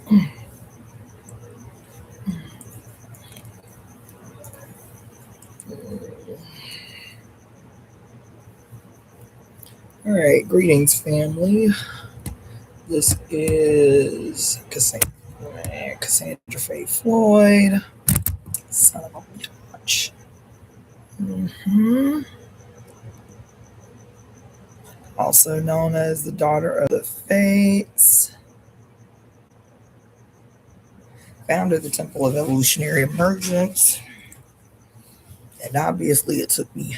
All right, greetings, family. This is Cassandra Faye Floyd, son of a bitch. hmm Also known as the daughter of the Fates, founder of the Temple of Evolutionary Emergence. And obviously, it took me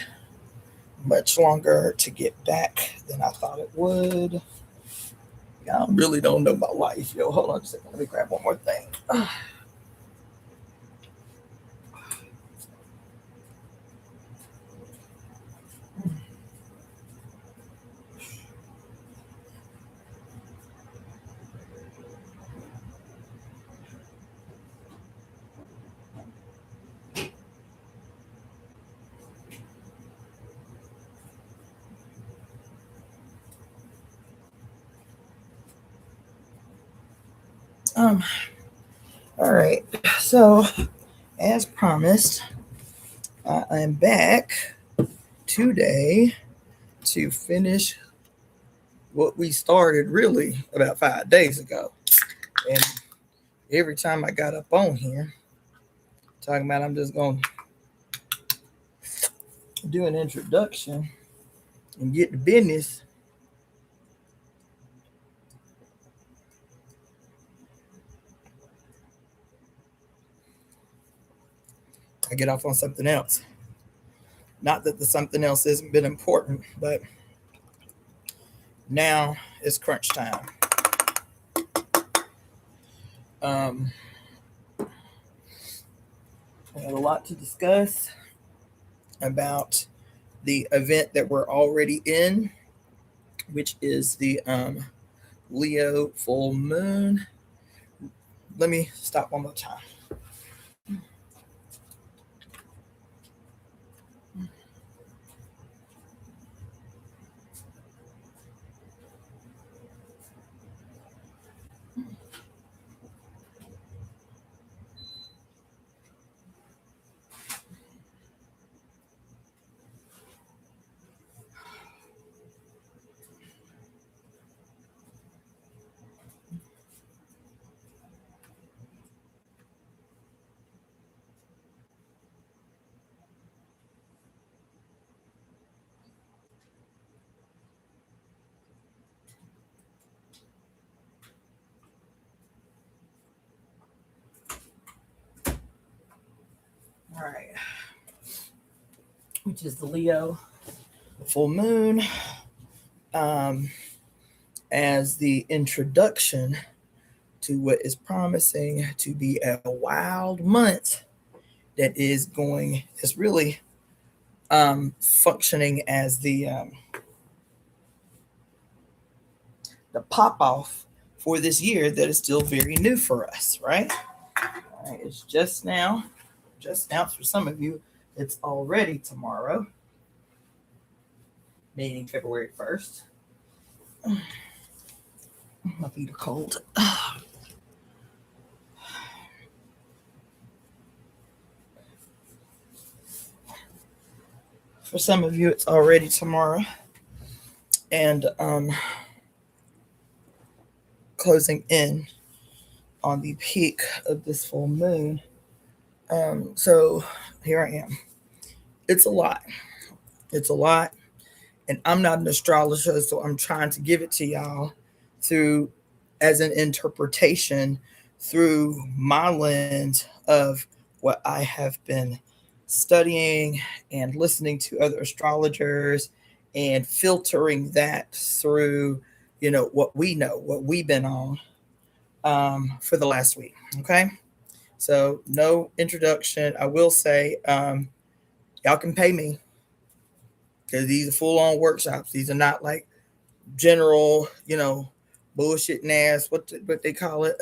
much longer to get back than I thought it would. I really don't know my life, yo. Hold on a second. Let me grab one more thing. Um, all right. So, as promised, I am back today to finish what we started really about 5 days ago. And every time I got up on here, talking about I'm just going to do an introduction and get to business, I get off on something else. Not that the something else hasn't been important, but now it's crunch time. Um, I have a lot to discuss about the event that we're already in, which is the Leo full moon. Let me stop one more time. All right, which is the Leo full moon, um, as the introduction to what is promising to be a wild month that is really functioning as the pop off for this year that is still very new for us, right? All right, it's just now for some of you, it's already tomorrow, meaning February 1st. My feet are cold. For some of you, it's already tomorrow. And closing in on the peak of this full moon. So here I am. It's a lot. It's a lot. And I'm not an astrologer, so I'm trying to give it to y'all through as an interpretation through my lens of what I have been studying and listening to other astrologers and filtering that through, what we know, what we've been on for the last week. Okay. So, no introduction. I will say, y'all can pay me because these are full on workshops. These are not like general, bullshit ass, what they call it.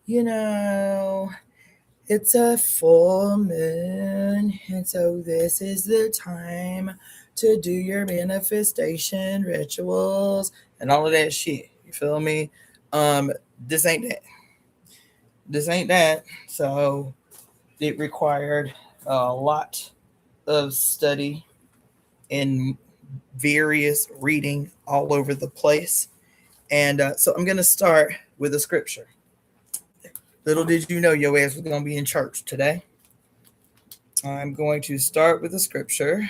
You know, it's a full moon, and so this is the time to do your manifestation rituals and all of that shit. You feel me? This ain't that. This ain't that. So it required a lot of study and various reading all over the place. And so I'm going to start with a scripture. Little did you know your ass was going to be in church today. I'm going to start with a scripture. I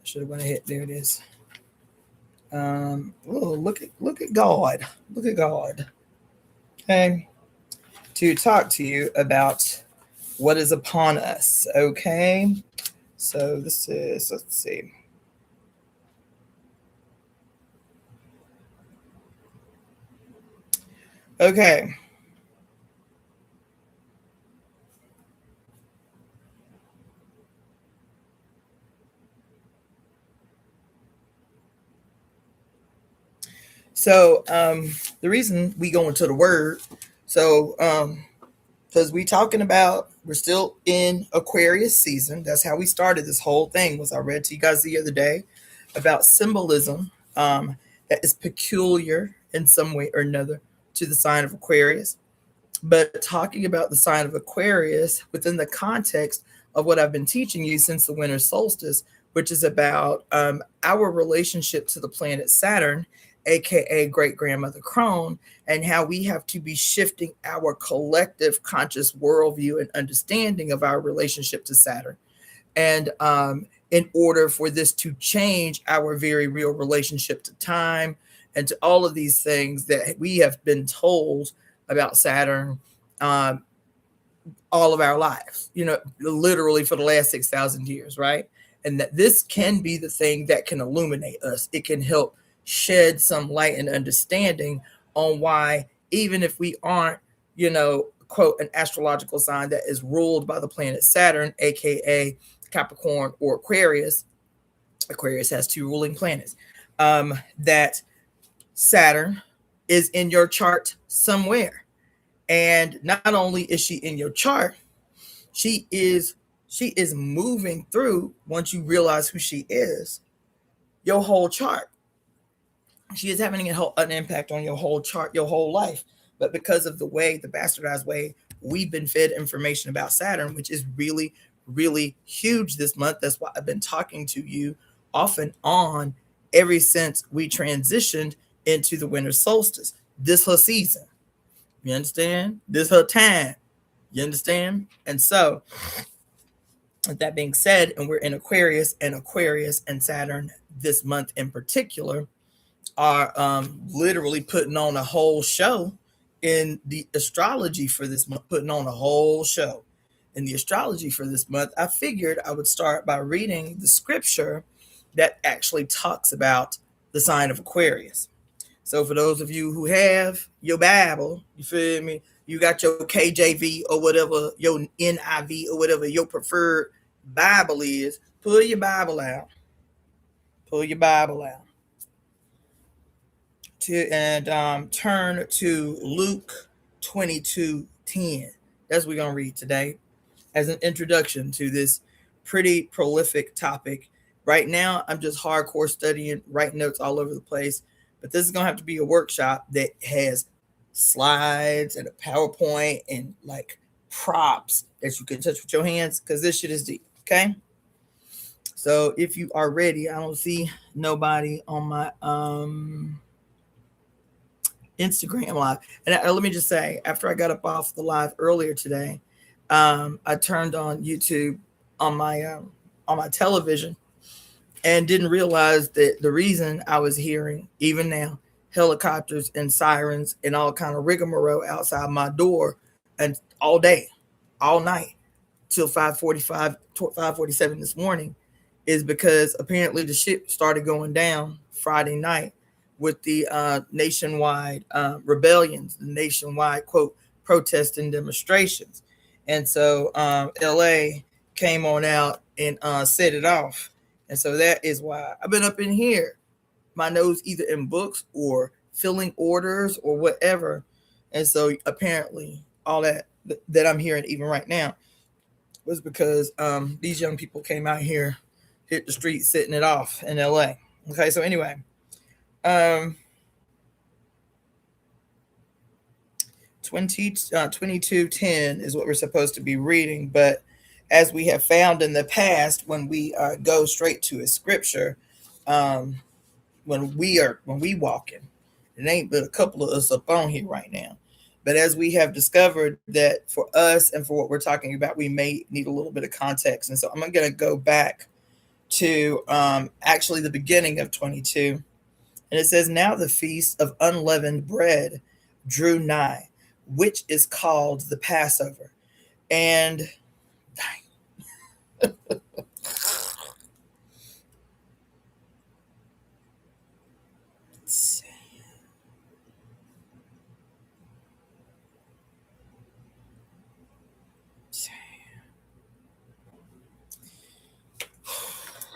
should have went ahead. There it is. Look at God. Look at God. Okay. To talk to you about what is upon us. Okay. So this is, let's see. Okay. So the reason we go into the word, so because we're still in Aquarius season. That's how we started this whole thing. Was I read to you guys the other day about symbolism that is peculiar in some way or another to the sign of Aquarius, but talking about the sign of Aquarius within the context of what I've been teaching you since the winter solstice, which is about our relationship to the planet Saturn, aka great grandmother Crone, and how we have to be shifting our collective conscious worldview and understanding of our relationship to Saturn. And in order for this to change our very real relationship to time and to all of these things that we have been told about Saturn um, all of our lives, literally for the last 6,000 years, right? And that this can be the thing that can illuminate us. It can help shed some light and understanding on why, even if we aren't, quote, an astrological sign that is ruled by the planet Saturn, aka Capricorn or Aquarius. Aquarius has two ruling planets. That Saturn is in your chart somewhere. And not only is she in your chart, she is moving through, once you realize who she is, your whole chart. She is having an impact on your whole chart, your whole life. But because of the bastardized way we've been fed information about Saturn, which is really, really huge this month. That's why I've been talking to you off and on ever since we transitioned into the winter solstice. This her season. You understand? This her time. You understand? And so, with that being said, and we're in Aquarius and Saturn this month in particular are literally putting on a whole show in the astrology for this month, putting on a whole show in the astrology for this month. I figured I would start by reading the scripture that actually talks about the sign of Aquarius. So for those of you who have your Bible, you feel me? You got your KJV or whatever, your NIV or whatever your preferred Bible is, pull your Bible out. Pull your Bible out. Turn to Luke 22:10. That's what we're going to read today as an introduction to this pretty prolific topic. Right now, I'm just hardcore studying, writing notes all over the place. But this is going to have to be a workshop that has slides and a PowerPoint and like props that you can touch with your hands because this shit is deep. Okay. So if you are ready, I don't see nobody on my Instagram live. And let me just say, after I got up off the live earlier today, I turned on YouTube on my television and didn't realize that the reason I was hearing, even now, helicopters and sirens and all kind of rigmarole outside my door and all day, all night till 5:45, 5:47 this morning is because apparently the shit started going down Friday night with the nationwide rebellions, the nationwide, quote, protests and demonstrations. And so LA came on out and set it off. And so that is why I've been up in here, my nose either in books or filling orders or whatever. And so apparently all that I'm hearing even right now was because these young people came out here, hit the street, setting it off in LA. Okay, so anyway, 22:10 is what we're supposed to be reading, but as we have found in the past, when we go straight to a scripture, um, when we walking, it ain't but a couple of us up on here right now. But as we have discovered that for us and for what we're talking about, we may need a little bit of context, and so I'm going to go back to actually the beginning of 22, and it says, "Now the feast of unleavened bread drew nigh, which is called the Passover." And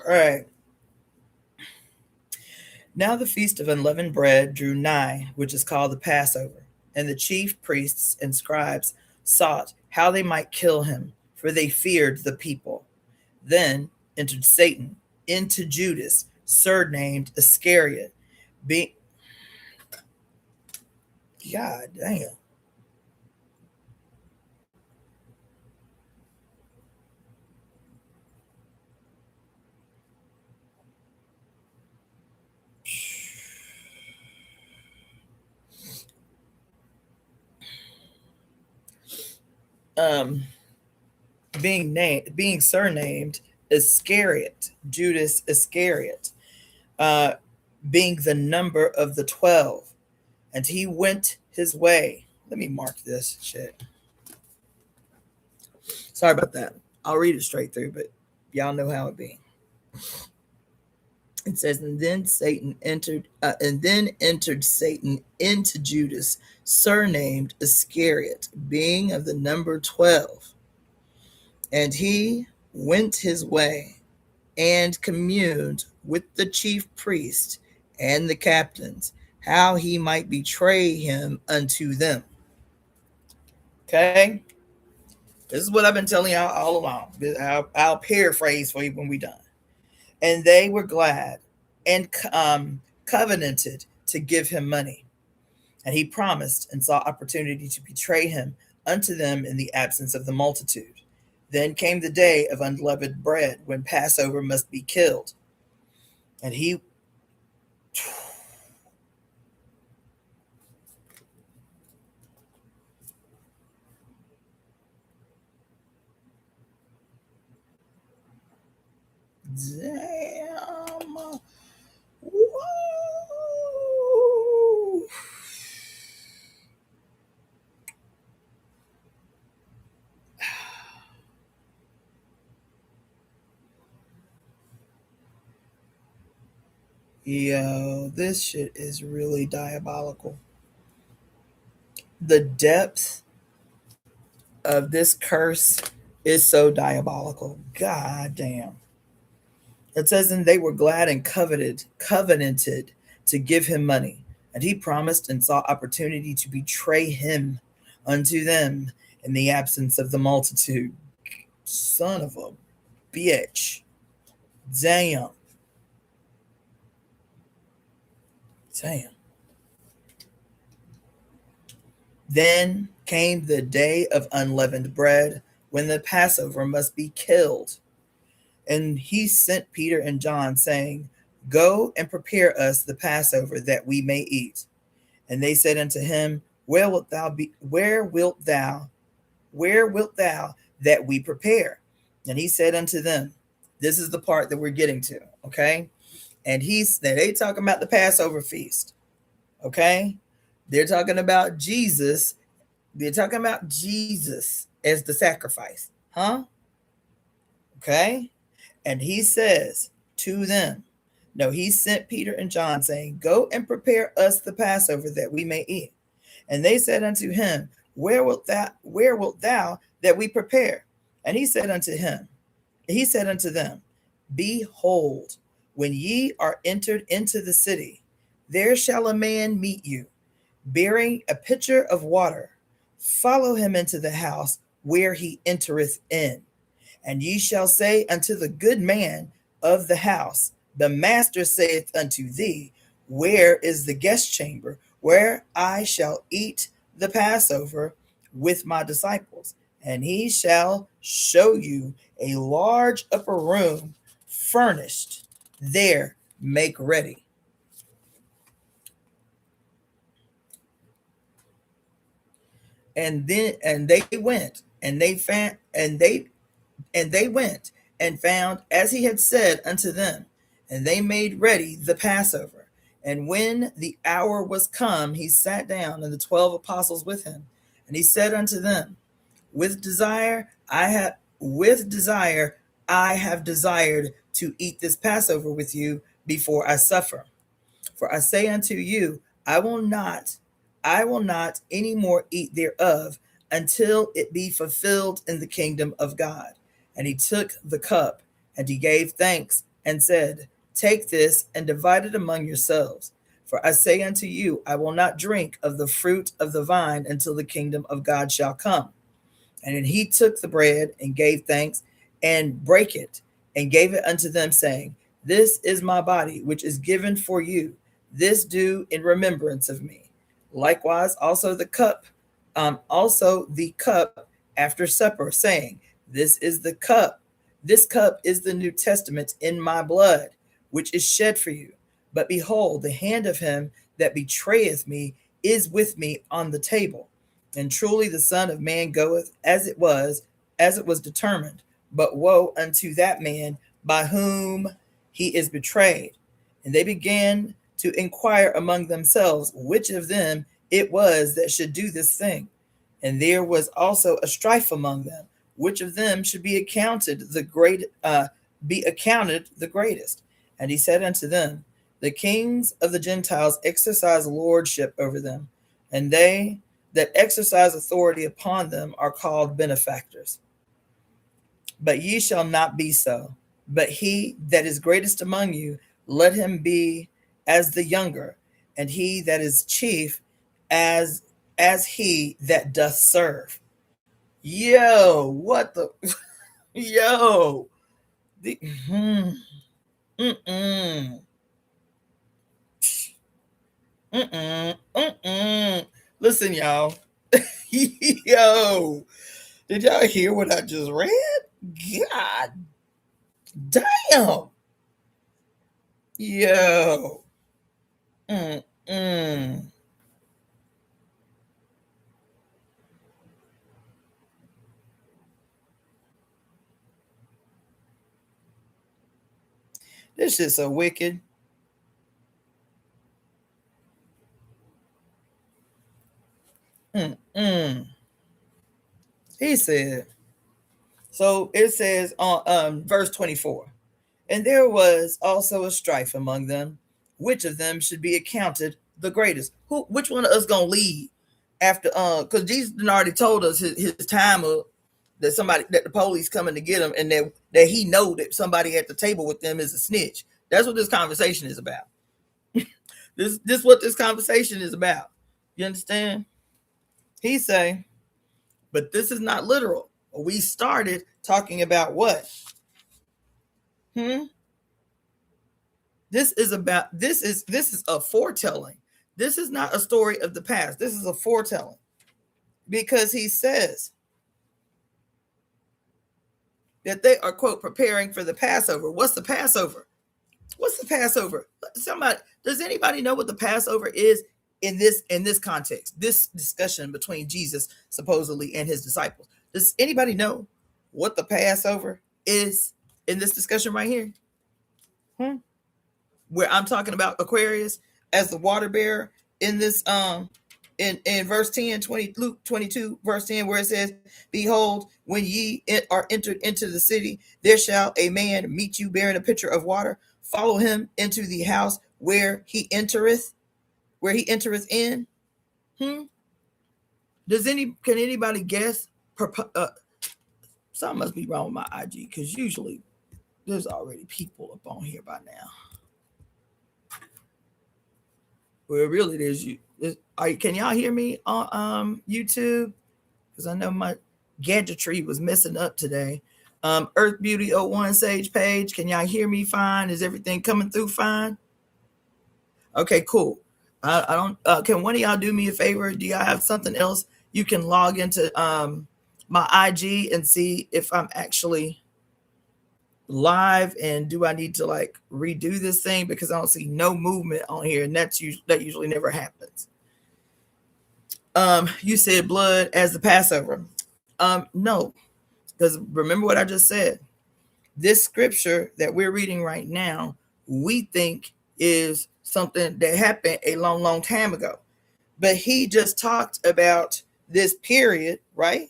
all right. Now the feast of unleavened bread drew nigh, which is called the Passover. And the chief priests and scribes sought how they might kill him, for they feared the people. Then entered Satan into Judas, surnamed Iscariot. Being God damn. Um, being surnamed Iscariot, Judas Iscariot, uh, being the number of the 12, and he went his way. Let me mark this shit. Sorry about that. I'll read it straight through, but y'all know how it be. It says, and then entered Satan into Judas, surnamed Iscariot, being of the number 12. And he went his way and communed with the chief priest and the captains, how he might betray him unto them. Okay? This is what I've been telling y'all all along. I'll paraphrase for you when we're done. And they were glad and covenanted to give him money. And he promised and saw opportunity to betray him unto them in the absence of the multitude. Then came the day of unleavened bread, when Passover must be killed. And he... Damn. Whoa. Yo, this shit is really diabolical. The depth of this curse is so diabolical. God damn. It says, and they were glad and covenanted to give him money. And he promised and saw opportunity to betray him unto them in the absence of the multitude. Son of a bitch. Damn. Damn. Then came the day of unleavened bread, when the Passover must be killed. And he sent Peter and John, saying, Go and prepare us the Passover, that we may eat. And they said unto him, Where wilt thou that we prepare? And he said unto them, this is the part that we're getting to, okay? And they talking about the Passover feast, okay? They're talking about Jesus. They're talking about Jesus as the sacrifice, huh? Okay? And he says to them, no, he sent Peter and John, saying, Go and prepare us the Passover, that we may eat. And they said unto him, Where wilt thou that we prepare? And he said unto them, Behold, when ye are entered into the city, there shall a man meet you, bearing a pitcher of water. Follow him into the house where he entereth in. And ye shall say unto the good man of the house, The master saith unto thee, Where is the guest chamber, where I shall eat the Passover with my disciples, and he shall show you a large upper room furnished. There, make ready. And they went and they found and they went and found as he had said unto them, and they made ready the Passover. And when the hour was come, he sat down, and the 12 apostles with him. And he said unto them, with desire I have desired to eat this Passover with you before I suffer. For I say unto you, I will not any more eat thereof until it be fulfilled in the kingdom of God. And he took the cup, and he gave thanks, and said, Take this and divide it among yourselves. For I say unto you, I will not drink of the fruit of the vine until the kingdom of God shall come. And then he took the bread and gave thanks and brake it and gave it unto them, saying, This is my body, which is given for you. This do in remembrance of me. Likewise, also the cup after supper, saying, This is the cup. This cup is the New Testament in my blood, which is shed for you. But behold, the hand of him that betrayeth me is with me on the table. And truly the Son of Man goeth as it was determined. But woe unto that man by whom he is betrayed. And they began to inquire among themselves which of them it was that should do this thing. And there was also a strife among them, which of them should be accounted the greatest. And he said unto them, The kings of the Gentiles exercise lordship over them, and they that exercise authority upon them are called benefactors. But ye shall not be so. But he that is greatest among you, let him be as the younger, and he that is chief as he that doth serve. Yo, what the yo. The Listen, y'all. Yo, did y'all hear what I just read? God damn. Yo. This shit's so wicked. He said, so it says on verse 24, and there was also a strife among them, which of them should be accounted the greatest. Which one of us gonna lead after because Jesus already told us his time of that the police coming to get him, and that he know that somebody at the table with them is a snitch. That's what this conversation is about. This what this conversation is about. You understand? He say, but this is not literal. We started talking about what? This is a foretelling. This is not a story of the past. This is a foretelling. Because he says that they are, quote, preparing for the Passover. What's the Passover? What's the Passover? Does anybody know what the Passover is in this context? This discussion between Jesus supposedly and his disciples. Does anybody know what the Passover is in this discussion right here? Where I'm talking about Aquarius as the water bearer in this in verse 10, 20, Luke 22 verse 10, where it says, Behold, when ye are entered into the city, there shall a man meet you bearing a pitcher of water. Follow him into the house where he entereth in. Can anybody guess? Something must be wrong with my IG, because usually there's already people up on here by now. Well, really, there's you. Can y'all hear me on YouTube? Because I know my gadgetry was messing up today. Earth Beauty 01 Sage page. Can y'all hear me fine? Is everything coming through fine? Okay, cool. I don't. Can one of y'all do me a favor? Do y'all have something else you can log into my IG and see if I'm actually live? And do I need to like redo this thing because I don't see no movement on here, and that usually never happens. You said blood as the Passover. No, because remember what I just said. This scripture that we're reading right now, we think is something that happened a long, long time ago. But he just talked about this period, right?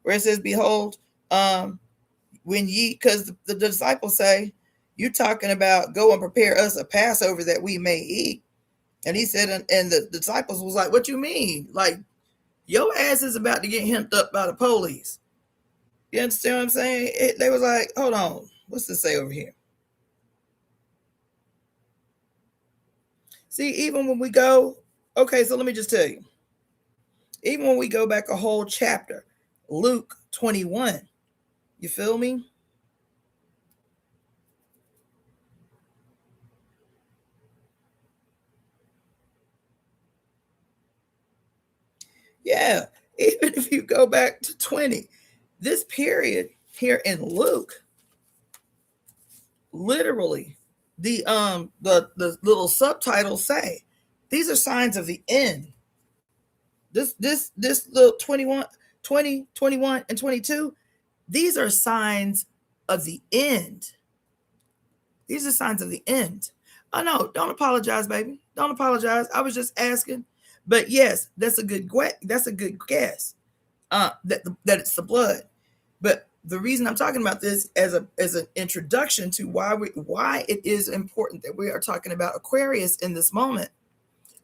Where it says, behold, when ye, because the disciples say, you talking about go and prepare us a Passover that we may eat. And he said, and the disciples was like, what you mean? Like, your ass is about to get hemmed up by the police. You understand what I'm saying? They was like, hold on, what's this say over here? See, even when we go, okay, so let me just tell you, even when we go back a whole chapter, Luke 21, you feel me? Yeah, even if you go back to 20, this period here in Luke, literally, the little subtitles say, these are signs of the end. This little 21, 20, 21, and 22, these are signs of the end. These are signs of the end. Oh no, don't apologize, baby. Don't apologize. I was just asking. But yes, that's a good guess. That it's the blood. But the reason I'm talking about this as an introduction to why it is important that we are talking about Aquarius in this moment.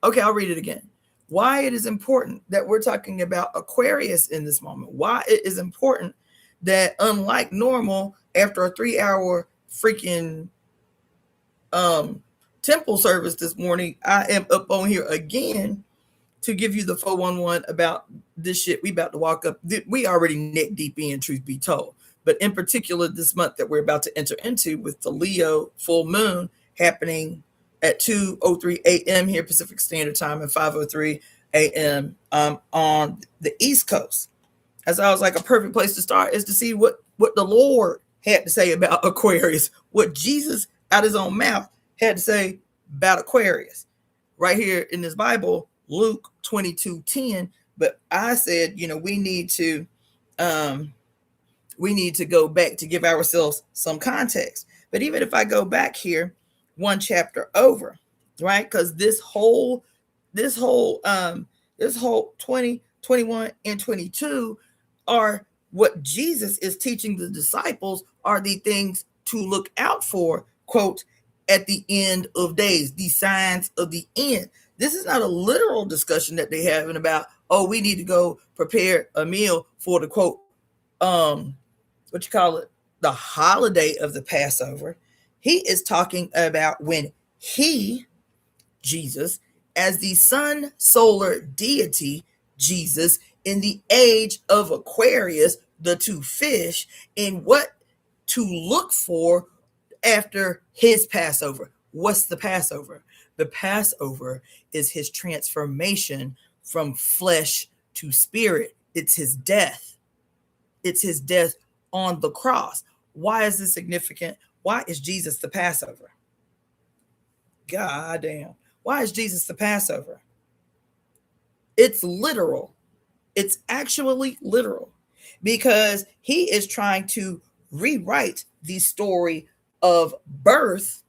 Okay, I'll read it again. Why it is important that we're talking about Aquarius in this moment. Why it is important that, unlike normal, after a 3-hour freaking temple service this morning, I am up on here again to give you the 411 about this shit we about to walk up. We already neck deep in, truth be told. But in particular, this month that we're about to enter into with the Leo full moon happening at 2:03 a.m. here Pacific Standard Time and 5:03 a.m. On the East Coast. As I was like, a perfect place to start is to see what the Lord had to say about Aquarius, what Jesus out his own mouth had to say about Aquarius. Right here in this Bible, Luke 22:10. But I said, we need to go back to give ourselves some context. But even if I go back here one chapter over, right? Because this whole 20, 21, and 22 are what Jesus is teaching the disciples are the things to look out for, quote, at the end of days, the signs of the end. This is not a literal discussion that they're having about, oh, we need to go prepare a meal for the, quote, the holiday of the Passover. He is talking about when he, Jesus, as the sun solar deity, Jesus, in the age of Aquarius, the two fish, in what to look for after his Passover. What's the Passover? The Passover is his transformation from flesh to spirit. It's his death. It's his death on the cross. Why is this significant? Why is Jesus the Passover? God damn. Why is Jesus the Passover? It's literal. It's actually literal because he is trying to rewrite the story of birth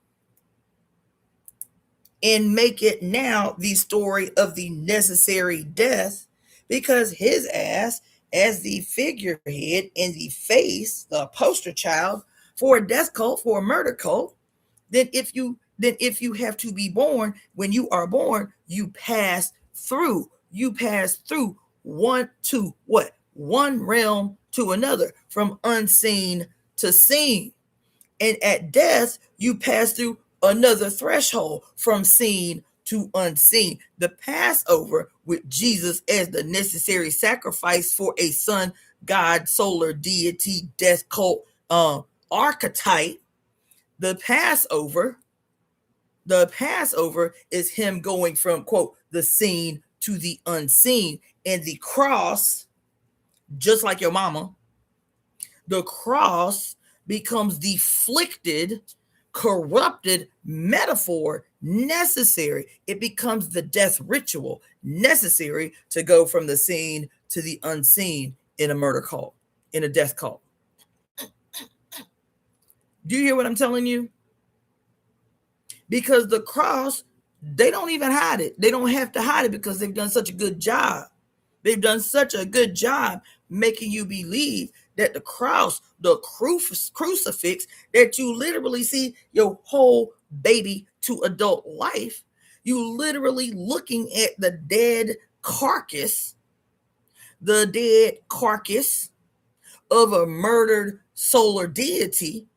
and make it now the story of the necessary death, because his ass, as the figurehead in the face, the poster child for a death cult, for a murder cult, then if you have to be born, when you are born, you pass through one realm to another, from unseen to seen. And at death, you pass through another threshold, from seen to unseen. The Passover, with Jesus as the necessary sacrifice for a sun god, solar deity, death cult archetype, the Passover The Passover is him going from, quote, the seen to the unseen. And the cross, just like your mama, the cross becomes the afflicted, corrupted metaphor necessary. It becomes the death ritual necessary to go from the seen to the unseen in a murder cult, in a death cult. Do you hear what I'm telling you? Because the cross, they don't even hide it. They don't have to hide it because they've done such a good job. They've done such a good job making you believe that the cross, the crucifix, that you literally see your whole baby to adult life, you literally looking at the dead carcass of a murdered solar deity,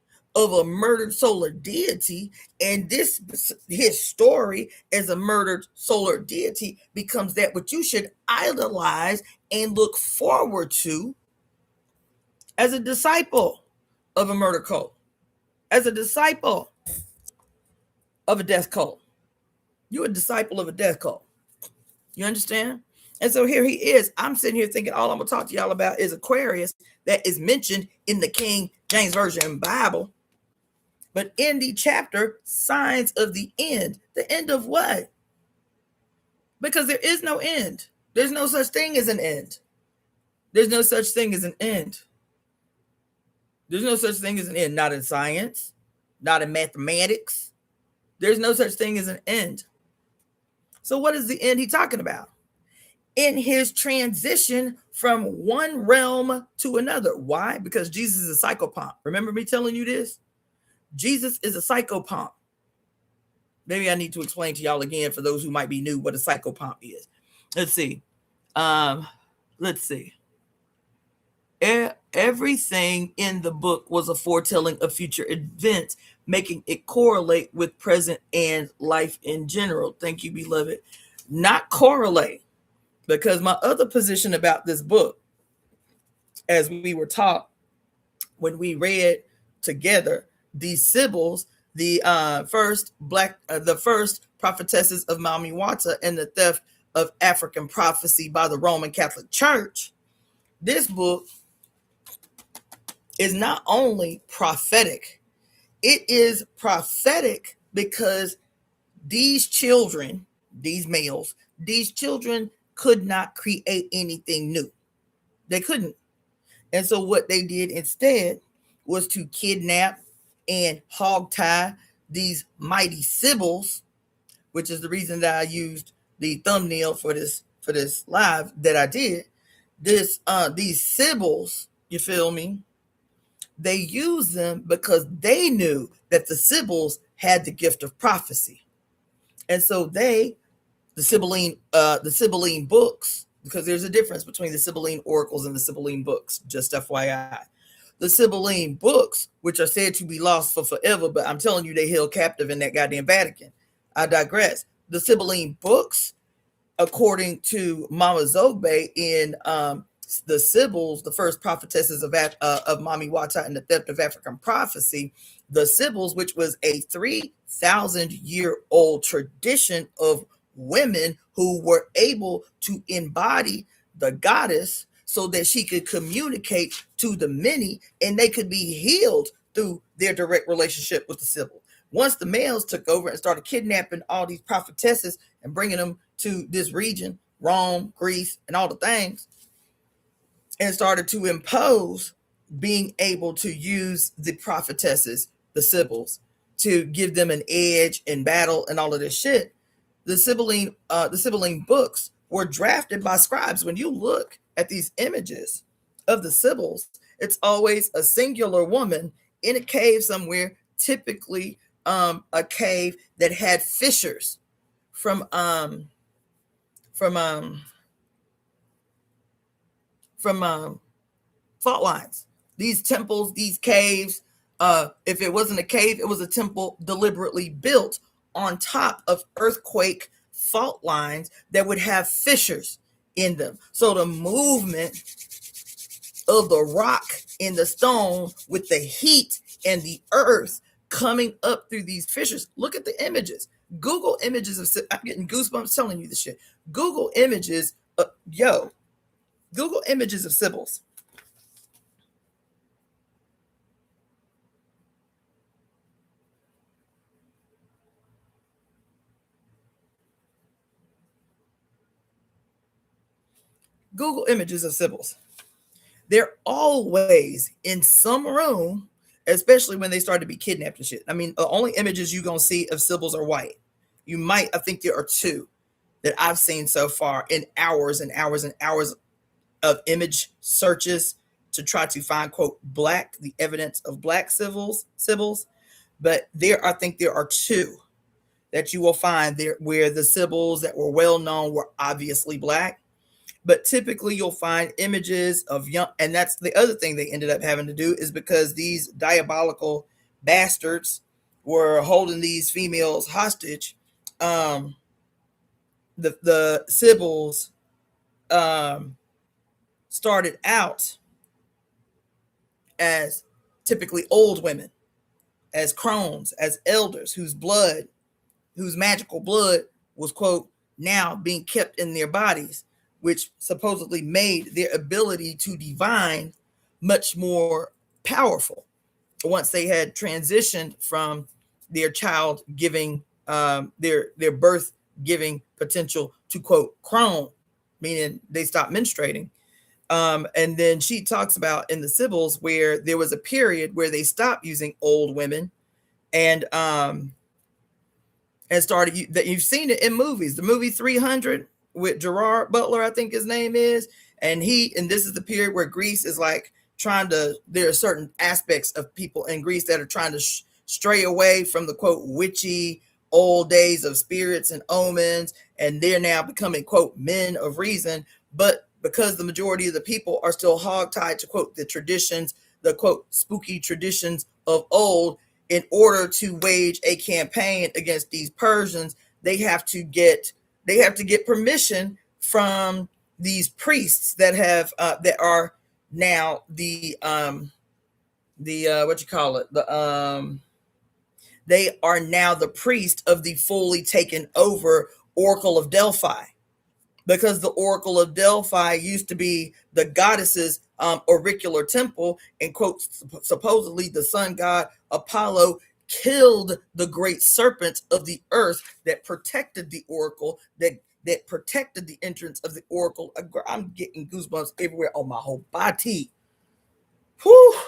and this, his story as a murdered solar deity, becomes that what you should idolize and look forward to as a disciple of a murder cult, as a disciple of a death cult. You're a disciple of a death cult. You understand? And so here he is. I'm sitting here thinking all I'm going to talk to y'all about is Aquarius, that is mentioned in the King James Version Bible. But in the chapter, signs of the end of what? Because there is no end. There's no such thing as an end. There's no such thing as an end. There's no such thing as an end. Not in science, not in mathematics. There's no such thing as an end. So what is the end he's talking about? In his transition from one realm to another. Why? Because Jesus is a psychopomp. Remember me telling you this? Jesus is a psychopomp. Maybe I need to explain to y'all again for those who might be new what a psychopomp is. Let's see. Everything in the book was a foretelling of future events, making it correlate with present and life in general. Thank you, beloved. Not correlate, because my other position about this book, as we were taught when we read together the Sibyls, the first prophetesses of MamiWata, and the theft of African prophecy by the Roman Catholic Church. This book is not only prophetic, it is prophetic because these children, these males, these children could not create anything new. They couldn't. And so what they did instead was to kidnap and hogtie these mighty Sibyls, which is the reason that I used the thumbnail for this live that I did. These Sibyls, you feel me? They used them because they knew that the Sibyls had the gift of prophecy. And so the Sibylline books, because there's a difference between the Sibylline oracles and the Sibylline books, just FYI. The Sibylline books, which are said to be lost for forever, but I'm telling you, they held captive in that goddamn Vatican. I digress. The Sibylline books, according to Mama Zobe in the Sibyls, the first prophetesses of MamiWata and the theft of African prophecy, the Sibyls, which was a 3,000-year-old tradition of women who were able to embody the goddess so that she could communicate to the many and they could be healed through their direct relationship with the Sibyl. Once the males took over and started kidnapping all these prophetesses and bringing them to this region, Rome, Greece, and all the things, and started to impose being able to use the prophetesses, the Sibyls, to give them an edge in battle and all of this shit. The Sibylline books were drafted by scribes. When you look at these images of the Sibyls, it's always a singular woman in a cave somewhere, typically a cave that had fissures from fault lines. These temples, these caves, if it wasn't a cave, it was a temple deliberately built on top of earthquake fault lines that would have fissures in them. So the movement of the rock and the stone with the heat and the earth coming up through these fissures. Look at the images. Google images of, I'm getting goosebumps telling you this shit. Google images, Google images of Sibyls. Google images of Sibyls. They're always in some room, especially when they start to be kidnapped and shit. I mean, the only images you're going to see of Sibyls are white. I think there are two that I've seen so far in hours and hours and hours of image searches to try to find, quote, the evidence of black Sibyls. But I think there are two that you will find there where the Sibyls that were well known were obviously black. But typically you'll find images of young, and that's the other thing they ended up having to do, is because these diabolical bastards were holding these females hostage. The Sibyls started out as typically old women, as crones, as elders whose magical blood was, quote, now being kept in their bodies, which supposedly made their ability to divine much more powerful once they had transitioned from their child giving, their birth giving potential to, quote, crone, meaning they stopped menstruating. And then she talks about in the Sibyls where there was a period where they stopped using old women and started, that you've seen it in movies, the movie 300 with Gerard Butler, I think his name is. And this is the period where Greece is like there are certain aspects of people in Greece that are trying to stray away from the, quote, witchy old days of spirits and omens. And they're now becoming, quote, men of reason. But because the majority of the people are still hogtied to, quote, the traditions, the, quote, spooky traditions of old, in order to wage a campaign against these Persians, they have to get permission from these priests that are now they are now the priest of the fully taken over Oracle of Delphi, because the Oracle of Delphi used to be the goddess's auricular temple, and, quote, supposedly the sun god Apollo killed the great serpent of the earth that protected the oracle, that protected the entrance of the oracle. I'm getting goosebumps everywhere on my whole body. Whew.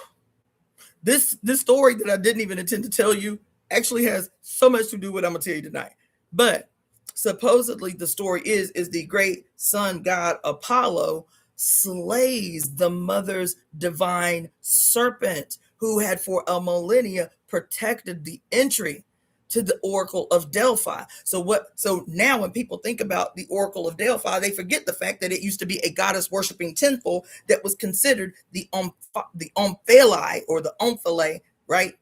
This story that I didn't even intend to tell you actually has so much to do with what I'm gonna tell you tonight. But supposedly the story is the great sun god Apollo slays the mother's divine serpent, who had for a millennia protected the entry to the Oracle of Delphi. So now when people think about the Oracle of Delphi, they forget the fact that it used to be a goddess worshiping temple that was considered the omphale, or the omphale, right?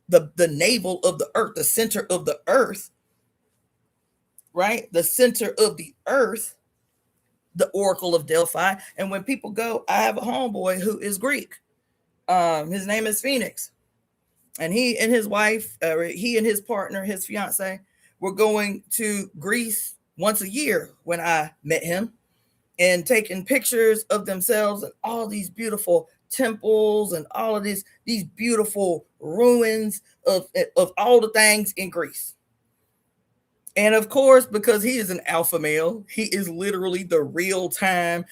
The navel of the earth, the center of the earth, right? The center of the earth, the Oracle of Delphi. And when people go, I have a homeboy who is Greek. His name is Phoenix. And he and his wife, he and his partner, his fiance, were going to Greece once a year when I met him, and taking pictures of themselves and all these beautiful temples and all of these beautiful ruins of all the things in Greece. And of course, because he is an alpha male, he is literally the real-time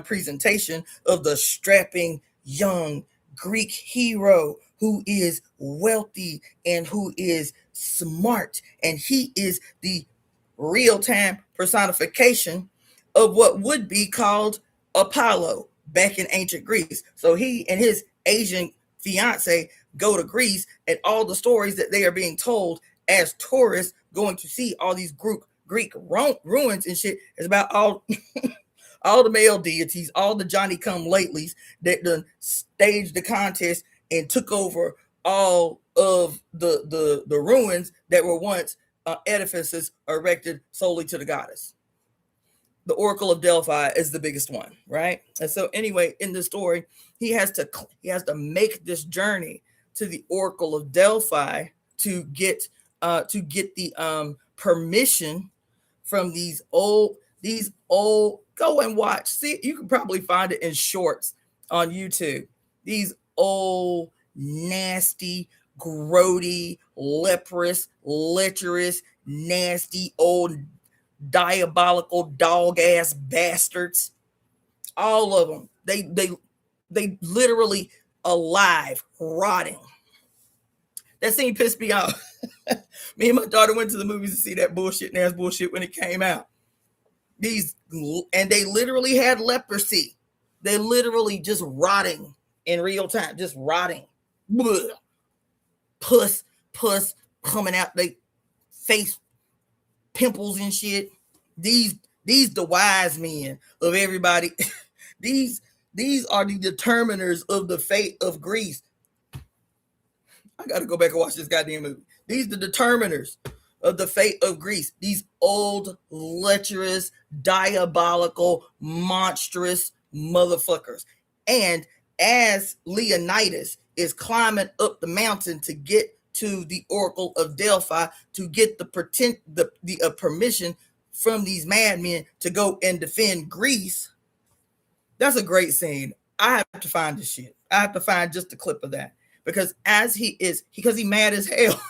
presentation of the strapping young Greek hero who is wealthy and who is smart. And he is the real-time personification of what would be called Apollo back in ancient Greece. So he and his Asian fiance go to Greece, and all the stories that they are being told as tourists going to see all these Greek ruins and shit is about all all the male deities, all the Johnny come latelys that done staged the contest and took over all of the ruins that were once edifices erected solely to the goddess. The Oracle of Delphi is the biggest one, right? And so anyway, in the story, he has to make this journey to the Oracle of Delphi to get permission from these old go and watch. See, you can probably find it in shorts on YouTube. These old nasty, grody, leprous, lecherous, nasty old diabolical dog ass bastards. All of them. They literally alive, rotting. That scene pissed me off. Me and my daughter went to the movies to see that bullshit and ass bullshit when it came out. And they literally had leprosy. They literally just rotting in real time, just rotting. Blah. Pus coming out they face, pimples and shit. These the wise men of everybody. these are the determiners of the fate of Greece. I gotta go back and watch this goddamn movie. These the determiners of the fate of Greece. These old, lecherous, diabolical, monstrous motherfuckers. And as Leonidas is climbing up the mountain to get to the Oracle of Delphi to get the permission from these madmen to go and defend Greece, that's a great scene. I have to find this shit. I have to find just a clip of that. Because because he mad as hell.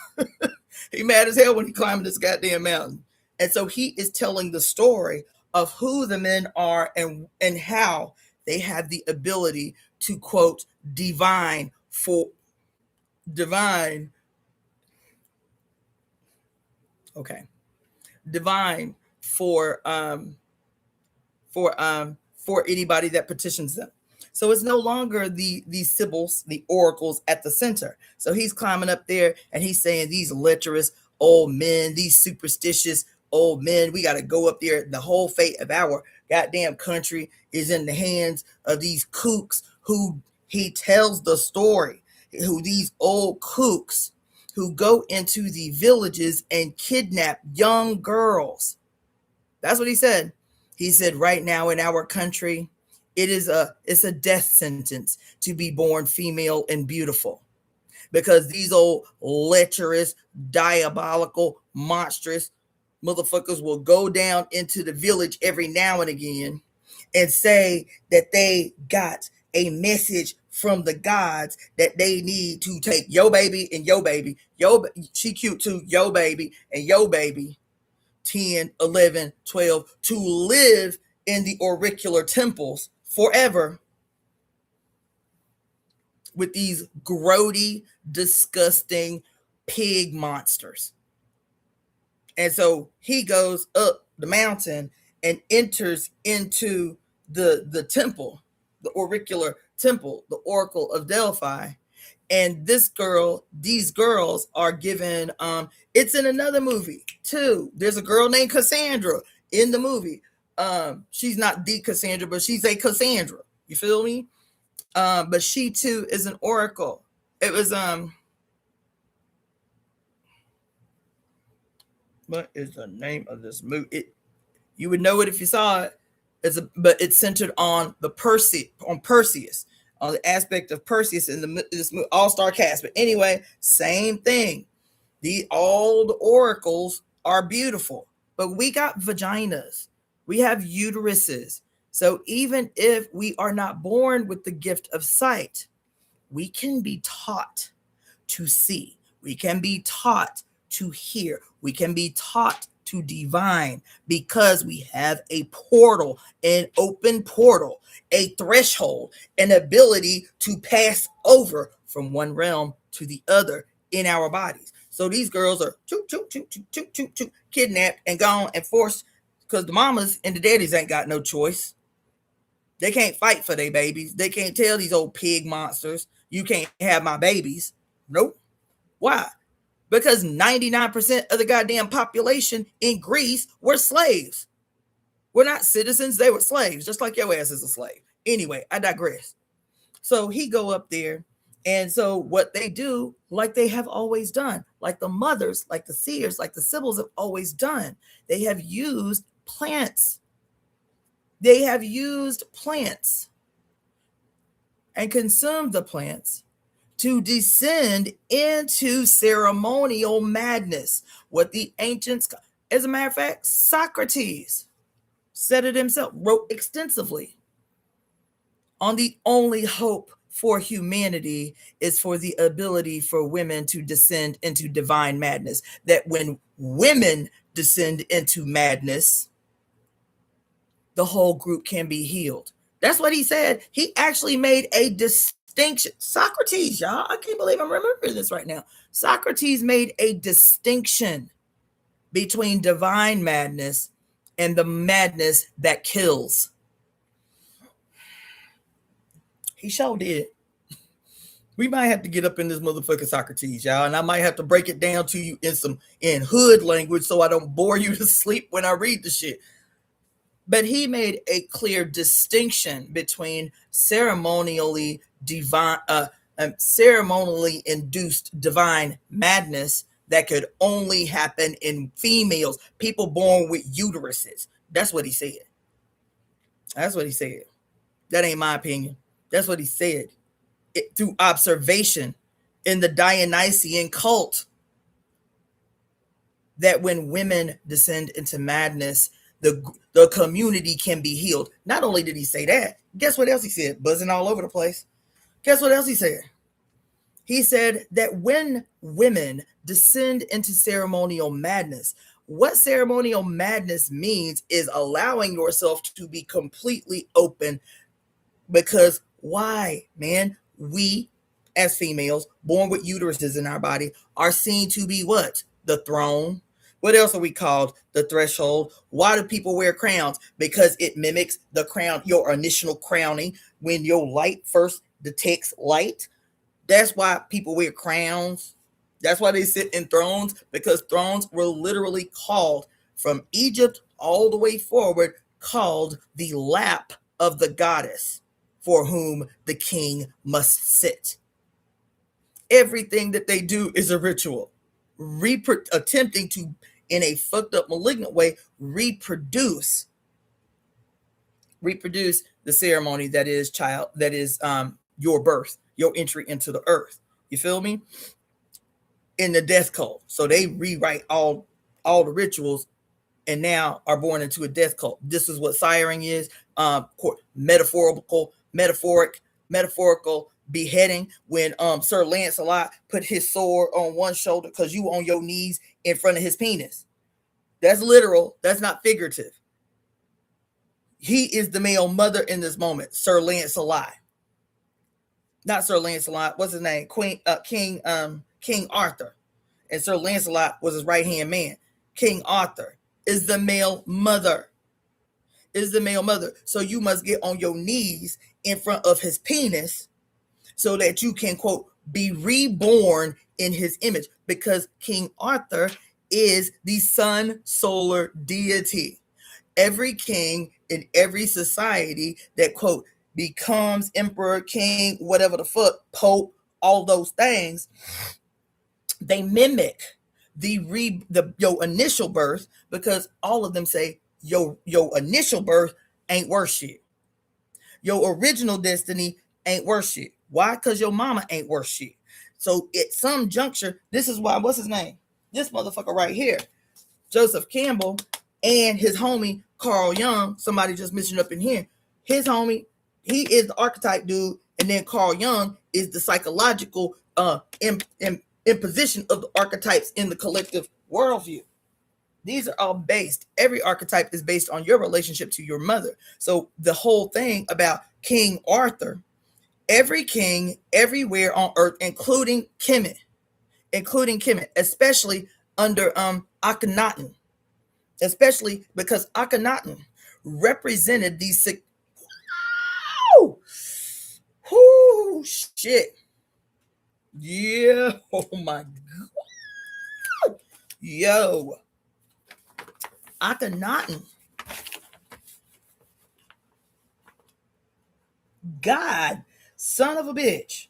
He mad as hell when he climbing this goddamn mountain. And so he is telling the story of who the men are and how they have the ability to, quote, divine for anybody that petitions them. So it's no longer the sibyls, the oracles at the center. So he's climbing up there and he's saying these lecherous old men, these superstitious old men, we got to go up there. The whole fate of our goddamn country is in the hands of these kooks who he tells the story, who these old kooks who go into the villages and kidnap young girls. That's what he said. He said, right now in our country, it's a death sentence to be born female and beautiful, because these old lecherous, diabolical, monstrous motherfuckers will go down into the village every now and again and say that they got a message from the gods that they need to take your baby and your baby, she cute too, your baby and your baby, 10, 11, 12, to live in the auricular temples forever with these grody, disgusting pig monsters. And so he goes up the mountain and enters into the temple, the auricular temple, the Oracle of Delphi. And these girls are given, it's in another movie too. There's a girl named Cassandra in the movie. She's not the Cassandra, but she's a Cassandra. You feel me? But she too is an oracle. It was what is the name of this movie? You would know it if you saw it. But it's centered on Perseus, on the aspect of Perseus in this all-star cast. But anyway, same thing. All the oracles are beautiful, but we got vaginas. We have uteruses. So even if we are not born with the gift of sight, we can be taught to see. We can be taught to hear. We can be taught to divine, because we have a portal, an open portal, a threshold, an ability to pass over from one realm to the other in our bodies. So these girls are kidnapped and gone and forced, because the mamas and the daddies ain't got no choice. They can't fight for their babies. They can't tell these old pig monsters, you can't have my babies. Nope. Why? Because 99% of the goddamn population in Greece were slaves. We're not citizens, they were slaves, just like your ass is a slave. Anyway, I digress. So he go up there, and so what they do, like they have always done, like the mothers, like the seers, like the sibyls have always done, they have used plants. They have used plants and consumed the plants to descend into ceremonial madness. What the ancients, as a matter of fact, Socrates said it himself, wrote extensively on the only hope for humanity is for the ability for women to descend into divine madness. That when women descend into madness, the whole group can be healed. That's what he said. He actually made a distinction. Socrates, y'all, I can't believe I'm remembering this right now. Socrates made a distinction between divine madness and the madness that kills. He sure did. We might have to get up in this motherfucking Socrates, y'all, and I might have to break it down to you in hood language so I don't bore you to sleep when I read the shit. But he made a clear distinction between ceremonially induced divine madness that could only happen in females, people born with uteruses. That's what he said. That's what he said. That ain't my opinion. That's what he said. Through observation in the Dionysian cult, that when women descend into madness, the community can be healed. Not only did he say that, guess what else he said? Buzzing all over the place. Guess what else he said? He said that when women descend into ceremonial madness, what ceremonial madness means is allowing yourself to be completely open. Because why, man? We, as females, born with uteruses in our body, are seen to be what? The throne. What else are we called? The threshold. Why do people wear crowns? Because it mimics the crown, your initial crowning, when your light first detects light. That's why people wear crowns. That's why they sit in thrones, because thrones were literally called, from Egypt all the way forward, called the lap of the goddess, for whom the king must sit. Everything that they do is a ritual, attempting to, in a fucked up, malignant way, reproduce the ceremony that is your birth, your entry into the earth. You feel me? In the death cult. So they rewrite all the rituals and now are born into a death cult. This is what siring is. Metaphorical beheading, when Sir Lancelot put his sword on one shoulder because you on your knees in front of his penis. That's literal. That's not figurative. He is the male mother in this moment, Sir Lancelot. Not Sir Lancelot. What's his name? King Arthur. And Sir Lancelot was his right-hand man. King Arthur is the male mother. So you must get on your knees in front of his penis so that you can, quote, be reborn in his image, because King Arthur is the sun solar deity. Every king in every society that, quote, becomes emperor, king, whatever the fuck, pope, all those things, they mimic your initial birth, because all of them say your initial birth ain't worth shit. Your original destiny ain't worth shit. Why? Because your mama ain't worth shit. So at some juncture, this is why, what's his name? This motherfucker right here, Joseph Campbell, and his homie Carl Jung, somebody just mentioned up in here, his homie, he is the archetype dude, and then Carl Jung is the psychological imposition of the archetypes in the collective worldview. These are all based, every archetype is based on your relationship to your mother. So the whole thing about King Arthur, every king everywhere on earth, including Kemet, especially under Akhenaten, especially because Akhenaten represented these six. Whoo, shit. Yeah. Oh my God. Yo. Akhenaten. God, son of a bitch.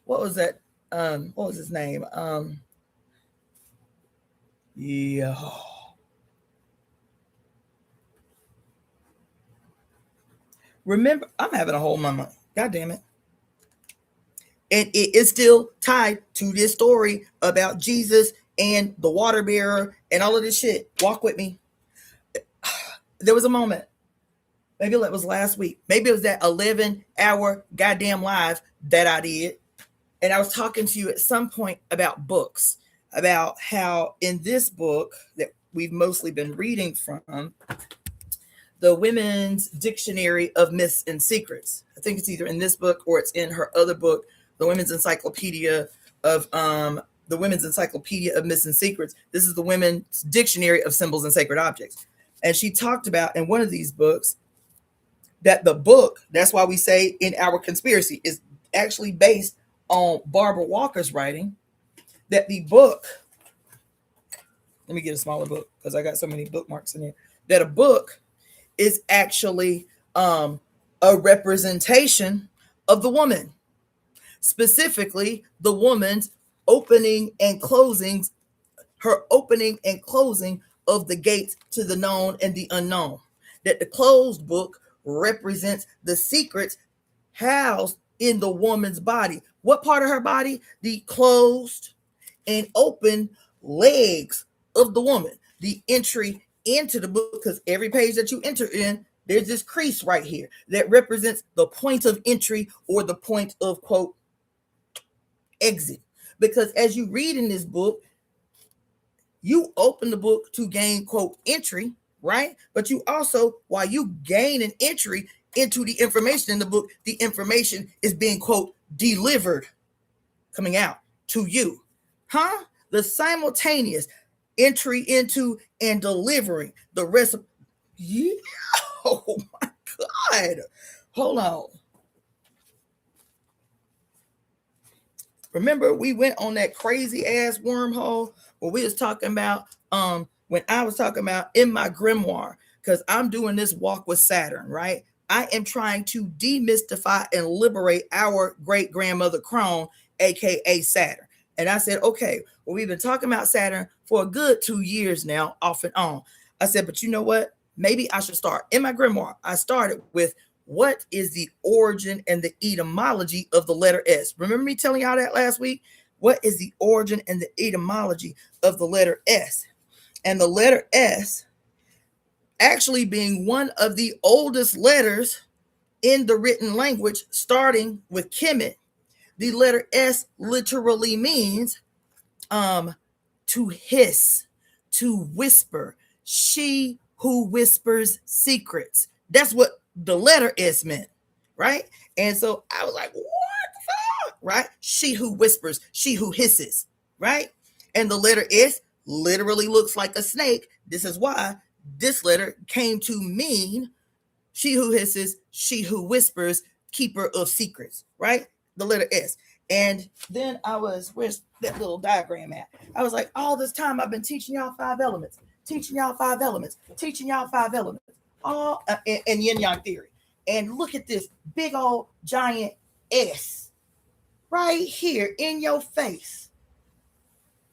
What was that? What was his name? Yeah. Remember, I'm having a whole moment. God damn it. And it is still tied to this story about Jesus and the water bearer and all of this shit. Walk with me. There was a moment, maybe it was last week, maybe it was that 11-hour goddamn live that I did, and I was talking to you at some point about books, about how in this book that we've mostly been reading from, the Women's Dictionary of Myths and Secrets. I think it's either in this book or it's in her other book, the Women's Encyclopedia of Myths and Secrets. This is the Women's Dictionary of Symbols and Sacred Objects. And she talked about in one of these books that the book, that's why we say in our conspiracy, is actually based on Barbara Walker's writing, that the book, let me get a smaller book because I got so many bookmarks in here, that a book is actually a representation of the woman, specifically the woman's opening and closings, her opening and closing of the gates to the known and the unknown. That the closed book represents the secrets housed in the woman's body. What part of her body? The closed and open legs of the woman. The entry into the book, because every page that you enter in, there's this crease right here that represents the point of entry or the point of, quote, exit. Because as you read in this book, you open the book to gain, quote, entry, right? But you also, while you gain an entry into the information in the book, the information is being, quote, delivered, coming out to you. Huh? The simultaneous entry into and delivering the rest of, yeah. Oh my God. Hold on. Remember, we went on that crazy ass wormhole where we was talking about, when I was talking about in my grimoire, because I'm doing this walk with Saturn, right? I am trying to demystify and liberate our great grandmother Crone, aka Saturn. And I said, okay, well, we've been talking about Saturn for a good 2 years now, off and on. I said, but you know what? Maybe I should start in my grimoire. I started with, what is the origin and the etymology of the letter S? Remember me telling y'all that last week? What is the origin and the etymology of the letter S? And the letter S actually being one of the oldest letters in the written language, starting with Kemet. The letter S literally means to hiss, to whisper. She who whispers secrets. That's what the letter S meant, right? And so I was like, what the fuck, right? She who whispers, she who hisses, right? And the letter S literally looks like a snake. This is why this letter came to mean she who hisses, she who whispers, keeper of secrets, right? The letter S. And then I was, where's that little diagram at? I was like, all this time I've been teaching y'all 5 elements, teaching y'all 5 elements, teaching y'all 5 elements, all in yin yang theory. And look at this big old giant S right here in your face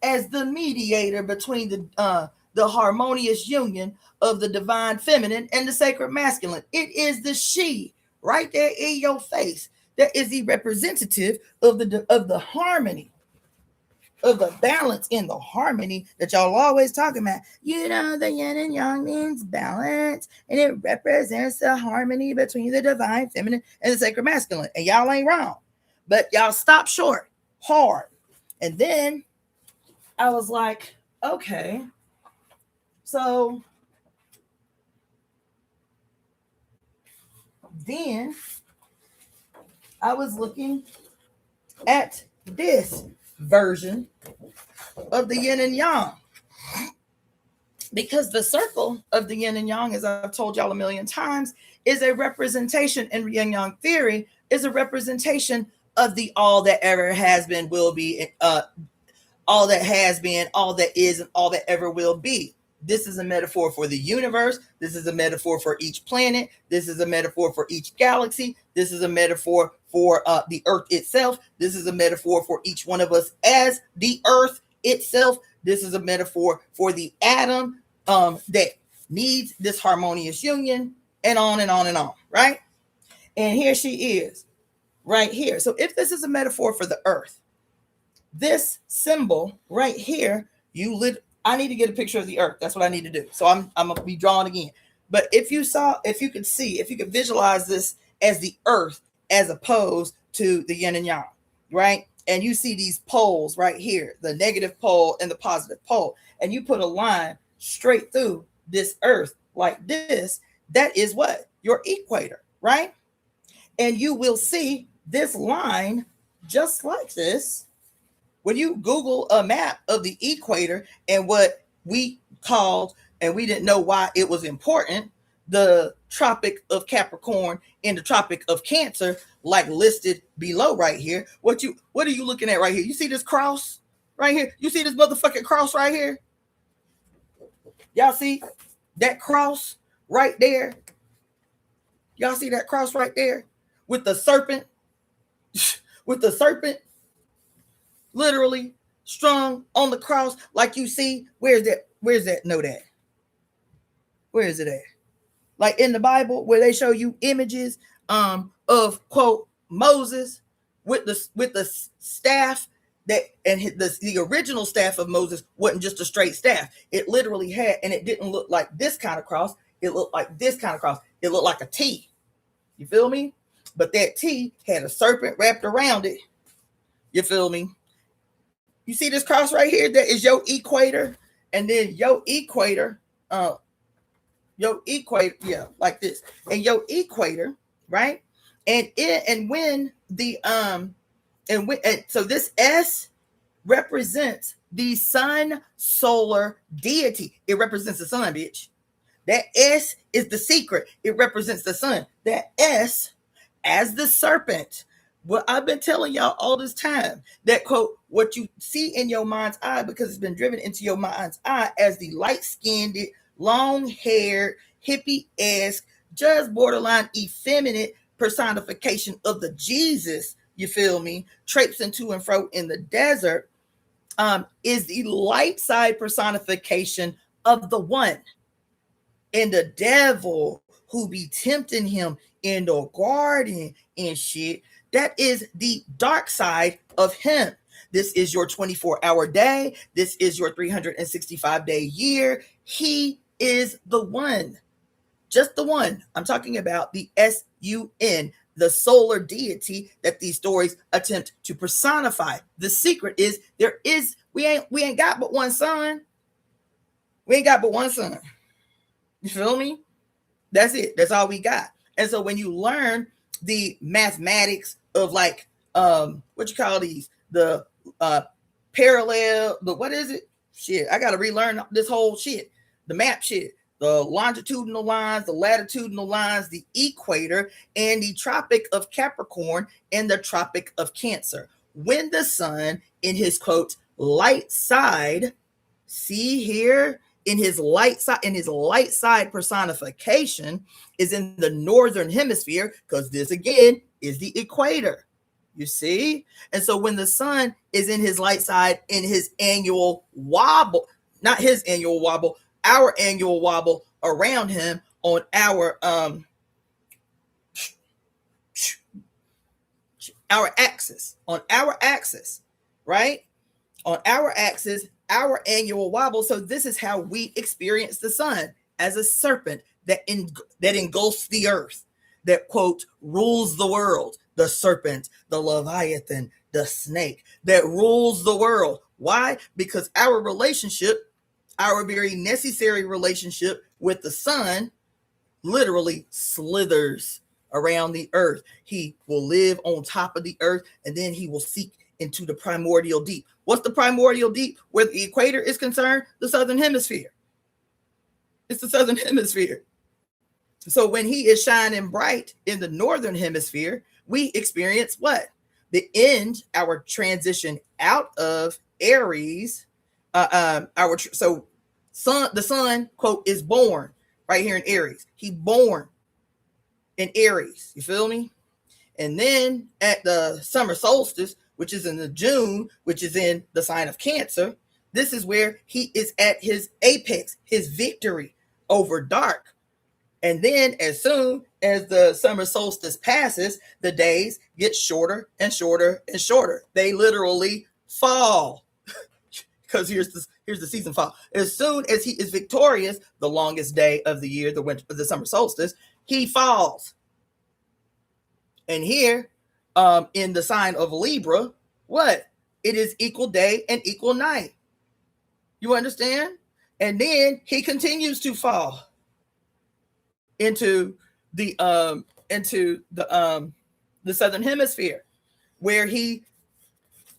as the mediator between the harmonious union of the divine feminine and the sacred masculine. It is the she right there in your face that is the representative of the harmony, of the balance in the harmony that y'all always talking about. You know, the yin and yang means balance, and it represents the harmony between the divine feminine and the sacred masculine. And y'all ain't wrong, but y'all stop short hard. And then I was like, okay, so then I was looking at this version of the yin and yang, because the circle of the yin and yang, as I've told y'all a million times, is a representation in yin yang theory, is a representation of the all that ever has been, will be, all that has been, all that is, and all that ever will be. This is a metaphor for the universe. This is a metaphor for each planet. This is a metaphor for each galaxy. This is a metaphor for the earth itself. This is a metaphor for each one of us as the earth itself. This is a metaphor for the atom that needs this harmonious union, and on and on and on, right? And here she is right here. So if this is a metaphor for the earth, this symbol right here, I need to get a picture of the earth. That's what I need to do. So I'm gonna be drawing again. But if you could visualize this as the earth as opposed to the yin and yang, right? And you see these poles right here, the negative pole and the positive pole, and you put a line straight through this earth like this, that is what? Your equator, right? And you will see this line just like this. When you Google a map of the equator and what we called, and we didn't know why it was important, the Tropic of Capricorn and the Tropic of Cancer, like listed below right here. What are you looking at right here? You see this cross right here? You see this motherfucking cross right here? Y'all see that cross right there? Y'all see that cross right there with the serpent? With the serpent literally strung on the cross, like you see. Where's that note at? Where is it at? Like in the Bible, where they show you images of, quote, Moses with the staff, that, and the original staff of Moses wasn't just a straight staff. It literally had, and it didn't look like this kind of cross. It looked like this kind of cross. It looked like a T. You feel me? But that T had a serpent wrapped around it. You feel me? You see this cross right here? That is your equator. And then your equator, yeah, like this. And your equator, right? And so this S represents the sun solar deity. It represents the sun, bitch. That S is the secret. It represents the sun. That S as the serpent. What I've been telling y'all all this time, that, quote, what you see in your mind's eye, because it's been driven into your mind's eye as the light-skinned, long-haired, hippie-esque, just borderline effeminate personification of the Jesus, you feel me, traipsing to and fro in the desert, is the light side personification of the one. And the devil who be tempting him in the garden and shit, that is the dark side of him. This is your 24-hour day. This is your 365-day year. He is the one. Just the one. I'm talking about the S-U-N, the solar deity that these stories attempt to personify. The secret is we ain't got but one son. We ain't got but one son. You feel me? That's it. That's all we got. And so when you learn the mathematics of, like, what you call these, the parallel, the, what is it? Shit, I got to relearn this whole shit. The map shit, the longitudinal lines, the latitudinal lines, the equator, and the Tropic of Capricorn and the Tropic of Cancer. When the sun in his, quote, light side, see here, in his light side personification is in the northern hemisphere, because this again is the equator. You see? And so when the sun is in his light side in his annual wobble, not his annual wobble, our annual wobble around him on our axis, right? On our axis, our annual wobble. So this is how we experience the sun, as a serpent that engulfs the earth, that, quote, rules the world. The serpent, the Leviathan, the snake that rules the world. Why? Because our relationship, our very necessary relationship with the sun, literally slithers around the earth. He will live on top of the earth, and then he will seek into the primordial deep. What's the primordial deep? Where the equator is concerned, the southern hemisphere. It's the southern hemisphere. So when he is shining bright in the northern hemisphere, we experience what? The end, our transition out of Aries. The sun, quote, is born right here in Aries. He born in Aries. You feel me? And then at the summer solstice, which is in the June, which is in the sign of Cancer, this is where he is at his apex, his victory over dark. And then as soon as the summer solstice passes, the days get shorter and shorter and shorter. They literally fall. Because here's the season fall. As soon as he is victorious, the longest day of the year, the summer solstice, he falls. And here, in the sign of Libra, what? It is equal day and equal night. You understand? And then he continues to fall into the southern hemisphere, where he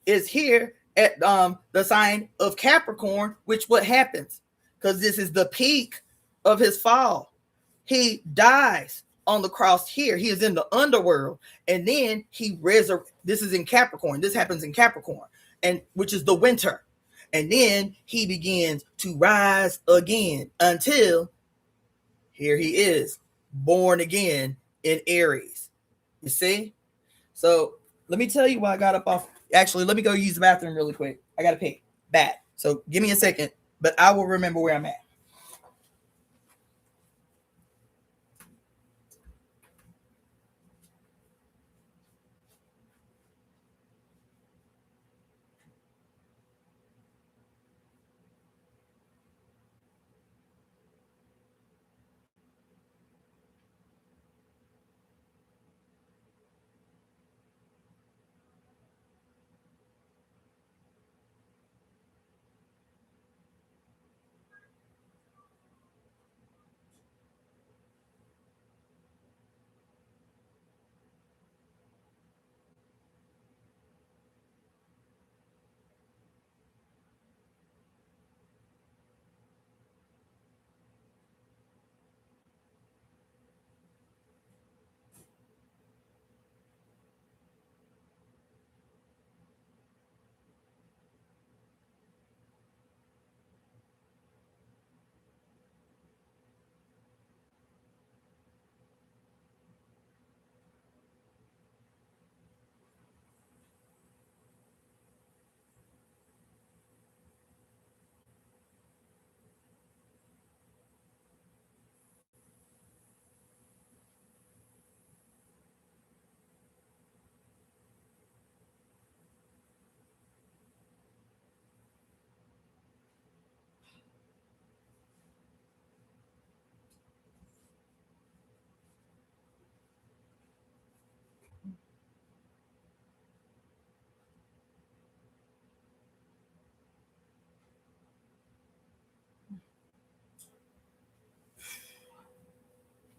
is here at the sign of Capricorn, which what happens? Because this is the peak of his fall. He dies on the cross here. He is in the underworld. And then he resurrects. This is in Capricorn. This happens in Capricorn, and which is the winter. And then he begins to rise again until here he is, born again in Aries. You see? So let me tell you why I got up off. Actually, let me go use the bathroom really quick. I got to pee. Bad. So give me a second, but I will remember where I'm at.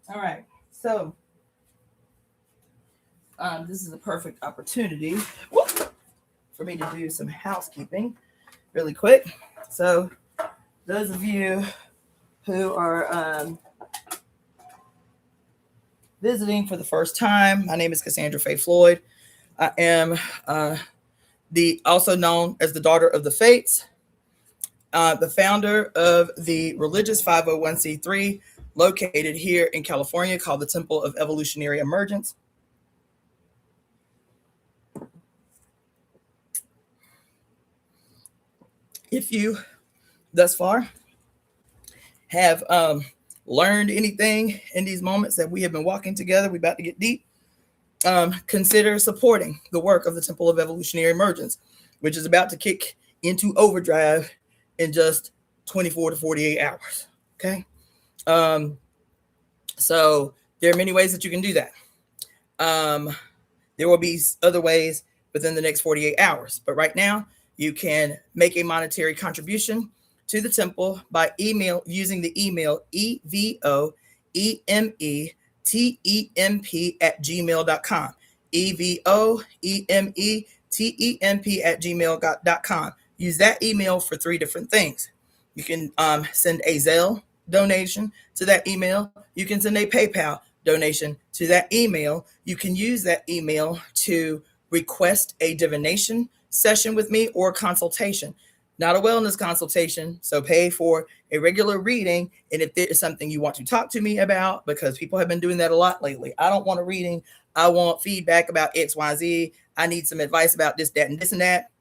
All right. So this is a perfect opportunity for me to do some housekeeping really quick. So those of you who are visiting for the first time, my name is Cassandra Faye Floyd. I am also known as the Daughter of the Fates, the founder of the religious 501c3 located here in California called the Temple of Evolutionary Emergence. If you thus far have learned anything in these moments that we have been walking together, we're about to get deep, consider supporting the work of the Temple of Evolutionary Emergence, which is about to kick into overdrive in just 24 to 48 hours. Okay. So there are many ways that you can do that. There will be other ways within the next 48 hours, but right now you can make a monetary contribution to the temple by using the email EvoEmeTemp@gmail.com. EvoEmeTemp@gmail.com. Use that email for 3 different things. You can send a Zelle donation to that email. You can send a PayPal donation to that email. You can use that email to request a divination session with me or consultation. Not a wellness consultation, so pay for a regular reading. And if there is something you want to talk to me about, because people have been doing that a lot lately, I don't want a reading. I want feedback about XYZ. I need some advice about this, that, and this and that.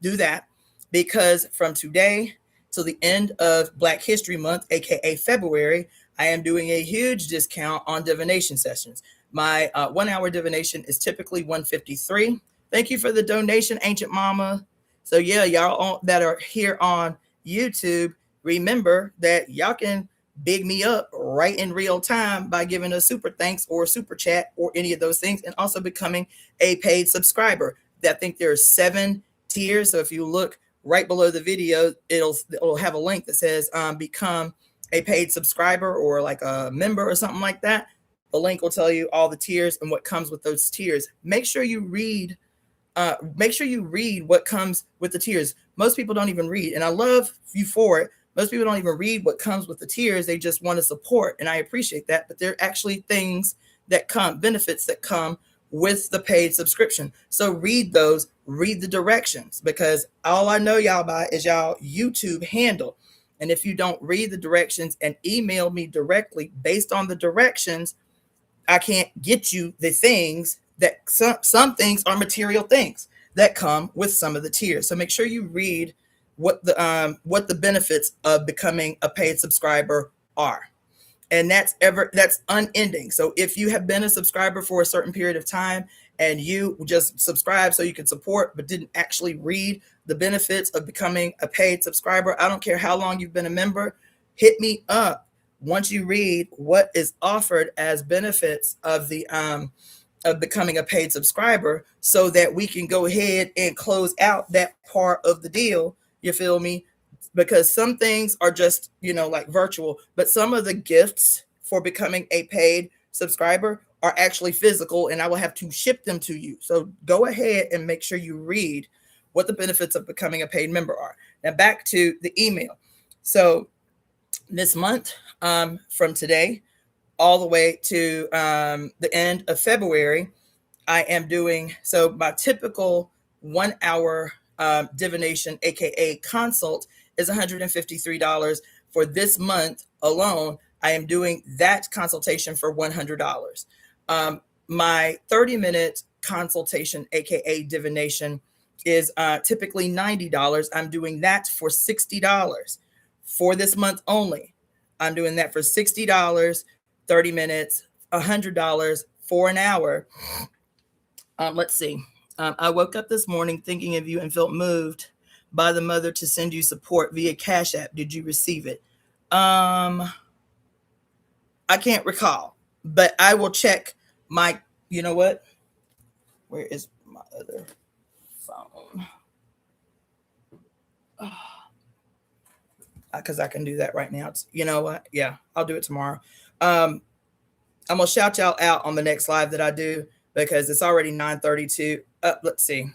Do that, because from today till the end of Black History Month, aka February, I am doing a huge discount on divination sessions. My 1 hour divination is typically $153. Thank you for the donation, Ancient Mama. So yeah, y'all that are here on YouTube, remember that y'all can big me up right in real time by giving a super thanks or super chat or any of those things, and also becoming a paid subscriber. I think there are 7 tiers. So if you look right below the video, it'll have a link that says become a paid subscriber or like a member or something like that. The link will tell you all the tiers and what comes with those tiers. Make sure you read what comes with the tiers. Most people don't even read, and I love you for it. Most people don't even read what comes with the tiers. They just want to support, and I appreciate that. But there are actually things that come, benefits that come with the paid subscription. So read those, read the directions, because all I know y'all by is y'all YouTube handle. And if you don't read the directions and email me directly based on the directions, I can't get you the things that some things are material things that come with some of the tiers. So make sure you read what the benefits of becoming a paid subscriber are. And that's unending. So if you have been a subscriber for a certain period of time and you just subscribe so you can support but didn't actually read the benefits of becoming a paid subscriber, I don't care how long you've been a member, hit me up once you read what is offered as benefits of the of becoming a paid subscriber, so that we can go ahead and close out that part of the deal. You feel me? Because some things are just, like virtual, but some of the gifts for becoming a paid subscriber are actually physical, and I will have to ship them to you. So go ahead and make sure you read what the benefits of becoming a paid member are. Now back to the email. So this month, from today all the way to the end of February, I am doing, so my typical 1 hour divination, aka consult, is $153. For this month alone, I am doing that consultation for $100. My 30-minute consultation, aka divination, is typically $90. I'm doing that for $60 for this month only. I'm doing that for $60, 30 minutes, $100 for an hour. Let's see. I woke up this morning thinking of you and felt moved by the mother to send you support via Cashapp. Did you receive it? I can't recall, but I will check my, you know what? Where is my other phone? Because I can do that right now. You know what? Yeah, I'll do it tomorrow. I'm going to shout y'all out on the next live that I do, because it's already 9:32. Let's see.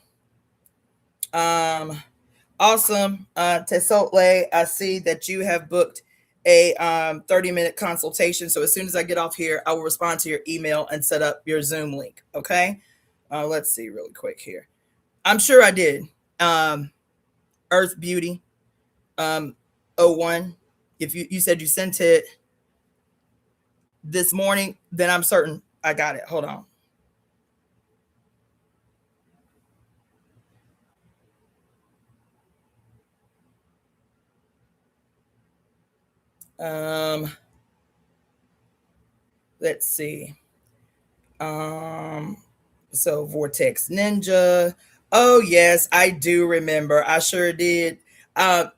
Awesome. Tesotle, I see that you have booked a 30-minute consultation. So as soon as I get off here, I will respond to your email and set up your Zoom link. Okay. Let's see really quick here. I'm sure I did. Earth Beauty 01. If you said you sent it this morning, then I'm certain I got it. Hold on. Let's see. So Vortex Ninja. Oh yes, I do remember. I sure did.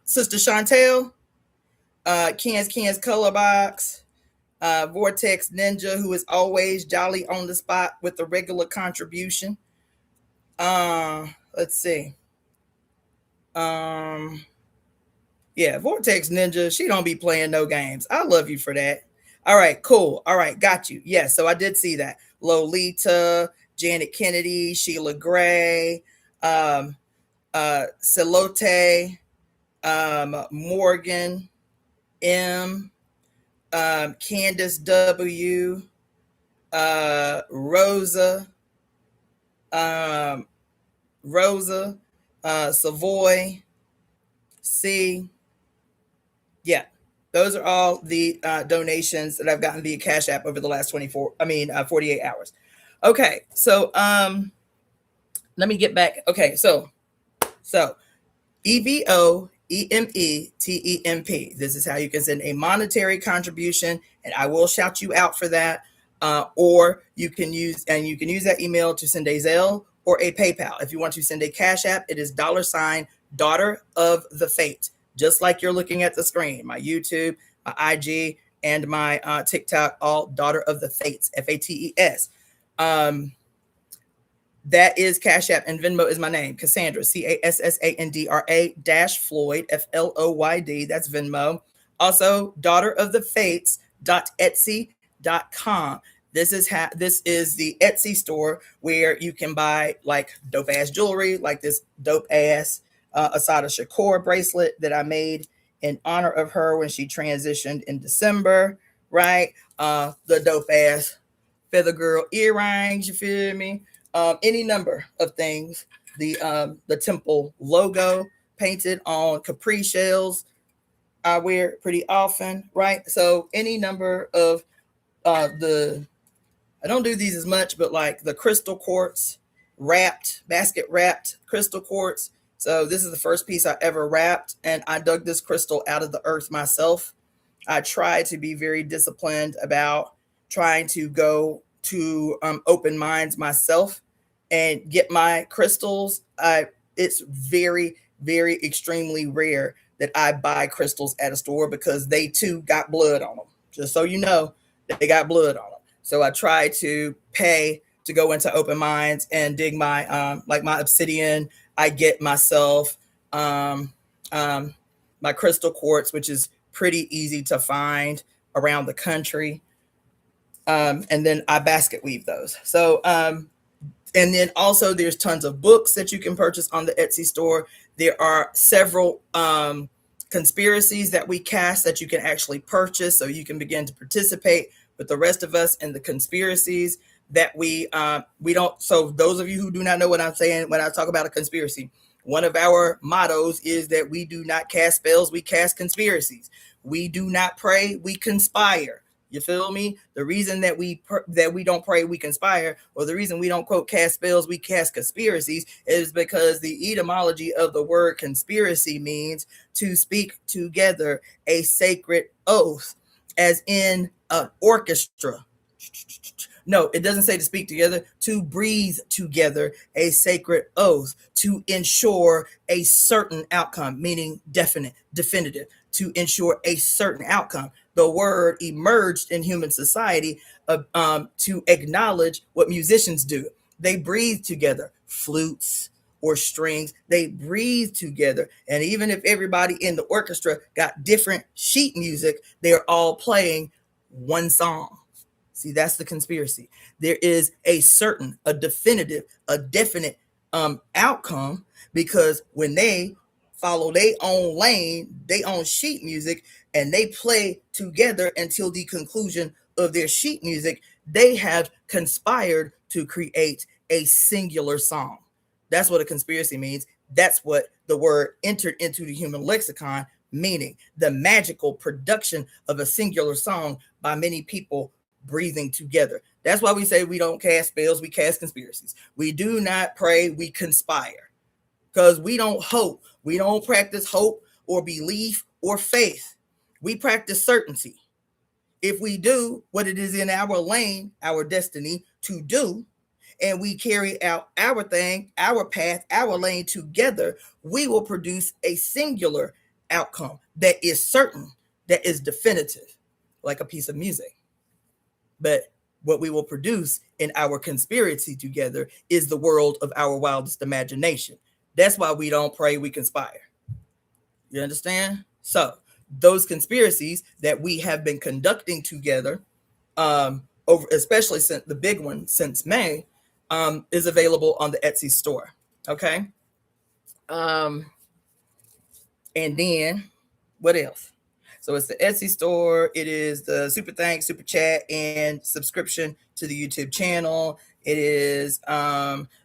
Sister Chantel, Ken's Color Box, Vortex Ninja, who is always jolly on the spot with a regular contribution. Let's see. Yeah, Vortex Ninja, she don't be playing no games. I love you for that. All right, cool. All right, got you. Yes, so I did see that. Lolita, Janet Kennedy, Sheila Gray, Celote, Morgan M, Candace W, Rosa, Savoy, C. Yeah, those are all the donations that I've gotten via Cash App over the last 48 hours. Okay, so let me get back. Okay, so EvoEmeTemp EvoEmeTemp. This is how you can send a monetary contribution, and I will shout you out for that. Or you can use that email to send a Zelle or a PayPal. If you want to send a Cash App, it is $DaughterOfTheFates, just like you're looking at the screen. My YouTube, my IG, and my TikTok, all Daughter of the Fates, Fates. That is Cash App, and Venmo is my name, Cassandra, Cassandra-Floyd, Floyd. That's Venmo. Also, DaughterOfTheFates.etsy.com. This is the Etsy store where you can buy like dope ass jewelry, like this dope ass Asada Shakur bracelet that I made in honor of her when she transitioned in December, right? The dope ass feather girl earrings, you feel me? Any number of things. The temple logo painted on Capri shells, I wear pretty often, right? So any number of I don't do these as much, but like the crystal quartz basket wrapped crystal quartz. So this is the first piece I ever wrapped, and I dug this crystal out of the earth myself. I try to be very disciplined about trying to go to open minds myself and get my crystals. It's very, very extremely rare that I buy crystals at a store because they too got blood on them. Just so you know, they got blood on them. So I try to pay to go into open minds and dig my like my obsidian. I get myself my crystal quartz, which is pretty easy to find around the country. And then I basket weave those. So and then also there's tons of books that you can purchase on the Etsy store. There are several conspiracies that we cast that you can actually purchase, so you can begin to participate with the rest of us in the conspiracies that we don't. So those of you who do not know what I'm saying when I talk about a conspiracy, one of our mottos is that we do not cast spells, we cast conspiracies. We do not pray, we conspire. You feel me? The reason that we don't pray, we conspire, or the reason we don't quote cast spells, we cast conspiracies, is because the etymology of the word conspiracy means to speak together a sacred oath, as in an orchestra. No, it doesn't say to speak together, to breathe together a sacred oath to ensure a certain outcome, meaning definite, definitive, to ensure a certain outcome. The word emerged in human society to acknowledge what musicians do. They breathe together, flutes or strings, they breathe together. And even if everybody in the orchestra got different sheet music, they're all playing one song. See, that's the conspiracy. There is a certain, a definitive, a definite outcome, because when they follow their own lane, their own sheet music, and they play together until the conclusion of their sheet music, they have conspired to create a singular song. That's what a conspiracy means. That's what the word entered into the human lexicon, meaning the magical production of a singular song by many people breathing together. That's why we say we don't cast spells, we cast conspiracies. We do not pray, we conspire. Because we don't hope. We don't practice hope or belief or faith. We practice certainty. If we do what it is in our lane, our destiny to do, and we carry out our thing, our path, our lane together, we will produce a singular outcome that is certain, that is definitive, like a piece of music. But what we will produce in our conspiracy together is the world of our wildest imagination. That's why we don't pray, we conspire. You understand? So those conspiracies that we have been conducting together, over, especially since the big one since May, is available on the Etsy store. Okay. And then what else? So it's the Etsy store. It is the super thanks, super chat, and subscription to the YouTube channel. It is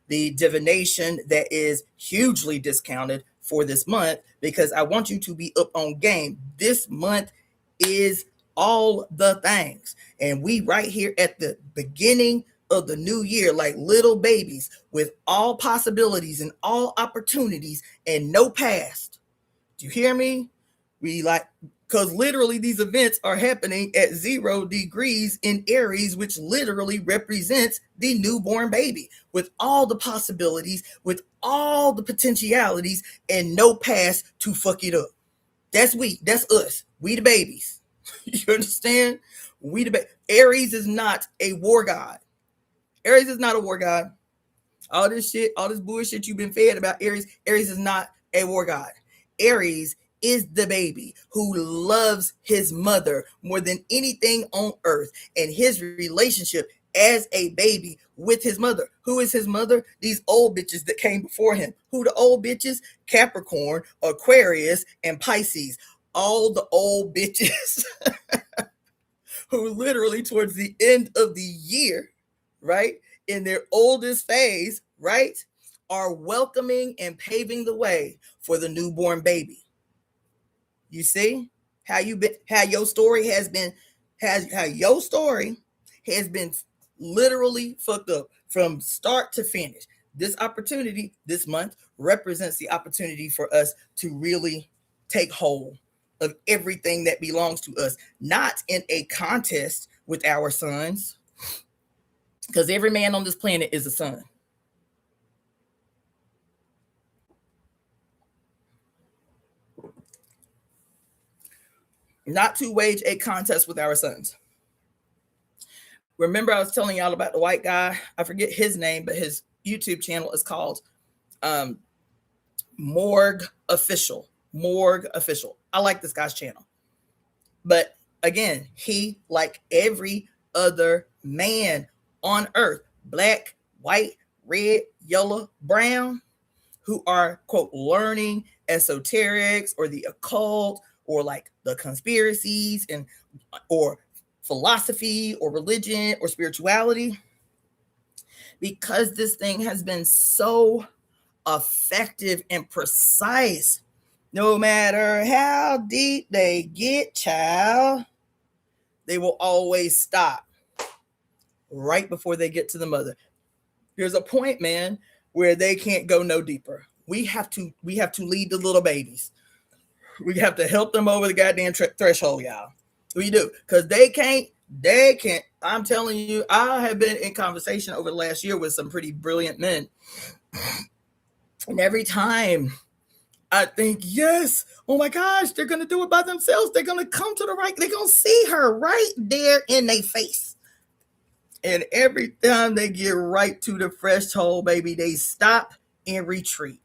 the divination that is hugely discounted for this month, because I want you to be up on game. This month is all the things. And we right here at the beginning of the new year, like little babies with all possibilities and all opportunities and no past. You hear me? Because literally these events are happening at 0 degrees in Aries, which literally represents the newborn baby, with all the possibilities, with all the potentialities, and no past to fuck it up. That's we. That's us. We the babies. You understand? We the Aries is not a war god. Aries is not a war god. All this shit, all this bullshit you've been fed about Aries is not a war god. Aries is the baby who loves his mother more than anything on earth, and his relationship as a baby with his mother. Who is his mother? These old bitches that came before him. Who the old bitches? Capricorn, Aquarius, and Pisces. All the old bitches who literally towards the end of the year, right, in their oldest phase, right, are welcoming and paving the way for the newborn baby. You see how your story has been literally fucked up from start to finish. This opportunity this month represents the opportunity for us to really take hold of everything that belongs to us, not in a contest with our sons, because every man on this planet is a son. Not to wage a contest with our sons. Remember, I was telling y'all about the white guy. I forget his name, but his YouTube channel is called Morgue Official. Morgue Official. I like this guy's channel. But again, he, like every other man on earth, black, white, red, yellow, brown, who are, quote, learning esoterics or the occult or like the conspiracies and or philosophy or religion or spirituality, because this thing has been so effective and precise, no matter how deep they get, child, they will always stop right before they get to the mother. There's a point, man, where they can't go no deeper. We have to lead the little babies. We have to help them over the goddamn threshold, y'all. We do, because they can't. I'm telling you, I have been in conversation over the last year with some pretty brilliant men, and every time I think, yes, oh my gosh, they're gonna do it by themselves. They're gonna come to the right. They're gonna see her right there in their face. And every time they get right to the threshold, baby, they stop and retreat.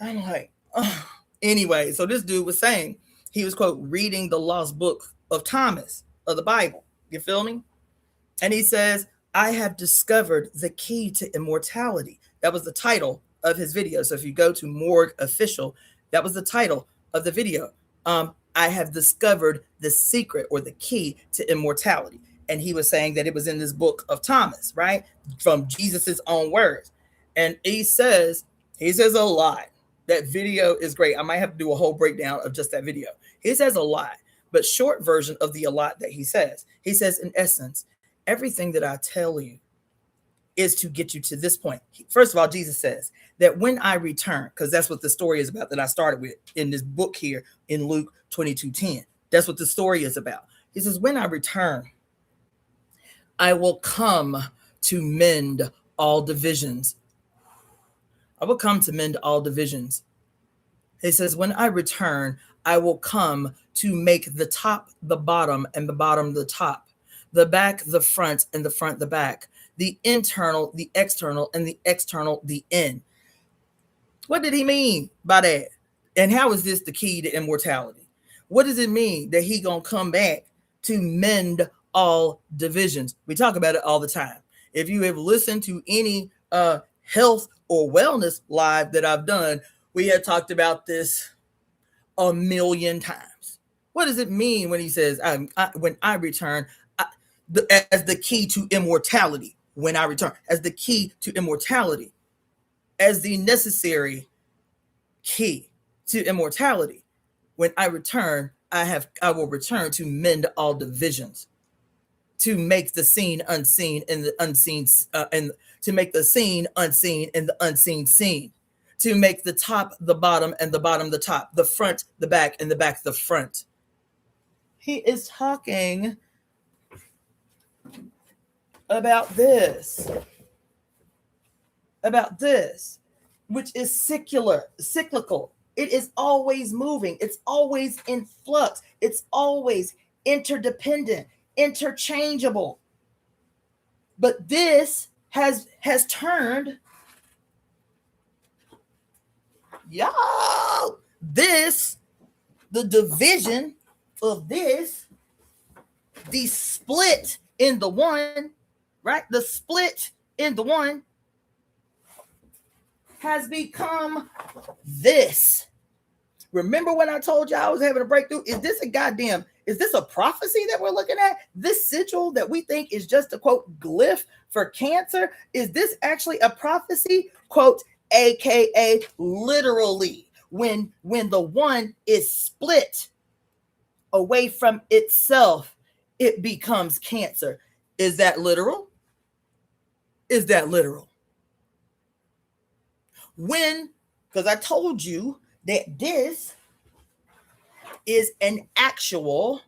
I'm like, oh. Anyway, so this dude was saying, he was, quote, reading the lost book of Thomas of the Bible. You feel me? And he says, I have discovered the key to immortality. That was the title of his video. So if you go to Morgue Official, that was the title of the video. I have discovered the secret or the key to immortality. And he was saying that it was in this book of Thomas, right? From Jesus's own words. And he says a lot. That video is great. I might have to do a whole breakdown of just that video. He says a lot, but short version of the a lot that he says. He says, in essence, everything that I tell you is to get you to this point. First of all, Jesus says that when I return, because that's what the story is about that I started with in this book here in Luke 22:10. That's what the story is about. He says, when I return, I will come to mend all divisions. I will come to mend all divisions. He says, when I return, I will come to make the top the bottom and the bottom the top, the back the front and the front the back, the internal the external and the external the in. What did he mean by that? And how is this the key to immortality? What does it mean that he gonna come back to mend all divisions? We talk about it all the time. If you have listened to any health or wellness live that I've done, we have talked about this a million times. What does it mean when he says, when I return, as the key to immortality, when I return, as the key to immortality, as the necessary key to immortality? When I return, I will return to mend all divisions, to make the seen unseen and the unseen, and to make the seen unseen and the unseen seen, to make the top the bottom and the bottom the top, the front the back and the back the front. He is talking about this, which is cyclical. It is always moving. It's always in flux. It's always interdependent, interchangeable. But this has turned, the division of this, the split in the one, right? The split in the one has become this. Remember when I told you I was having a breakthrough? Is this a prophecy that we're looking at? This sigil that we think is just a quote glyph for Cancer, is this actually a prophecy? Quote, AKA literally, when the one is split away from itself, it becomes Cancer. Is that literal? Is that literal? Because I told you that this is an actual,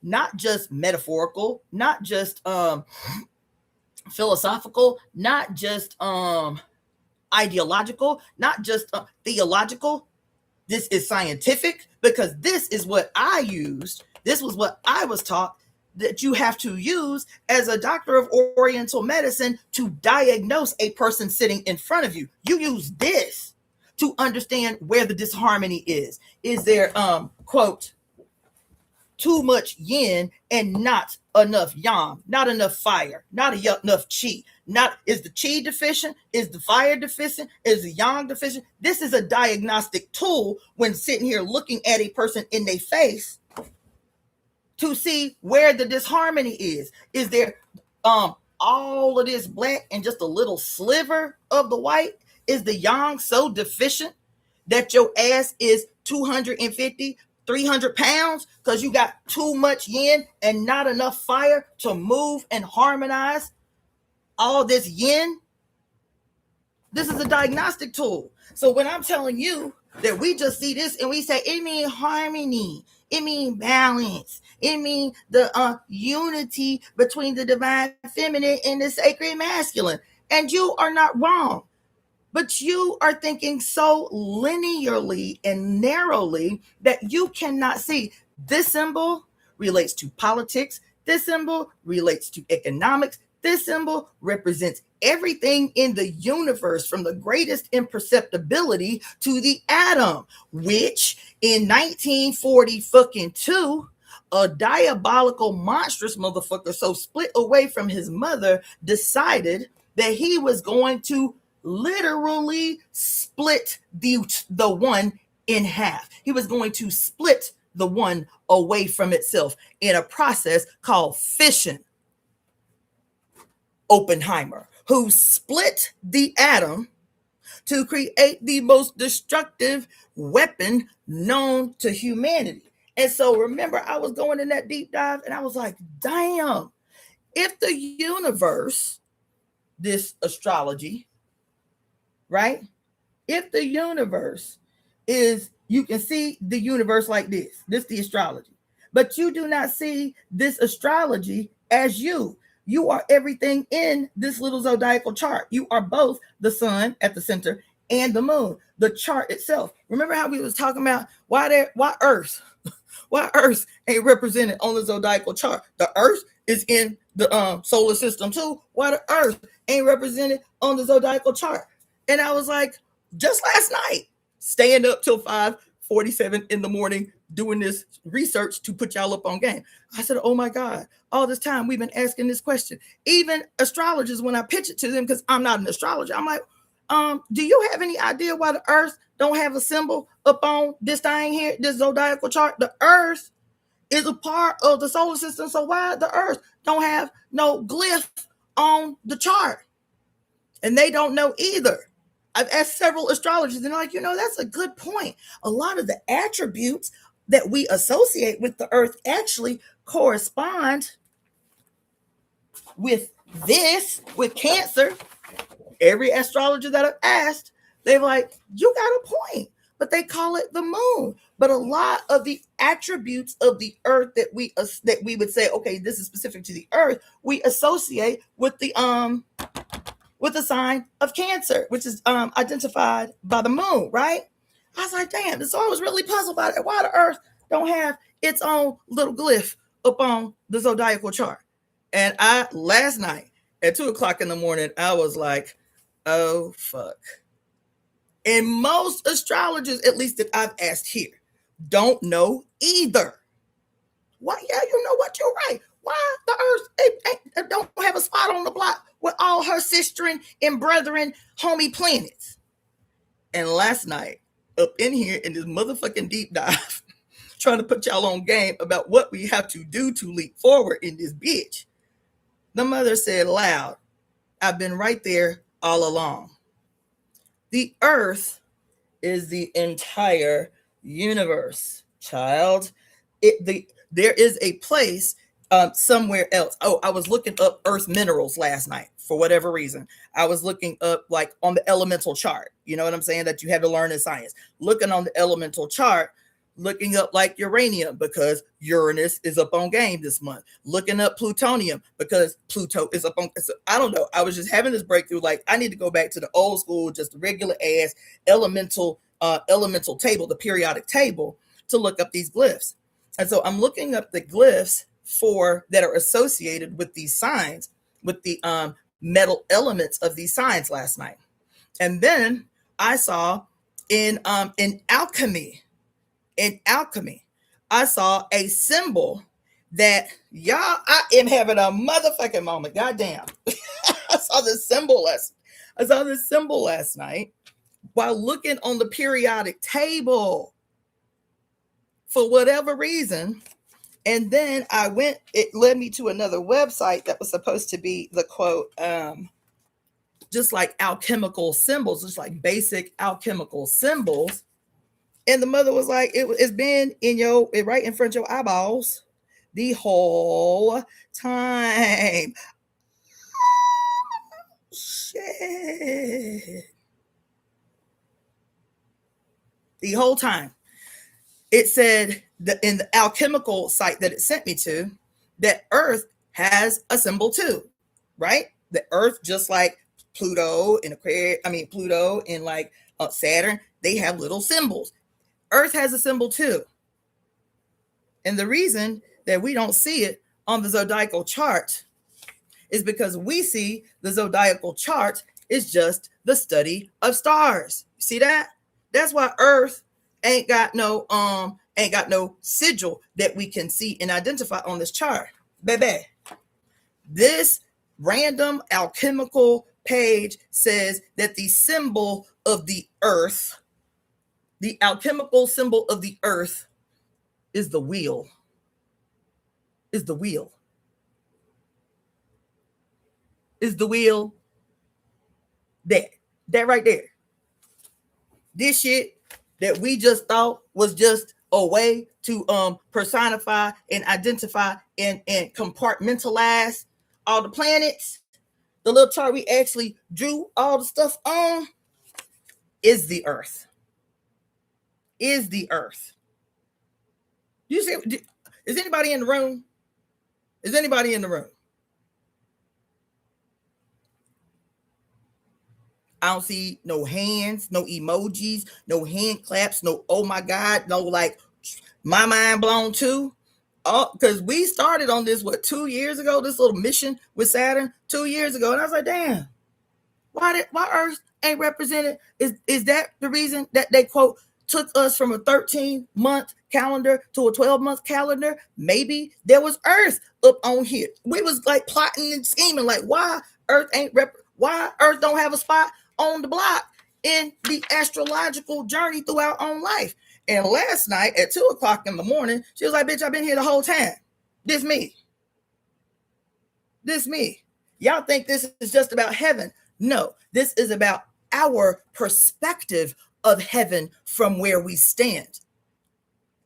not just metaphorical, not just philosophical, not just ideological, not just theological. This is scientific, because this is what I used. This was what I was taught that you have to use as a doctor of Oriental medicine to diagnose a person sitting in front of you. You use this to understand where the disharmony is. Is there, quote, too much yin and not enough yang, not enough fire, not enough chi? Is the chi deficient? Is the fire deficient? Is the yang deficient? This is a diagnostic tool when sitting here looking at a person in their face to see where the disharmony is. Is there all of this black and just a little sliver of the white? Is the yang so deficient that your ass is 250, 300 pounds because you got too much yin and not enough fire to move and harmonize all this yin? This is a diagnostic tool. So when I'm telling you that we just see this and we say it means harmony, it means balance, it means the unity between the divine feminine and the sacred masculine, and you are not wrong. But you are thinking so linearly and narrowly that you cannot see. This symbol relates to politics. This symbol relates to economics. This symbol represents everything in the universe, from the greatest imperceptibility to the atom, which in 1942, a diabolical, monstrous motherfucker so split away from his mother decided that he was going to literally split the one in half. He was going to split the one away from itself in a process called fission. Oppenheimer, who split the atom to create the most destructive weapon known to humanity. And so remember, I was going in that deep dive and I was like, damn, if the universe, this astrology, right? If the universe is, you can see the universe like this is the astrology, but you do not see this astrology as you. You are everything in this little zodiacal chart. You are both the sun at the center and the moon, the chart itself. Remember how we was talking about why Earth ain't represented on the zodiacal chart? The Earth is in the solar system too. Why the Earth ain't represented on the zodiacal chart? And I was like, just last night, staying up till 5:47 in the morning, doing this research to put y'all up on game. I said, oh my God, all this time we've been asking this question. Even astrologers, when I pitch it to them, because I'm not an astrologer, I'm like, do you have any idea why the Earth don't have a symbol up on this thing here, this zodiacal chart? The Earth is a part of the solar system, so why the Earth don't have no glyph on the chart? And they don't know either. I've asked several astrologers, and they're like, that's a good point. A lot of the attributes that we associate with the Earth actually correspond with this, with Cancer. Every astrologer that I've asked They're like, you got a point. But they call it the moon. But a lot of the attributes of the earth that we would say, okay, this is specific to the earth, we associate with the sign of Cancer, which is identified by the moon, right? I was like, damn. So I was really puzzled by it. Why the earth don't have its own little glyph up on the zodiacal chart? And last night at 2:00 in the morning, I was like, oh, fuck. And most astrologers, at least that I've asked here, don't know either. Why? Yeah, you know what? You're right. Why the earth don't have a spot on the block with all her sisterin and brethren, homie planets? And last night, up in here in this motherfucking deep dive, trying to put y'all on game about what we have to do to leap forward in this bitch, the mother said loud, I've been right there all along. The earth is the entire universe, child. There is a place somewhere else. Oh, I was looking up earth minerals last night for whatever reason. I was looking up like on the elemental chart. You know what I'm saying? That you had to learn in science. Looking on the elemental chart, looking up like uranium because Uranus is up on game this month. Looking up plutonium because Pluto is up on. So I don't know. I was just having this breakthrough. Like I need to go back to the old school, just the regular ass elemental table, the periodic table, to look up these glyphs. And so I'm looking up the glyphs that are associated with these signs, with the metal elements of these signs last night. And then I saw in alchemy, I saw a symbol that I am having a motherfucking moment. Goddamn. I saw this symbol last night while looking on the periodic table for whatever reason. And then it led me to another website that was supposed to be the quote, just like alchemical symbols, just like basic alchemical symbols. And the mother was like, it's been right in front of your eyeballs the whole time. Oh, shit. The whole time. It said that in the alchemical site that it sent me to, that Earth has a symbol too, right? The Earth, just like Pluto and Pluto and like Saturn, they have little symbols. Earth has a symbol too. And the reason that we don't see it on the zodiacal chart is because we see the zodiacal chart is just the study of stars. See that? That's why Earth ain't got no sigil that we can see and identify on this chart. Baby, this random alchemical page says that the symbol of the earth, the alchemical symbol of the earth, is the wheel. Is the wheel. Is the wheel. That right there. This shit that we just thought was just a way to personify and identify and compartmentalize all the planets, the little chart we actually drew all the stuff on, is the earth. Is the earth. You see, is anybody in the room? Is anybody in the room? I don't see no hands, no emojis, no hand claps, no oh my God, no like my mind blown too. Oh, because we started on this 2 years ago, this little mission with Saturn 2 years ago, and I was like, damn, why Earth ain't represented? Is that the reason that they quote took us from a 13-month calendar to a 12-month calendar? Maybe there was Earth up on here. We was like plotting and scheming, like why Earth don't have a spot on the block in the astrological journey through our own life. And last night at 2:00 in the morning, she was like, bitch, I've been here the whole time. This me. Y'all think this is just about heaven. No, this is about our perspective of heaven from where we stand.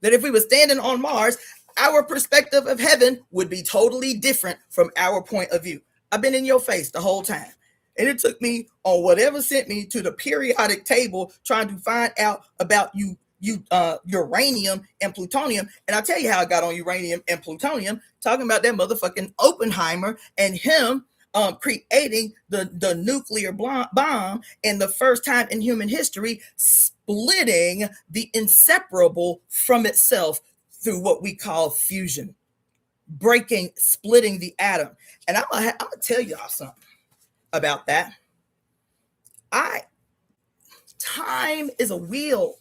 That if we were standing on Mars, our perspective of heaven would be totally different from our point of view. I've been in your face the whole time. And it took me on whatever sent me to the periodic table trying to find out about uranium and plutonium. And I'll tell you how I got on uranium and plutonium, talking about that motherfucking Oppenheimer and him creating the nuclear bomb, and the first time in human history splitting the inseparable from itself through what we call fusion, splitting the atom. And I'm gonna tell y'all something about that. Time is a wheel.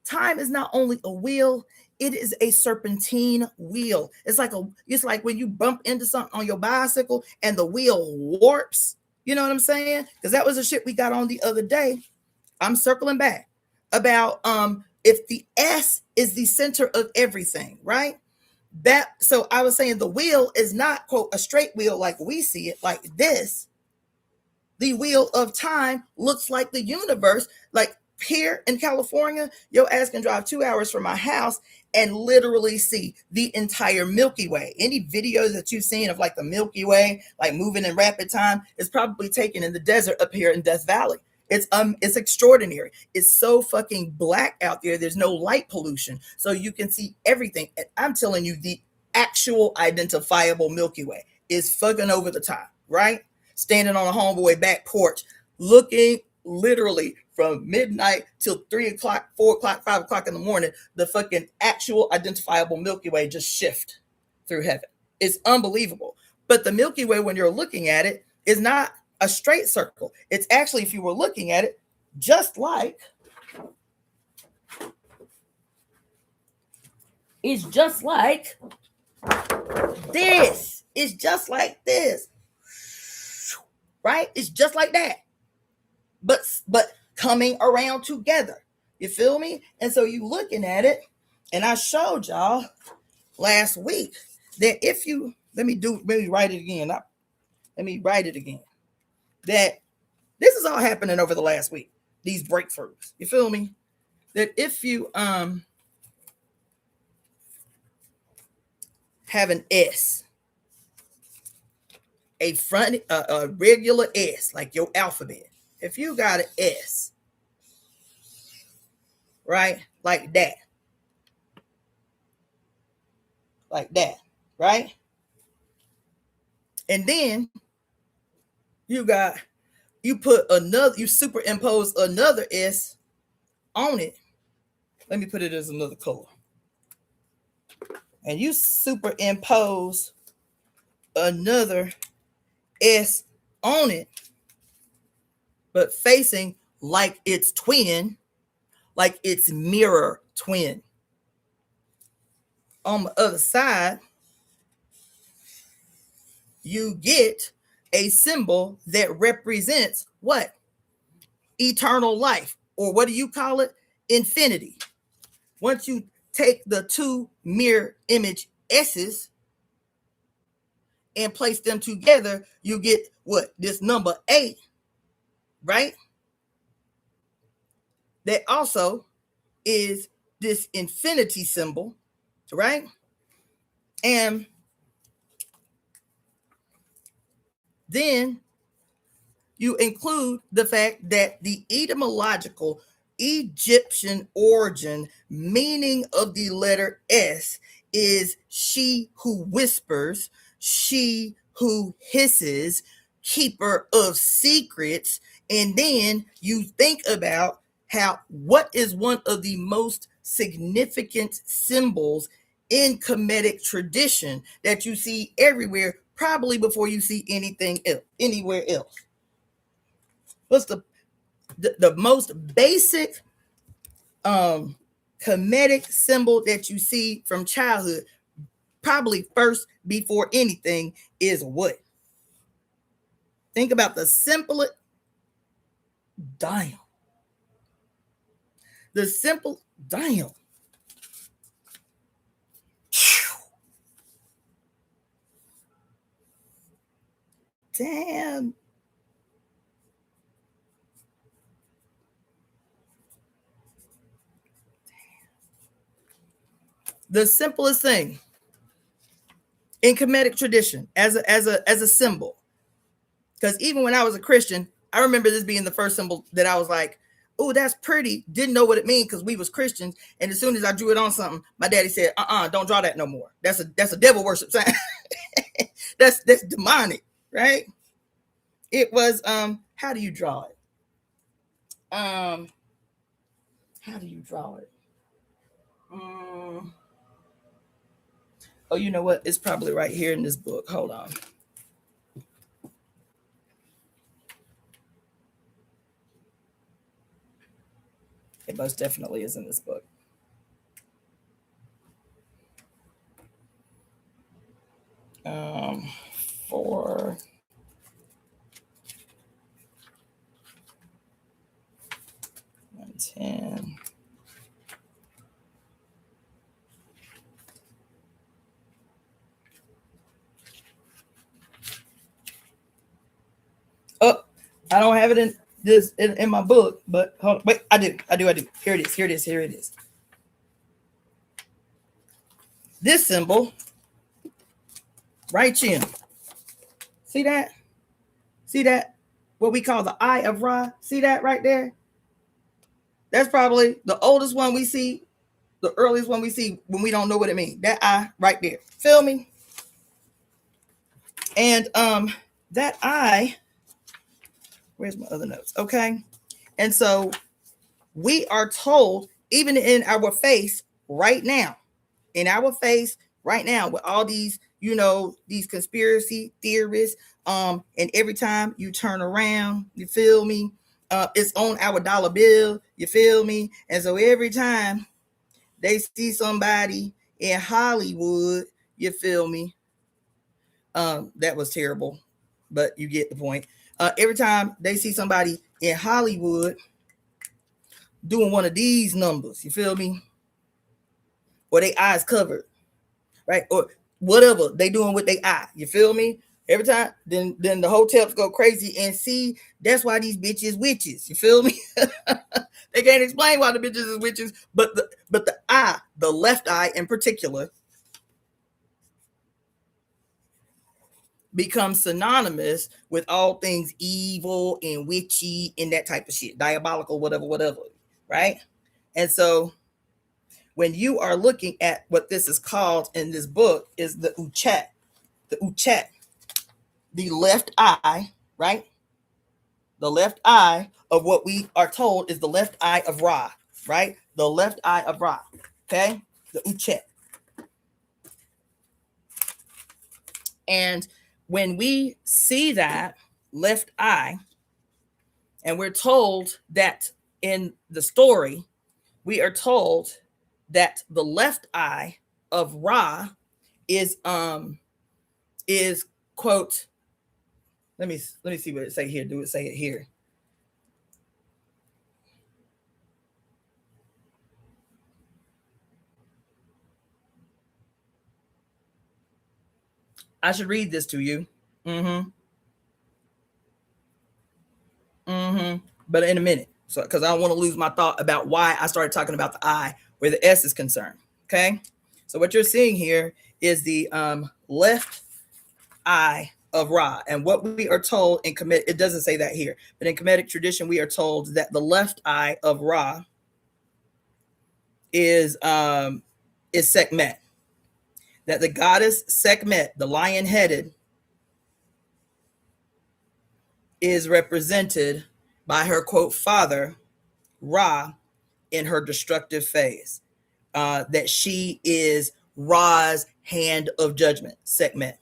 Time is not only a wheel, it is a serpentine wheel. It's like when you bump into something on your bicycle and the wheel warps. You know what I'm saying? Because that was the shit we got on the other day. I'm circling back about if the S is the center of everything, right? So I was saying the wheel is not, quote, a straight wheel like we see it, like this. The wheel of time looks like the universe. Like here in California, your ass can drive 2 hours from my house and literally see the entire Milky Way. Any videos that you've seen of like the Milky Way, like moving in rapid time, is probably taken in the desert up here in Death Valley. It's extraordinary. It's so fucking black out there. There's no light pollution, so you can see everything. And I'm telling you, the actual identifiable Milky Way is fucking over the top, right? Standing on a homeboy back porch, looking literally from midnight till 3 o'clock, 4 o'clock, 5 o'clock in the morning, the fucking actual identifiable Milky Way just shift through heaven. It's unbelievable. But the Milky Way, when you're looking at it, is not a straight circle. It's actually, if you were looking at it, just like this. It's just like this. Right? It's just like that. But coming around together. You feel me? And so you looking at it, and I showed y'all last week that if you let me write it again. That this is all happening over the last week. These breakthroughs. You feel me? That if you have an S, a regular S, like your alphabet. If you got an S, right, like that, right, and then you superimpose another S on it. Let me put it as another color, and you superimpose another S on it, but facing like its twin, like its mirror twin. On the other side, you get a symbol that represents what? Eternal life, or what do you call it? Infinity. Once you take the two mirror image S's and place them together, you get what? This number 8, right? That also is this infinity symbol, right? And then you include the fact that the etymological Egyptian origin meaning of the letter S is she who whispers, she who hisses, keeper of secrets. And then you think about what is one of the most significant symbols in Kemetic tradition that you see everywhere, probably before you see anything else, anywhere else. What's the most basic Kemetic symbol that you see from childhood, probably first before anything, is what? Think about the simplest. Damn. The simple. Damn. Damn. The simplest thing in Kemetic tradition as a symbol Because even when I was a Christian, I remember this being the first symbol that I was like, oh, that's pretty. Didn't know what it means because we was Christians. And as soon as I drew it on something, my daddy said, don't draw that no more. That's a devil worship sign. that's demonic, right? It was, how do you draw it? How do you draw it? Oh, you know what? It's probably right here in this book. Hold on. It most definitely is in this book. For 110. Oh, I don't have it in this in my book, but hold on. Wait, I do. Here it is. This symbol right here. See that? What we call the eye of Ra. See that right there? That's probably the oldest one we see, the earliest one we see when we don't know what it means. That eye right there. Feel me? And that eye, where's my other notes? Okay. And so we are told, even in our face right now, with all these, these conspiracy theorists, and every time you turn around, you feel me? It's on our dollar bill, you feel me? And so every time they see somebody in Hollywood, you feel me? That was terrible, but you get the point. Every time they see somebody in Hollywood doing one of these numbers, you feel me? Or they eyes covered, right? Or whatever they doing with their eye, you feel me? Every time, then the hotels go crazy and see that's why these bitches witches, you feel me? They can't explain why the bitches is witches, but the eye, the left eye in particular, becomes synonymous with all things evil and witchy and that type of shit, diabolical, whatever, right? And so when you are looking at what this is called in this book is the uchet, the left eye, right? The left eye of what we are told is the left eye of Ra, right? The left eye of Ra, okay? The uchet. And when we see that left eye, and we're told that in the story, we are told that the left eye of Ra is quote, let me see what it say here. Do it say it here? I should read this to you. But in a minute. So, because I don't want to lose my thought about why I started talking about the I where the S is concerned. Okay. So what you're seeing here is the left eye of Ra. And what we are told in Kemetic, it doesn't say that here, but in Kemetic tradition, we are told that the left eye of Ra is Sekhmet. That the goddess Sekhmet, the lion-headed, is represented by her, quote, father, Ra, in her destructive phase. That she is Ra's hand of judgment, Sekhmet.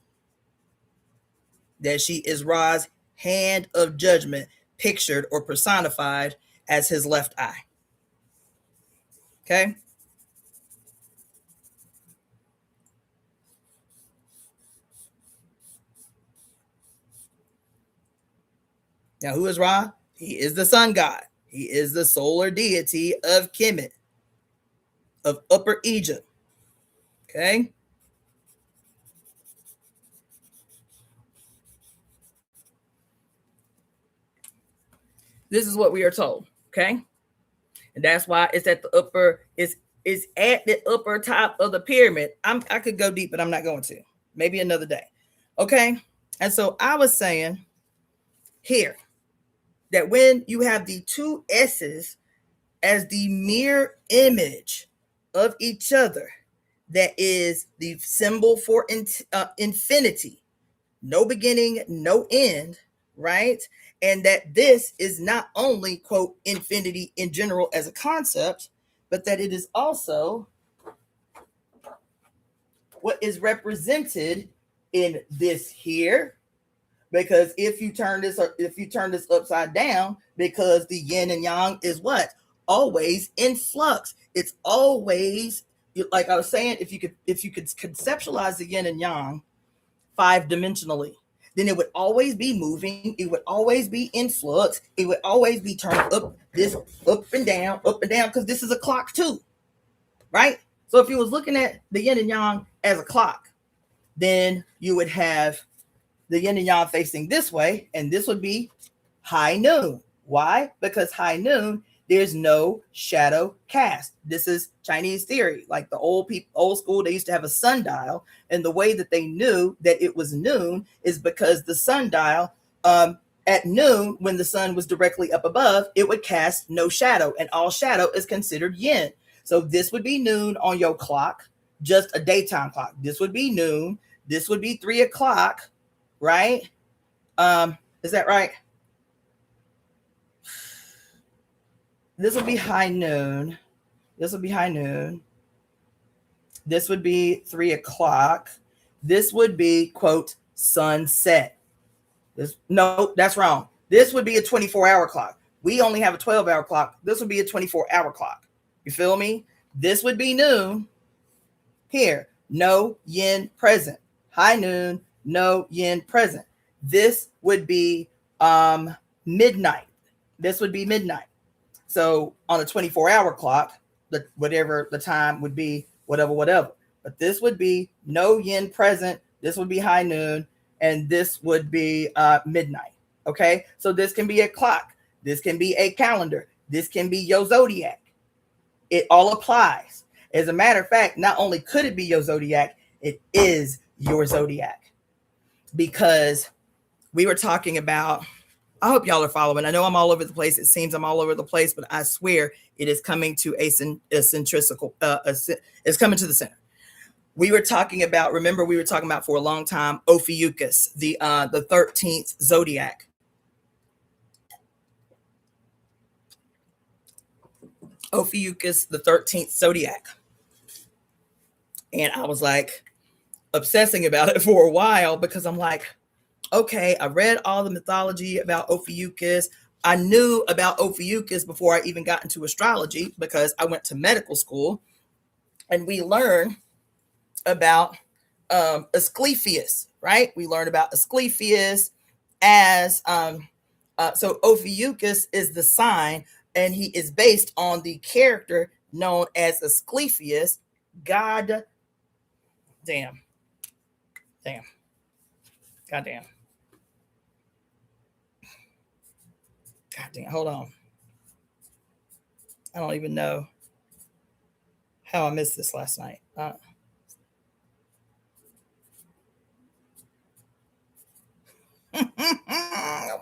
That she is Ra's hand of judgment, pictured or personified as his left eye. Okay? Now, who is Ra? He is the sun god. He is the solar deity of Kemet, of Upper Egypt. Okay? This is what we are told. Okay? And that's why it's at the upper, it's at the upper top of the pyramid. I could go deep, but I'm not going to. Maybe another day. Okay? And so I was saying here, that when you have the two S's as the mirror image of each other, that is the symbol for infinity, no beginning, no end, right? And that this is not only, quote, infinity in general as a concept, but that it is also what is represented in this here. Because if you turn this upside down, because the yin and yang is what? Always in flux. It's always, like I was saying, if you could conceptualize the yin and yang 5-dimensionally, then it would always be moving, it would always be in flux, it would always be turned up and down, because this is a clock too, right? So if you was looking at the yin and yang as a clock, then you would have the yin and yang facing this way, and this would be high noon. Why? Because high noon, there's no shadow cast. This is Chinese theory. Like the old school, they used to have a sundial, and the way that they knew that it was noon is because the sundial, at noon, when the sun was directly up above, it would cast no shadow, and all shadow is considered yin. So this would be noon on your clock, just a daytime clock. This would be noon. This would be 3 o'clock. Right? Is that right? This would be high noon. This would be high noon. This would be 3 o'clock. This would be, quote, sunset. No, that's wrong. This would be a 24-hour clock. We only have a 12-hour clock. This would be a 24-hour clock. You feel me? This would be noon. Here, no yin present. High noon, no yin present. This would be midnight. This would be midnight. So on a 24-hour clock, whatever the time would be, whatever. But this would be no yin present. This would be high noon, and this would be midnight. Okay, so this can be a clock. This can be a calendar. This can be your zodiac. It all applies. As a matter of fact, not only could it be your zodiac, it is your zodiac. Because we were talking about, I hope y'all are following. I know I'm all over the place. It seems I'm all over the place, but I swear it is coming to centrical. It's coming to the center. We were talking about, remember we were talking about for a long time, Ophiuchus, the 13th zodiac. Ophiuchus, the 13th zodiac. And I was like obsessing about it for a while because I'm like, okay, I read all the mythology about Ophiuchus. I knew about Ophiuchus before I even got into astrology because I went to medical school and we learned about Asclepius, right? We learned about Asclepius as, so Ophiuchus is the sign and he is based on the character known as Asclepius. God damn. Hold on. I don't even know how I missed this last night. Oh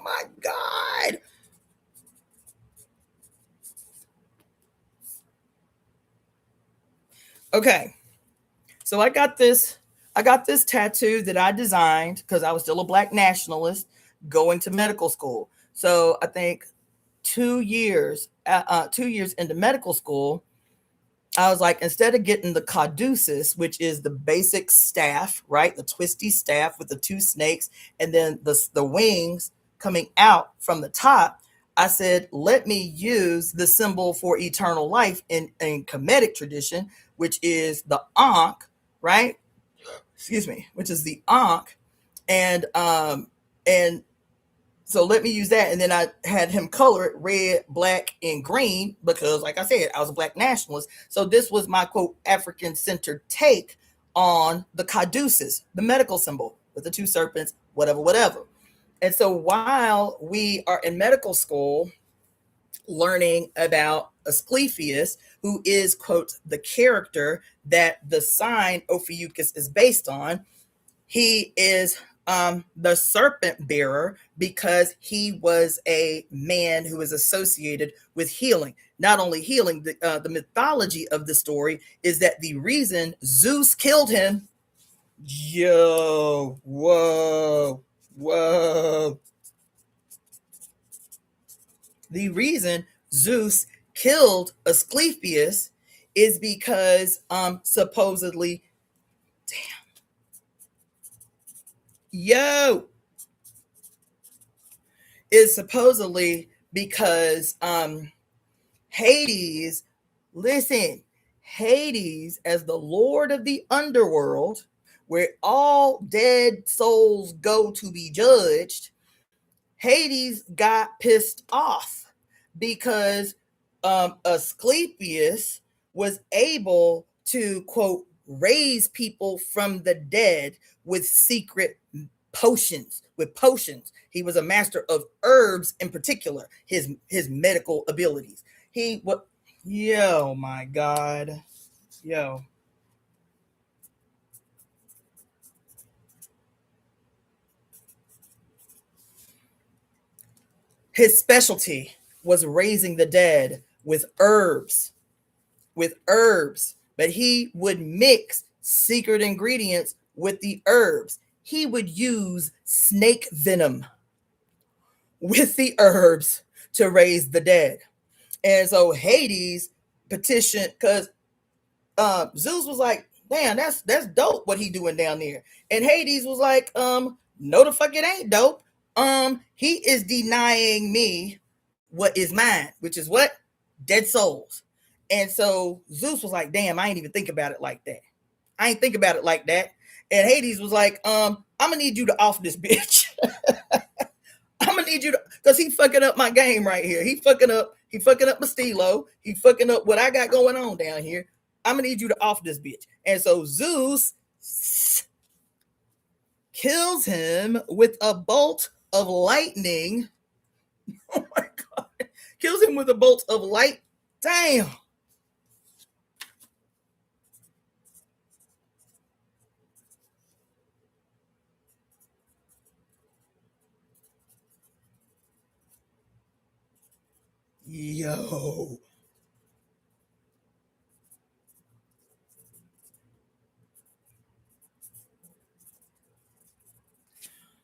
my God. Okay. So I got this tattoo that I designed because I was still a Black nationalist going to medical school. So I think 2 years into medical school, I was like, instead of getting the caduceus, which is the basic staff, right? The twisty staff with the 2 snakes and then the wings coming out from the top, I said, let me use the symbol for eternal life in Kemetic tradition, which is the Ankh, right? Excuse me, which is the Ankh. And so let me use that. And then I had him color it red, black, and green because, like I said, I was a Black nationalist. So this was my, quote, African-centered take on the caduceus, the medical symbol with the 2 serpents, whatever. And so while we are in medical school learning about Asclepius, who is, quote, the character that the sign Ophiuchus is based on, he is the serpent bearer because he was a man who was associated with healing. Not only healing, the mythology of the story is that the reason Zeus killed him, whoa. The reason Zeus killed Asclepius is because supposedly, yo, is supposedly because Hades, listen, Hades, as the lord of the underworld, where all dead souls go to be judged, Hades got pissed off because Asclepius was able to, quote, raise people from the dead with secret potions. He was a master of herbs, in particular, his medical abilities. He what? Yo, my God, yo. His specialty was raising the dead with herbs, but he would mix secret ingredients with the herbs. He would use snake venom with the herbs to raise the dead. And so Hades petitioned because Zeus was like, damn, that's dope what he doing down there. And Hades was like, no the fuck it ain't dope. He is denying me what is mine, which is what? Dead souls. And so Zeus was like, damn, I ain't even think about it like that. I ain't think about it like that. And Hades was like, I'm gonna need you to off this bitch. I'm gonna need you to, because he fucking up my game right here. He fucking up my stilo. He fucking up what I got going on down here. I'm gonna need you to off this bitch. And so Zeus kills him with a bolt of lightning. Oh my God. Kills him with a bolt of light. Damn. Yo.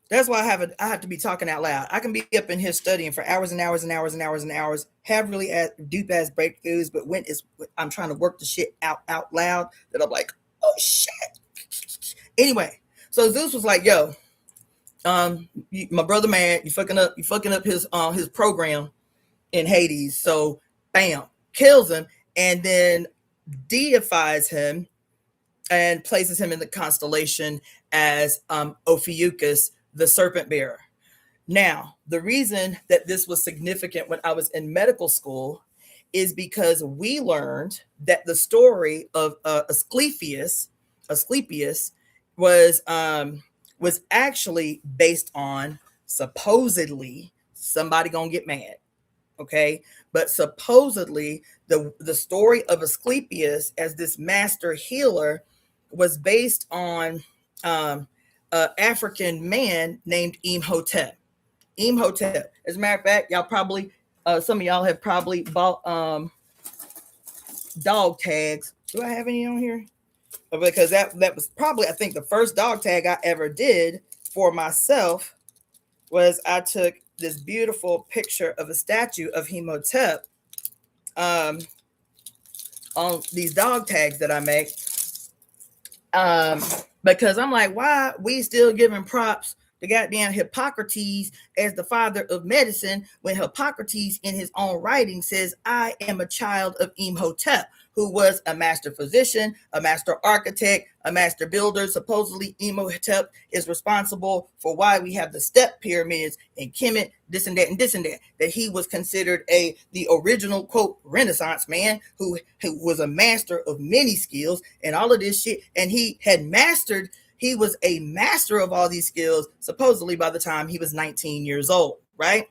That's why I have to be talking out loud. I can be up in here studying for hours and hours and hours and hours and hours, have really deep ass breakthroughs, but when I'm trying to work the shit out loud, that I'm like, oh shit. Anyway, so Zeus was like, yo, my brother man, you fucking up his program in Hades. So bam, kills him and then deifies him and places him in the constellation as Ophiuchus, the serpent bearer. Now, the reason that this was significant when I was in medical school is because we learned that the story of Asclepius was actually based on, supposedly, somebody gonna get mad, okay? But supposedly the story of Asclepius as this master healer was based on an African man named Imhotep. Imhotep. As a matter of fact, y'all probably, some of y'all have probably bought dog tags. Do I have any on here? Because that was probably, I think, the first dog tag I ever did for myself was I took this beautiful picture of a statue of Imhotep on these dog tags that I make. Because I'm like, why we still giving props to goddamn Hippocrates as the father of medicine when Hippocrates in his own writing says, I am a child of Imhotep, who was a master physician, a master architect, a master builder. Supposedly Imhotep is responsible for why we have the step pyramids and Kemet, this and that and this and that. That he was considered the original, quote, Renaissance man who was a master of many skills and all of this shit. And he was a master of all these skills, supposedly by the time he was 19 years old, right?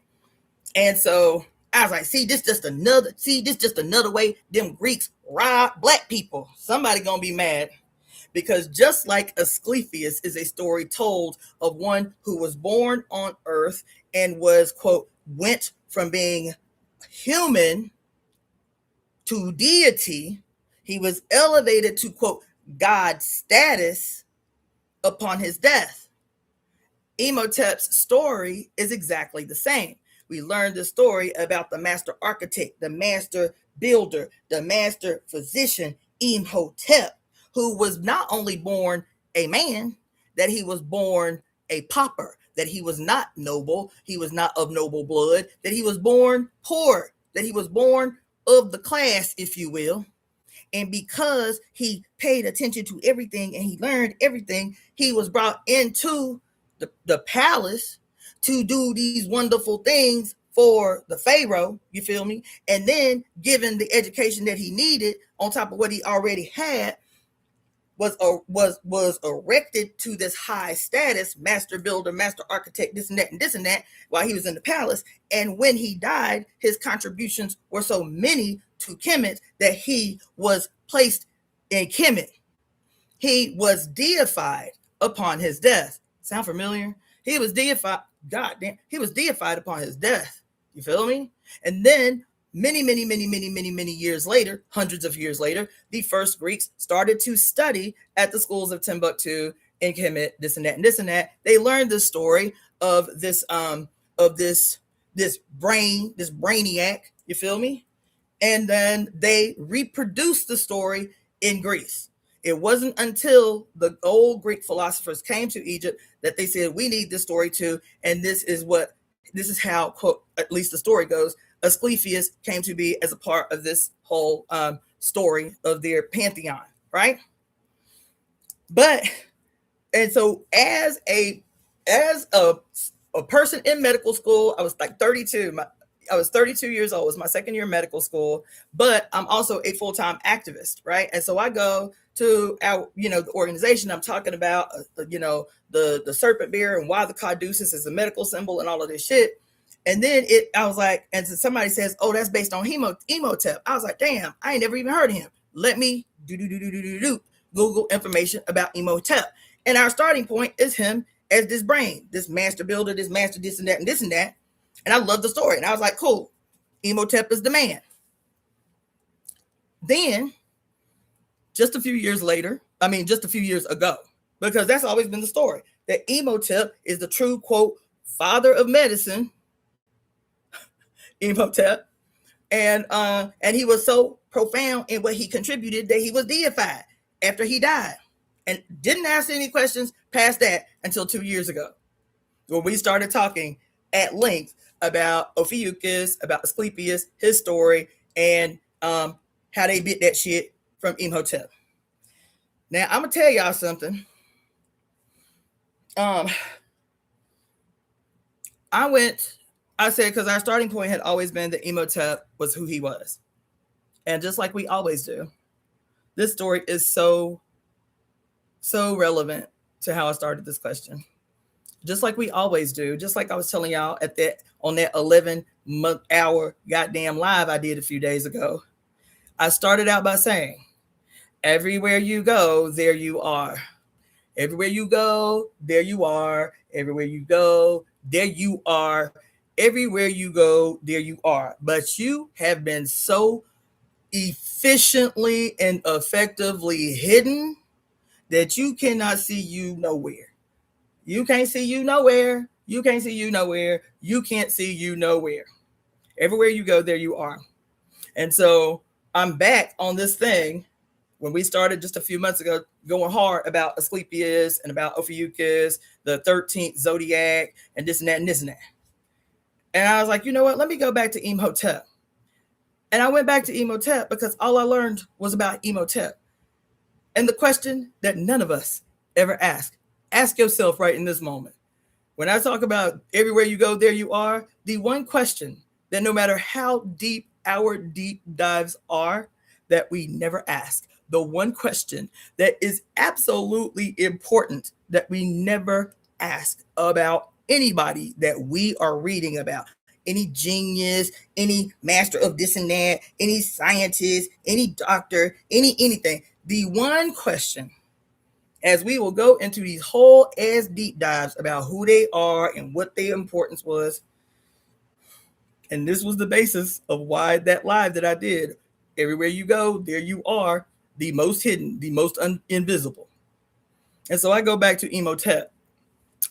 And so I was like, this just another way them Greeks robbed black people. Somebody gonna be mad. because just like Asclepius is a story told of one who was born on earth and was, quote, went from being human to deity, he was elevated to, quote, God status upon his death. EvoEmeTemp's story is exactly the same. We learned the story about the master architect, the master builder, the master physician, EvoEmeTemp, who was not only born a man, that he was born a pauper, that he was not noble, he was not of noble blood, that he was born poor, that he was born of the class, if you will. And because he paid attention to everything and he learned everything, he was brought into the palace to do these wonderful things for the Pharaoh, you feel me? And then given the education that he needed on top of what he already had, was erected to this high status, master builder, master architect, this and that and this and that, while he was in the palace. And when he died, his contributions were so many to Kemet that he was placed in Kemet. He was deified upon his death. Sound familiar? He was deified. God damn, he was deified upon his death. You feel me? And then many years later, hundreds of years later, the first Greeks started to study at the schools of Timbuktu and Kemet, this and that and this and that. They learned the story of this brainiac, you feel me? And then they reproduced the story in Greece. It wasn't until the old Greek philosophers came to Egypt that they said, we need this story too. And this is how, quote, at least the story goes, Asclepius came to be as a part of this whole story of their pantheon, right? And so as a person in medical school, I was like 32. I was 32 years old. It was my second year of medical school, but I'm also a full-time activist, right? And so I go to our, the organization I'm talking about, the serpent bear and why the caduceus is a medical symbol and all of this shit. And then I was like, and so somebody says, oh, that's based on EvoEmeTemp. I was like, damn, I ain't never even heard of him. Let me Google information about EvoEmeTemp. And our starting point is him as this brain, this master builder, this master this and that and this and that. And I love the story. And I was like, cool, EvoEmeTemp is the man. Then just a few years ago, because that's always been the story, that EvoEmeTemp is the true, quote, father of medicine, EvoEmeTemp. And he was so profound in what he contributed that he was deified after he died. And didn't ask any questions past that until 2 years ago, when we started talking at length about Ophiuchus, about Asclepius, his story, and how they bit that shit from EvoEmeTemp. Now, I'm going to tell y'all something. I said, because our starting point had always been that EvoEmeTemp was who he was. And just like we always do, this story is so relevant to how I started this question. Just like we always do, just like I was telling y'all on that 11-hour goddamn live I did a few days ago. I started out by saying, everywhere you go, there you are. Everywhere you go, there you are. Everywhere you go, there you are. Everywhere you go, there you are. But you have been so efficiently and effectively hidden that you cannot see you nowhere. You can't see you nowhere. You can't see you nowhere. You can't see you nowhere. Everywhere you go, there you are. And so I'm back on this thing when we started just a few months ago going hard about Asclepius and about Ophiuchus, the 13th zodiac, and this and that and this and that. And I was like, you know what? Let me go back to EvoEmeTemp. And I went back to EvoEmeTemp because all I learned was about EvoEmeTemp. And the question that none of us ever ask yourself right in this moment. When I talk about everywhere you go, there you are, the one question that no matter how deep our deep dives are, that we never ask, the one question that is absolutely important that we never ask about anybody that we are reading about, any genius, any master of this and that, any scientist, any doctor, anything. The one question as we will go into these whole ass deep dives about who they are and what their importance was. And this was the basis of why that live that I did. Everywhere you go, there you are, the most hidden, the most invisible. And so I go back to EvoEmeTemp,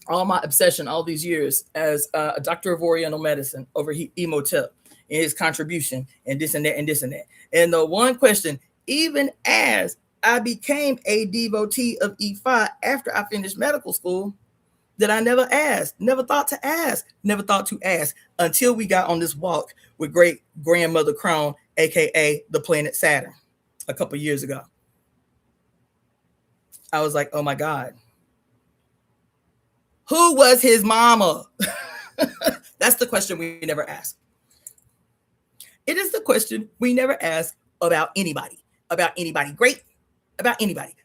all my obsession all these years as a doctor of Oriental medicine over EvoEmeTemp and his contribution and this and that and this and that. And the one question, even as I became a devotee of E5 after I finished medical school, that I never asked, never thought to ask until we got on this walk with great grandmother Crown, aka the planet Saturn, a couple years ago. I was like, oh my God, who was his mama? That's the question we never ask. It is the question we never ask about anybody great, about anybody.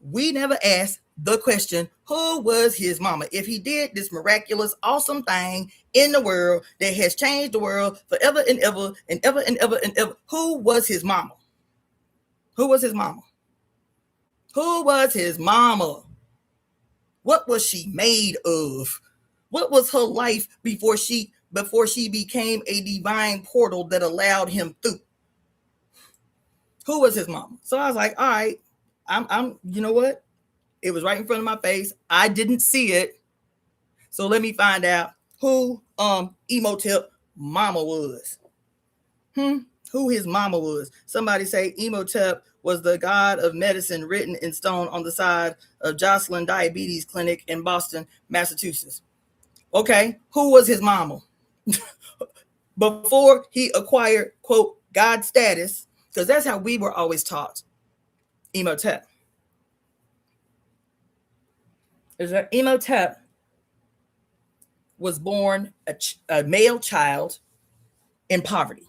We never ask the question, who was his mama? If he did this miraculous, awesome thing in the world that has changed the world forever and ever and ever and ever and ever, who was his mama? Who was his mama? Who was his mama? What was she made of? What was her life before she became a divine portal that allowed him through? Who was his mama? So I was like, all right, I'm you know what? It was right in front of my face. I didn't see it. So let me find out who EvoEmeTemp mama was. Who his mama was. Somebody say EvoEmeTemp was the god of medicine written in stone on the side of Jocelyn Diabetes Clinic in Boston, Massachusetts. Okay, who was his mama? Before he acquired, quote, God status, because that's how we were always taught. EvoEmeTemp. Is that EvoEmeTemp was born a male child in poverty.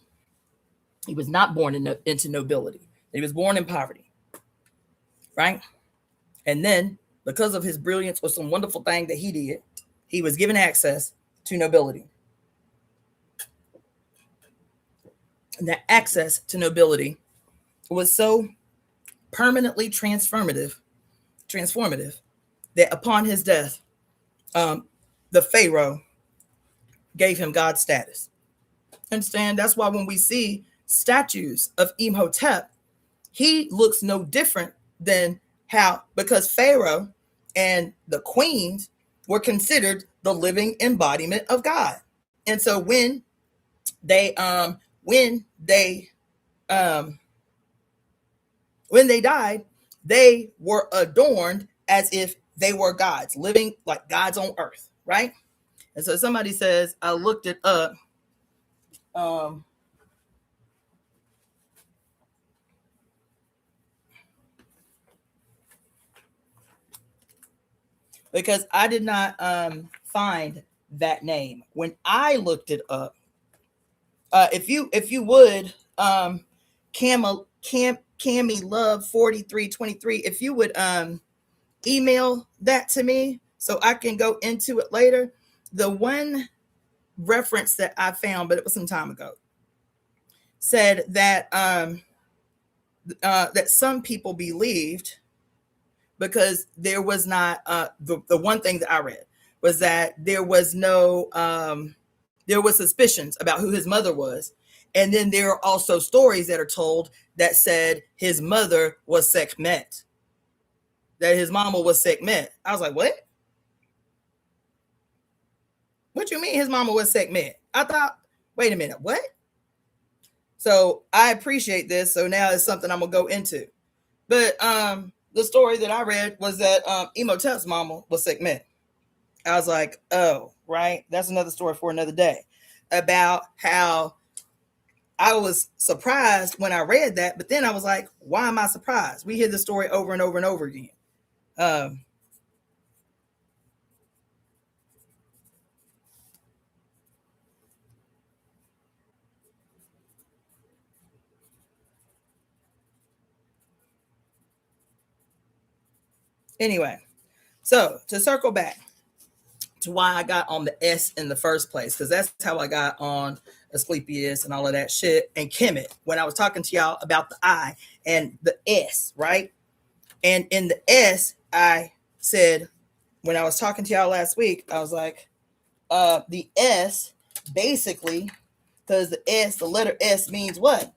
He was not born into nobility. He was born in poverty, right? And then, because of his brilliance or some wonderful thing that he did, he was given access to nobility. And that access to nobility was so permanently transformative that upon his death, the Pharaoh gave him God status. Understand? That's why when we see statues of EvoEmeTemp, he looks no different than because Pharaoh and the queens were considered the living embodiment of God. And so when they died, they were adorned as if they were gods, living like gods on earth, right? And so somebody says, I looked it up. Because I did not find that name when I looked it up. If you would, Cammy Love 4323, if you would email that to me so I can go into it later. The one reference that I found, but it was some time ago, said that that some people believed, because there was not the one thing that I read was that there was no there was suspicions about who his mother was, and then there are also stories that are told that said his mother was Sekhmet, that his mama was Sekhmet. I was like, what you mean his mama was Sekhmet? I thought, wait a minute, what? So I appreciate this. So now it's something I'm gonna go into. But the story that I read was that EvoEmeTemp's mama was Sekhmet. I was like, oh, right. That's another story for another day, about how I was surprised when I read that. But then I was like, why am I surprised? We hear the story over and over and over again. Anyway, so to circle back to why I got on the S in the first place, because that's how I got on Asclepius and all of that shit, and Kemet, when I was talking to y'all about the I and the S, right? And in the S, I said when I was talking to y'all last week, I was like, the S basically, because the letter S means what?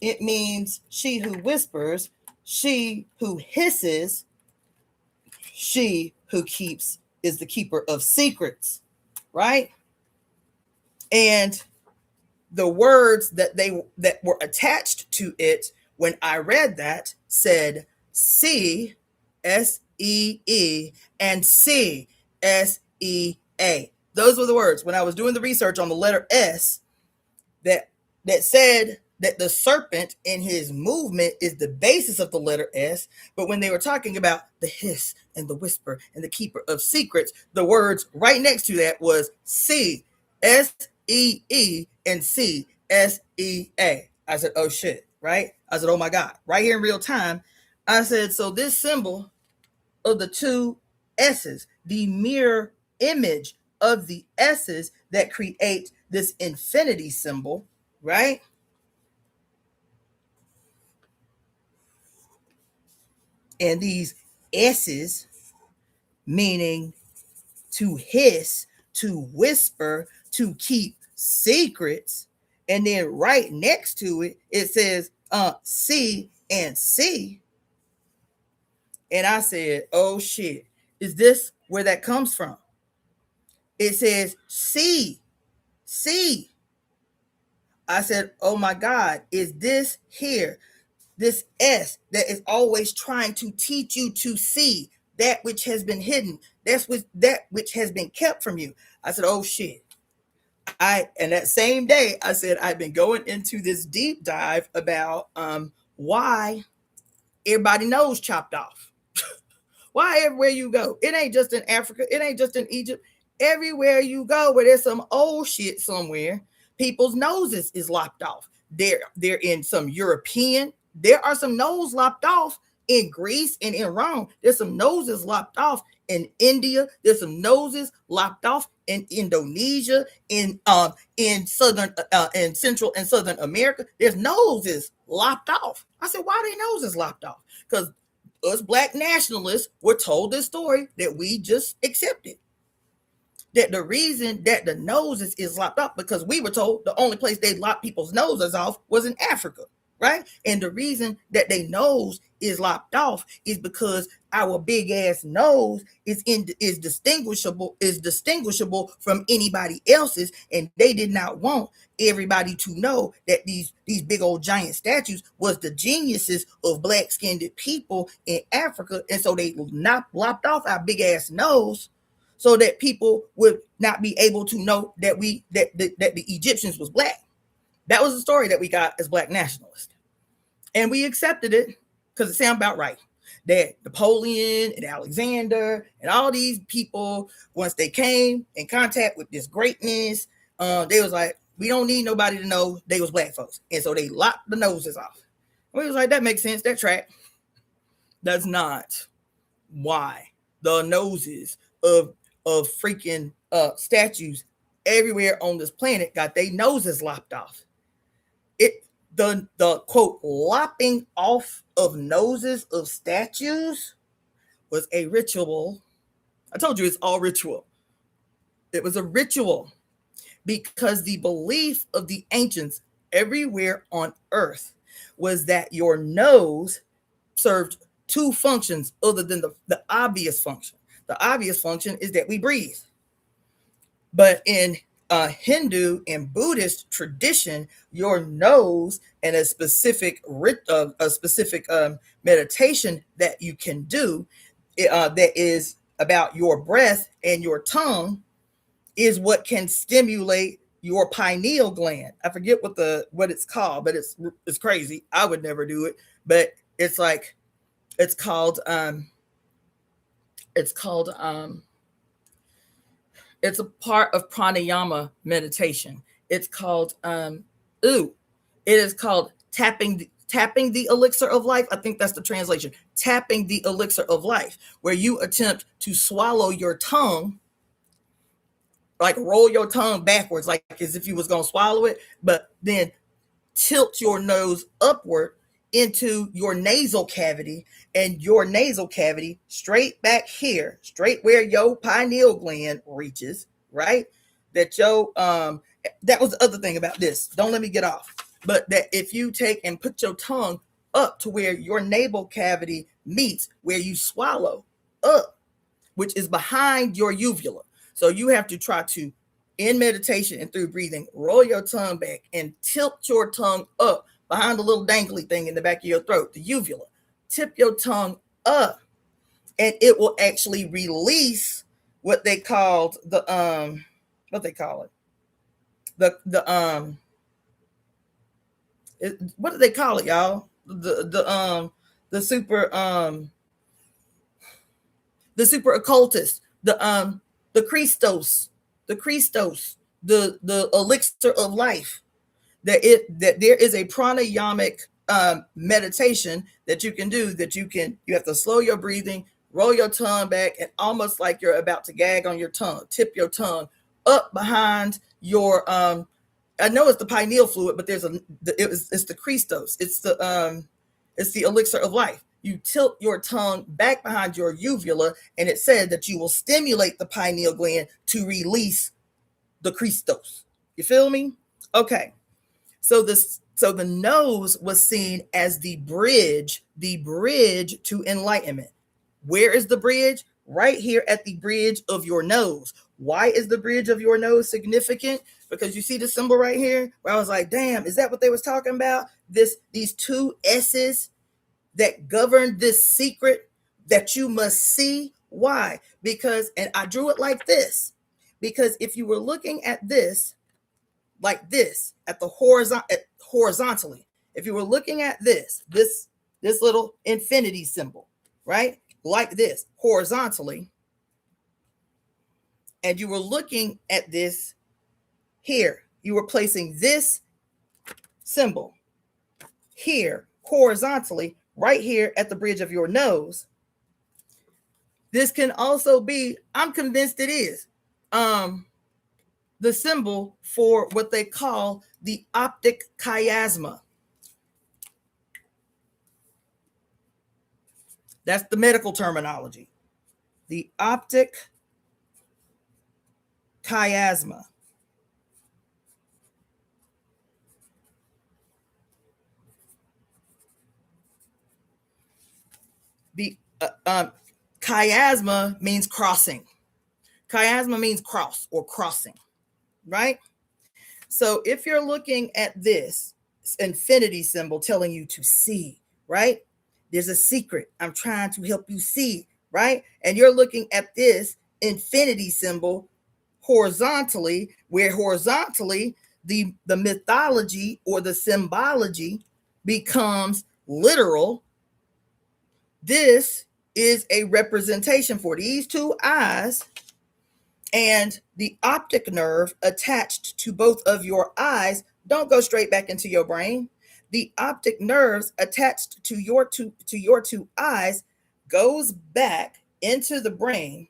It means she who whispers, she who hisses, she who keeps is the keeper of secrets, right? And the words that were attached to it when I read that said C, S-E-E, and C, S-E-A. Those were the words when I was doing the research on the letter S that said that the serpent in his movement is the basis of the letter S. But when they were talking about the hiss and the whisper and the keeper of secrets, the words right next to that was C, S-E-E, and C, S-E-A. I said, oh shit, right? I said, oh my God, right here in real time. I said, so this symbol of the two S's, the mirror image of the S's that create this infinity symbol, right? And these S's, meaning to hiss, to whisper, to keep secrets. And then right next to it, it says C and C. And I said, oh shit, is this where that comes from? It says C, C. I said, oh my God, is this here, this S that is always trying to teach you to see that which has been hidden, that which has been kept from you? I said, oh shit. And that same day, I said, I've been going into this deep dive about why everybody nose chopped off. Why everywhere you go? It ain't just in Africa. It ain't just in Egypt. Everywhere you go where there's some old shit somewhere, people's noses is lopped off. They're in some European. There are some noses lopped off in Greece and in Rome. There's some noses lopped off in India. There's some noses lopped off in Indonesia, in southern, in Central and Southern America. There's noses lopped off. I said, why are they noses lopped off? Because us black nationalists were told this story that we just accepted. That the reason that the noses is lopped off, because we were told the only place they lock people's noses off was in Africa, right? And the reason that their nose is lopped off is because our big ass nose is distinguishable from anybody else's, and they did not want everybody to know that these big old giant statues was the geniuses of black skinned people in Africa, and so they lopped off our big ass nose so that people would not be able to know that the Egyptians was black. That was the story that we got as black nationalists. And we accepted it because it sounded about right. That Napoleon and Alexander and all these people, once they came in contact with this greatness, they was like, we don't need nobody to know they was black folks. And so they locked the noses off. We was like, that makes sense, that track. That's not why the noses of freaking statues everywhere on this planet got their noses lopped off. The quote lopping off of noses of statues was a ritual. I told you it's all ritual. It was a ritual because the belief of the ancients everywhere on earth was that your nose served two functions other than the obvious function. The obvious function is that we breathe. But in Hindu and Buddhist tradition, your nose and a specific meditation that you can do that is about your breath and your tongue is what can stimulate your pineal gland. I forget what it's called, but it's crazy. I would never do it, but it's called it's a part of pranayama meditation. It's called it is called tapping the elixir of life. I think that's the translation. Tapping the elixir of life, where you attempt to swallow your tongue, like roll your tongue backwards, like as if you was going to swallow it, but then tilt your nose upward into your nasal cavity, and your nasal cavity straight back here, straight where your pineal gland reaches, right? That your that was the other thing about this. Don't let me get off. But that if you take and put your tongue up to where your nasal cavity meets where you swallow up, which is behind your uvula. So you have to try to, in meditation and through breathing, roll your tongue back and tilt your tongue up behind the little dangly thing in the back of your throat, the uvula. Tip your tongue up, and it will actually release what they called what they call it? What do they call it, y'all? The super occultist, the Christos, the elixir of life. That there is a pranayamic meditation that you can do, you have to slow your breathing, roll your tongue back, and almost like you're about to gag on your tongue, tip your tongue up behind your I know it's the pineal fluid, but it's the Christos, it's the elixir of life. You tilt your tongue back behind your uvula, and it said that you will stimulate the pineal gland to release the Christos. You feel me? Okay. So the nose was seen as the bridge to enlightenment. Where is the bridge? Right here at the bridge of your nose. Why is the bridge of your nose significant? Because you see the symbol right here, where I was like, damn, is that what they was talking about? These two S's that govern this secret that you must see. Why? Because, and I drew it like this, because if you were looking at this, like this, at the horizontally, if you were looking at this little infinity symbol, right? Like this, horizontally, and you were looking at this here, you were placing this symbol here, horizontally, right here at the bridge of your nose. This can also be, I'm convinced it is, the symbol for what they call the optic chiasma. That's the medical terminology. The optic chiasma. The chiasma means crossing. Chiasma means cross or crossing, right? So if you're looking at this infinity symbol telling you to see, right? There's a secret. I'm trying to help you see, right? And you're looking at this infinity symbol horizontally, where horizontally the mythology or the symbology becomes literal. This is a representation for these two eyes and the optic nerve attached to both of your eyes. Don't go straight back into your brain. The optic nerves attached to your two eyes goes back into the brain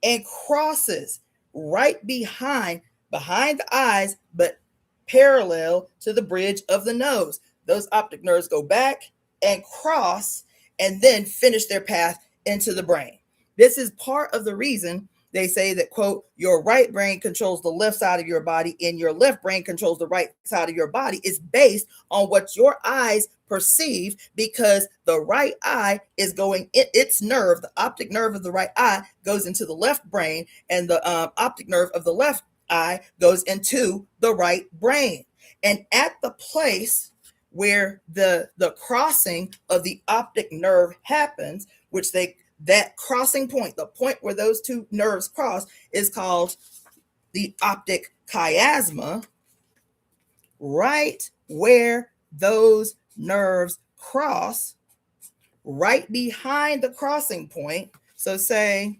and crosses right behind the eyes, but parallel to the bridge of the nose. Those optic nerves go back and cross and then finish their path into the brain. This is part of the reason they say that, quote, your right brain controls the left side of your body and your left brain controls the right side of your body. Is based on what your eyes perceive, because the right eye is going, its nerve, the optic nerve of the right eye goes into the left brain, and the optic nerve of the left eye goes into the right brain. And at the place where the crossing of the optic nerve happens, which that crossing point, the point where those two nerves cross, is called the optic chiasma. Right where those nerves cross, right behind the crossing point. So say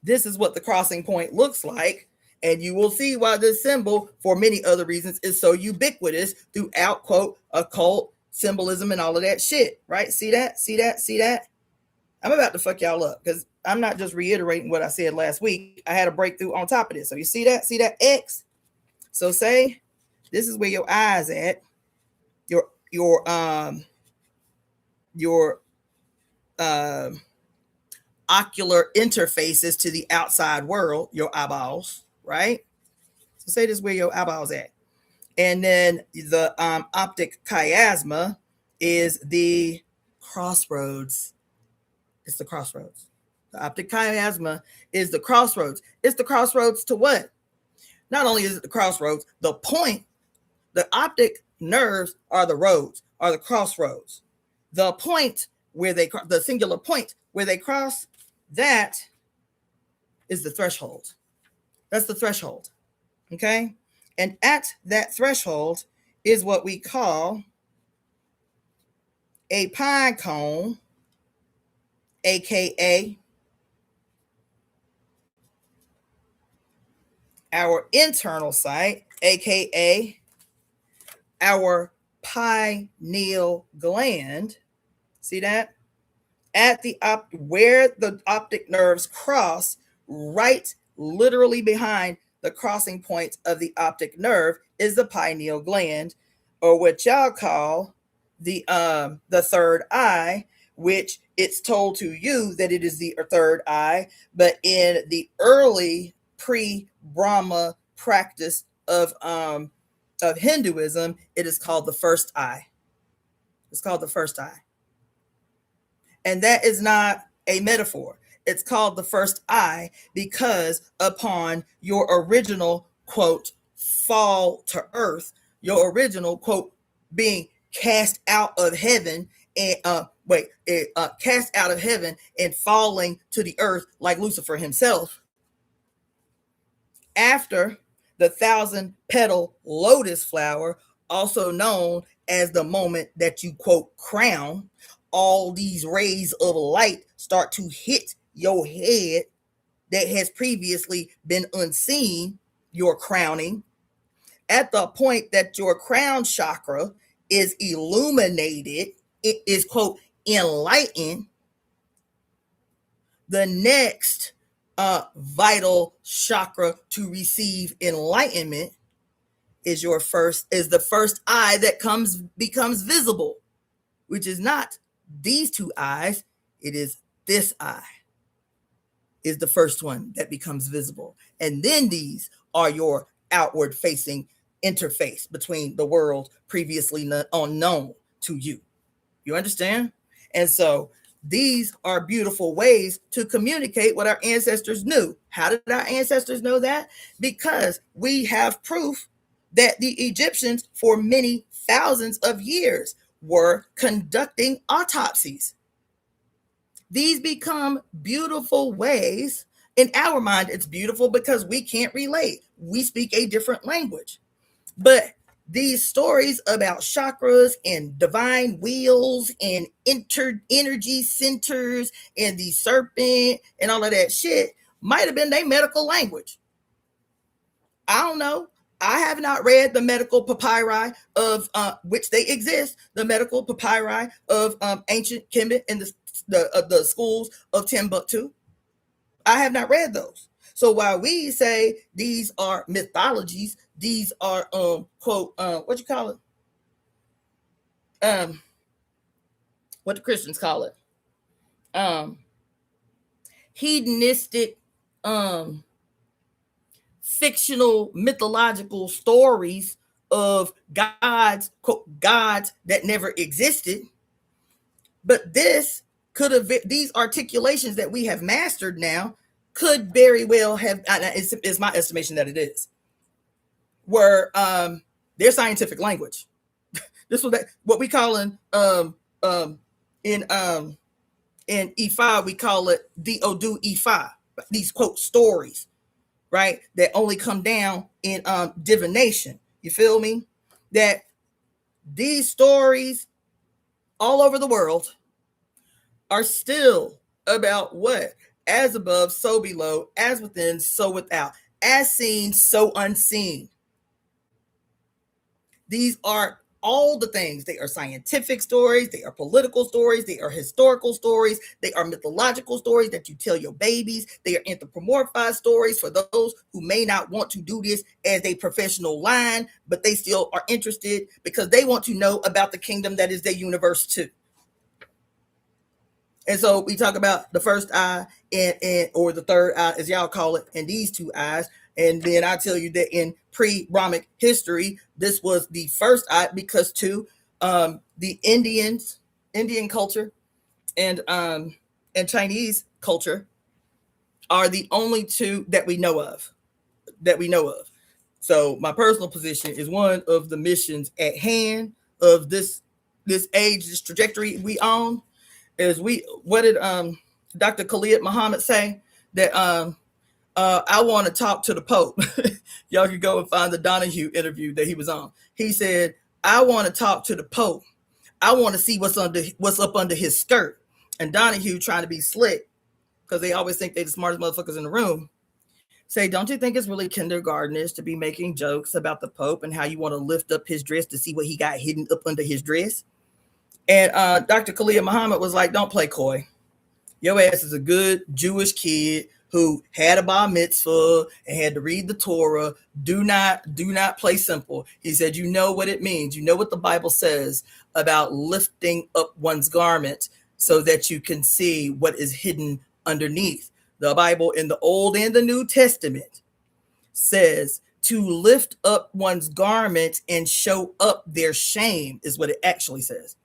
this is what the crossing point looks like. And you will see why this symbol, for many other reasons, is so ubiquitous throughout, quote, occult symbolism and all of that shit, right? See that? See that? See that? I'm about to fuck y'all up because I'm not just reiterating what I said last week. I had a breakthrough on top of this. So you see that? See that X? So say This is where your eyes at. Your ocular interfaces to the outside world, your eyeballs, right? So say this is where your eyeballs at. And then the optic chiasma is the crossroads. It's the crossroads. The optic chiasma is the crossroads. It's the crossroads to what? Not only is it the crossroads, the point, the optic nerves are the roads, are the crossroads. The point where the singular point where they cross, that is the threshold. That's the threshold. Okay? And at that threshold is what we call a pine cone, aka our internal sight, aka our pineal gland. See that? At the where the optic nerves cross, right literally behind the crossing point of the optic nerve is the pineal gland, or what y'all call the third eye, which it's told to you that it is the third eye, but in the early pre-Brahma practice of Hinduism, it is called the first eye. It's called the first eye. And that is not a metaphor. It's called the first eye because upon your original, quote, fall to earth, your original, quote, being cast out of heaven and cast out of heaven and falling to the earth like Lucifer himself. After the 1,000-petal lotus flower, also known as the moment that you, quote, crown, all these rays of light start to hit your head that has previously been unseen, your crowning. At the point that your crown chakra is illuminated, it is, quote, enlightened, the next vital chakra to receive enlightenment is the first eye that becomes visible, which is not these two eyes. It is this eye is the first one that becomes visible. And then these are your outward facing interface between the world previously unknown to you. You understand? And so these are beautiful ways to communicate what our ancestors knew. How did our ancestors know that? Because we have proof that the Egyptians, for many thousands of years, were conducting autopsies. These become beautiful ways. In our mind, it's beautiful because we can't relate. We speak a different language. But these stories about chakras and divine wheels and energy centers and the serpent and all of that shit might have been their medical language. I don't know. I have not read the medical papyri of which they exist, the medical papyri of ancient Kemet and the schools of Timbuktu. I have not read those. So while we say these are mythologies, these are quote what you call it? What the Christians call it? Hedonistic fictional mythological stories of gods, quote, gods that never existed. But this could have, these articulations that we have mastered now could very well have, is my estimation that it is, were their scientific language. This was what we call in E5, we call it the Odu E5. These, quote, stories, right, that only come down in divination. You feel me? That these stories all over the world are still about what? As above, so below, as within, so without, as seen, so unseen. These are all the things. They are scientific stories, they are political stories, they are historical stories, they are mythological stories that you tell your babies, they are anthropomorphized stories for those who may not want to do this as a professional line, but they still are interested because they want to know about the kingdom that is their universe too. And so we talk about the first eye and or the third eye, as y'all call it, and these two eyes. And then I tell you that in pre-Brahmic history, this was the first eye because the Indian culture and Chinese culture are the only two that we know of. So my personal position is one of the missions at hand of this age, this trajectory we on is what did Dr. Khalid Muhammad say? That I want to talk to the Pope. Y'all can go and find the Donahue interview that he was on. He said, I want to talk to the Pope. I want to see what's up under his skirt. And Donahue, trying to be slick, because they always think they're the smartest motherfuckers in the room, say, don't you think it's really kindergartenish to be making jokes about the Pope and how you want to lift up his dress to see what he got hidden up under his dress? And Dr. Khalid Muhammad was like, don't play coy. Your ass is a good Jewish kid who had a bar mitzvah and had to read the Torah. Do not play simple. He said, you know what it means. You know what the Bible says about lifting up one's garment so that you can see what is hidden underneath. The Bible in the Old and the New Testament says to lift up one's garment and show up their shame is what it actually says.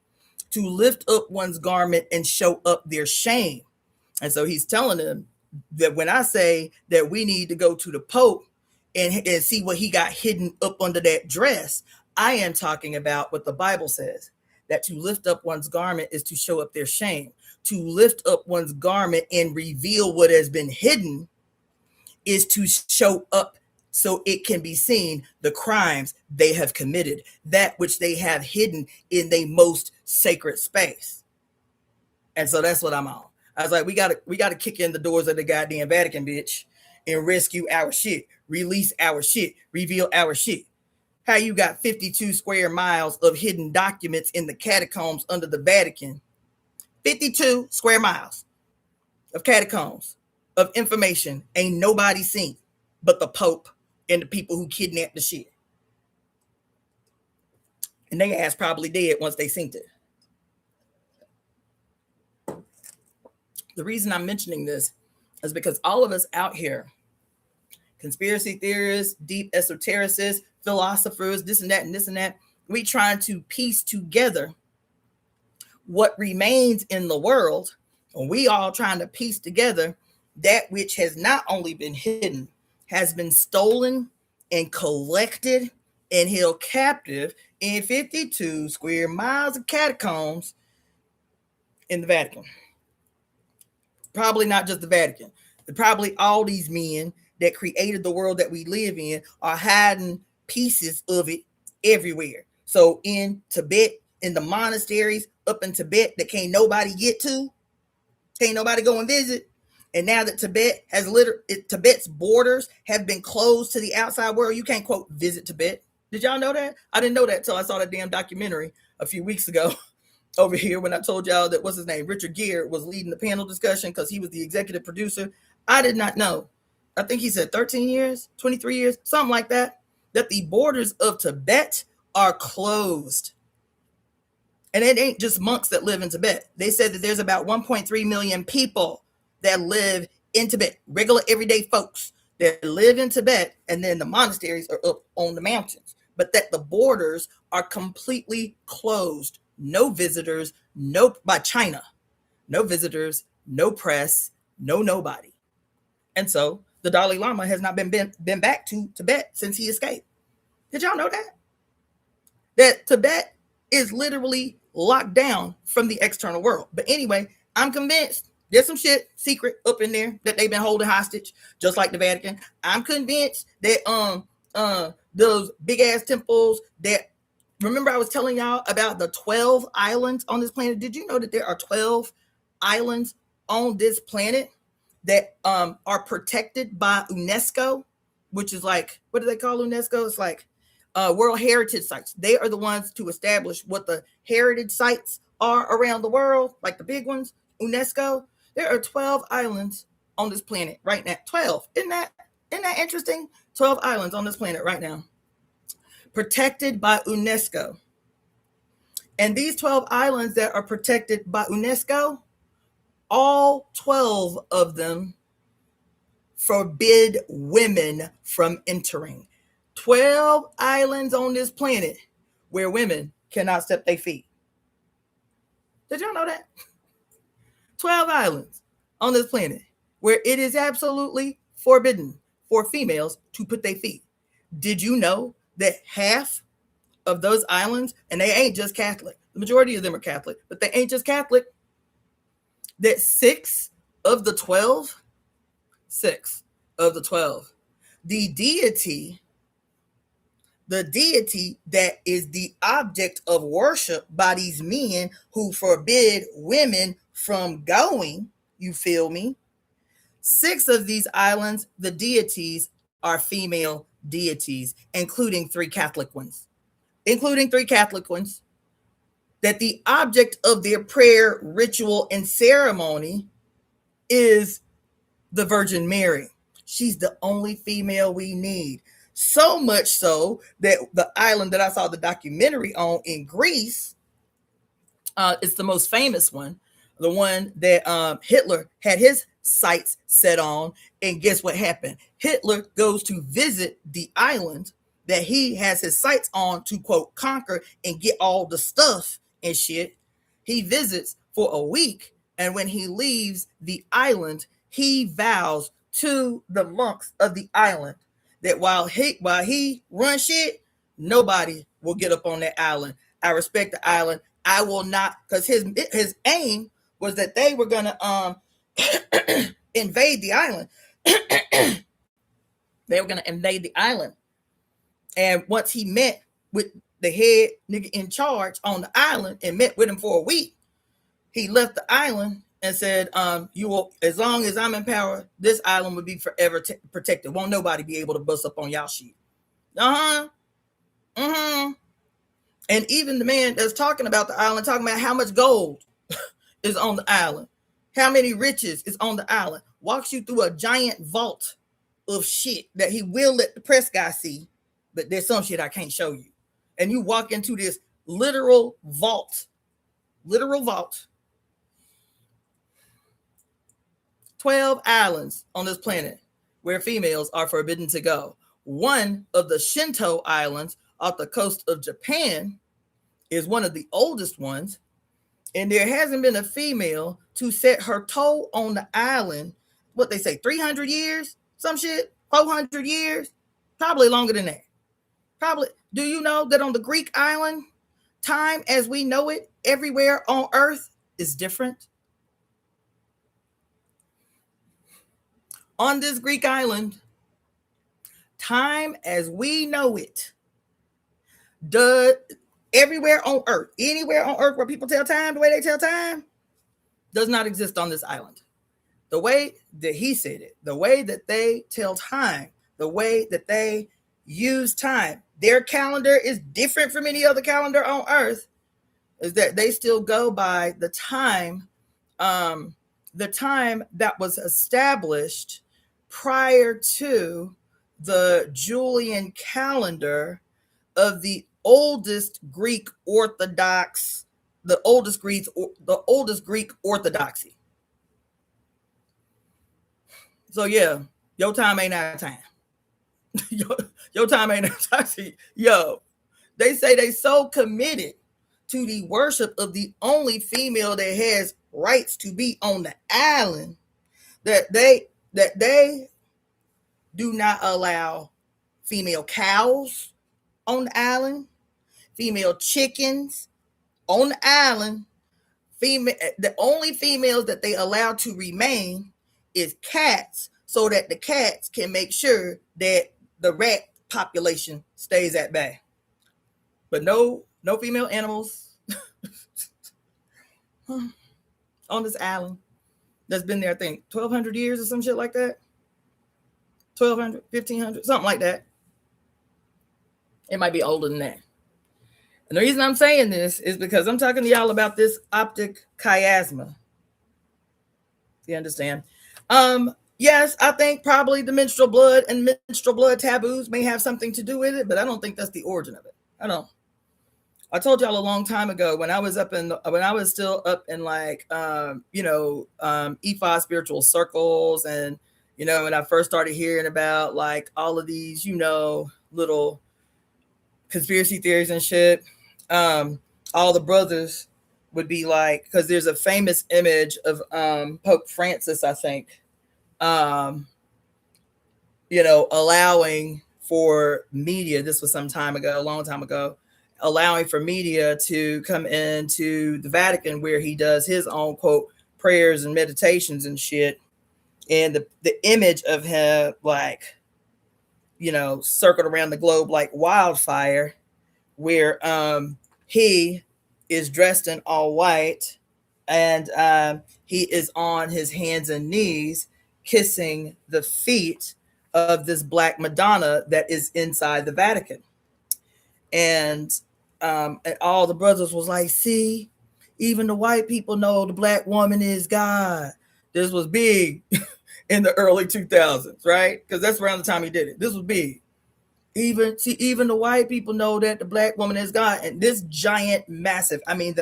To lift up one's garment and show up their shame. And so he's telling them that when I say that we need to go to the Pope and see what he got hidden up under that dress, I am talking about what the Bible says, that to lift up one's garment is to show up their shame. To lift up one's garment and reveal what has been hidden is to show up so it can be seen the crimes they have committed, that which they have hidden in their most sacred space. And so that's what I'm on. I was like, we gotta kick in the doors of the goddamn Vatican, bitch, and rescue our shit, release our shit, reveal our shit. How you got 52 square miles of hidden documents in the catacombs under the Vatican? 52 square miles of catacombs of information ain't nobody seen but the Pope and the people who kidnapped the shit. And they ass probably dead once they seen it. The reason I'm mentioning this is because all of us out here, conspiracy theorists, deep esotericists, philosophers, this and that, we trying to piece together what remains in the world, and we all trying to piece together that which has not only been hidden, has been stolen and collected and held captive in 52 square miles of catacombs in the Vatican. Probably not just the Vatican. Probably all these men that created the world that we live in are hiding pieces of it everywhere. So in Tibet, in the monasteries up in Tibet that can't nobody get to, can't nobody go and visit. And now that Tibet has Tibet's borders have been closed to the outside world, you can't, quote, visit Tibet. Did y'all know that? I didn't know that until I saw that damn documentary a few weeks ago over here when I told y'all that, what's his name, Richard Gere was leading the panel discussion because he was the executive producer. I did not know. I think he said 13 years, 23 years, something like that the borders of Tibet are closed. And it ain't just monks that live in Tibet. They said that there's about 1.3 million people that live in Tibet, regular everyday folks that live in Tibet, and then the monasteries are up on the mountains. But that the borders are completely closed. No visitors, by China. No visitors, no press, no nobody. And so the Dalai Lama has not been back to Tibet since he escaped. Did y'all know that? That Tibet is literally locked down from the external world. But anyway, I'm convinced there's some shit secret up in there that they've been holding hostage, just like the Vatican. I'm convinced that those big ass temples that, remember I was telling y'all about the 12 islands on this planet. Did you know that there are 12 islands on this planet that are protected by UNESCO, which is like, what do they call UNESCO? It's like World Heritage Sites. They are the ones to establish what the heritage sites are around the world, like the big ones, UNESCO. There are 12 islands on this planet right now. 12. Isn't that interesting? 12 islands on this planet right now, protected by UNESCO. And these 12 islands that are protected by UNESCO, all 12 of them forbid women from entering. 12 islands on this planet where women cannot step their feet. Did y'all know that? 12 islands on this planet where it is absolutely forbidden for females to put their feet. Did you know that half of those islands, and they ain't just Catholic, the majority of them are Catholic, but they ain't just Catholic, that 6 of the 12, the deity that is the object of worship by these men who forbid women from going, you feel me? 6 of these islands, the deities are female deities, including 3 Catholic ones. That the object of their prayer, ritual, and ceremony is the Virgin Mary. She's the only female we need. So much so that the island that I saw the documentary on in Greece, it's the most famous one, the one that Hitler had his sights set on. And guess what happened? Hitler goes to visit the island that he has his sights on to, quote, conquer and get all the stuff and shit. He visits for a week, and when he leaves the island, he vows to the monks of the island that while he runs shit, nobody will get up on that island. I respect the island. I will not, because his aim was that they were gonna invade the island. They were gonna invade the island, and once he met with the head nigga in charge on the island and met with him for a week, he left the island and said, you will, as long as I'm in power, this island will be forever protected. Won't nobody be able to bust up on y'all shit. And even the man that's talking about the island, talking about how much gold is on the island, how many riches is on the island, walks you through a giant vault of shit that he will let the press guy see, but there's some shit I can't show you. And you walk into this literal vault. 12 islands on this planet where females are forbidden to go. One of the Shinto islands off the coast of Japan is one of the oldest ones, and there hasn't been a female to set her toe on the island, what they say, 300 years? Some shit? 400 years? Probably longer than that. Probably. Do you know that on the Greek island, time as we know it everywhere on Earth is different? On this Greek island, time as we know it, everywhere on Earth, anywhere on Earth where people tell time the way they tell time, does not exist on this island. The way that he said it, the way that they tell time, the way that they use time, their calendar is different from any other calendar on Earth, is that they still go by the time that was established prior to the Julian calendar of the oldest Greek Orthodox, the oldest Greek Orthodoxy. So yeah, your time ain't our time. Your time ain't our time. Yo, they say they so committed to the worship of the only female that has rights to be on the island that they do not allow female cows on the island, female chickens on the island. The only females that they allow to remain is cats, so that the cats can make sure that the rat population stays at bay. But no female animals on this island that's been there, I think, 1,200 years or some shit like that. 1,200, 1,500, something like that. It might be older than that. And the reason I'm saying this is because I'm talking to y'all about this optic chiasma. You understand? Yes, I think probably the menstrual blood and menstrual blood taboos may have something to do with it, but I don't think that's the origin of it. I don't. I told y'all a long time ago when I was still up in like EFI spiritual circles, and when I first started hearing about like all of these little conspiracy theories and shit, all the brothers would be like, because there's a famous image of Pope Francis, I think, allowing for media. This was some time ago, a long time ago, allowing for media to come into the Vatican where he does his own quote prayers and meditations and shit. And the image of him like, circled around the globe like wildfire, where he is dressed in all white, and he is on his hands and knees kissing the feet of this black Madonna that is inside the Vatican. And all the brothers was like, see, even the white people know the black woman is God. This was big in the early 2000s, right? Because that's around the time he did it. This was big. Even the white people know that the black woman is God. And this giant, massive, I mean,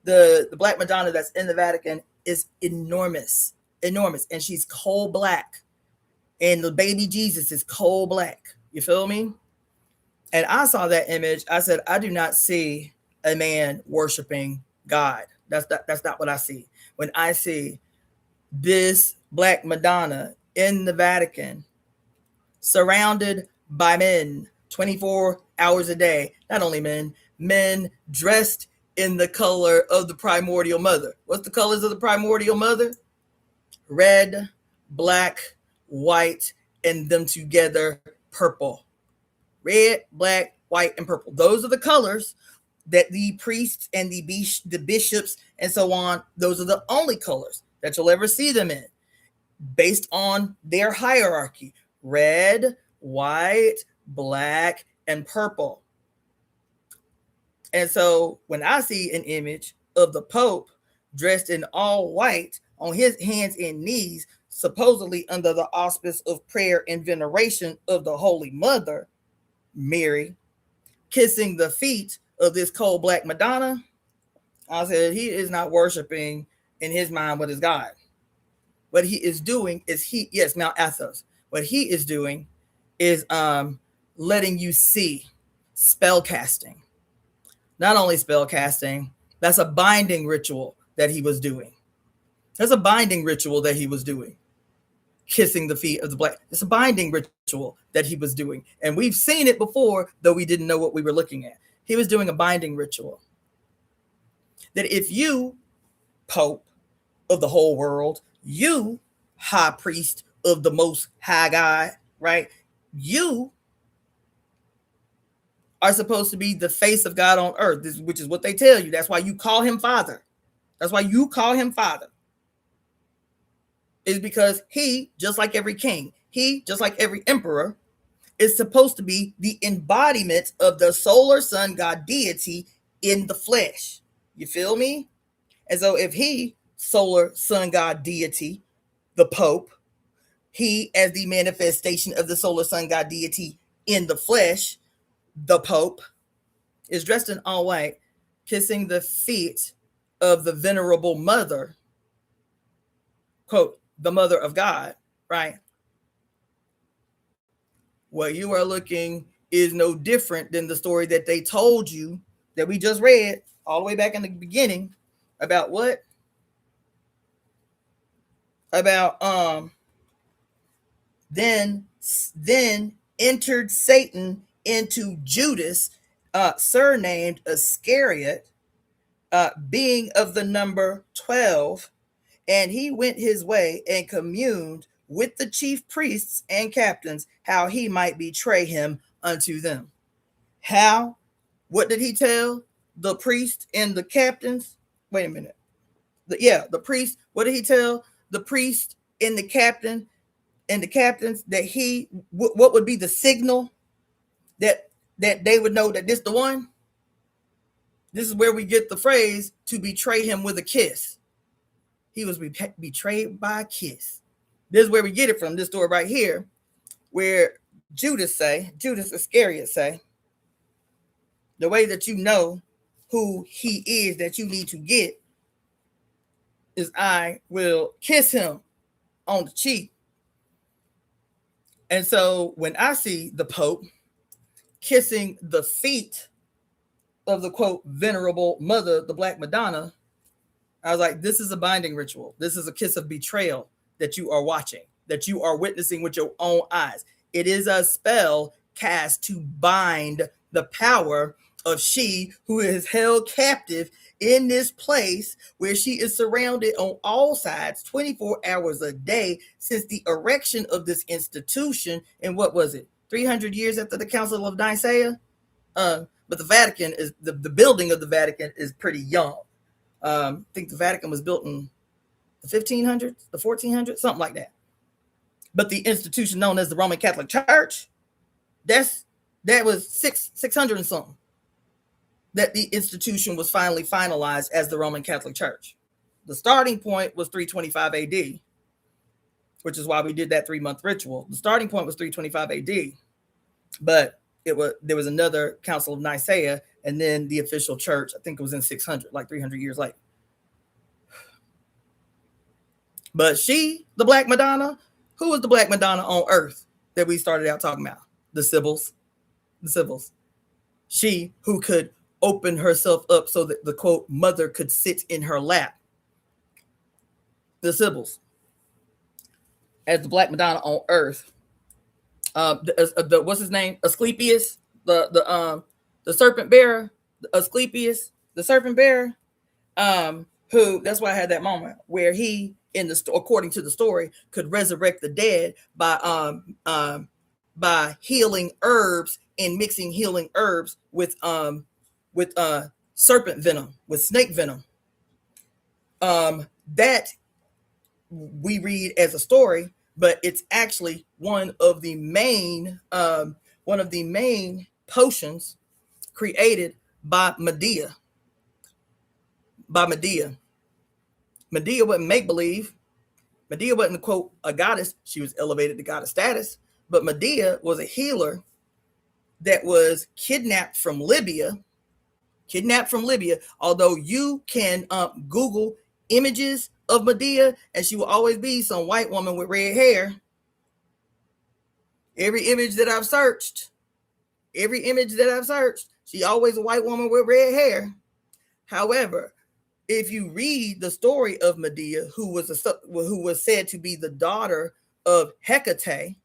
the black Madonna that's in the Vatican is enormous, and she's coal black. And the baby Jesus is coal black. You feel me? And I saw that image. I said, I do not see a man worshiping God. That's not what I see. When I see this black Madonna in the Vatican, surrounded by men 24 hours a day, not only men dressed in the color of the primordial mother. What's the colors of the primordial mother? Red, black, white, and them together, purple. Red, black, white, and purple. Those are the colors that the priests and the bishops and so on, those are the only colors that you'll ever see them in, based on their hierarchy: red, white, black, and purple. And so when I see an image of the Pope dressed in all white on his hands and knees, supposedly under the auspice of prayer and veneration of the Holy Mother, Mary, kissing the feet of this cold black Madonna, I said he is not worshiping in his mind what is God. What he is doing is Mount Athos. What he is doing is letting you see spell casting. Not only spell casting, that's a binding ritual that he was doing. That's a binding ritual that he was doing. Kissing the feet of the black. It's a binding ritual that he was doing. And we've seen it before, though we didn't know what we were looking at. He was doing a binding ritual. That if you, Pope of the whole world, you, high priest of the most high God, right? You are supposed to be the face of God on earth, which is what they tell you. That's why you call him Father. That's why you call him Father. Is because he, just like every king, he, just like every emperor, is supposed to be the embodiment of the solar sun god deity in the flesh. You feel me? And so if he, solar sun god deity, the Pope, he as the manifestation of the solar sun god deity in the flesh, the Pope, is dressed in all white, kissing the feet of the venerable mother, quote, the mother of God, right? What you are looking is no different than the story that they told you that we just read all the way back in the beginning about what? About then entered Satan into Judas, surnamed Iscariot, being of the number 12, and he went his way and communed with the chief priests and captains how he might betray him unto them. How? What did he tell the priest and the captains? Wait a minute. The priest. What did he tell the priest and the captains that what would be the signal that that they would know that this the one. This is where we get the phrase to betray him with a kiss. He was betrayed by a kiss. This is where we get it from, this story right here, where Judas Iscariot say, the way that you know who he is that you need to get is I will kiss him on the cheek. And so when I see the Pope kissing the feet of the quote venerable mother, the Black Madonna, I was like, this is a binding ritual. This is a kiss of betrayal that you are watching, that you are witnessing with your own eyes. It is a spell cast to bind the power of she who is held captive in this place where she is surrounded on all sides 24 hours a day since the erection of this institution. And what was it? 300 years after the Council of Nicaea? But the Vatican is the building of the Vatican is pretty young. I think the Vatican was built in the 1500s, the 1400s, something like that. But the institution known as the Roman Catholic Church, that was 600 and something. That the institution was finally finalized as the Roman Catholic Church. The starting point was 325 AD, which is why we did that 3-month ritual. The starting point was 325 AD, but there was another Council of Nicaea, and then the official church, I think it was in 600, like 300 years later. But she, the Black Madonna, who was the Black Madonna on earth that we started out talking about? The Sibyls. She who could open herself up so that the quote mother could sit in her lap. The Sibyls. As the Black Madonna on earth. What's his name? Asclepius, the serpent bearer, Asclepius, the serpent bearer, who, that's why I had that moment where he, according to the story, could resurrect the dead by healing herbs and mixing healing herbs with serpent venom, with snake venom. That we read as a story, but it's actually one of the main potions created by Medea. Medea wasn't make-believe. Medea wasn't, quote, a goddess. She was elevated to goddess status. But Medea was a healer that was kidnapped from Libya. Although you can Google images of Medea, and she will always be some white woman with red hair. Every image that I've searched, she always a white woman with red hair. However, if you read the story of Medea, who was said to be the daughter of Hecate,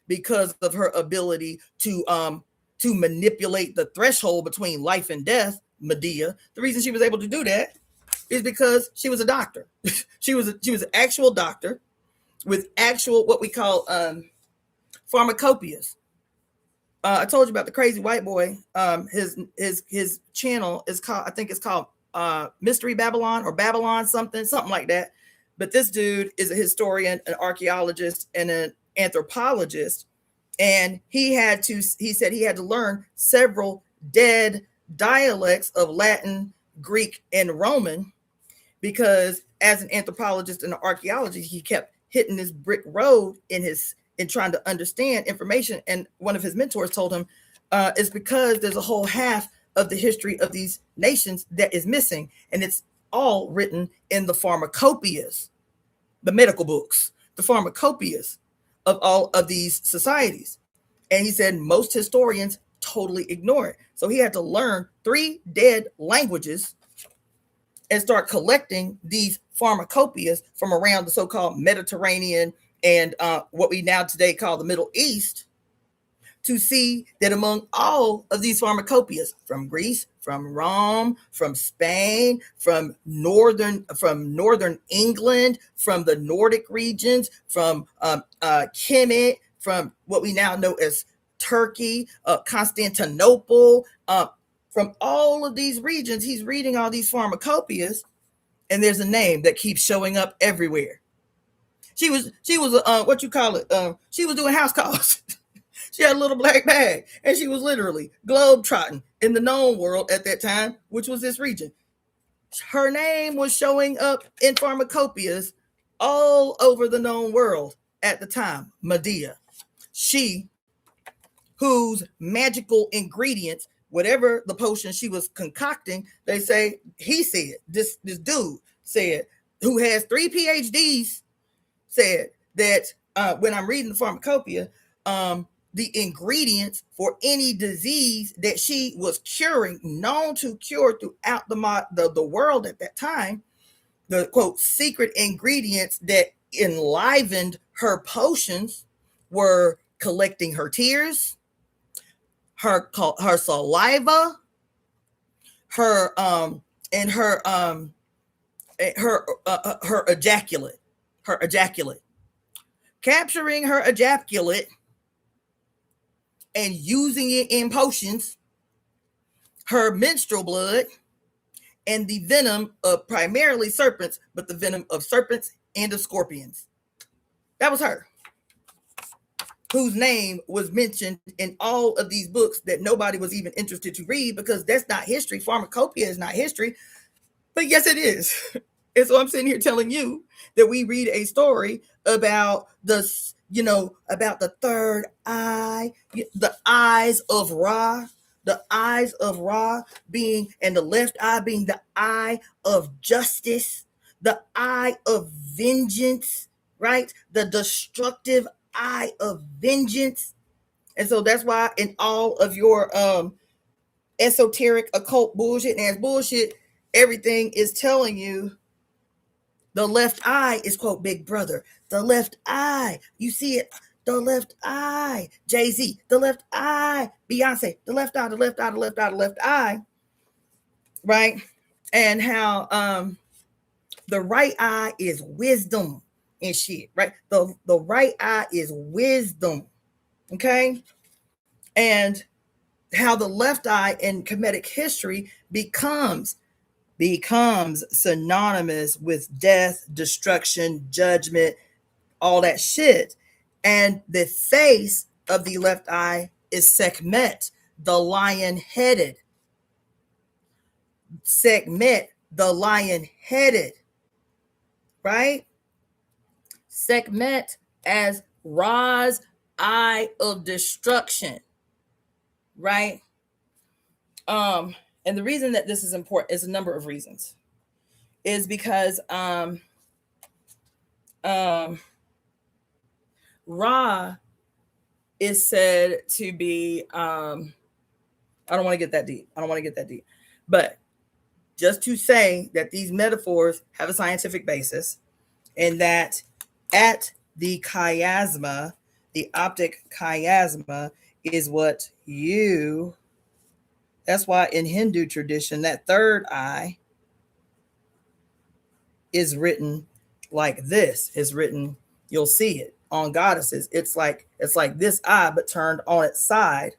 because of her ability to manipulate the threshold between life and death, Medea, the reason she was able to do that is because she was a doctor. she was an actual doctor with actual what we call pharmacopoeias. I told you about the crazy white boy. His channel is called, I think it's called Mystery Babylon or Babylon something like that. But this dude is a historian, an archaeologist, and an anthropologist. And he said he had to learn several dead dialects of Latin, Greek, and Roman, because as an anthropologist and an archaeologist, he kept hitting this brick road in trying to understand information. And one of his mentors told him, it's because there's a whole half of the history of these nations that is missing. And it's all written in the pharmacopoeias, the medical books, the pharmacopoeias of all of these societies. And he said most historians totally ignore it. So he had to learn 3 dead languages and start collecting these pharmacopoeias from around the so-called Mediterranean and what we now today call the Middle East, to see that among all of these pharmacopoeias, from Greece, from Rome, from Spain, from northern England, from the Nordic regions, from Kemet, from what we now know as Turkey, Constantinople, from all of these regions, he's reading all these pharmacopoeias, and there's a name that keeps showing up everywhere. She was what you call it? She was doing house calls. She had a little black bag, and she was literally globe-trotting in the known world at that time, which was this region. Her name was showing up in pharmacopoeias all over the known world at the time. Medea, she whose magical ingredients, whatever the potion she was concocting, they say, he said, this dude said, who has 3 PhDs, said that when I'm reading the pharmacopoeia, the ingredients for any disease that she was curing, known to cure throughout the world at that time, the quote secret ingredients that enlivened her potions were collecting her tears, her saliva, her and her ejaculate, capturing her ejaculate and using it in potions, her menstrual blood, and the venom of primarily serpents, but the venom of serpents and of scorpions. That was her, whose name was mentioned in all of these books that nobody was even interested to read, because that's not history. Pharmacopoeia is not history, but yes, it is. And so I'm sitting here telling you that we read a story about about the third eye, the eyes of Ra, being, and the left eye being the eye of justice, the eye of vengeance, right? The destructive eye of vengeance. And so that's why in all of your esoteric occult bullshit and ass bullshit, everything is telling you the left eye is, quote, big brother. The left eye, you see it, the left eye. Jay-Z, the left eye. Beyonce, the left eye, the left eye, the left eye, the left eye. Right? And how the right eye is wisdom and shit, right? The right eye is wisdom. Okay? And how the left eye in Kemetic history becomes synonymous with death, destruction, judgment, all that shit. And the face of the left eye is Sekhmet, the lion-headed. Sekhmet, the lion-headed, right? Sekhmet as Ra's eye of destruction, right? And the reason that this is important is a number of reasons. Is because Ra is said to be I don't want to get that deep. But just to say that these metaphors have a scientific basis, and that at the chiasma, the optic chiasma is what that's why in Hindu tradition, that third eye is written like this. Is written, you'll see it on goddesses. It's like this eye, but turned on its side,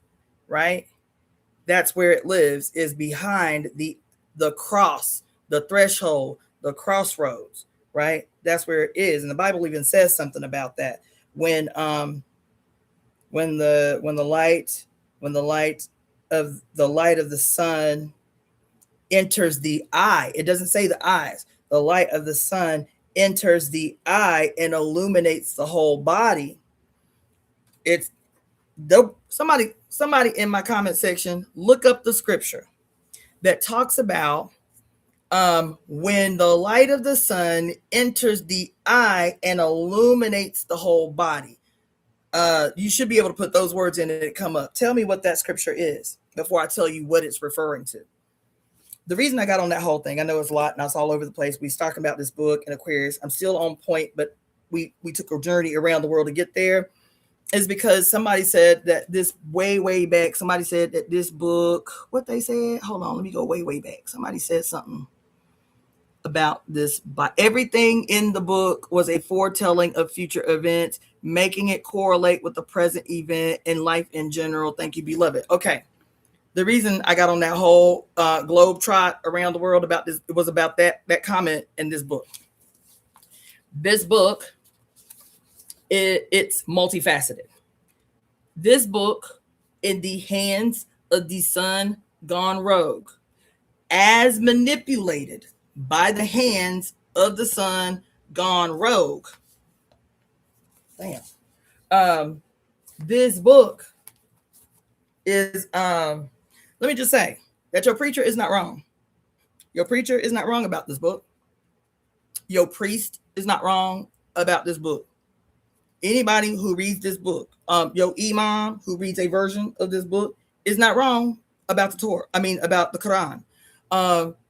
right? That's where it lives, is behind the cross, the threshold, the crossroads, right? That's where it is. And the Bible even says something about that. When the light of the sun enters the eye, it doesn't say the eyes. The light of the sun enters the eye and illuminates the whole body. It's somebody in my comment section, look up the scripture that talks about when the light of the sun enters the eye and illuminates the whole body. You should be able to put those words in and it come up. Tell me what that scripture is before I tell you what it's referring to. The reason I got on that whole thing, I know it's a lot and I was all over the place. We was talking about this book in Aquarius. I'm still on point, but we took a journey around the world to get there. Is because somebody said that this way back, somebody said that this book, what they said, hold on, let me go way back. Somebody said something about this, but everything in the book was a foretelling of future events, making it correlate with the present event and life in general. Thank you, beloved. Okay. The reason I got on that whole globe trot around the world about this, it was about that comment in this book. This book, it's multifaceted. This book in the hands of the son gone rogue, as manipulated by the hands of the son gone rogue. Damn. This book is let me just say that your preacher is not wrong. Your preacher is not wrong about this book. Your priest is not wrong about this book. Anybody who reads this book, your imam who reads a version of this book is not wrong about the Torah. I mean, about the Quran.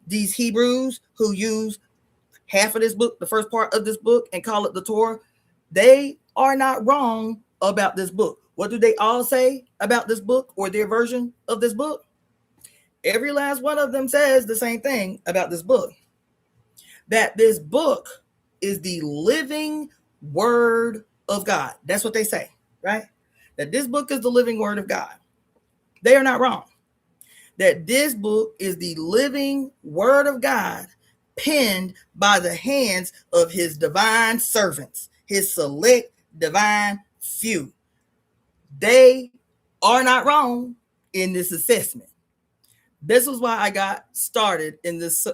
These Hebrews who use half of this book, the first part of this book, and call it the Torah, they are not wrong about this book. What do they all say about this book or their version of this book? Every last one of them says the same thing about this book. That this book is the living word of God. That's what they say, right? That this book is the living word of God. They are not wrong. That this book is the living word of God, penned by the hands of his divine servants, his select divine few. They are not wrong in this assessment. This was why I got started in this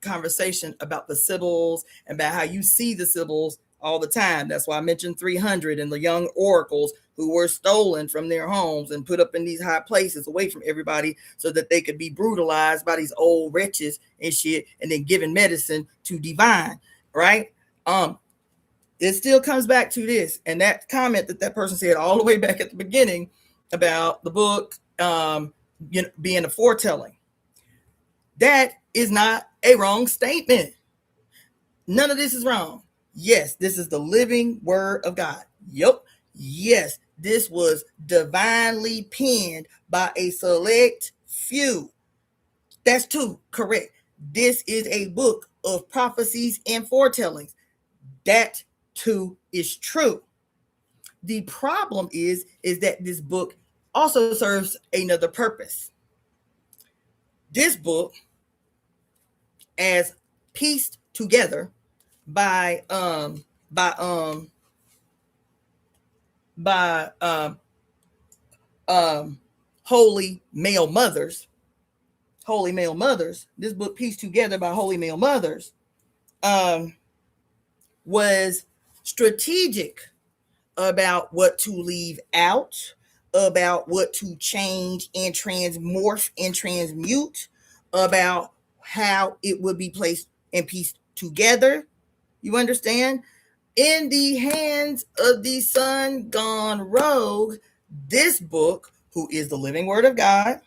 conversation about the Sibyls and about how you see the Sibyls all the time. That's why I mentioned 300 and the young oracles who were stolen from their homes and put up in these high places away from everybody so that they could be brutalized by these old wretches and shit, and then given medicine to divine, right? It still comes back to this, and that comment that person said all the way back at the beginning about the book being a foretelling. That is not a wrong statement. None of this is wrong. Yes, this is the living word of God. Yep. Yes, this was divinely penned by a select few. That's two, correct. This is a book of prophecies and foretellings. That too is true. The problem is that this book also serves another purpose. This book, as pieced together by holy male mothers, this book pieced together by holy male mothers, was strategic about what to leave out, about what to change and transmorph and transmute, about how it would be placed and pieced together. You understand? In the hands of the son gone rogue, this book, who is the living word of God,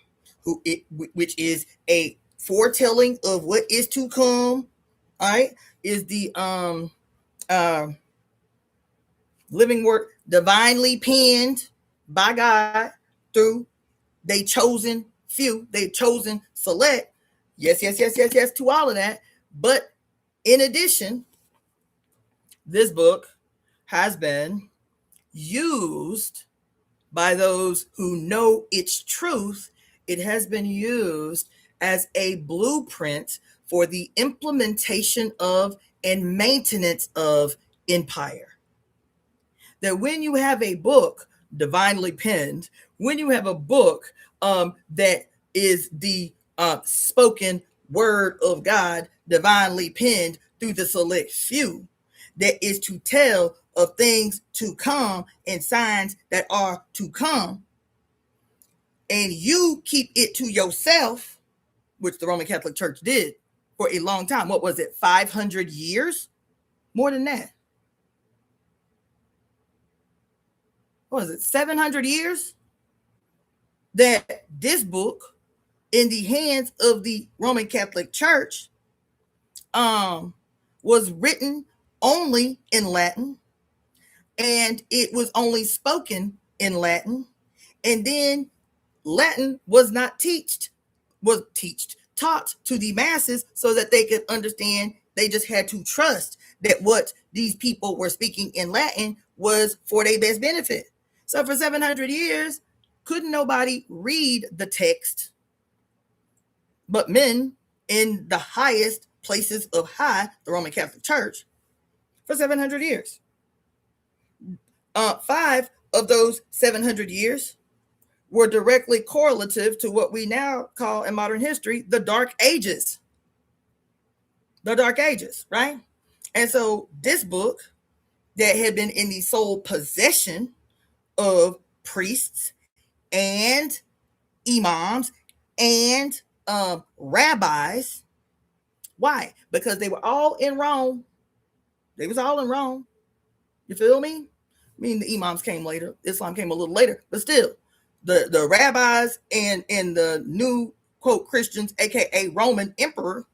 which is a foretelling of what is to come, all right, is the living word divinely penned by God through they chosen few, they chosen select. Yes, to all of that. But in addition, this book has been used by those who know its truth. It has been used as a blueprint for the implementation of and maintenance of empire. That when you have a book divinely penned, when you have a book that is the spoken word of God divinely penned through the select few, that is to tell of things to come and signs that are to come, and you keep it to yourself, which the Roman Catholic Church did for a long time. What was it, 500 years? More than that. What was it, 700 years? That this book in the hands of the Roman Catholic Church was written only in Latin, and it was only spoken in Latin, and then Latin was not taught to the masses so that they could understand. They just had to trust that what these people were speaking in Latin was for their best benefit. So for 700 years, couldn't nobody read the text but men in the highest places of high, the Roman Catholic Church, for 700 years. 5 of those 700 years were directly correlative to what we now call in modern history the Dark Ages. The Dark Ages, right? And so this book that had been in the sole possession of priests and imams and rabbis. Why? Because they were all in Rome. They was all in Rome. You feel me? I mean, the imams came later. Islam came a little later, but still, the rabbis and the new quote Christians, aka Roman emperor,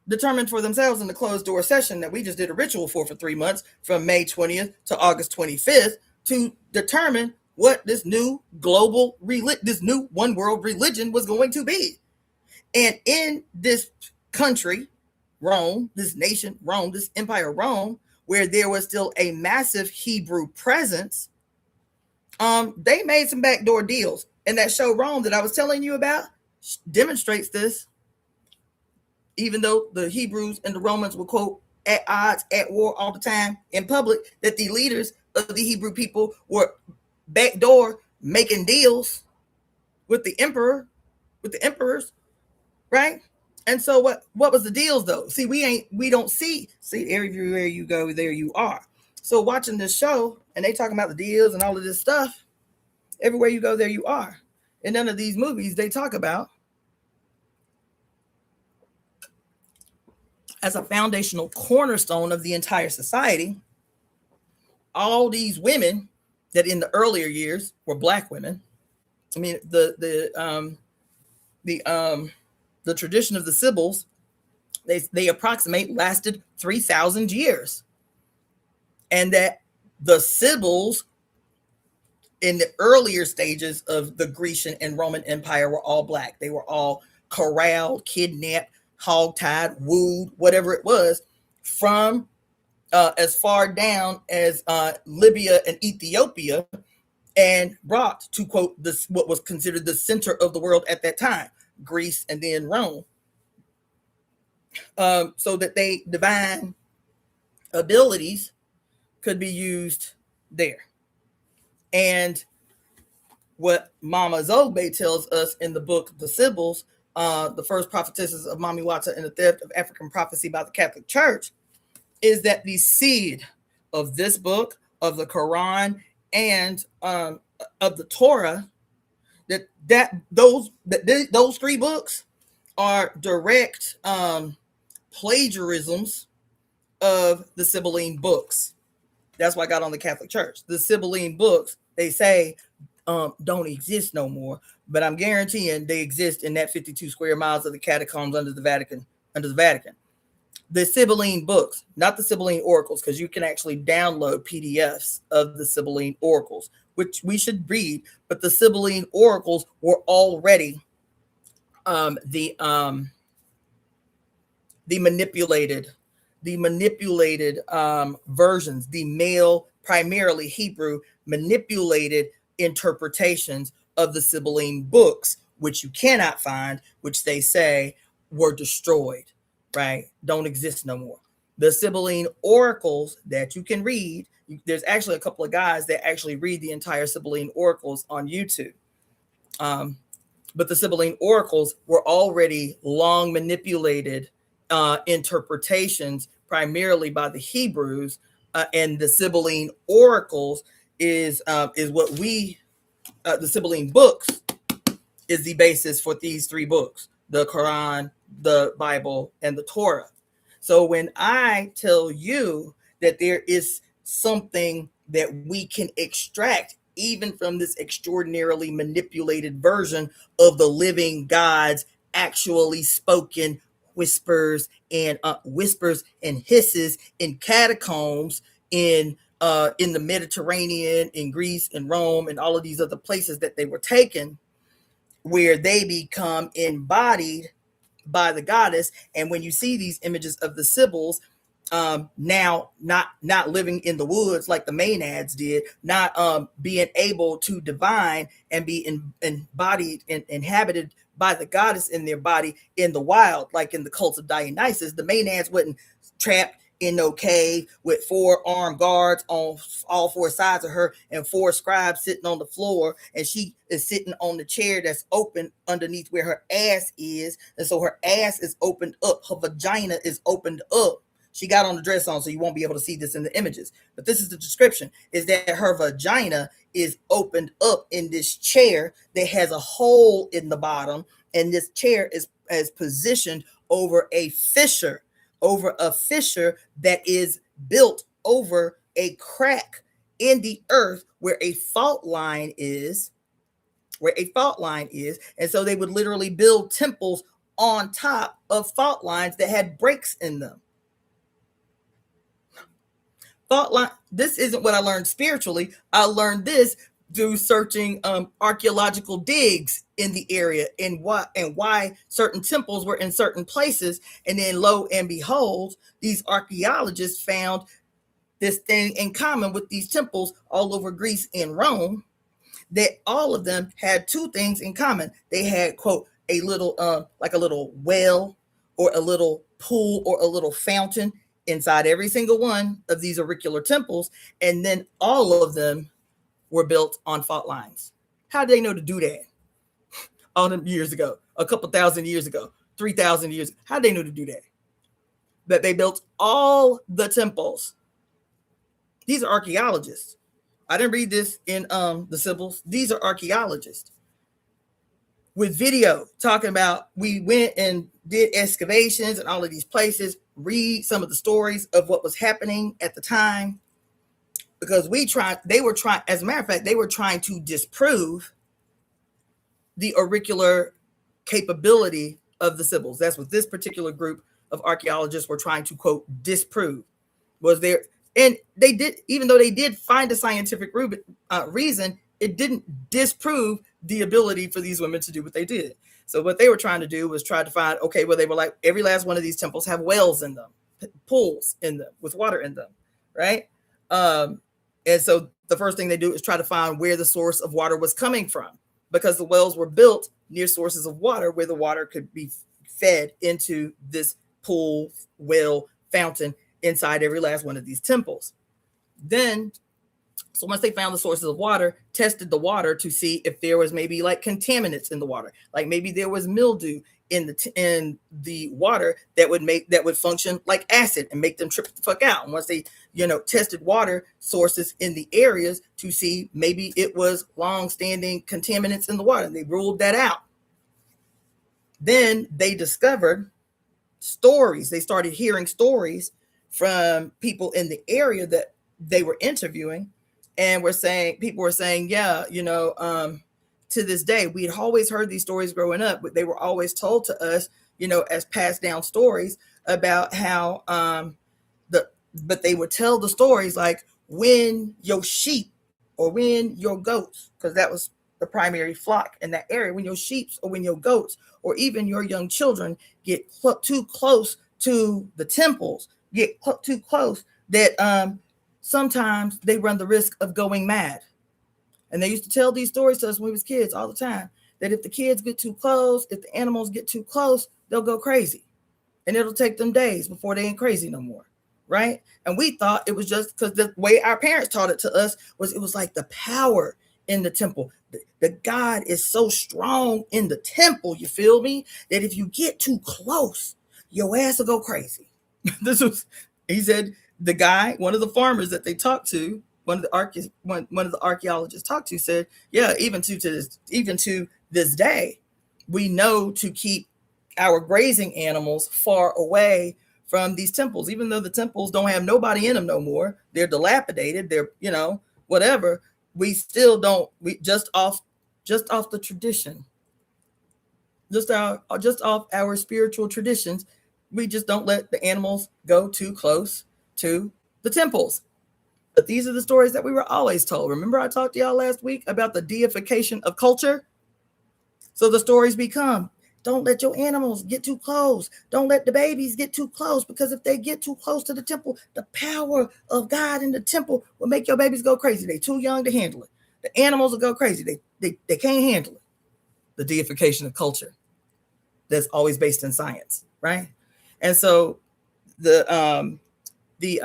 determined for themselves in the closed door session that we just did a ritual for 3 months from May 20th to August 25th to determine what this new global this new one world religion was going to be. And in this country, Rome, this nation, Rome, this empire, Rome, where there was still a massive Hebrew presence, they made some backdoor deals. And that show Rome that I was telling you about demonstrates this. Even though the Hebrews and the Romans were, quote, at odds, at war all the time in public, that the leaders of the Hebrew people were backdoor making deals with the emperor, with the emperors, right? And so what was the deals though? See, we don't see everywhere you go, there you are. So watching this show and they talking about the deals and all of this stuff, everywhere you go, there you are. In none of these movies they talk about as a foundational cornerstone of the entire society, all these women that in the earlier years were Black women. I mean, the tradition of the Sibyls, they approximate lasted 3,000 years, and that the Sibyls in the earlier stages of the Grecian and Roman Empire were all Black. They were all corralled, kidnapped, hogtied, wooed, whatever it was, from as far down as Libya and Ethiopia, and brought to, quote, this what was considered the center of the world at that time, Greece and then Rome, so that they divine abilities could be used there. And what Mama Zobe tells us in the book The Sibyls, the first prophetesses of MamiWata and the theft of African prophecy by the Catholic Church, is that the seed of this book, of the Quran, and of the Torah, those 3 books are direct plagiarisms of the Sibylline books. That's why I got on the Catholic Church. The Sibylline books, they say, don't exist no more, but I'm guaranteeing they exist in that 52 square miles of the catacombs under the Vatican. The Sibylline books, not the Sibylline oracles, because you can actually download PDFs of the Sibylline oracles, which we should read. But the Sibylline oracles were already the manipulated versions, the male, primarily Hebrew, manipulated interpretations of the Sibylline books, which you cannot find, which they say were destroyed, right? Don't exist no more. The Sibylline oracles that you can read, there's actually a couple of guys that actually read the entire Sibylline oracles on YouTube. But the Sibylline oracles were already long manipulated interpretations, primarily by the Hebrews, and the Sibylline oracles is what we, the Sibylline books, is the basis for these 3 books: the Quran, the Bible, and the Torah. So when I tell you that there is something that we can extract even from this extraordinarily manipulated version of the living God's actually spoken whispers and hisses in catacombs in the Mediterranean, in Greece and Rome, and all of these other places that they were taken, where they become embodied by the goddess. And when you see these images of the Sibyls, now not living in the woods like the Maenads did, not being able to divine and be embodied and inhabited by the goddess in their body in the wild, like in the cults of Dionysus. The Maenads wasn't trapped in no cave with 4 armed guards on all 4 sides of her and 4 scribes sitting on the floor, and she is sitting on the chair that's open underneath where her ass is, and so her ass is opened up, her vagina is opened up. She got on the dress on, so you won't be able to see this in the images, but this is the description, is that her vagina is opened up in this chair that has a hole in the bottom, and this chair is positioned over a fissure that is built over a crack in the earth where a fault line is. And so they would literally build temples on top of fault lines that had breaks in them. Fault line. This isn't what I learned spiritually. I learned this through searching archaeological digs in the area, and why certain temples were in certain places. And then lo and behold, these archaeologists found this thing in common with these temples all over Greece and Rome, that all of them had 2 things in common. They had, quote, a little like a little well or a little pool or a little fountain inside every single one of these auricular temples, and then all of them were built on fault lines. How did they know to do that? All them years ago, a couple thousand years ago, 3,000 years. How did they know to do that? That they built all the temples. These are archaeologists. I didn't read this in the Sibyls. These are archaeologists with video talking about, we went and did excavations in all of these places, read some of the stories of what was happening at the time. Because they were trying, as a matter of fact, they were trying to disprove the auricular capability of the Sibyls. That's what this particular group of archaeologists were trying to, quote, disprove. Was there, and they did, even though they did find a scientific reason, it didn't disprove the ability for these women to do what they did. So what they were trying to do was try to find, okay, well, they were like, every last one of these temples have wells in them, pools in them with water in them, right? And so the first thing they do is try to find where the source of water was coming from, because the wells were built near sources of water where the water could be fed into this pool, well, fountain inside every last one of these temples. Then, so once they found the sources of water, tested the water to see if there was maybe like contaminants in the water, like maybe there was mildew in the water that would function like acid and make them trip the fuck out. And once they, tested water sources in the areas to see maybe it was long-standing contaminants in the water, and they ruled that out. Then they discovered stories. They started hearing stories from people in the area that they were interviewing, and people were saying, yeah, to this day, we had always heard these stories growing up, but they were always told to us, as passed down stories about how, but they would tell the stories like, when your sheep or when your goats, because that was the primary flock in that area, when your sheep or when your goats or even your young children get too close to the temples, get too close, that sometimes they run the risk of going mad. And they used to tell these stories to us when we was kids all the time, that if the kids get too close, if the animals get too close, they'll go crazy. And it'll take them days before they ain't crazy no more, right? And we thought it was just because the way our parents taught it to us was, it was like the power in the temple. The God is so strong in the temple, you feel me? That if you get too close, your ass will go crazy. He said, the guy, one of the farmers that they talked to, one of the archaeologists talked to said, yeah, even to this day, we know to keep our grazing animals far away from these temples, even though the temples don't have nobody in them no more. They're dilapidated. They're, whatever. We still don't, just off the tradition, just off our spiritual traditions, we just don't let the animals go too close to the temples. But these are the stories that we were always told. Remember I talked to y'all last week about the deification of culture? So the stories become, don't let your animals get too close. Don't let the babies get too close, because if they get too close to the temple, the power of God in the temple will make your babies go crazy. They're too young to handle it. The animals will go crazy. They can't handle it. The deification of culture that's always based in science, right? And so the the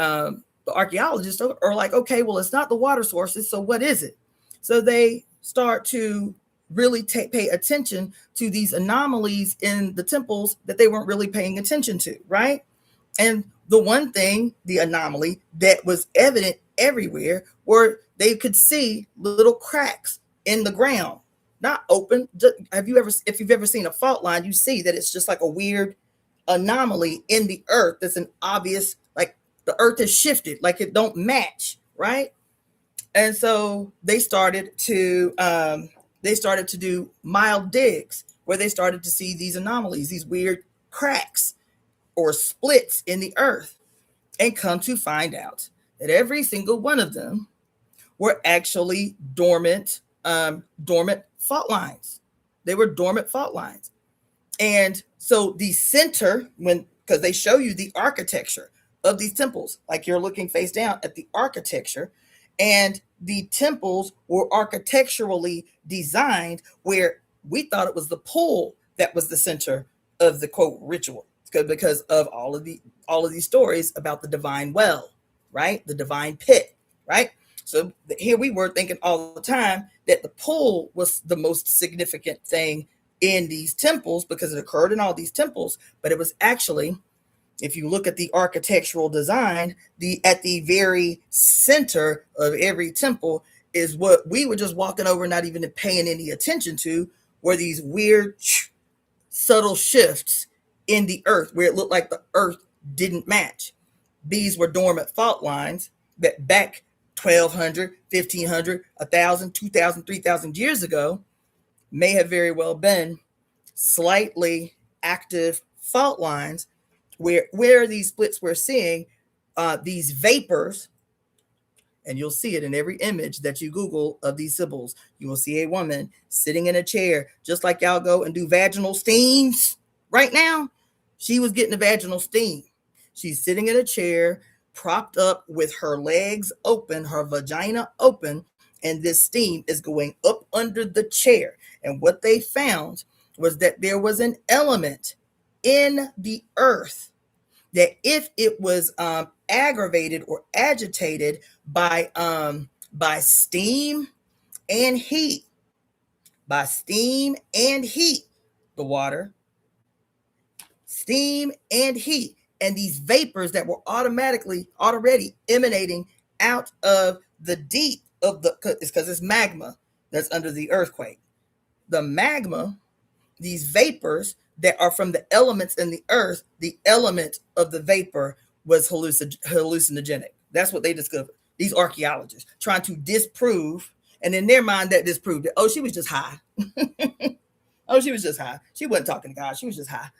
archaeologists are like, okay, well, it's not the water sources, so what is it? So they start to really pay attention to these anomalies in the temples that they weren't really paying attention to, right? And the one thing, the anomaly that was evident everywhere, were they could see little cracks in the ground, not open. If you've ever seen a fault line, you see that it's just like a weird anomaly in the earth. That's an obvious, like the earth has shifted, like it don't match, right? And so they started to do mild digs where they started to see these anomalies, these weird cracks or splits in the earth, and come to find out that every single one of them were actually dormant fault lines. They were dormant fault lines. And so the center, because they show you the architecture of these temples, like you're looking face down at the architecture, and the temples were architecturally designed where we thought it was the pool that was the center of the quote ritual, because of all of these stories about the divine well, right? The divine pit, right? So here we were thinking all the time that the pool was the most significant thing in these temples because it occurred in all these temples, but it was actually, if you look at the architectural design, at the very center of every temple is what we were just walking over, not even paying any attention to, were these weird, subtle shifts in the earth where it looked like the earth didn't match. These were dormant fault lines that back 1,200, 1,500, 1,000, 2,000, 3,000 years ago may have very well been slightly active fault lines where these splits we're seeing, these vapors, and you'll see it in every image that you Google of these symbols. You will see a woman sitting in a chair, just like y'all go and do vaginal steams right now. She was getting a vaginal steam. She's sitting in a chair, propped up with her legs open, her vagina open, and this steam is going up under the chair. And what they found was that there was an element in the earth that if it was aggravated or agitated by steam and heat, the water, steam and heat, and these vapors that were already emanating out of the deep of it's because it's magma that's under the earthquake. The magma, these vapors that are from the elements in the earth, the element of the vapor was hallucinogenic. That's what they discovered. These archaeologists trying to disprove, and in their mind that disproved it. Oh, she was just high. Oh, she was just high. She wasn't talking to God. She was just high.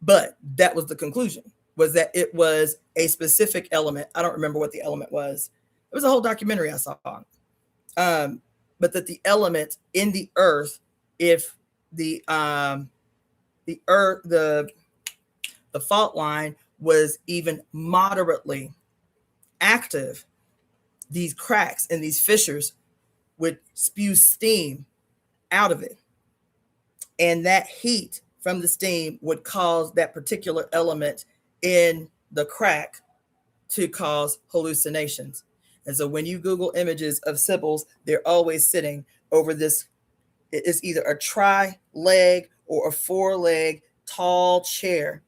But that was the conclusion, was that it was a specific element. I don't remember what the element was. It was a whole documentary I saw. But that the element in the earth, if the fault line was even moderately active, these cracks and these fissures would spew steam out of it. And that heat from the steam would cause that particular element in the crack to cause hallucinations. And so when you Google images of Sibyls, they're always sitting over this, it's either a tri-leg or a four-leg tall chair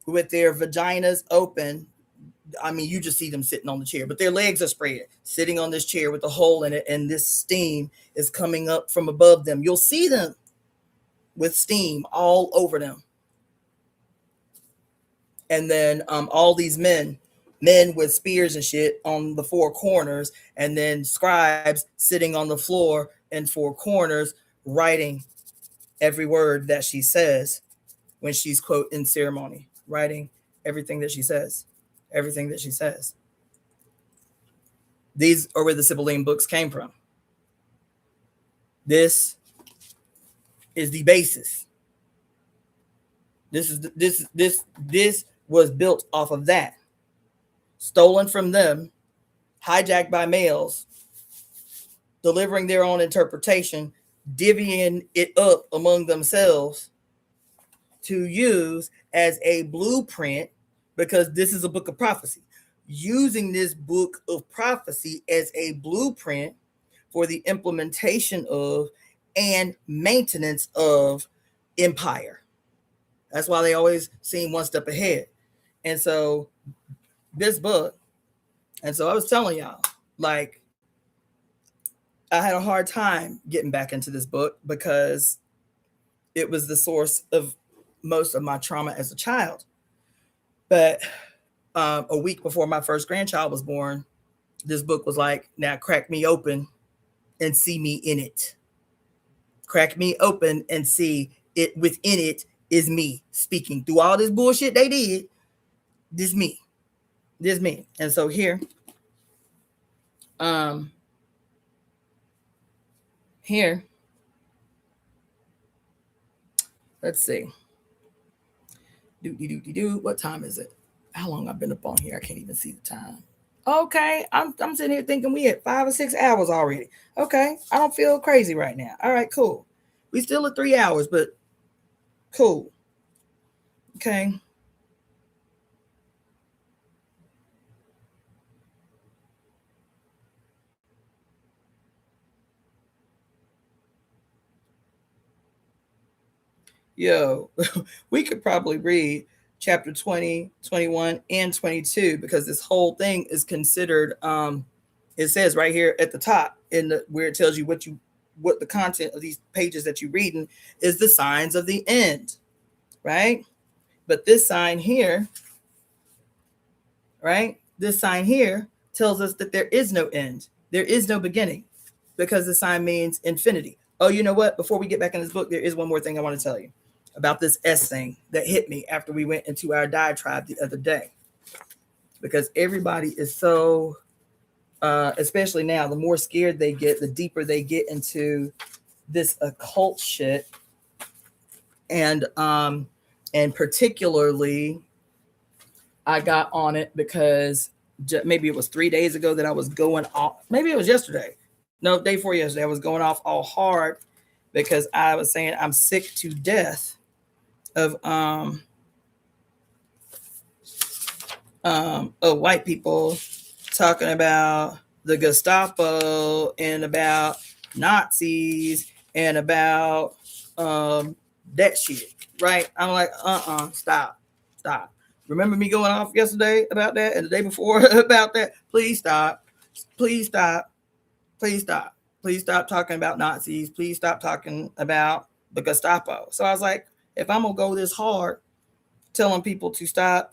with their vaginas open. I mean, you just see them sitting on the chair, but their legs are spread, sitting on this chair with a hole in it, and this steam is coming up from above them. You'll see them with steam all over them. And then all these men with spears and shit on the four corners, and then scribes sitting on the floor in four corners, writing every word that she says when she's, quote, in ceremony, writing everything that she says. These are where the Sibylline books came from. This is the basis. This was built off of that. Stolen from them, hijacked by males, delivering their own interpretation, divvying it up among themselves to use as a blueprint, because this is a book of prophecy. Using this book of prophecy as a blueprint for the implementation of and maintenance of empire. That's why they always seem one step ahead. And so this book, and so I was telling y'all, like, I had a hard time getting back into this book because it was the source of most of my trauma as a child. But a week before my first grandchild was born, this book was like, now crack me open and see me in it. Crack me open and see it. Within it is me speaking through all this bullshit they did. This me. And so here, let's see. What time is it? How long I've been up on here? I can't even see the time. Okay, I'm sitting here thinking we had 5 or 6 hours already. Okay, I don't feel crazy right now. All right, cool. We still at 3 hours, but cool. Okay. Yo, we could probably read chapter 20, 21, and 22 because this whole thing is considered it says right here at the top in the where it tells you what the content of these pages that you're reading is, the signs of the end, right? But this sign here, right? This sign here tells us that there is no end. There is no beginning because the sign means infinity. Oh, you know what? Before we get back in this book, there is one more thing I want to tell you about this S thing that hit me after we went into our diatribe the other day. Because everybody is so, especially now, the more scared they get, the deeper they get into this occult shit. And particularly, I got on it because maybe it was 3 days ago that I was going off. Maybe it was yesterday. No, day before yesterday. I was going off all hard because I was saying I'm sick to death of white people talking about the Gestapo and about Nazis and about that shit, right? I'm like, stop. Remember me going off yesterday about that and the day before about that? Please stop talking about Nazis. Please stop talking about the Gestapo. So I was like, if I'm gonna go this hard telling people to stop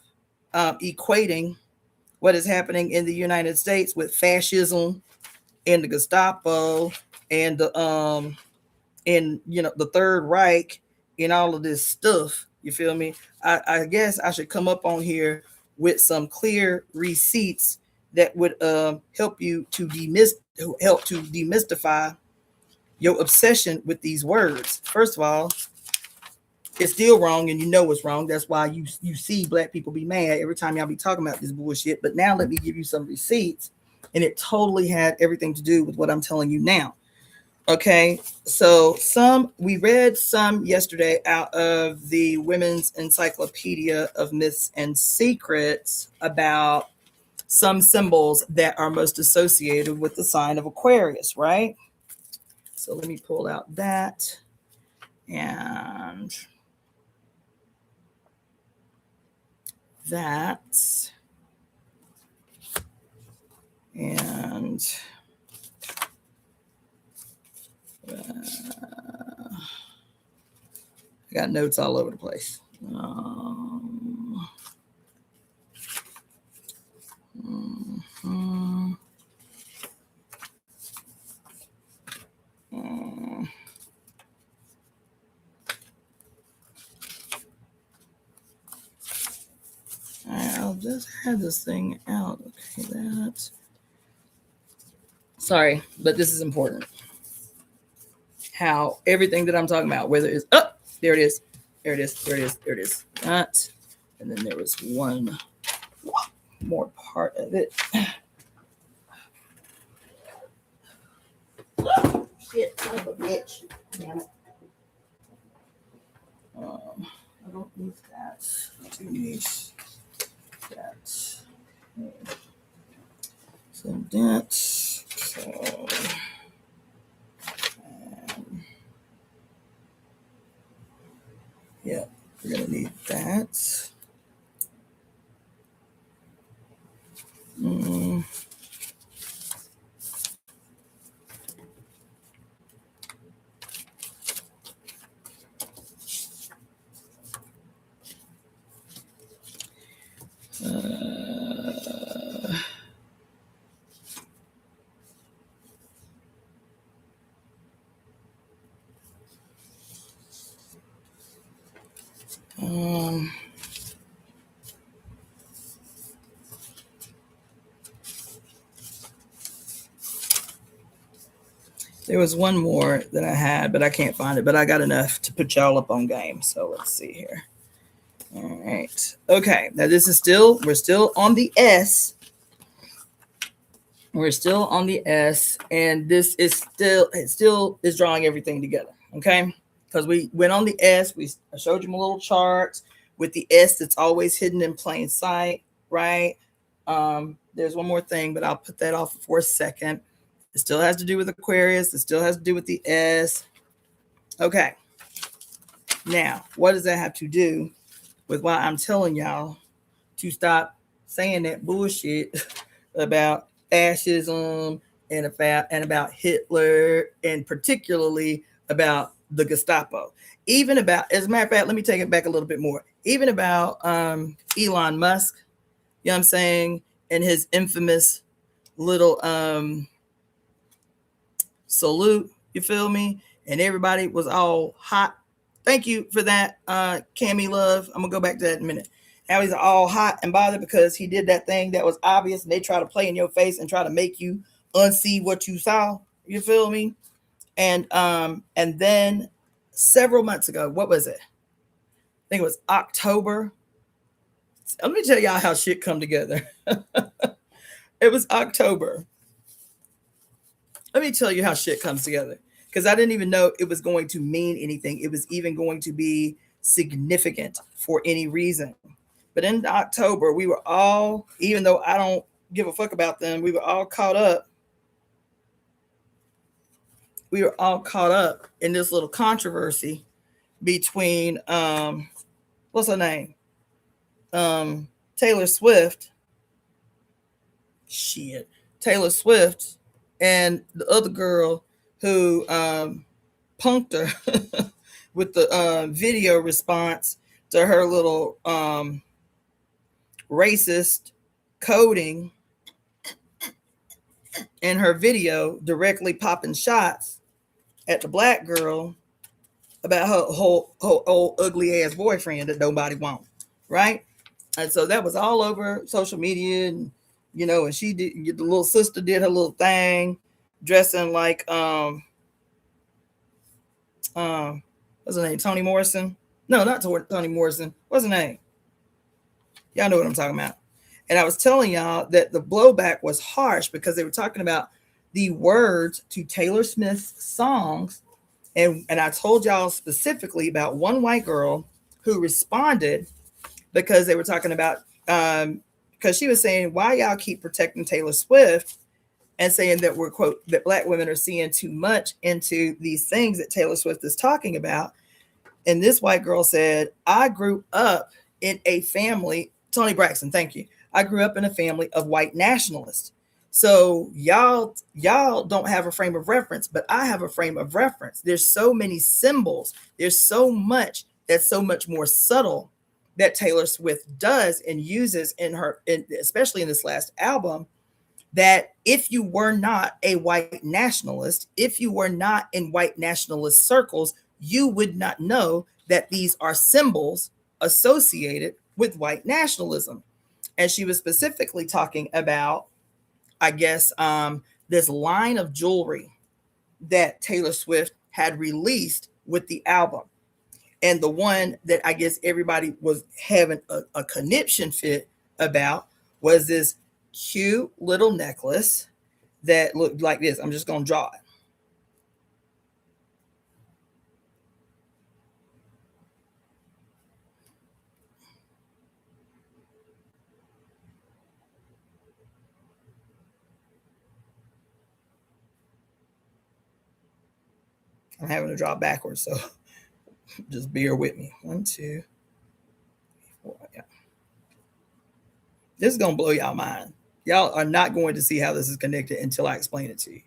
equating what is happening in the United States with fascism and the Gestapo and the the Third Reich and all of this stuff, you feel me? I guess I should come up on here with some clear receipts that would help you to demystify your obsession with these words. First of all, it's still wrong and you know it's wrong. That's why you see black people be mad every time y'all be talking about this bullshit. But now let me give you some receipts, and it totally had everything to do with what I'm telling you now. Okay, so we read some yesterday out of the Women's Encyclopedia of Myths and Secrets about some symbols that are most associated with the sign of Aquarius, right? So let me pull out that and that and I got notes all over the place. I'll just have this thing out. Okay, that. Sorry, but this is important. How everything that I'm talking about, whether it's there it is. That, and then there was one more part of it. Shit, son of a bitch. Damn it. I don't need that. I do need Condensed. So, yeah, we're going to need that. Mm. Um, there was one more that I had, but I can't find it. But I got enough to put y'all up on game. So let's see here. All right. Okay. Now this is still, we're still on the S. We're still on the S, and this is still, it still is drawing everything together. Okay. Because we went on the S. I showed you my little charts with the S that's always hidden in plain sight, right? There's one more thing, but I'll put that off for a second. It still has to do with Aquarius. It still has to do with the S. Okay. Now, what does that have to do with why I'm telling y'all to stop saying that bullshit about fascism and about Hitler, and particularly about the Gestapo? Even about, as a matter of fact, let me take it back a little bit more. Even about Elon Musk, you know what I'm saying, and his infamous little salute, you feel me? And everybody was all hot. Thank you for that, Cammy Love. I'm gonna go back to that in a minute. Now he's all hot and bothered because he did that thing that was obvious, and they try to play in your face and try to make you unsee what you saw. You feel me? And then several months ago, what was it? I think it was October. Let me tell y'all how shit come together. It was October. Let me tell you how shit comes together, because I didn't even know it was going to mean anything. It was even going to be significant for any reason. But in October, we were all, even though I don't give a fuck about them, we were all caught up. We were all caught up in this little controversy between what's her name? Taylor Swift. Shit. Taylor Swift and the other girl who punked her with the video response to her little racist coding in her video, directly popping shots at the black girl about her whole old ugly ass boyfriend that nobody wants, right? And so that was all over social media, and and she did, the little sister did her little thing, dressing like what's her name? Toni Morrison? No, not Toni Morrison. What's her name? Y'all know what I'm talking about. And I was telling y'all that the blowback was harsh because they were talking about the words to Taylor Swift's songs. And I told y'all specifically about one white girl who responded because they were talking about, because she was saying, why y'all keep protecting Taylor Swift, and saying that we're, quote, that black women are seeing too much into these things that Taylor Swift is talking about. And this white girl said, I grew up in a family, Tony Braxton, thank you. I grew up in a family of white nationalists. So y'all don't have a frame of reference, but I have a frame of reference. There's so many symbols. There's so much that's so much more subtle that Taylor Swift does and uses in her, especially in this last album, that if you were not a white nationalist, if you were not in white nationalist circles, you would not know that these are symbols associated with white nationalism. And she was specifically talking about, I guess, this line of jewelry that Taylor Swift had released with the album. And the one that I guess everybody was having a conniption fit about was this cute little necklace that looked like this. I'm just going to draw it. I'm having to draw backwards, so just bear with me. 1, 2, 4. Yeah. This is going to blow y'all mind. Y'all are not going to see how this is connected until I explain it to you.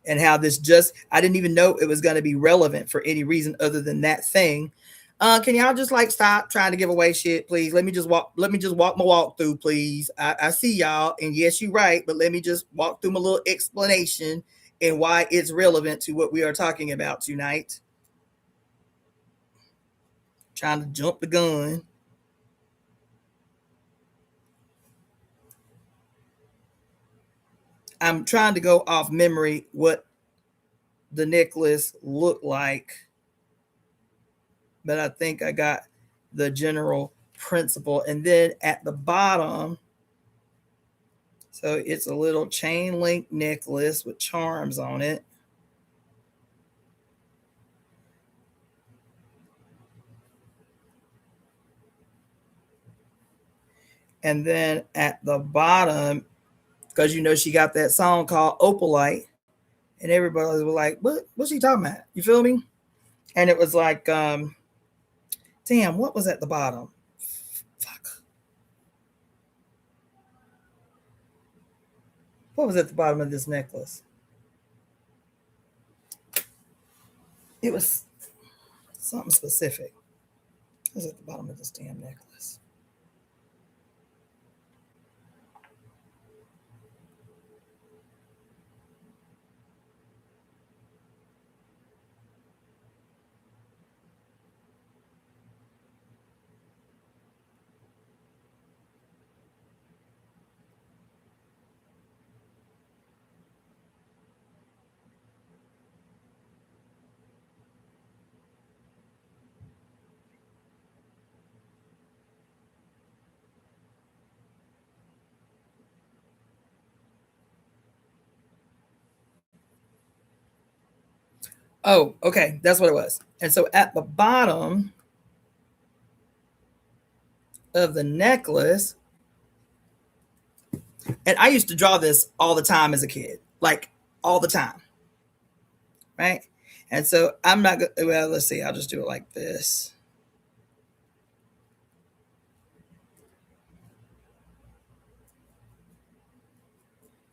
And how this just, I didn't even know it was going to be relevant for any reason other than that thing. Can y'all just like stop trying to give away shit, please? Let me just walk my walk through, please. I see y'all, and yes, you're right, but let me just walk through my little explanation and why it's relevant to what we are talking about tonight. Trying to jump the gun. I'm trying to go off memory what the necklace looked like, but I think I got the general principle. And then at the bottom, so it's a little chain link necklace with charms on it. And then at the bottom, because you know she got that song called Opalite, and everybody was like, what's she talking about? You feel me? And it was like, damn, what was at the bottom? Fuck. What was at the bottom of this necklace? It was something specific. What was at the bottom of this damn necklace? Oh, okay. That's what it was. And so at the bottom of the necklace, and I used to draw this all the time as a kid, like all the time. Right. And so I'm not going to, well, let's see. I'll just do it like this.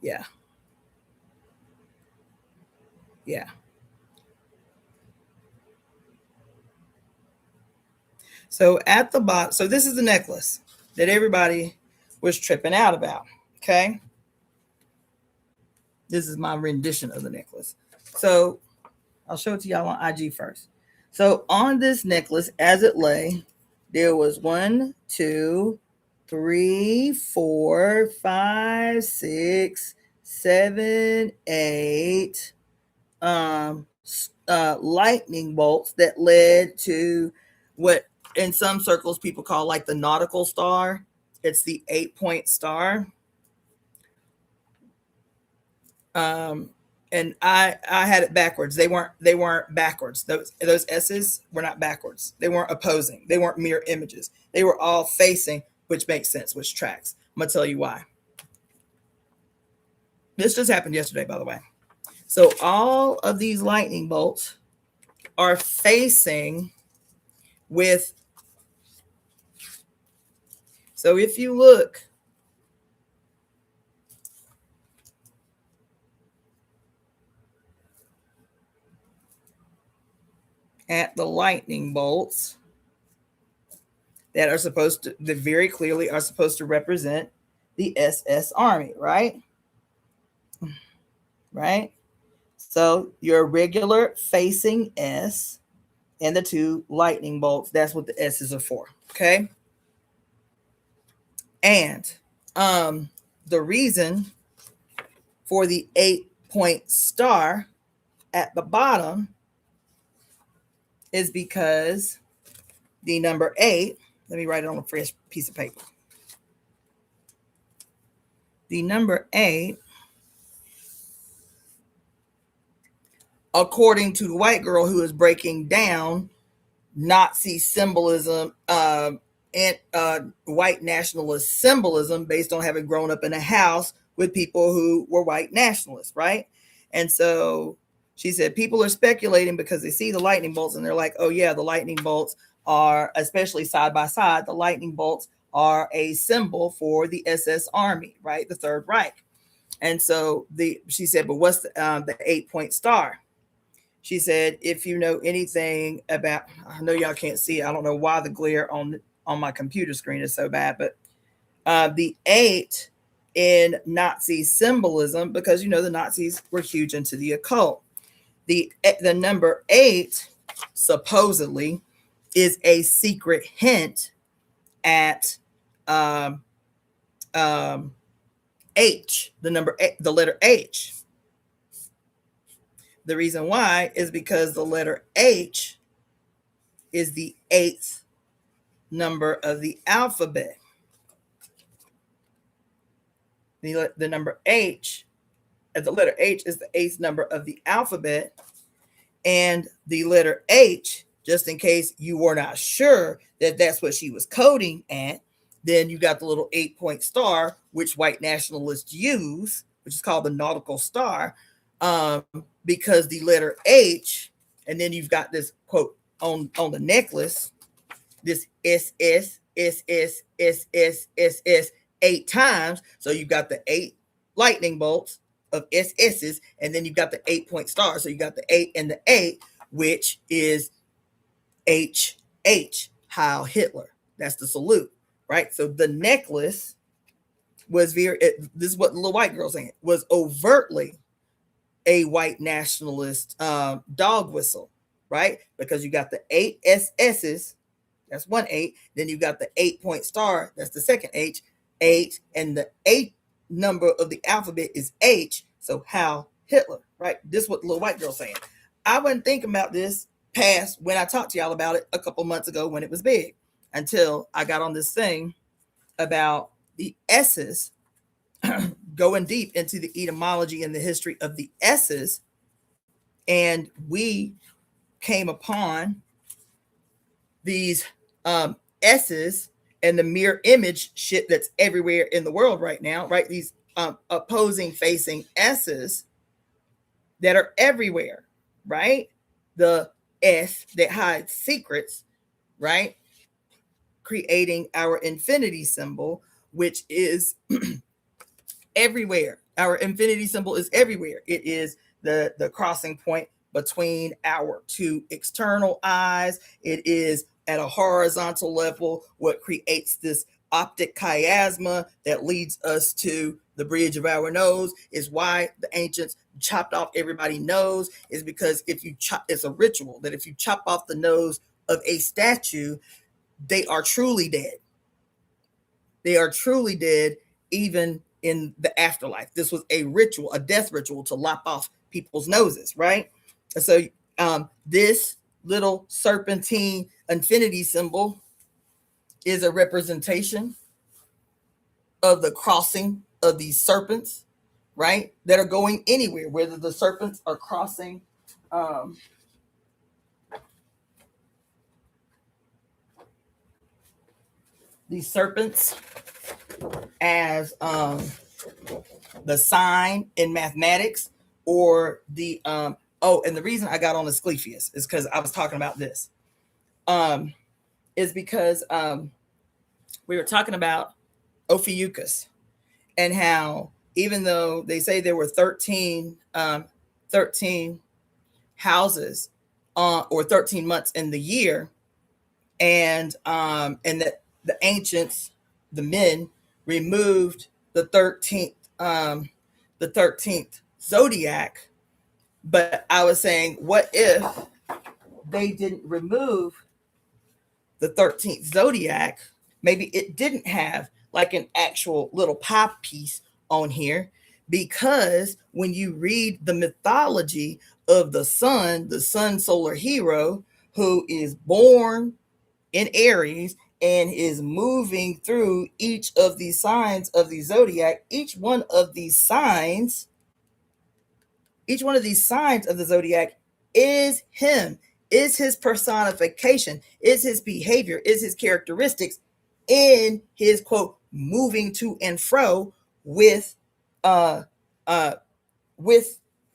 Yeah. Yeah. So at the bottom, so this is the necklace that everybody was tripping out about. Okay. This is my rendition of the necklace. So I'll show it to y'all on IG first. So on this necklace, as it lay, there was 1, 2, 3, 4, 5, 6, 7, 8 lightning bolts that led to what in some circles people call like the nautical star. It's the 8-point star. And I had it backwards. They weren't backwards. Those S's were not backwards. They weren't opposing. They weren't mirror images. They were all facing, which makes sense, which tracks. I'm gonna tell you why. This just happened yesterday, by the way. So all of these lightning bolts are facing with. So if you look at the lightning bolts that are supposed to, that very clearly are supposed to represent the SS Army, right? Right? So your regular facing S and the 2 lightning bolts, that's what the S's are for, okay? And the reason for the 8-point star at the bottom is because the number 8, let me write it on a fresh piece of paper. The number 8, according to the white girl who is breaking down Nazi symbolism and white nationalist symbolism based on having grown up in a house with people who were white nationalists, right? And so She said people are speculating because they see the lightning bolts and they're like, oh yeah, the lightning bolts are, especially side by side, the lightning bolts are a symbol for the SS Army, right? The Third Reich. And so she said, but what's the 8-point star? She said, if you know anything about, I know y'all can't see, I don't know why the glare on my computer screen is so bad, but the 8 in Nazi symbolism, because you know the Nazis were huge into the occult. The number 8 supposedly is a secret hint at H, the number 8, the letter H. The reason why is because the letter H is the 8th number of the alphabet. The number H, the letter H is the 8th number of the alphabet. And the letter H, just in case you were not sure that that's what she was coding at, then you got the little 8-point star, which white nationalists use, which is called the nautical star, because the letter H, and then you've got this quote on the necklace, this SS, SS, SS, SS 8 times. So you've got the 8 lightning bolts of SS's, and then you've got the 8-point star. So you got the 8 and the 8, which is HH, Heil Hitler. That's the salute, right? So the necklace was this is what the little white girl's saying, was overtly a white nationalist dog whistle, right? Because you got the 8 SS's, that's one 8. Then you got the 8-point star, that's the second H, 8, and the 8 number of the alphabet is H. So Heil Hitler, right? This is what the little white girl's saying. I wasn't thinking about this past when I talked to y'all about it a couple months ago when it was big, until I got on this thing about the S's, going deep into the etymology and the history of the S's. And we came upon these S's and the mirror image shit that's everywhere in the world right now, right? These opposing facing S's that are everywhere, right? The S that hides secrets, right? Creating our infinity symbol, which is everywhere. Our infinity symbol is everywhere. It is the crossing point between our 2 external eyes. It is at a horizontal level what creates this optic chiasma that leads us to the bridge of our nose. Is why the ancients chopped off everybody's nose, is because if you chop, it's a ritual that if you chop off the nose of a statue, they are truly dead. They are truly dead, even in the afterlife. This was a ritual, a death ritual, to lop off people's noses, right? And so this little serpentine infinity symbol is a representation of the crossing of these serpents, right? That are going anywhere, whether the serpents are crossing these serpents as the sign in mathematics, or the and the reason I got on Asclepius is because I was talking about this, is because we were talking about Ophiuchus and how even though they say there were 13 houses or 13 months in the year, and that the ancients, the men, removed the 13th zodiac. But I was saying, what if they didn't remove the 13th zodiac? Maybe it didn't have like an actual little pie piece on here, because when you read the mythology of the sun solar hero, who is born in Aries and is moving through each of these signs of the zodiac, each one of these signs of the zodiac is him, is his personification, is his behavior, is his characteristics in his quote moving to and fro with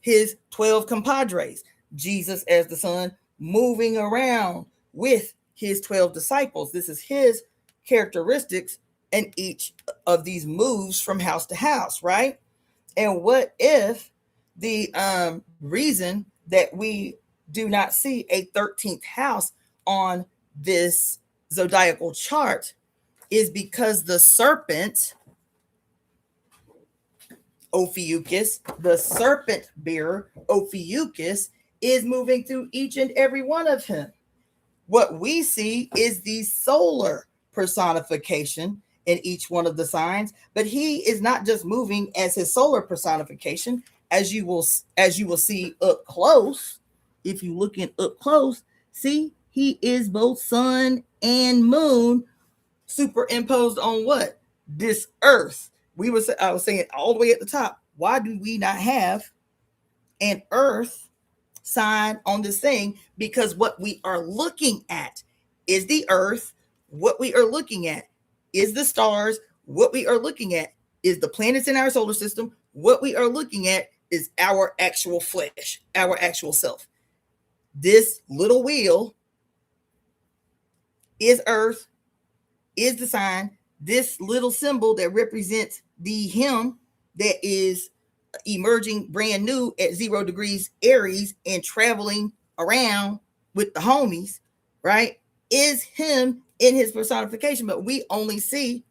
his 12 compadres, Jesus as the Son, moving around with his 12 disciples. This is his characteristics in each of these moves from house to house, right? And what if the reason that we do not see a 13th house on this zodiacal chart is because the serpent, Ophiuchus, the serpent bearer, Ophiuchus, is moving through each and every one of him. What we see is the solar personification in each one of the signs, but he is not just moving as his solar personification, as you will see up close. If you look in up close, see, he is both sun and moon superimposed on what? This earth. I was saying all the way at the top, why do we not have an earth sign on this thing? Because what we are looking at is the earth. What we are looking at is the stars. What we are looking at is the planets in our solar system. What we are looking at is our actual flesh, our actual self. This little wheel is earth, is the sign. This little symbol that represents the him that is emerging brand new at 0 degrees Aries and traveling around with the homies, right, is him in his personification. But we only see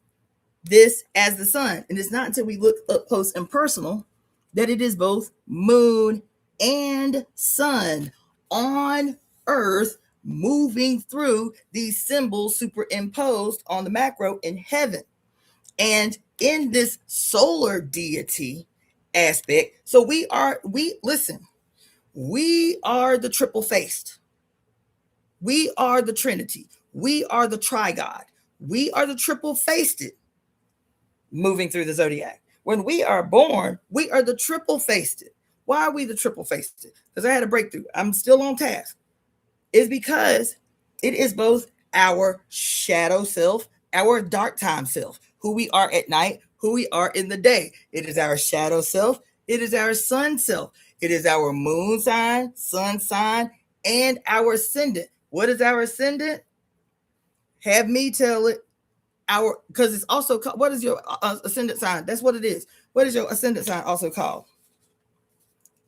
this as the sun. And it's not until we look up close and personal that it is both moon and sun on earth, moving through these symbols superimposed on the macro in heaven. And in this solar deity aspect, so we are the triple faced. We are the Trinity. We are the Trigod. We are the triple faced moving through the zodiac. When we are born, we are the triple faced. Why are we the triple faced? Because I had a breakthrough. I'm still on task. Is because it is both our shadow self, our dark time self, who we are at night, who we are in the day. It is our shadow self. It is our sun self. It is our moon sign, sun sign, and our ascendant. What is our ascendant? Have me tell it. Because it's also called, what is your ascendant sign? That's what it is. What is your ascendant sign also called?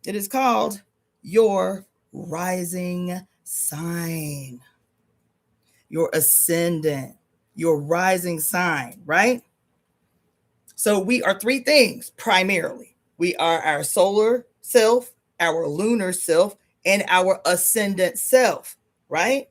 It is called your rising sign, your ascendant, your rising sign, right? So we are three things primarily. We are our solar self, our lunar self, and our ascendant self, right?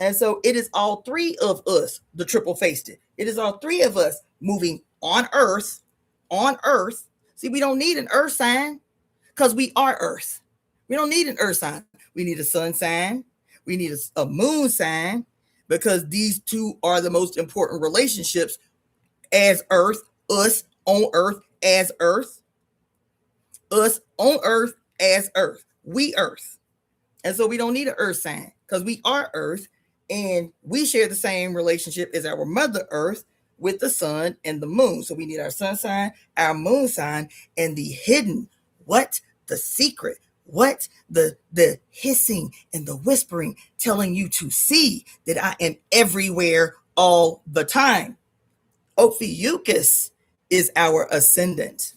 And so it is all three of us, the triple faced. It is all three of us moving on earth, on earth. See, we don't need an earth sign because we are earth. We don't need an earth sign. We need a sun sign. We need a moon sign, because these two are the most important relationships as earth, us on earth as earth, us on earth as earth, we earth. And so we don't need an earth sign because we are earth, and we share the same relationship as our mother earth with the sun and the moon. So we need our sun sign, our moon sign, and the hidden, what? The secret, what? The hissing and the whispering, telling you to see that I am everywhere all the time. Ophiuchus is our ascendant.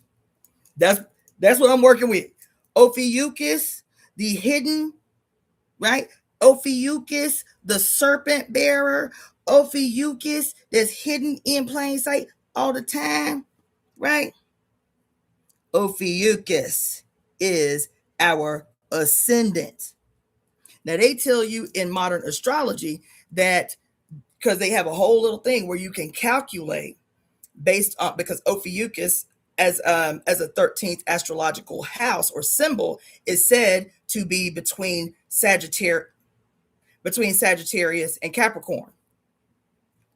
That's what I'm working with. Ophiuchus, the hidden, right? Ophiuchus, the serpent bearer. Ophiuchus, that's hidden in plain sight all the time, right? Ophiuchus is our ascendant. Now, they tell you in modern astrology that, because they have a whole little thing where you can calculate based on, because Ophiuchus as a 13th astrological house or symbol is said to be between Sagittarius and Capricorn.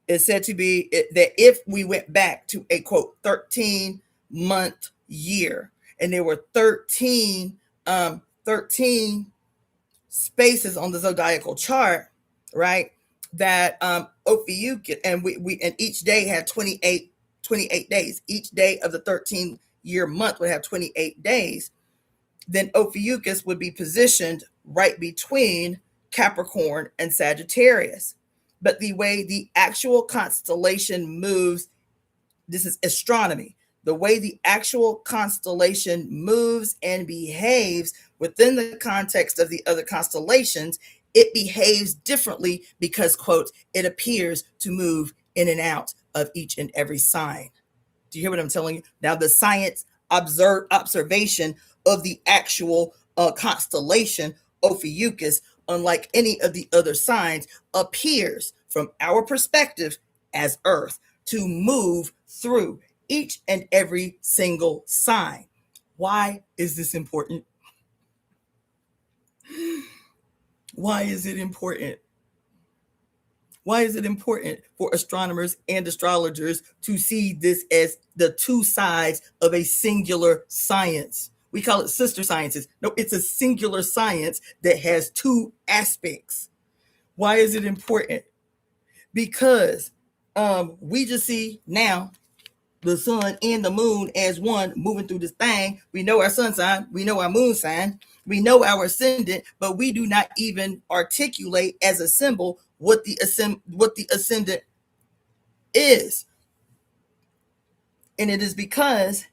It's said to be that if we went back to a quote 13-month year, and there were 13 spaces on the zodiacal chart, right? That Ophiuchus, and we and each day had 28 days. Each day of the 13-year month would have 28 days. then Ophiuchus would be positioned right between Capricorn and Sagittarius. But the way the actual constellation moves, this is astronomy, the way the actual constellation moves and behaves within the context of the other constellations, it behaves differently because, quote, it appears to move in and out of each and every sign. Do you hear what I'm telling you? Now, the science observation of the actual constellation Ophiuchus, unlike any of the other signs, appears from our perspective as Earth to move through each and every single sign. Why is this important? Why is it important? Why is it important for astronomers and astrologers to see this as the two sides of a singular science? We call it sister sciences. No, it's a singular science that has two aspects. Why is it important? Because we just see now the sun and the moon as one moving through this thing. We know our sun sign, we know our moon sign, we know our ascendant, but we do not even articulate as a symbol what the ascendant is. And it is because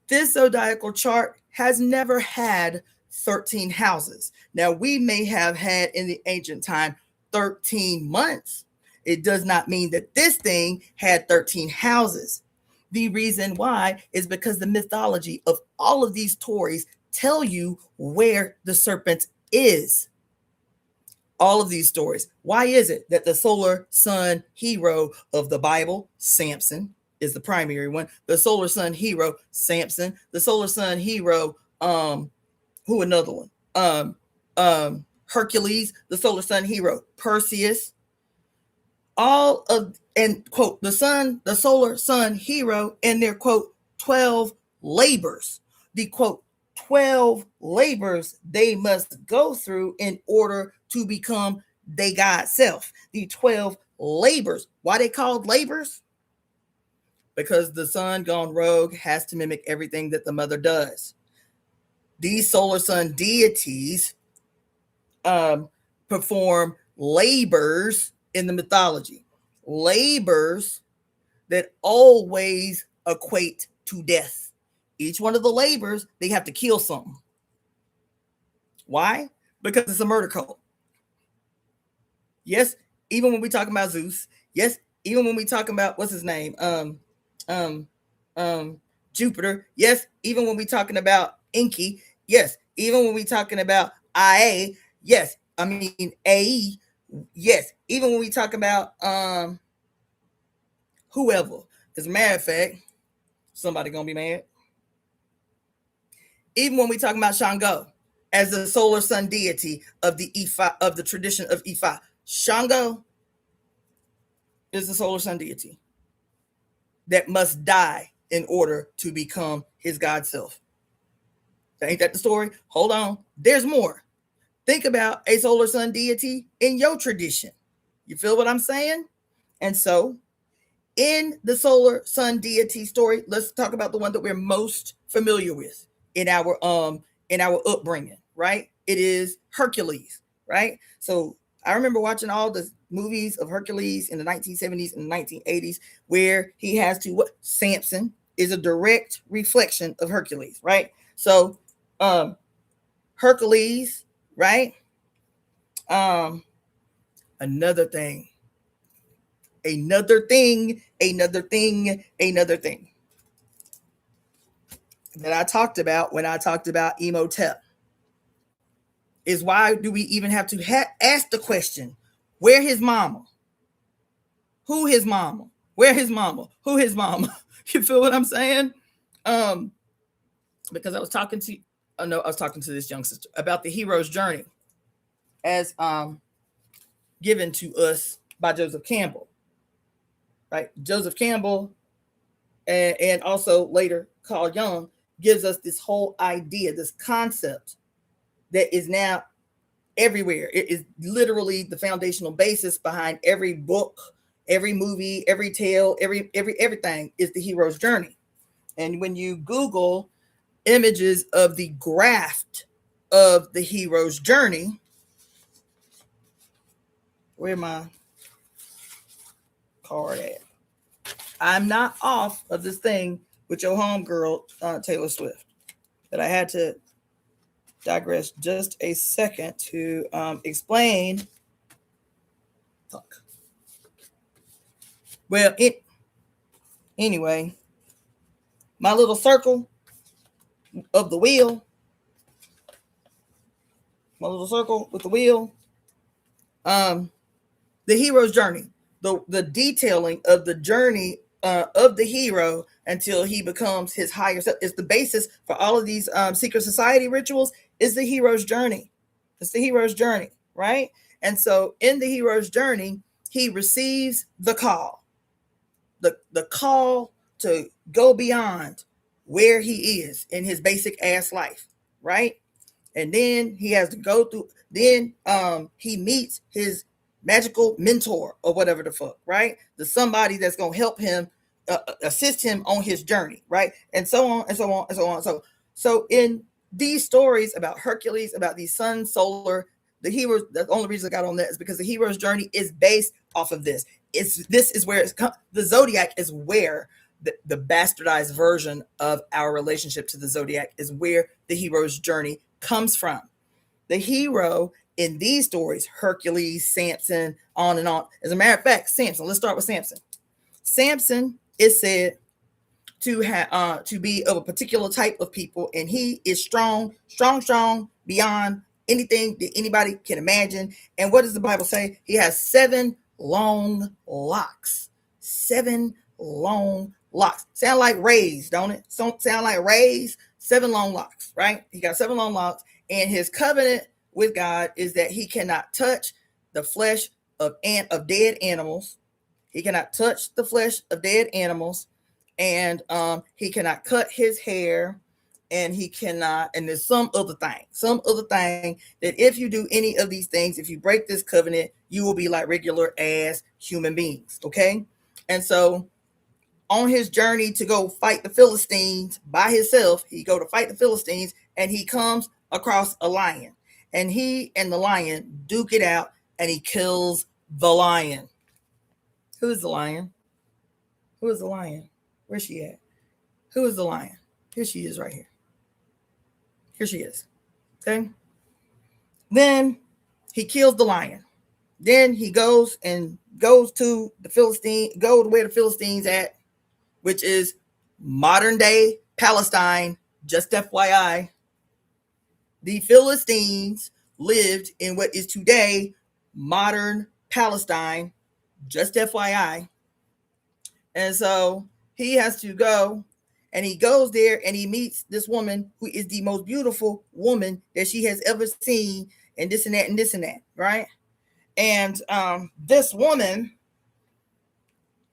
this zodiacal chart has never had 13 houses. Now, we may have had in the ancient time 13 months. It does not mean that this thing had 13 houses. The reason why is because the mythology of all of these stories tell you where the serpent is. All of these stories. Why is it that the solar sun hero of the Bible, Samson, is the primary one? The solar sun hero, Samson. The solar sun hero, who another one? Hercules. The solar sun hero, Perseus. All of, and quote, the solar sun hero, and their quote 12 labors. The quote 12 labors they must go through in order to become they God self. The 12 labors. Why they called labors? Because the sun gone rogue has to mimic everything that the mother does. These solar sun deities perform labors in the mythology. Labors that always equate to death. Each one of the labors, they have to kill something. Why? Because it's a murder cult. Yes, even when we talk about Zeus. Yes, even when we talk about what's his name, Jupiter. Yes, even when we talking about Enki. Yes, even when we talking about Ae. Yes, I mean Ae. Yes, even when we talk about whoever. As a matter of fact, somebody gonna be mad. Even when we talk about Shango as the solar sun deity of the Ifa, of the tradition of Ifa, Shango is the solar sun deity that must die in order to become his God self. Ain't that the story? Hold on. There's more. Think about a solar sun deity in your tradition. You feel what I'm saying? And so, in the solar sun deity story, let's talk about the one that we're most familiar with in our upbringing, right? It is Hercules, right? So I remember watching all the movies of Hercules in the 1970s and 1980s where he has to, what, Samson is a direct reflection of Hercules, right? So Hercules, right? Another thing that I talked about when I talked about EvoEmeTemp is, why do we even have to ask the question, where his mama? Who his mama? Where his mama? Who his mama? You feel what I'm saying? Because I was talking to this young sister about the hero's journey as given to us by Joseph Campbell, right? Joseph Campbell and also later Carl Jung gives us this whole idea, this concept that is now everywhere. It is literally the foundational basis behind every book, every movie, every tale, everything is the hero's journey. And when you Google images of the graft of the hero's journey. Where my card at? I'm not off of this thing with your homegirl, Taylor Swift. But I had to digress just a second to explain. Fuck. Well, anyway, my little circle of the wheel, my little circle with the wheel, the hero's journey, the detailing of the journey of the hero until he becomes his higher self is the basis for all of these secret society rituals. Is the hero's journey. It's the hero's journey, right? And so in the hero's journey, he receives the call, the call to go beyond where he is in his basic ass life, right? And then he has to go through, then he meets his magical mentor or whatever the fuck, right? The somebody that's going to help him, assist him on his journey, right? And so on and so on and so on. So in these stories about Hercules, about these sun, solar, the heroes, the only reason I got on that is because the hero's journey is based off of this. This is where it's the zodiac is where the bastardized version of our relationship to the zodiac is where the hero's journey comes from. The hero in these stories, Hercules, Samson, on and on. As a matter of fact, Samson, let's start with Samson. Samson is said to have to be of a particular type of people, and he is strong beyond anything that anybody can imagine. And what does the Bible say? He has 7 long locks. 7 long locks. Sound like rays, don't it? Sound like rays. 7 long locks, right? He got 7 long locks, and his covenant with God is that he cannot touch the flesh of dead animals. He cannot touch the flesh of dead animals, and he cannot cut his hair, and he cannot, and there's some other thing that if you do any of these things, if you break this covenant, you will be like regular ass human beings, okay? And so on his journey to go fight the Philistines by himself, he go to fight the Philistines, and he comes across a lion, and he and the lion duke it out, and he kills the lion. Who is the lion? Who is the lion? Where's she at? Who is the lion? Here she is right here. Here she is. Okay. Then he kills the lion. Then he goes to the Philistine, go to where the Philistines at, which is modern day Palestine. Just FYI. The Philistines lived in what is today modern Palestine. Just FYI. And so he has to go, and he goes there, and he meets this woman who is the most beautiful woman that she has ever seen, and this and that and this and that, right? And this woman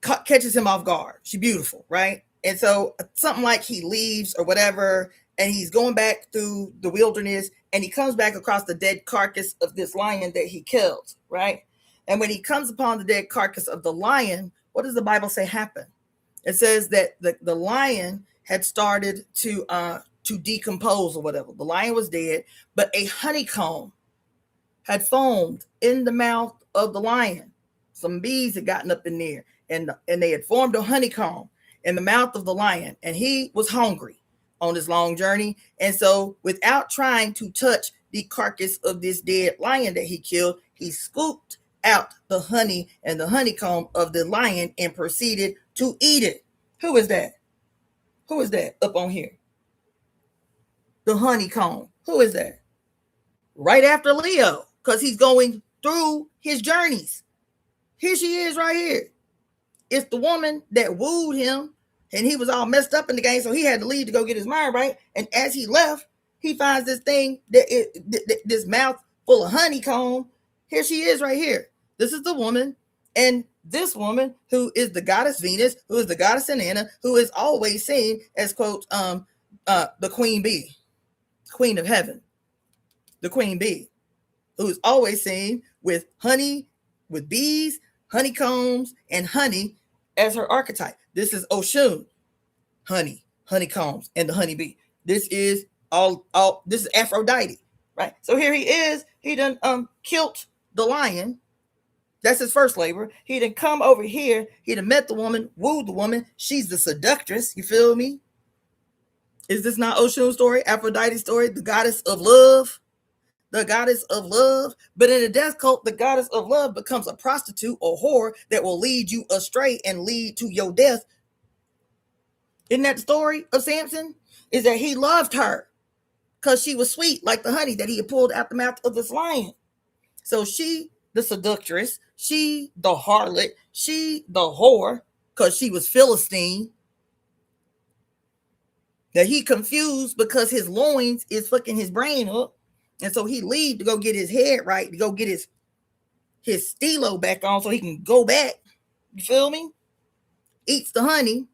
catches him off guard. She's beautiful, right? And so something like he leaves or whatever, and he's going back through the wilderness, and he comes back across the dead carcass of this lion that he killed, right? And when he comes upon the dead carcass of the lion, what does the Bible say happened? It says that the lion had started to decompose or whatever. The lion was dead, but a honeycomb had formed in the mouth of the lion. Some bees had gotten up in there, and they had formed a honeycomb in the mouth of the lion, and he was hungry on this long journey. And so without trying to touch the carcass of this dead lion that he killed, he scooped out the honey and the honeycomb of the lion and proceeded to eat it. Who is that? Who is that up on here? The honeycomb. Who is that? Right after Leo, because he's going through his journeys. Here she is right here. It's the woman that wooed him, and he was all messed up in the game, so he had to leave to go get his mind right. And as he left, he finds this thing, this mouth full of honeycomb. Here she is right here. This is the woman, and this woman who is the goddess Venus, who is the goddess Inanna, who is always seen as, quote, the queen bee, queen of heaven, the queen bee, who is always seen with honey, with bees, honeycombs, and honey as her archetype. This is Oshun, honey, honeycombs, and the honeybee. This is this is Aphrodite, right? So here he is. He done killed the lion. That's his first labor. He done come over here. He done met the woman, wooed the woman. She's the seductress. You feel me? Is this not Oshun's story? Aphrodite's story? The goddess of love? The goddess of love. But in a death cult, the goddess of love becomes a prostitute or whore that will lead you astray and lead to your death. Isn't that the story of Samson? Is that he loved her because she was sweet like the honey that he had pulled out the mouth of this lion. So she, the seductress, she, the harlot, she, the whore, because she was Philistine, that he confused because his loins is fucking his brain up. And so he leave to go get his head right, to go get his stilo back on so he can go back. You feel me? Eats the honey.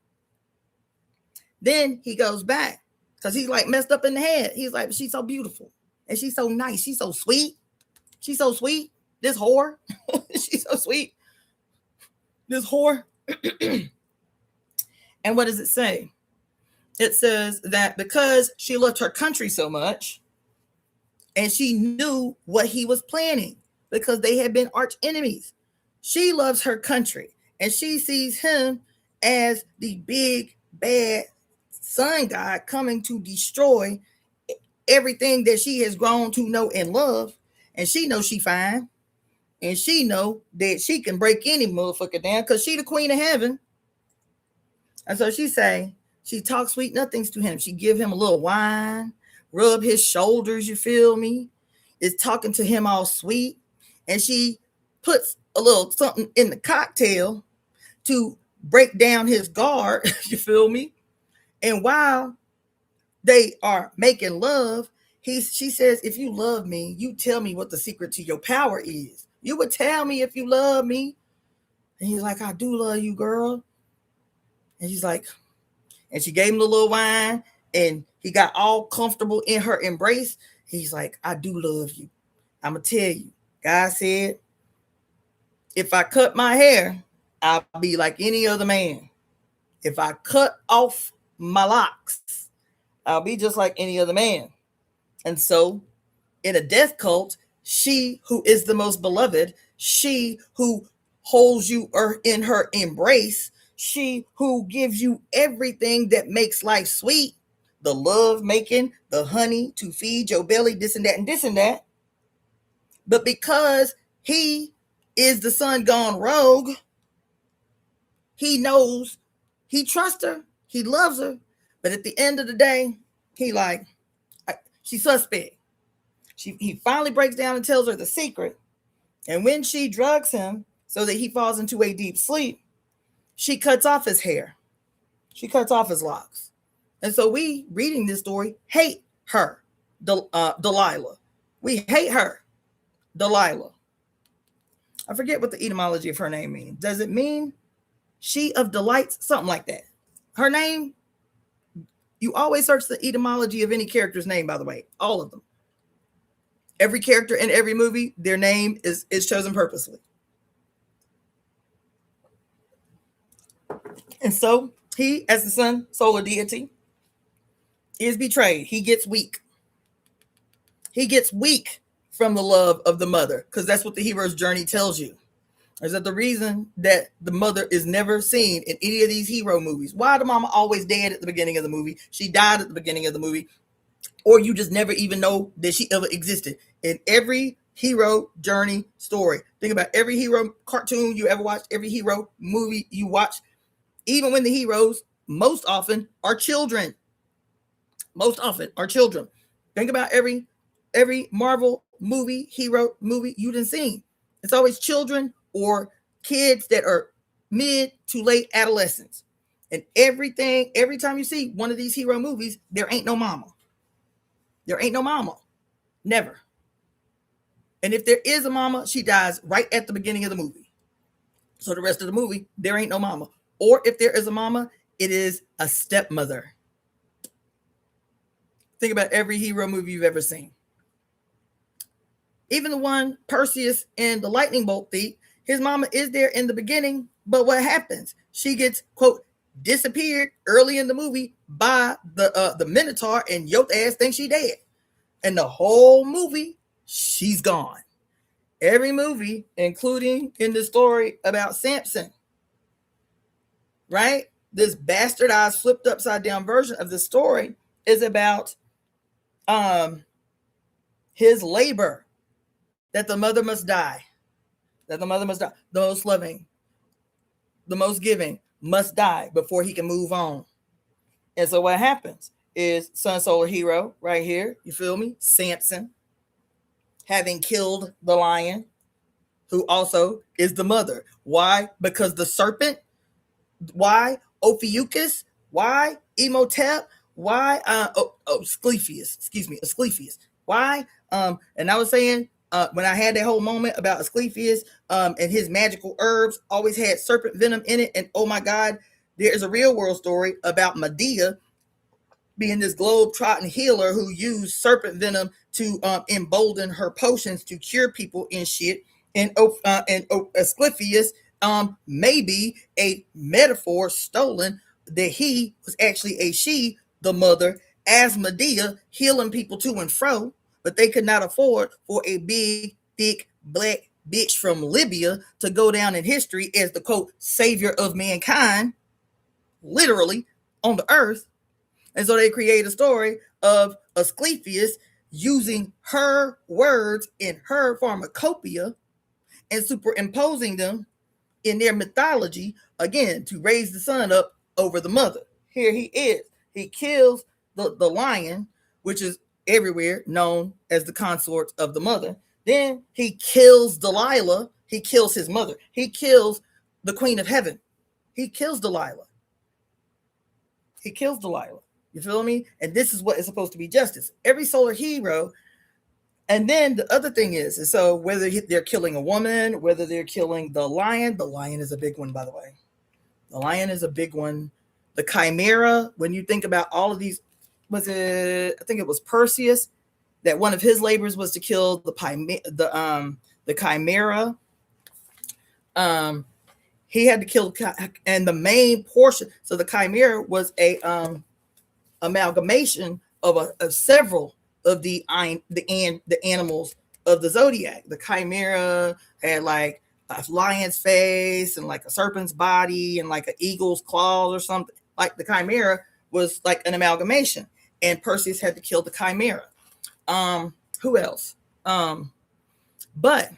Then he goes back because he's like messed up in the head. He's like, she's so beautiful. And she's so nice. She's so sweet. She's so sweet. This whore. She's so sweet. This whore. And what does it say? It says that because she loved her country so much, and she knew what he was planning because they had been arch enemies. She loves her country, and she sees him as the big, bad sun god coming to destroy everything that she has grown to know and love. And she knows she fine. And she know that she can break any motherfucker down because she the queen of heaven. And so she talks sweet nothings to him. She give him a little wine, rub his shoulders, you feel me? Is talking to him all sweet. And she puts a little something in the cocktail to break down his guard, you feel me? And while they are making love, she says, if you love me, you tell me what the secret to your power is. You would tell me if you love me. And he's like, I do love you, girl. And he's like, and she gave him the little wine, and he got all comfortable in her embrace. He's like, I do love you. I'm going to tell you. God said, if I cut my hair, I'll be like any other man. If I cut off my locks, I'll be just like any other man. And so in a death cult, she who is the most beloved, she who holds you in her embrace, she who gives you everything that makes life sweet, the love making, the honey to feed your belly, this and that and this and that. But because he is the son gone rogue, he knows, he trusts her, he loves her. But at the end of the day, he like, she's suspect. He finally breaks down and tells her the secret. And when she drugs him so that he falls into a deep sleep, she cuts off his hair. She cuts off his locks. And so we, reading this story, hate her, Delilah. We hate her, Delilah. I forget what the etymology of her name means. Does it mean she of delights? Something like that. Her name, you always search the etymology of any character's name, by the way. All of them. Every character in every movie, their name is chosen purposely. And so he, as the sun, solar deity, is betrayed. He gets weak. He gets weak from the love of the mother, because that's what the hero's journey tells you. Is that the reason that the mother is never seen in any of these hero movies? Why the mama always dead at the beginning of the movie? She died at the beginning of the movie. Or you just never even know that she ever existed. In every hero journey story, think about every hero cartoon you ever watched, every hero movie you watch, even when the heroes most often are children. Most often are children. Think about every Marvel movie, hero movie you done seen. It's always children or kids that are mid to late adolescents. And every time you see one of these hero movies, there ain't no mama. There ain't no mama. Never. And if there is a mama, she dies right at the beginning of the movie. So the rest of the movie, there ain't no mama. Or if there is a mama, it is a stepmother. Think about every hero movie you've ever seen. Even the one, Perseus and the lightning bolt thief, his mama is there in the beginning, but what happens? She gets, quote, disappeared early in the movie by the Minotaur, and your ass thinks she dead. And the whole movie, she's gone. Every movie, including in the story about Samson, right? This bastardized, flipped upside down version of the story is about his labor, that the mother must die, that the mother must die. The most loving, the most giving must die before he can move on. And so what happens is Sun Solar Hero right here, you feel me? Samson, having killed the lion, who also is the mother. Why? Because the serpent. Why? Ophiuchus. Why? EvoEmeTemp. Why? Asclepius. Excuse me, Asclepius. Why? And I was saying, when I had that whole moment about Asclepius, and his magical herbs always had serpent venom in it. And oh my God, there is a real world story about Medea being this globe-trotting healer who used serpent venom to embolden her potions to cure people and shit. And Asclepius may be a metaphor stolen that he was actually a she, the mother, as Medea, healing people to and fro, but they could not afford for a big, thick, black bitch from Libya to go down in history as the, quote, savior of mankind, literally, on the earth. And so they create a story of Asclepius using her words in her pharmacopoeia and superimposing them in their mythology, again, to raise the son up over the mother. Here he is. He kills the lion, which is everywhere known as the consort of the mother. Then he kills Delilah. He kills his mother. He kills the queen of heaven. He kills Delilah. He kills Delilah. You feel me? And this is what is supposed to be justice. Every solar hero. And then the other thing is so whether they're killing a woman, whether they're killing the lion is a big one, by the way. The lion is a big one. The chimera, when you think about all of these, I think it was Perseus, that one of his labors was to kill the chimera. He had to kill, and the main portion, so the chimera was a amalgamation of several of the animals of the zodiac. The chimera had like a lion's face and like a serpent's body and like an eagle's claws or something. Like the chimera was like an amalgamation, and Perseus had to kill the chimera. Who else? But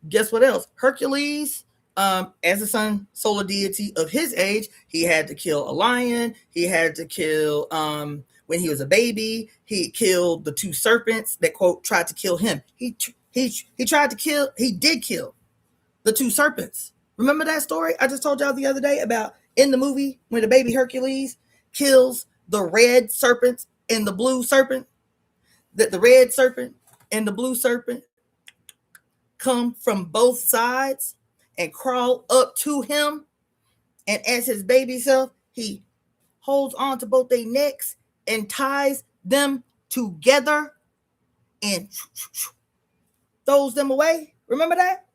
guess what else? Hercules, as the sun solar deity of his age, he had to kill a lion. He had to kill, when he was a baby, he killed the two serpents that, quote, tried to kill him. He did kill the two serpents. Remember that story I just told y'all the other day about in the movie when the baby Hercules kills the red serpent and the blue serpent? That the red serpent and the blue serpent come from both sides and crawl up to him, and as his baby self, he holds on to both their necks and ties them together and throws them away. Remember that?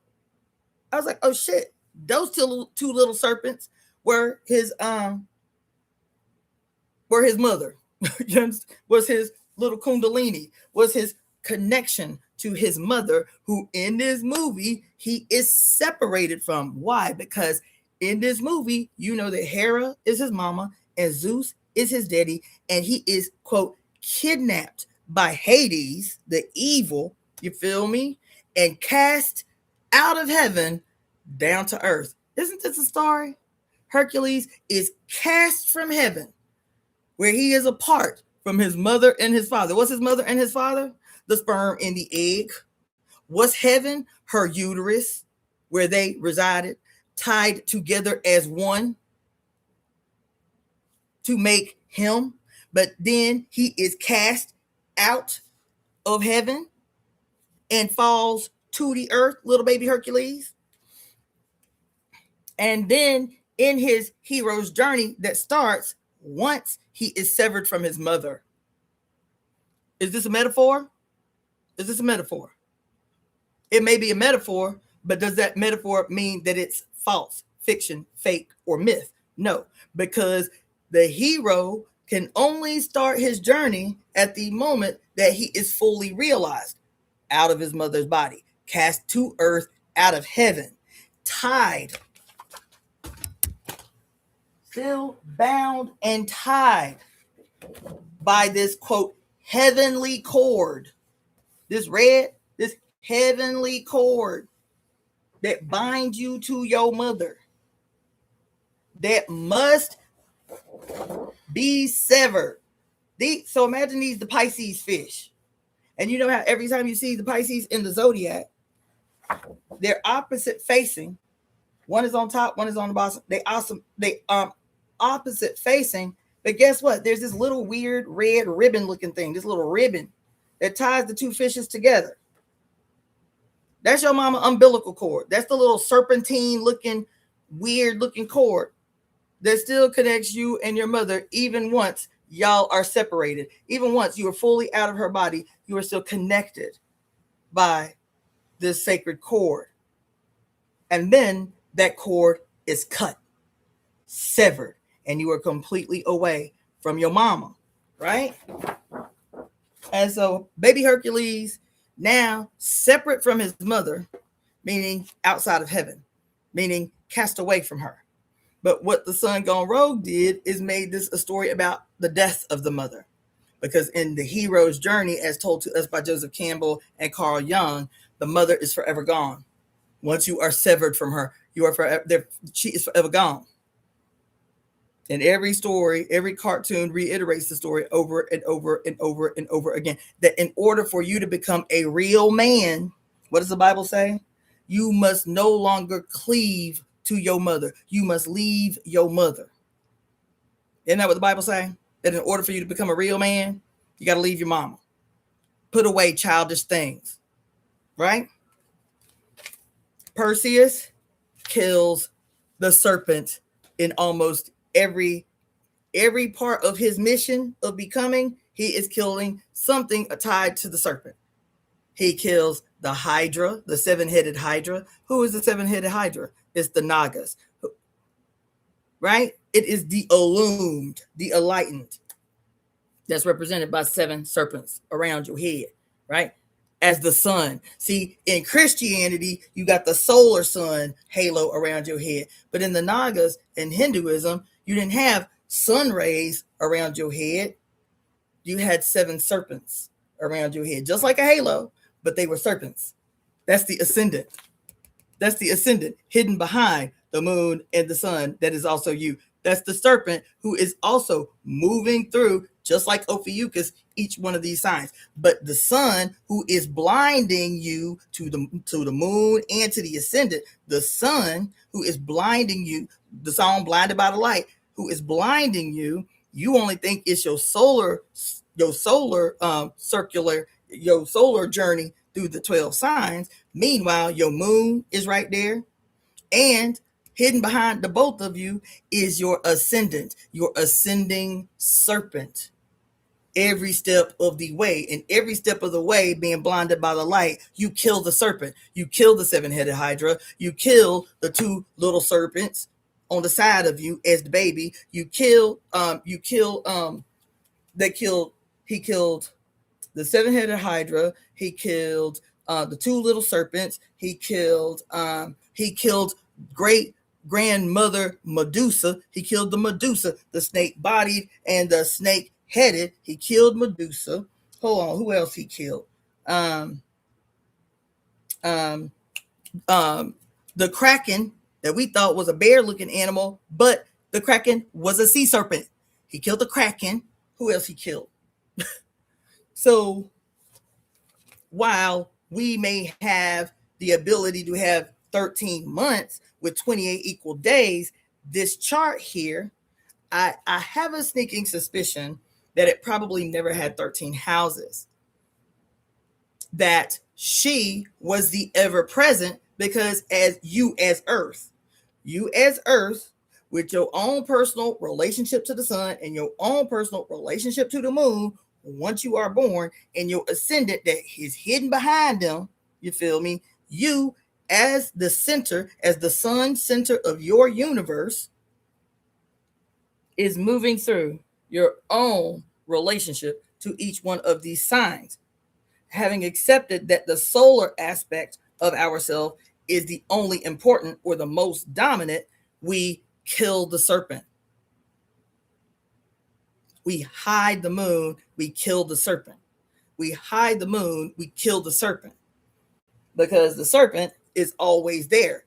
I was like, oh shit, those two little serpents were his mother. Was his little kundalini, was his connection to his mother, who in this movie he is separated from. Why? Because in this movie, you know that Hera is his mama and Zeus is his daddy, and he is, quote, kidnapped by Hades, the evil, you feel me, and cast out of heaven down to earth. Isn't this a story? Hercules is cast from heaven, where he is apart from his mother and his father. What's his mother and his father? The sperm and the egg. What's heaven? Her uterus, where they resided, tied together as one to make him. But then he is cast out of heaven and falls to the earth, little baby Hercules. And then in his hero's journey that starts once he is severed from his mother. Is this a metaphor? Is this a metaphor? It may be a metaphor, but does that metaphor mean that it's false, fiction, fake, or myth? No, because the hero can only start his journey at the moment that he is fully realized out of his mother's body, cast to earth out of heaven, tied, still bound and tied by this, quote, heavenly cord. This heavenly cord that binds you to your mother, that must be severed. So imagine the Pisces fish. And you know how every time you see the Pisces in the zodiac, they're opposite facing. One is on top, one is on the bottom. They opposite facing. But guess what? There's this little weird red ribbon looking thing, this little ribbon that ties the two fishes together. That's your mama umbilical cord. That's the little serpentine looking, weird looking cord that still connects you and your mother, even once y'all are separated. Even once you are fully out of her body, you are still connected by this sacred cord. And then that cord is cut, severed, and you are completely away from your mama, right? And so baby Hercules, now separate from his mother, meaning outside of heaven, meaning cast away from her. But what the son gone rogue did is made this a story about the death of the mother. Because in the hero's journey, as told to us by Joseph Campbell and Carl Jung, the mother is forever gone. Once you are severed from her, you are forever, she is forever gone. And every story, every cartoon reiterates the story over and over and over and over again. That in order for you to become a real man, what does the Bible say? You must no longer cleave to your mother. You must leave your mother. Isn't that what the Bible say? That in order for you to become a real man, you got to leave your mama. Put away childish things, right? Perseus kills the serpent in almost every part of his mission of becoming. He is killing something tied to the serpent. He kills the Hydra, the seven-headed Hydra. Who is the seven-headed Hydra? It's the Nagas, right? It is the illumined, the enlightened. That's represented by seven serpents around your head, right? As the sun. See, in Christianity, you got the solar sun halo around your head. But in the Nagas, in Hinduism, you didn't have sun rays around your head. You had seven serpents around your head, just like a halo, but they were serpents. That's the ascendant. That's the ascendant hidden behind the moon and the sun. That is also you. That's the serpent who is also moving through, just like Ophiuchus, each one of these signs. But the sun who is blinding you to the moon and to the ascendant, the sun who is blinding you, the song Blinded by the Light, who is blinding you, you only think it's your solar circular, your solar journey through the 12 signs. Meanwhile, your moon is right there, and hidden behind the both of you is your ascendant, your ascending serpent. Every step of the way, and every step of the way being blinded by the light, you kill the serpent, you kill the seven-headed Hydra, you kill the two little serpents on the side of you as the baby, he killed the seven-headed Hydra, he killed the two little serpents, he killed great grandmother Medusa, he killed the Medusa, the snake-bodied and the snake-headed, he killed Medusa. Hold on, who else he killed? The Kraken, that we thought was a bear-looking animal, but the Kraken was a sea serpent. He killed the Kraken. Who else he killed? So while we may have the ability to have 13 months with 28 equal days, this chart here, I have a sneaking suspicion that it probably never had 13 houses. That she was the ever-present, because as Earth, with your own personal relationship to the sun and your own personal relationship to the moon, once you are born, and your ascendant that is hidden behind them, you feel me? You as the center, as the sun center of your universe, is moving through your own relationship to each one of these signs. Having accepted that the solar aspect of ourselves is the only important or the most dominant, we kill the serpent. We hide the moon, we kill the serpent. We hide the moon, we kill the serpent. Because the serpent is always there.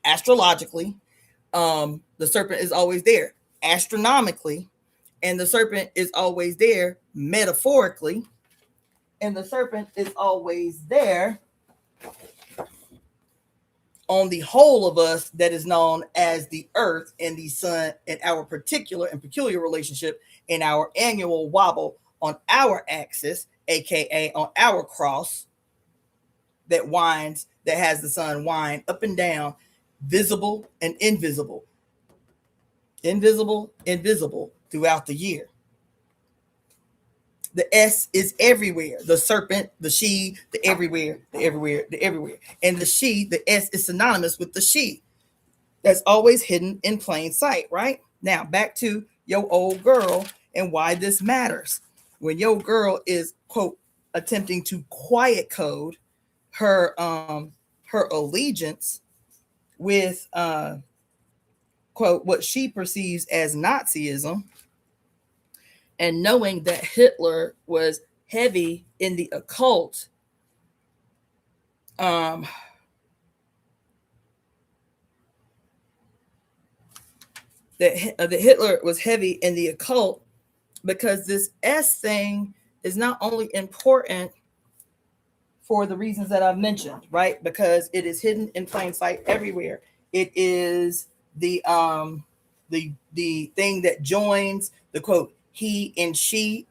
Astrologically, the serpent is always there. Astronomically, and the serpent is always there metaphorically, and the serpent is always there on the whole of us that is known as the earth and the sun, and our particular and peculiar relationship in our annual wobble on our axis, aka on our cross that winds, that has the sun wind up and down, visible and invisible, invisible throughout the year. The S is everywhere. The serpent, the she, the everywhere, the everywhere, the everywhere. And the she, the S is synonymous with the she. That's always hidden in plain sight, right? Now, back to your old girl and why this matters. When your girl is, quote, attempting to quiet code her allegiance with, quote, what she perceives as Nazism, and knowing that Hitler was heavy in the occult, that Hitler was heavy in the occult, because this S thing is not only important for the reasons that I've mentioned, right? Because it is hidden in plain sight everywhere. It is the thing that joins the, quote, he and she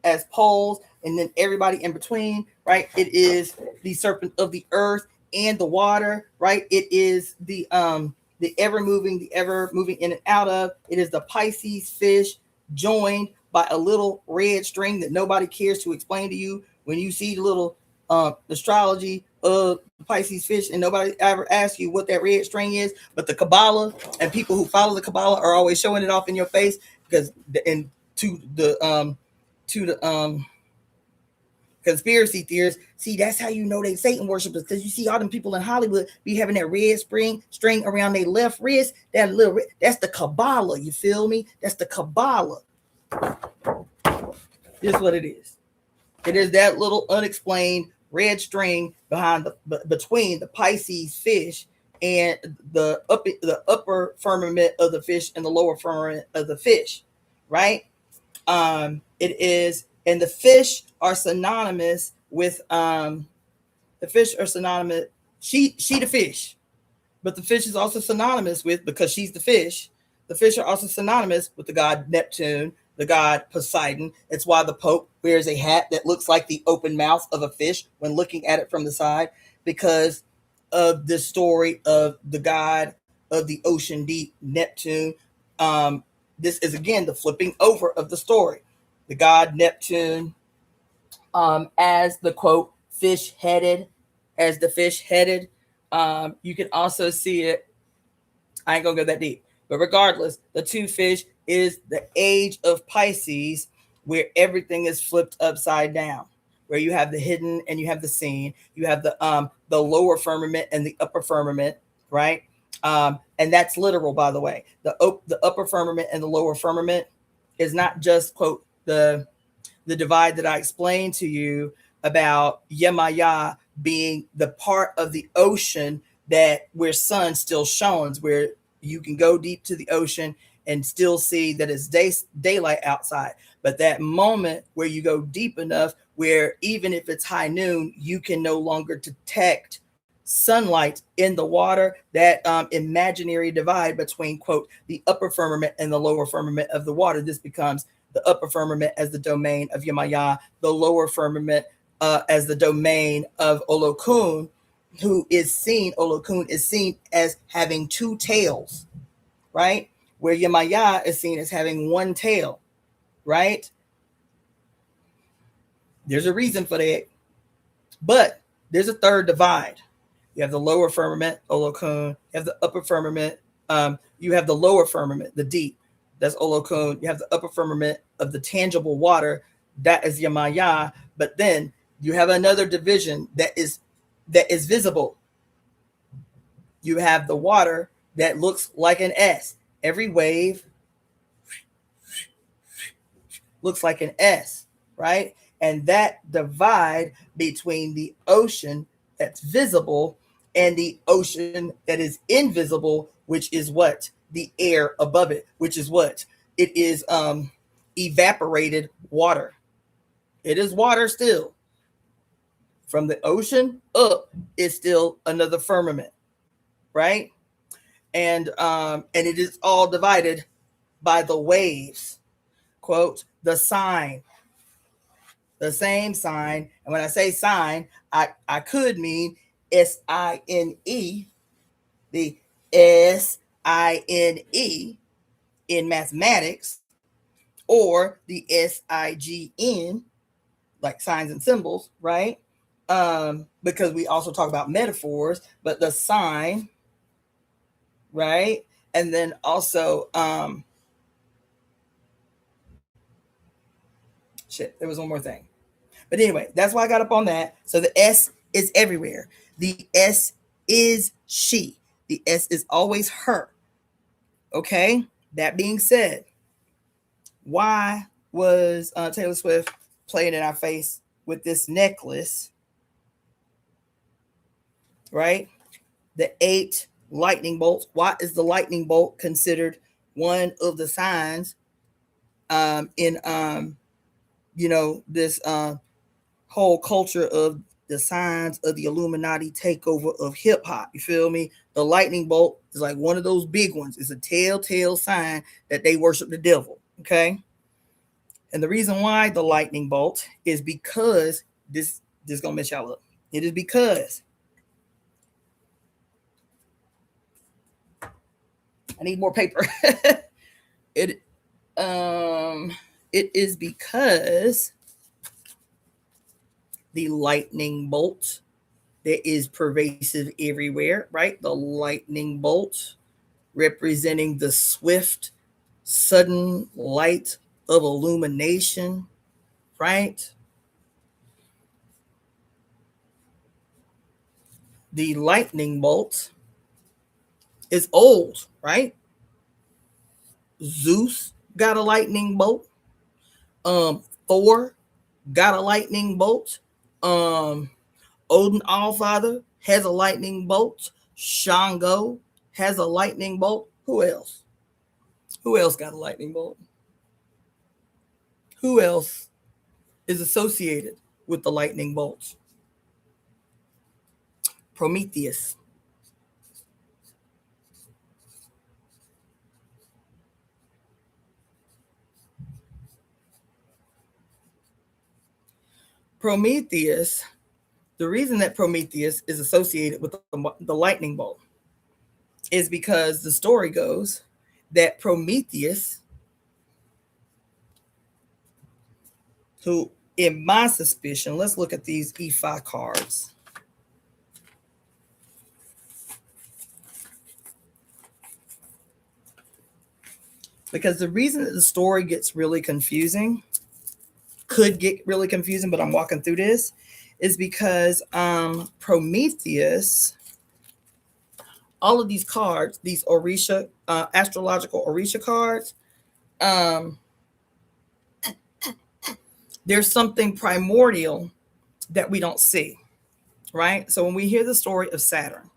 as poles, and then everybody in between, right? It is the serpent of the earth and the water, right? It is the ever moving in and out of. It is the Pisces fish joined by a little red string that nobody cares to explain to you. When you see the little astrology of the Pisces fish, and nobody ever asks you what that red string is, but the Kabbalah and people who follow the Kabbalah are always showing it off in your face, because to the conspiracy theorists, see, that's how you know they Satan worshipers, because you see all them people in Hollywood be having that red string around their left wrist, that's the Kabbalah, you feel me? That's the Kabbalah. Here's what it is. It is that little unexplained red string between the Pisces fish and the upper firmament of the fish and the lower firmament of the fish, right? It is, and the fish are synonymous with she the fish, but the fish is also synonymous with, because she's the fish are also synonymous with the god Neptune, the god Poseidon. It's why the Pope wears a hat that looks like the open mouth of a fish when looking at it from the side, because of the story of the god of the ocean deep, Neptune. This is, again, the flipping over of the story. The god Neptune, as the, quote, fish-headed, as the fish-headed. You can also see it. I ain't gonna go that deep. But regardless, the two fish is the age of Pisces, where everything is flipped upside down, where you have the hidden and you have the seen. You have the lower firmament and the upper firmament, right? And that's literal, by the way. The upper firmament and the lower firmament is not just, quote, the divide that I explained to you about Yemaya being the part of the ocean that where sun still shines, where you can go deep to the ocean and still see that it's daylight outside. But that moment where you go deep enough where even if it's high noon, you can no longer detect sunlight in the water, that imaginary divide between, quote, the upper firmament and the lower firmament of the water. This becomes the upper firmament as the domain of Yemaya, the lower firmament as the domain of Olokun, Olokun is seen as having two tails, right? Where Yemaya is seen as having one tail, right? There's a reason for that. But there's a third divide. You have the lower firmament, Olokun. You have the upper firmament. You have the lower firmament, the deep. That's Olokun. You have the upper firmament of the tangible water. That is Yamaya. But then you have another division that is visible. You have the water that looks like an S. Every wave looks like an S, right? And that divide between the ocean that's visible and the ocean that is invisible, which is what? The air above it, which is what? It is evaporated water. It is water still. From the ocean up is still another firmament, right? And it is all divided by the waves. Quote, the sign, the same sign. And when I say sign, I could mean SINE, the SINE in mathematics, or the SIGN, like signs and symbols, right? Because we also talk about metaphors, but the sign, right? And then also, shit, there was one more thing. But anyway, that's why I got up on that. So the S is everywhere. The S is she. The S is always her. Okay? That being said, why was Taylor Swift playing in our face with this necklace? Right? The 8 lightning bolts. Why is the lightning bolt considered one of the signs in this whole culture of the signs of the Illuminati takeover of hip hop? You feel me? The lightning bolt is like one of those big ones. It's a telltale sign that they worship the devil. Okay. And the reason why the lightning bolt is because this gonna mess y'all up. It is because I need more paper. it is because the lightning bolt that is pervasive everywhere, right? The lightning bolt representing the swift, sudden light of illumination, right? The lightning bolt is old, right? Zeus got a lightning bolt. Thor got a lightning bolt. Odin Allfather has a lightning bolt. Shango has a lightning bolt. Who else? Who else got a lightning bolt? Who else is associated with the lightning bolts? Prometheus. Prometheus, the reason that Prometheus is associated with the lightning bolt is because the story goes that Prometheus, who, in my suspicion, let's look at these E5 cards. Because the reason that the story gets really confusing, could get really confusing, but I'm walking through this, is because Prometheus, all of these cards, these Orisha, astrological Orisha cards, there's something primordial that we don't see, right? So when we hear the story of Saturn,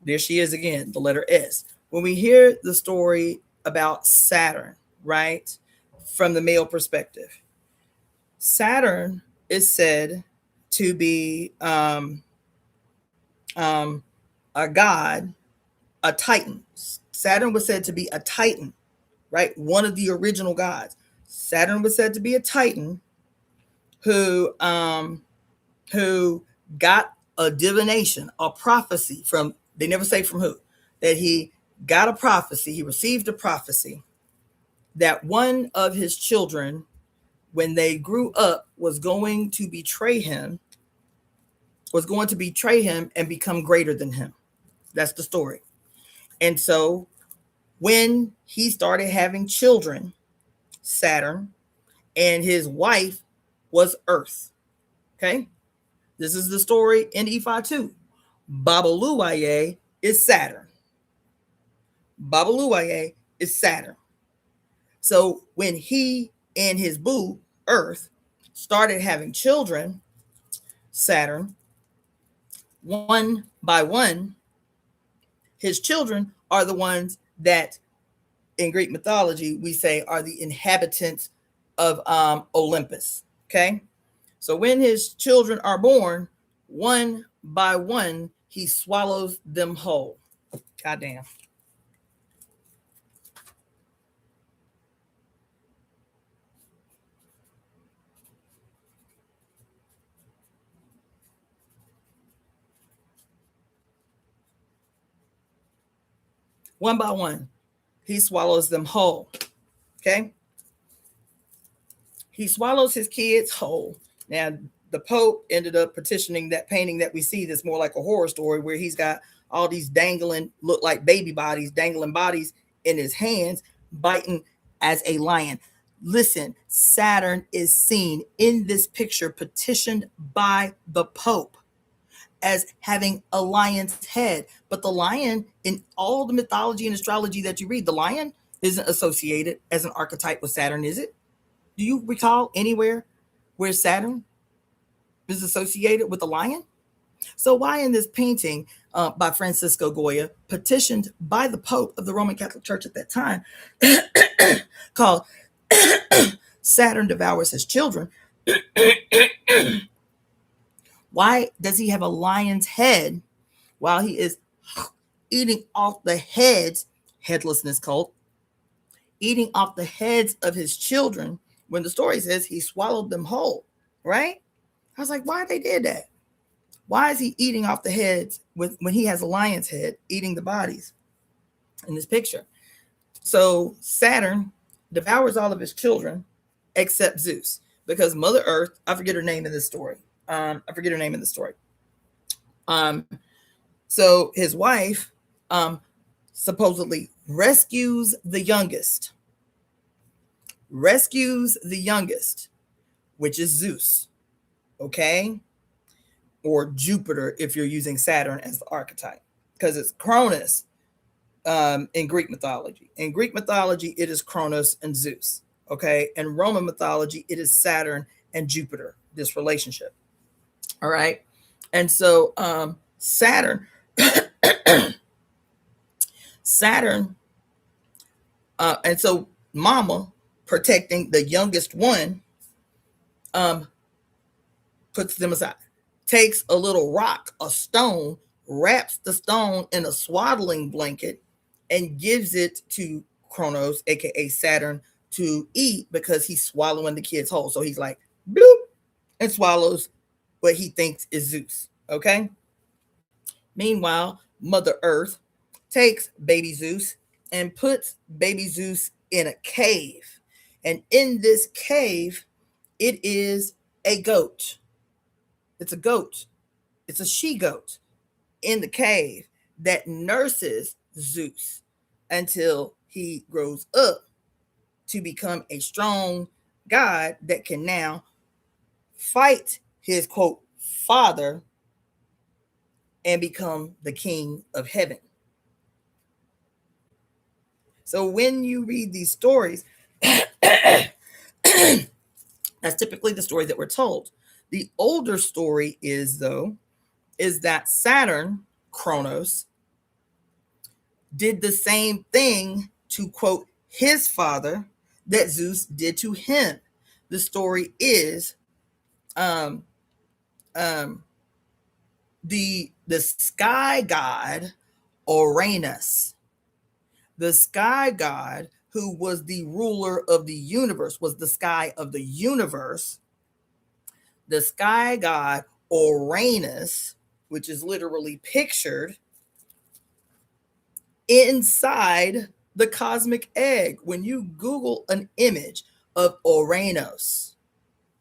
there she is again, the letter S. When we hear the story about Saturn, right, from the male perspective, Saturn is said to be a god, a titan. Saturn was said to be a titan, right? One of the original gods. Saturn was said to be a titan who got a divination, a prophecy from, they never say from who, that he got a prophecy, he received a prophecy that one of his children, when they grew up, was going to betray him and become greater than him. That's the story. And so when he started having children, Saturn, and his wife was Earth. Okay, this is the story in Ephi 2. Babaluaye is Saturn. Babaluaye is Saturn. So when he and his boo, Earth, started having children, Saturn, one by one, his children are the ones that in Greek mythology we say are the inhabitants of Olympus. Okay, so when his children are born, one by one, he swallows them whole. Goddamn. One by one, he swallows them whole. Okay, he swallows his kids whole. Now, the Pope ended up petitioning that painting that we see that's more like a horror story where he's got all these dangling, look like baby bodies, dangling bodies in his hands, biting as a lion. Listen, Saturn is seen in this picture petitioned by the Pope as having a lion's head. But the lion, in all the mythology and astrology that you read, the lion isn't associated as an archetype with Saturn, is it? Do you recall anywhere where Saturn is associated with a lion? So why in this painting by Francisco Goya, petitioned by the Pope of the Roman Catholic Church at that time, called Saturn Devours His Children, why does he have a lion's head while he is eating off the heads, headlessness cult, eating off the heads of his children when the story says he swallowed them whole, right? I was like, why they did that? Why is he eating off the heads when he has a lion's head eating the bodies in this picture? So Saturn devours all of his children except Zeus, because Mother Earth, I forget her name in this story. So his wife supposedly rescues the youngest, which is Zeus, okay? Or Jupiter if you're using Saturn as the archetype, because it's Cronus in Greek mythology. In Greek mythology, it is Cronus and Zeus, okay? In Roman mythology, it is Saturn and Jupiter, this relationship, all right? And so Saturn, and so Mama, protecting the youngest one, puts them aside, takes a little rock, a stone, wraps the stone in a swaddling blanket, and gives it to Kronos, aka Saturn, to eat because he's swallowing the kids whole. So he's like, bloop, and swallows what he thinks is Zeus. Okay. Meanwhile, Mother Earth takes baby Zeus and puts baby Zeus in a cave. And in this cave, it is a goat. It's a goat. It's a she-goat in the cave that nurses Zeus until he grows up to become a strong god that can now fight his, quote, father and become the king of heaven. So when you read these stories, that's typically the story that we're told. The older story is that Saturn, Kronos, did the same thing to, quote, his father that Zeus did to him. The story is the sky god Uranus, the sky god who was the ruler of the universe, was the sky of the universe. The sky god Uranus, which is literally pictured inside the cosmic egg. When you Google an image of Uranus,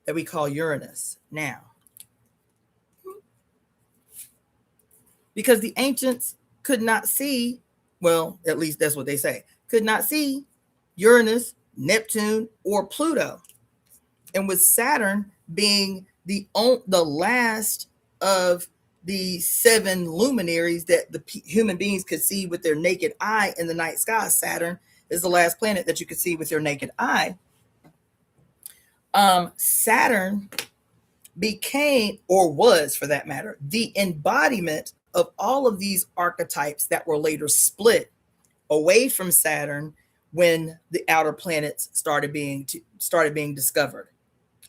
that we call Uranus now, because the ancients could not see, well, at least that's what they say, could not see Uranus, Neptune, or Pluto. And with Saturn being the last of the 7 luminaries that the human beings could see with their naked eye in the night sky, Saturn is the last planet that you could see with your naked eye. Saturn became, or was for that matter, the embodiment of all of these archetypes that were later split away from Saturn when the outer planets started being discovered.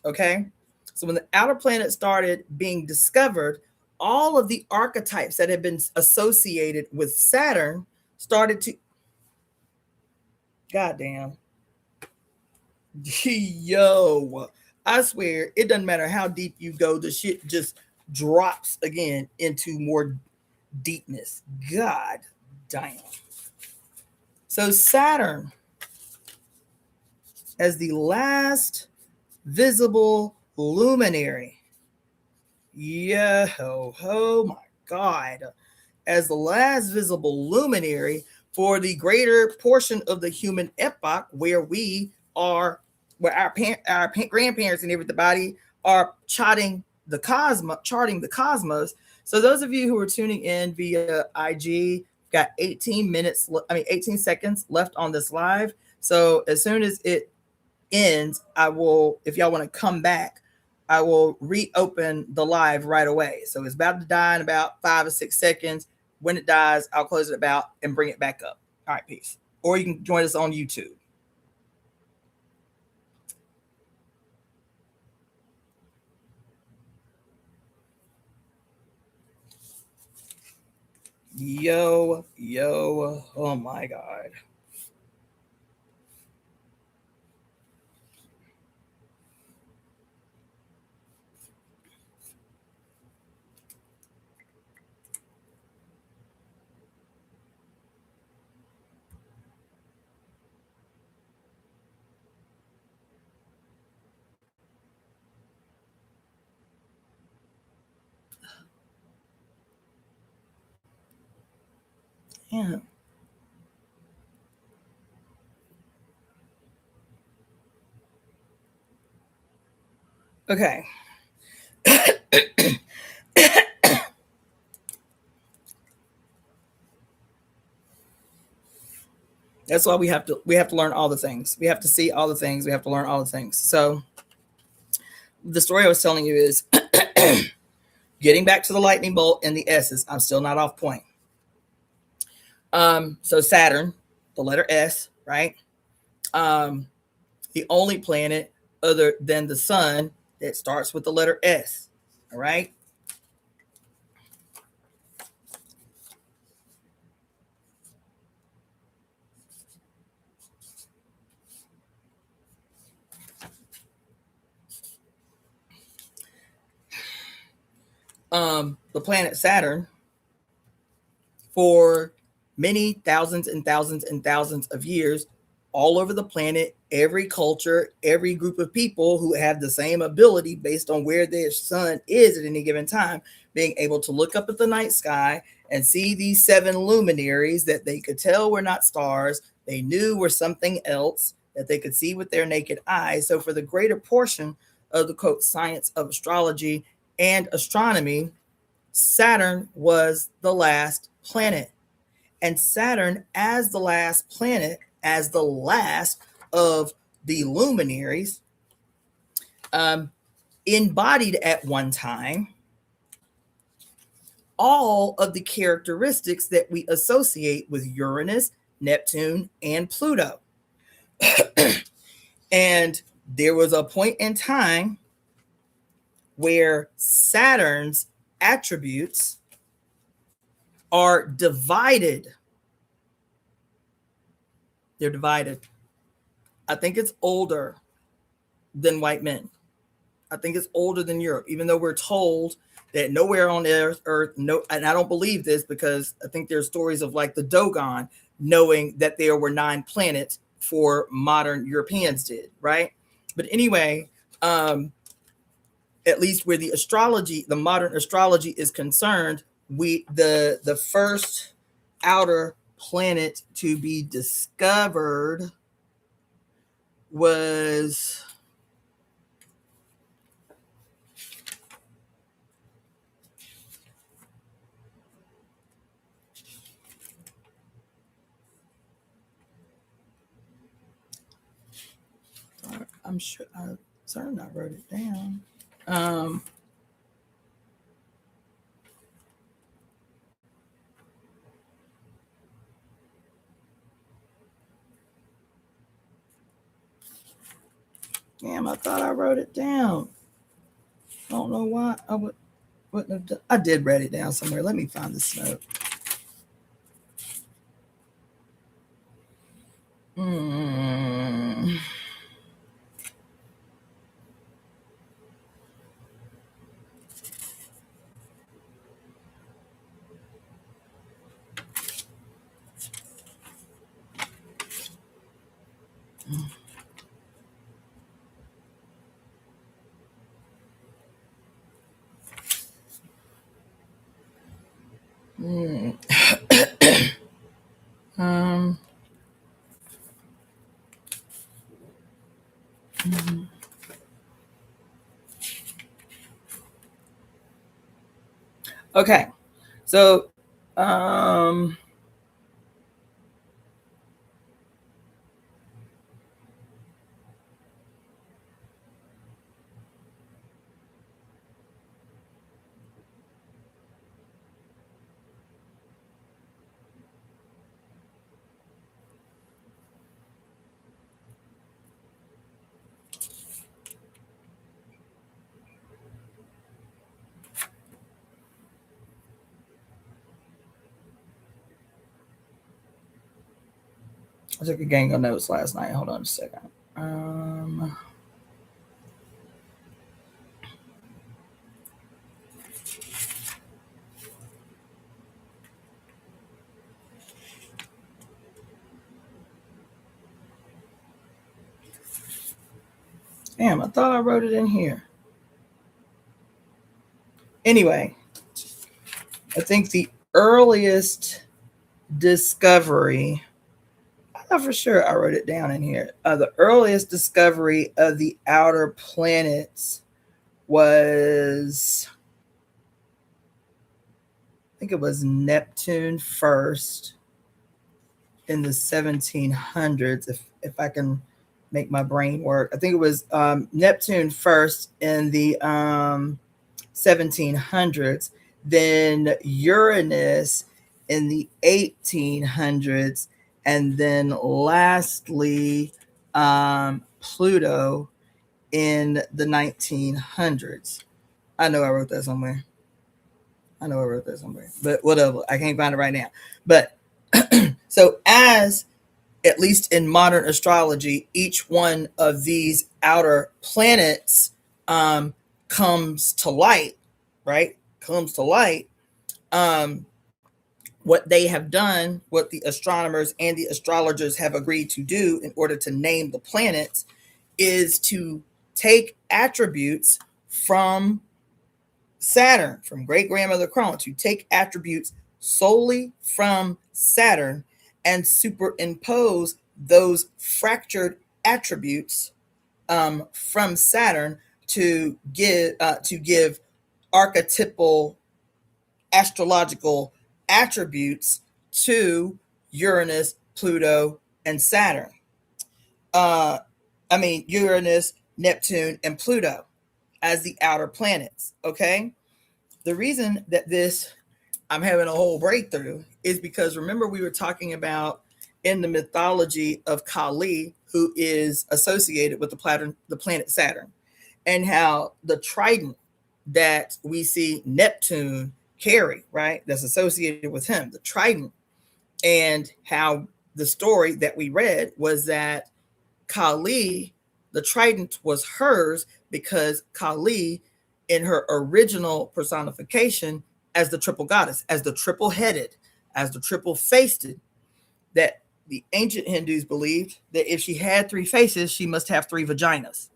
Okay, so when the outer planets started being discovered, all of the archetypes that had been associated with Saturn started to, goddamn, yo, I swear it doesn't matter how deep you go, the shit just drops again into more deepness. God damn. So Saturn, as the last visible luminary, oh my God, as the last visible luminary for the greater portion of the human epoch, where we are, where our grandparents and everybody are charting the cosmos. So those of you who are tuning in via IG, got 18 seconds left on this live. So as soon as it ends, I will, if y'all want to come back, I will reopen the live right away. So it's about to die in about 5 or 6 seconds. When it dies, I'll close it about and bring it back up. All right, peace. Or you can join us on YouTube. Yo, oh my God. Yeah. Okay. That's why we have to learn all the things. We have to see all the things. We have to learn all the things. So the story I was telling you is getting back to the lightning bolt and the S's. I'm still not off point. So Saturn, the letter S, right? The only planet other than the sun that starts with the letter S. All right. The planet Saturn, for many thousands and thousands and thousands of years, all over the planet, every culture, every group of people who have the same ability based on where their sun is at any given time, being able to look up at the night sky and see these 7 luminaries that they could tell were not stars, they knew were something else that they could see with their naked eyes. So for the greater portion of the quote science of astrology and astronomy, Saturn was the last planet. And Saturn, as the last planet, as the last of the luminaries, embodied at one time all of the characteristics that we associate with Uranus, Neptune, and Pluto. And there was a point in time where Saturn's attributes are divided. They're divided. I think it's older than white men. I think it's older than Europe, even though we're told that nowhere on Earth, no, and I don't believe this because I think there's stories of like the Dogon knowing that there were 9 planets for modern Europeans did, right? But anyway, at least where the astrology, the modern astrology is concerned, the first outer planet to be discovered was I'm sure I certain I wrote it down. Damn, I thought I wrote it down. I don't know why I wouldn't have done. I did write it down somewhere. Let me find this note. Okay, so I took a gang of notes last night. Hold on a second. Damn, I thought I wrote it in here. Anyway, I think the earliest discovery, I thought for sure I wrote it down in here. The earliest discovery of the outer planets was, I think it was Neptune first in the 1700s, if I can make my brain work. I think it was Neptune first in the 1700s, then Uranus in the 1800s, and then lastly Pluto in the 1900s. I know I wrote that somewhere. But whatever. I can't find it right now. But so as at least in modern astrology, each one of these outer planets comes to light, right? Comes to light. What they have done, what the astronomers and the astrologers have agreed to do in order to name the planets, is to take attributes from Saturn, from great grandmother Crone, to take attributes solely from Saturn and superimpose those fractured attributes from Saturn to give archetypal astrological attributes to Uranus, Pluto, and Saturn. Uranus, Neptune, and Pluto as the outer planets. Okay. The reason that I'm having a whole breakthrough is because remember we were talking about in the mythology of Kali, who is associated with the planet Saturn, and how the trident that we see Neptune carry, right, that's associated with him, the trident, and how the story that we read was that Kali, the trident was hers because Kali, in her original personification as the triple goddess, as the triple headed, as the triple faced, that the ancient Hindus believed that if she had three faces, she must have three vaginas.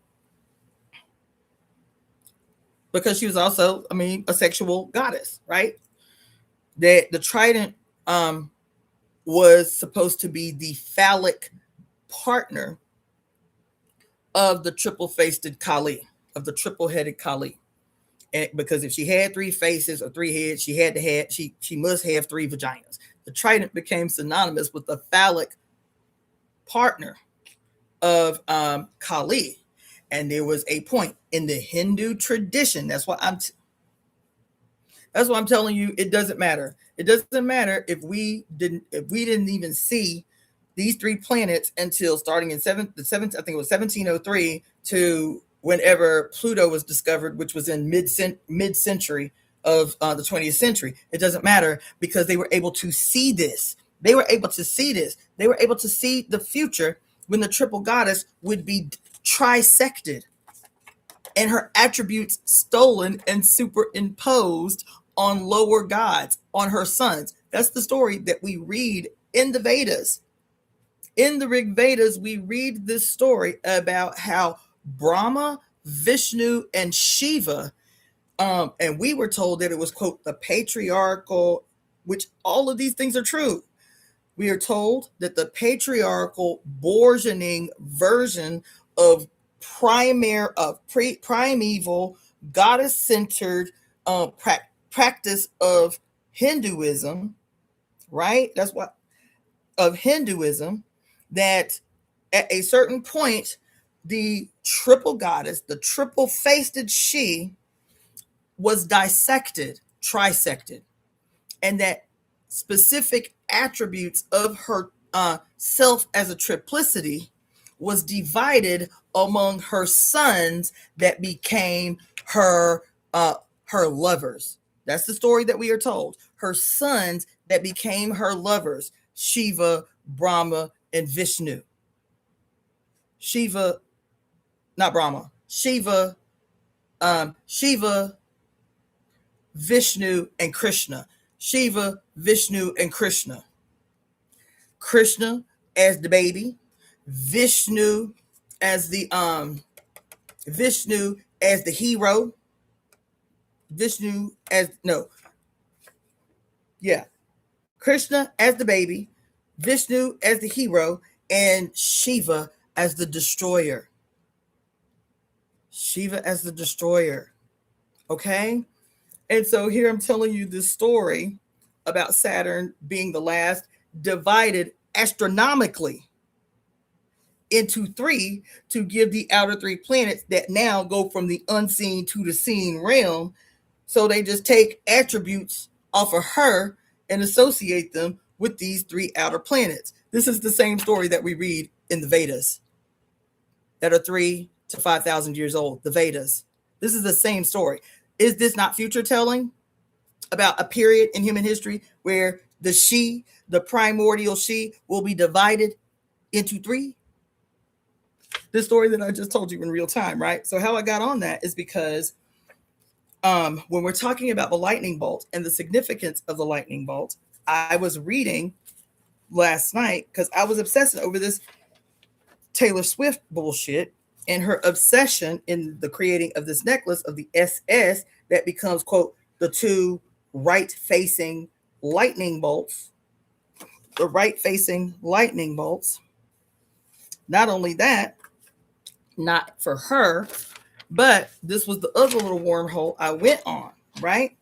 Because she was also, a sexual goddess, right? That the trident was supposed to be the phallic partner of the triple-faced Kali, of the triple-headed Kali. And because if she had three faces or three heads, she must have three vaginas. The trident became synonymous with the phallic partner of Kali. And there was a point in the Hindu tradition. That's why I'm telling you, it doesn't matter. It doesn't matter if we didn't even see these three planets until starting in I think it was 1703 to whenever Pluto was discovered, which was in mid-century of the 20th century. It doesn't matter because they were able to see this. They were able to see this. They were able to see the future when the triple goddess would be trisected and her attributes stolen and superimposed on lower gods, on her sons. That's the story that we read in the Vedas. In the Rig Vedas, we read this story about how Brahma, Vishnu, and Shiva, and we were told that it was, quote, the patriarchal, which all of these things are true. We are told that the patriarchal bourgeoning version of primeval goddess-centered practice of Hinduism, right? That's what of Hinduism, that at a certain point, the triple goddess, the triple-faced she, was trisected, and that specific attributes of her self as a triplicity was divided among her sons that became her lovers. That's the story that we are told. Her sons that became her lovers, Shiva, Brahma, and Vishnu. Shiva, not Brahma. Shiva, Vishnu, and Krishna. Shiva, Vishnu, and Krishna. Krishna as the baby, Vishnu as the hero, Krishna as the baby, Vishnu as the hero, and Shiva as the destroyer. Okay? And so here I'm telling you this story about Saturn being the last, divided astronomically into three to give the outer three planets that now go from the unseen to the seen realm. So they just take attributes off of her and associate them with these three outer planets. This is the same story that we read in the Vedas that are 3,000 to 5,000 years old, the Vedas. This is the same story. Is this not future telling about a period in human history where the she, the primordial she, will be divided into three? This story that I just told you in real time, right? So how I got on that is because when we're talking about the lightning bolt and the significance of the lightning bolt, I was reading last night because I was obsessing over this Taylor Swift bullshit and her obsession in the creating of this necklace of the SS that becomes, quote, the two right-facing lightning bolts. The right-facing lightning bolts. Not only that, not for her, but this was the other little wormhole I went on, right?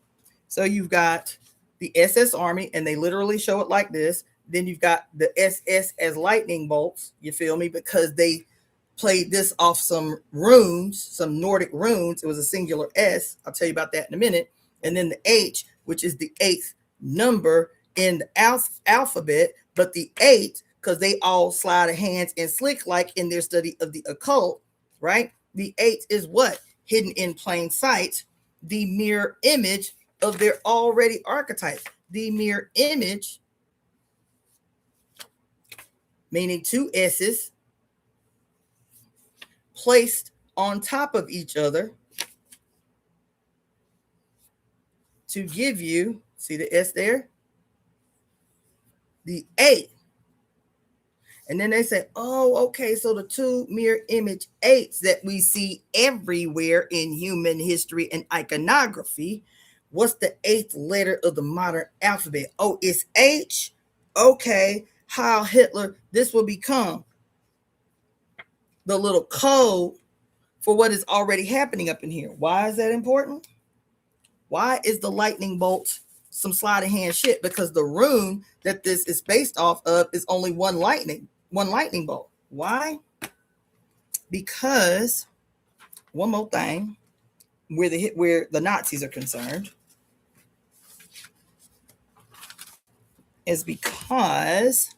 So you've got the SS Army, and they literally show it like this. Then you've got the SS as lightning bolts, you feel me? Because they played this off some runes, some Nordic runes. It was a singular S. I'll tell you about that in a minute. And then the H, which is the 8th number in the alphabet, but the 8, because they all slide of hands and slick like in their study of the occult, right? The 8 is what? Hidden in plain sight, the mirror image of their already archetype. The mirror image, meaning two S's placed on top of each other to give you, see the S there? The 8. And then they say, oh, okay, so the two mirror image 8s that we see everywhere in human history and iconography, what's the 8th letter of the modern alphabet? Oh, it's H. okay, Heil Hitler, this will become the little code for what is already happening up in here. Why is that important? Why is the lightning bolt some sleight of hand shit? Because the rune that this is based off of is only one lightning bolt. Why? Because one more thing, where the Nazis are concerned, is because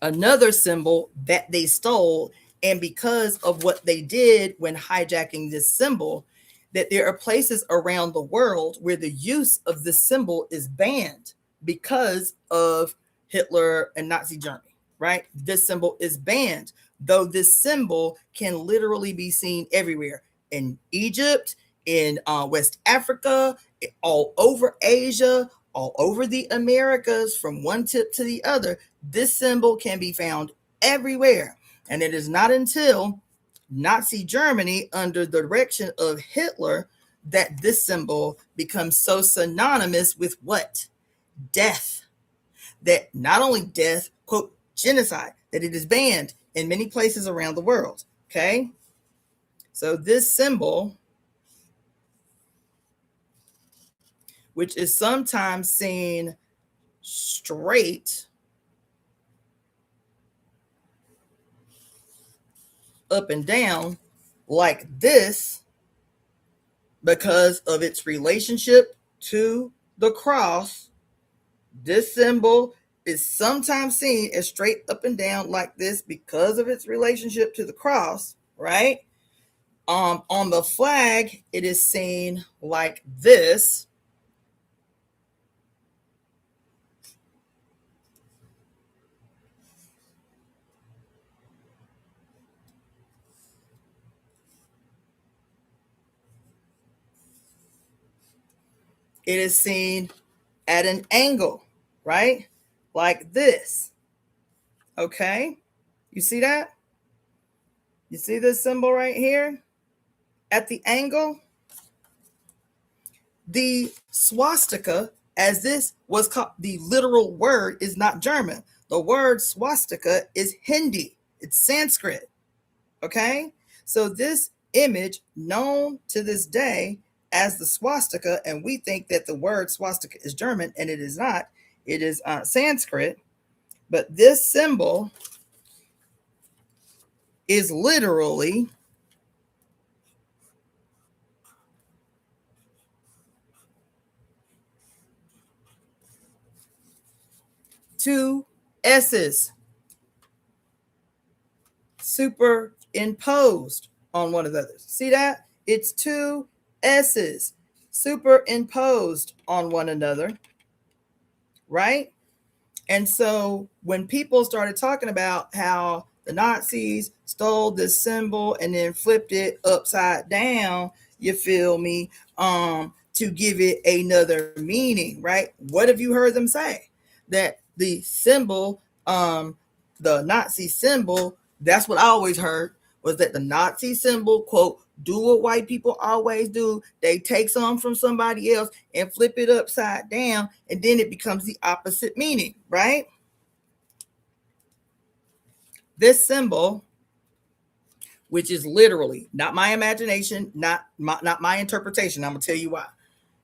another symbol that they stole, and because of what they did when hijacking this symbol, that there are places around the world where the use of this symbol is banned because of Hitler and Nazi Germany, right? This symbol is banned, though this symbol can literally be seen everywhere in Egypt, in West Africa, all over Asia, all over the Americas, from one tip to the other. This symbol can be found everywhere. And it is not until Nazi Germany, under the direction of Hitler, that this symbol becomes so synonymous with what? Death. That not only death, quote, genocide, that it is banned in many places around the world. Okay? So this symbol, which is sometimes seen straight up and down like this, because of its relationship to the cross, this symbol is sometimes seen as straight up and down like this because of its relationship to the cross, right? On the flag, it is seen like this. It is seen at an angle, right? Like this. Okay? You see that? You see this symbol right here? At the angle? The swastika, as this was called, the literal word is not German. The word swastika is Hindi. It's Sanskrit. Okay? So this image, known to this day as the swastika, and we think that the word swastika is German, and it is not. It is Sanskrit. But this symbol is literally two S's superimposed on one another. See that? It's two S's superimposed on one another, right? And so when people started talking about how the Nazis stole this symbol and then flipped it upside down, you feel me, to give it another meaning, right? What have you heard them say? That the symbol, the Nazi symbol, that's what I always heard, was that the Nazi symbol, quote, do what white people always do. They take some from somebody else and flip it upside down, and then it becomes the opposite meaning, right? This symbol, which is literally not my imagination, not my interpretation, I'm going to tell you why,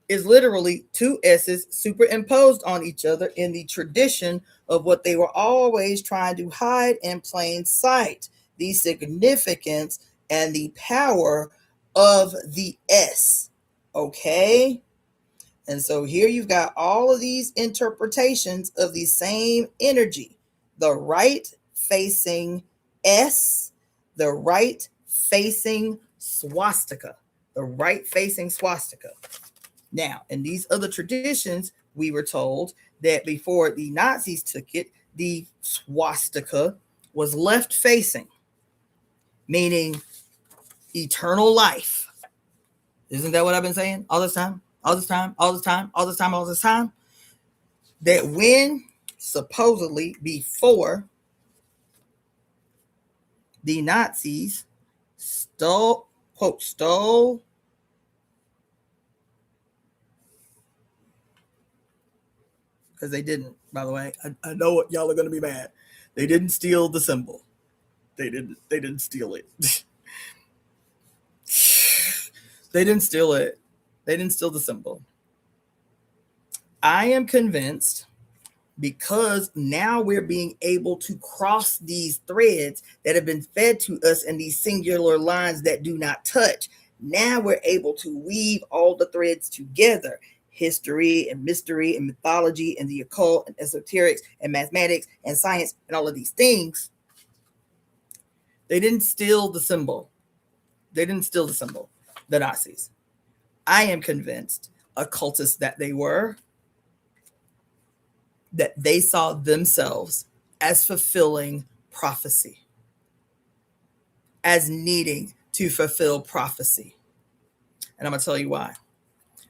is literally two S's superimposed on each other in the tradition of what they were always trying to hide in plain sight, the significance and the power of the S. Okay? And so here you've got all of these interpretations of the same energy. The right facing S, the right facing swastika. The right facing swastika. Now, in these other traditions, we were told that before the Nazis took it, the swastika was left facing, meaning eternal life. Isn't that what I've been saying all this time? All this time, all this time, all this time, all this time? That when supposedly before the Nazis stole, quote, stole because they didn't, by the way. I know what y'all are going to be mad. They didn't steal the symbol. They didn't steal it. They didn't steal it. They didn't steal the symbol. I am convinced, because now we're being able to cross these threads that have been fed to us in these singular lines that do not touch. Now we're able to weave all the threads together. History and mystery and mythology and the occult and esoterics and mathematics and science and all of these things. They didn't steal the symbol. They didn't steal the symbol, the Nazis. I am convinced, occultists that they were, that they saw themselves as fulfilling prophecy, as needing to fulfill prophecy. And I'm going to tell you why.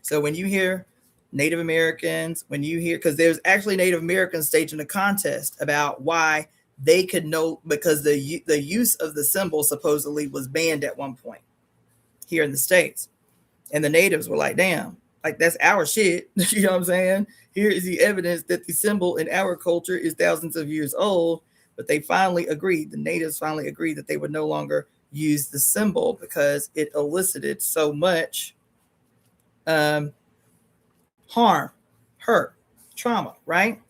So when you hear Native Americans, when you hear, because there's actually Native Americans staging a contest about why they could know, because the use of the symbol supposedly was banned at one point here in the States. And the natives were like, damn, like that's our shit. You know what I'm saying? Here is the evidence that the symbol in our culture is thousands of years old. But they finally agreed, the natives finally agreed that they would no longer use the symbol because it elicited so much harm, hurt, trauma, right?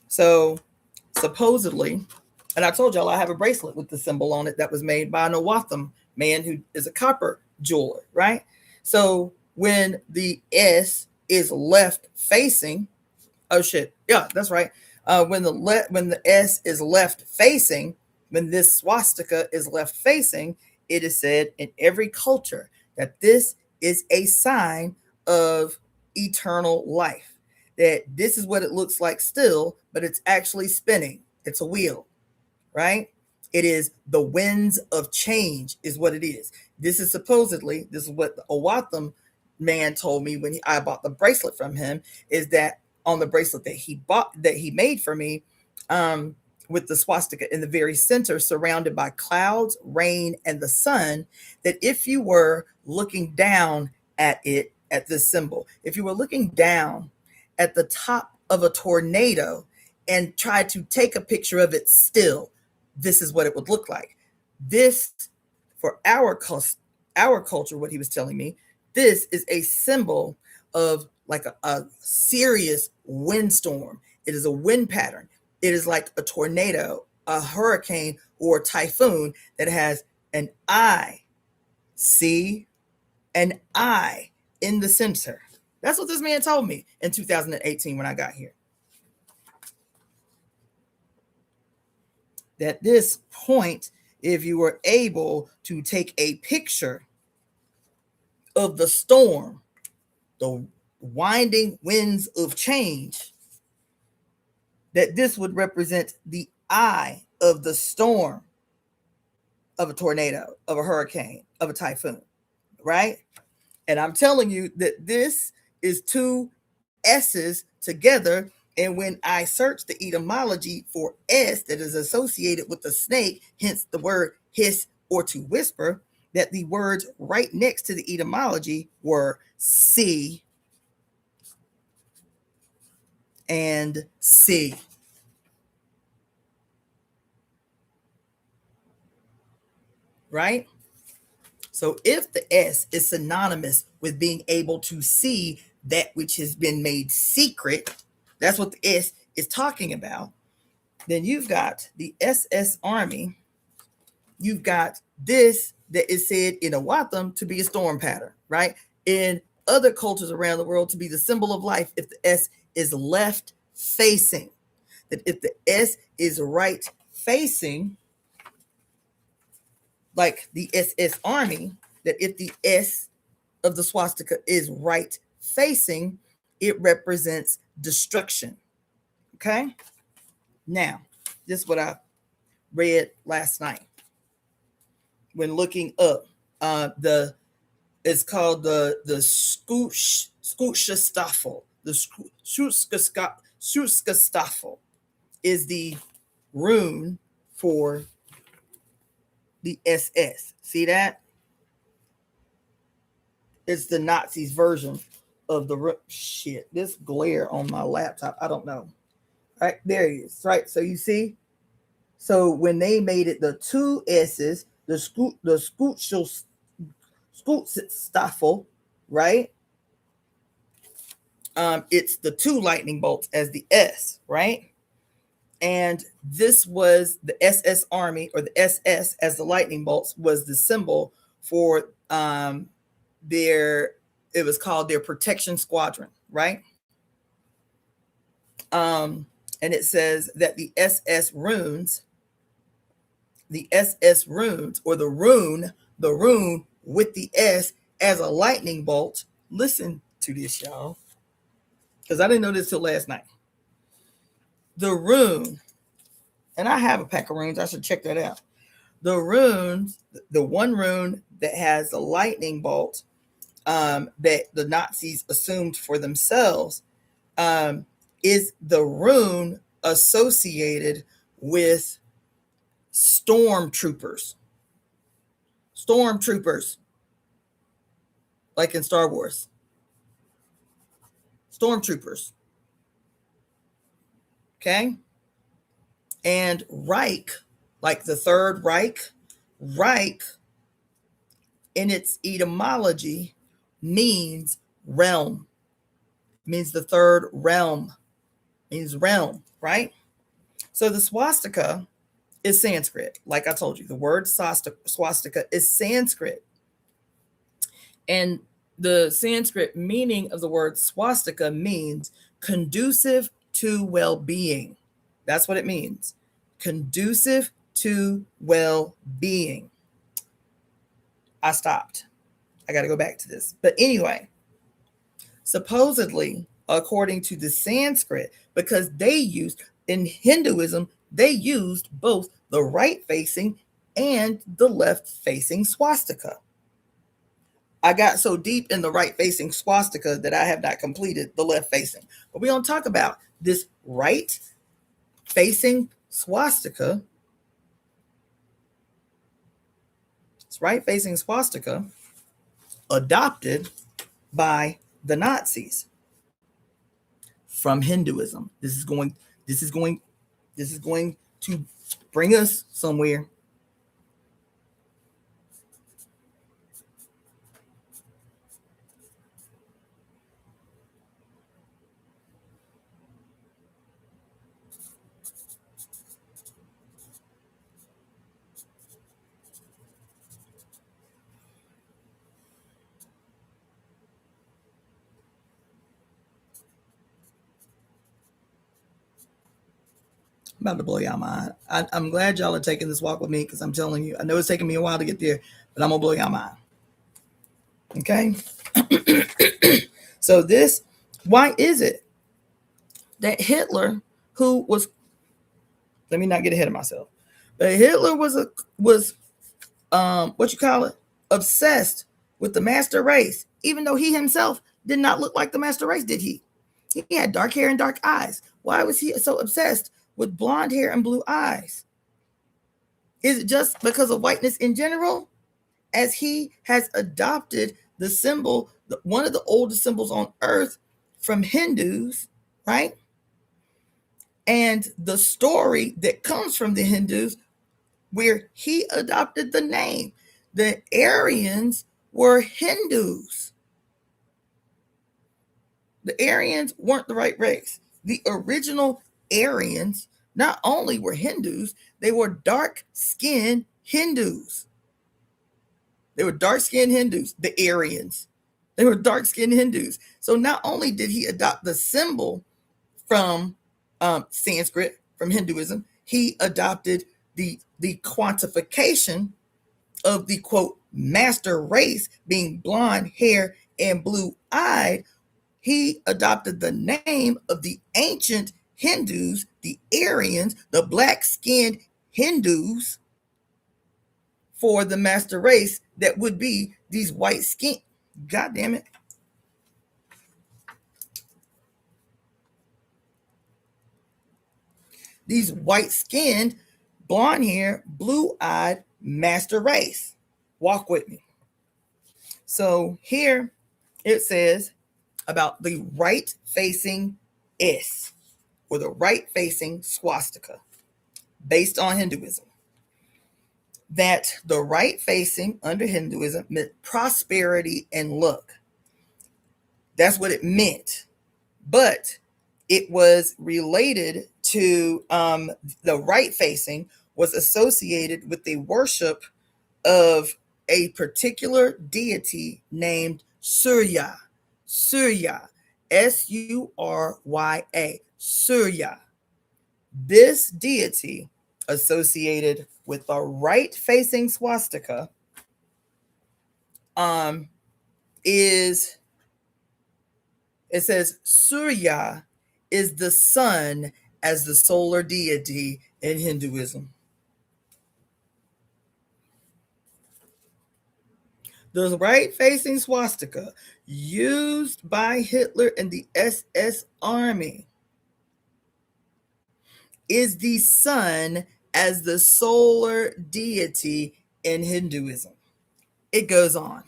So supposedly, and I told y'all I have a bracelet with the symbol on it that was made by an Owatham man who is a copper jeweler, right? So when the S is left facing, oh shit, yeah, that's right. When the S is left facing, when this swastika is left facing, it is said in every culture that this is a sign of eternal life. That this is what it looks like still, but it's actually spinning. It's a wheel, right? It is the winds of change is what it is. This is supposedly, this is what the Owatham man told me when I bought the bracelet from him, is that on the bracelet that he bought, that he made for me, with the swastika in the very center, surrounded by clouds, rain, and the sun, that if you were looking down at it, at this symbol, if you were looking down at the top of a tornado and tried to take a picture of it still, this is what it would look like. This, for our culture, what he was telling me, this is a symbol of like a serious windstorm. It is a wind pattern. It is like a tornado, a hurricane, or a typhoon that has an eye, see, an eye in the center. That's what this man told me in 2018 when I got here. At this point, if you were able to take a picture of the storm, the winding winds of change, that this would represent the eye of the storm of a tornado, of a hurricane, of a typhoon, right? And I'm telling you that this is two S's together. And when I search the etymology for S that is associated with the snake, hence the word hiss or to whisper, that the words right next to the etymology were see and see. Right? So if the S is synonymous with being able to see that which has been made secret, that's what the S is talking about, then you've got the SS Army. You've got this that is said in Owatham to be a storm pattern, right? In other cultures around the world to be the symbol of life if the S is left facing. That if the S is right facing, like the SS Army, that if the S of the swastika is right facing, it represents destruction. Okay? Now, this is what I read last night when looking up it's called the Scootshestaffel. The Scootshestaffel is the rune for the SS. See that? It's the Nazis' version of the shit. This glare on my laptop, I don't know. Right there it is. Right, so you see. So when they made it the two S's, the Scootstaffel, right? It's the two lightning bolts as the S, right? And this was the SS Army, or the SS as the lightning bolts was the symbol for their, it was called their protection squadron, right? And it says that the SS runes, or the rune with the S as a lightning bolt. Listen to this, y'all, because I didn't know this till last night. The rune, and I have a pack of runes, I should check that out. The runes, the one rune that has a lightning bolt that the Nazis assumed for themselves, is the rune associated with stormtroopers. Stormtroopers, like in Star Wars. Stormtroopers. Okay? And Reich, like the Third Reich, Reich in its etymology means realm, means the third realm, means realm, right? So the swastika is Sanskrit. Like I told you, the word swastika is Sanskrit. And the Sanskrit meaning of the word swastika means conducive to well-being. That's what it means. Conducive to well-being. I stopped. I got to go back to this. But anyway, supposedly, according to the Sanskrit, because they used, in Hinduism, they used both the right-facing and the left-facing swastika. I got so deep in the right-facing swastika that I have not completed the left-facing. But we don't talk about this right-facing swastika. It's right-facing swastika adopted by the Nazis from Hinduism. This is going to bring us somewhere. I'm about to blow y'all mind. I'm glad y'all are taking this walk with me, because I'm telling you, I know it's taking me a while to get there, but I'm gonna blow y'all mind. Okay. So this, why is it that Hitler, who was, let me not get ahead of myself, but Hitler was obsessed with the master race, even though he himself did not look like the master race, did he? He had dark hair and dark eyes. Why was he so obsessed with blonde hair and blue eyes? Is it just because of whiteness in general? As he has adopted the symbol, one of the oldest symbols on earth from Hindus, right? And the story that comes from the Hindus, where he adopted the name. The Aryans were Hindus. The Aryans weren't the right race. The original Aryans not only were Hindus, they were dark-skinned Hindus. They were dark-skinned Hindus, the Aryans. They were dark-skinned Hindus. So not only did he adopt the symbol from Sanskrit, from Hinduism, he adopted the quantification of the, quote, master race being blonde hair and blue-eyed. He adopted the name of the ancient Hindus, the Aryans, the black-skinned Hindus, for the master race that would be these white skin. God damn it. These white-skinned, blonde hair, blue-eyed master race. Walk with me. So here it says about the right-facing S, or the right-facing swastika, based on Hinduism. That the right-facing under Hinduism meant prosperity and luck. That's what it meant. But it was related to the right-facing was associated with the worship of a particular deity named Surya. Surya. Surya. Surya. This deity associated with the right-facing swastika is, it says Surya is the sun as the solar deity in Hinduism. The right-facing swastika used by Hitler and the SS Army is the sun as the solar deity in Hinduism. It goes on.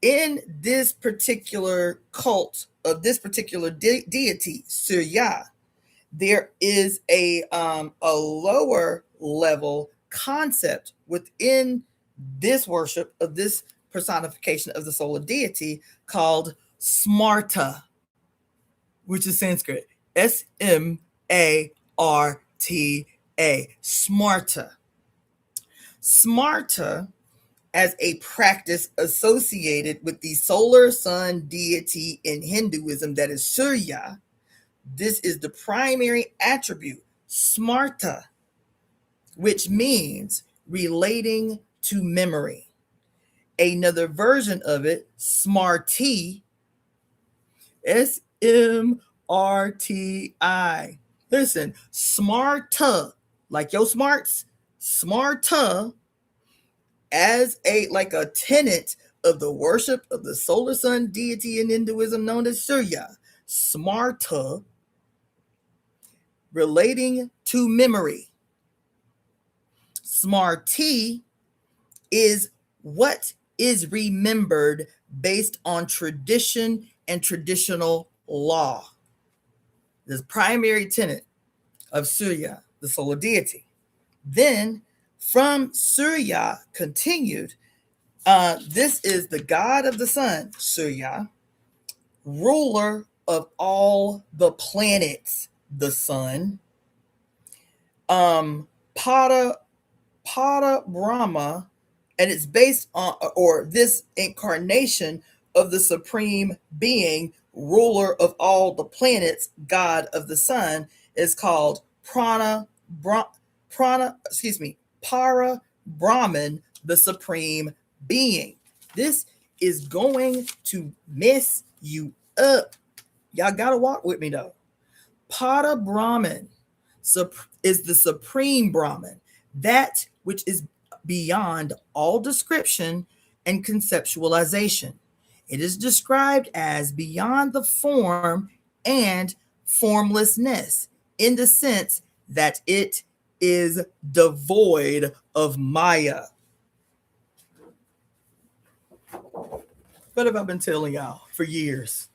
In this particular cult of this particular deity, Surya, there is a lower level concept within this worship of this personification of the solar deity called Smarta, which is Sanskrit. Smarta. Smarta. Smarta as a practice associated with the solar sun deity in Hinduism, that is Surya. This is the primary attribute, Smarta, which means relating to memory. Another version of it, Smarti, SMRTI. Listen, Smarta, like your smarts, Smarta, as a tenet of the worship of the solar sun deity in Hinduism known as Surya. Smarta, relating to memory. Smarti is what is remembered based on tradition and traditional law. This primary tenet of Surya, the solar deity. Then from Surya continued, this is the god of the sun, Surya, ruler of all the planets, the sun. Pada Brahma, and it's based on, or this incarnation of the supreme being, ruler of all the planets, god of the sun, is called Para Brahman, the supreme being. This is going to mess you up. Y'all gotta walk with me though. Para Brahman is the supreme Brahman, that which is beyond all description and conceptualization. It is described as beyond the form and formlessness, in the sense that it is devoid of Maya. What have I been telling y'all for years?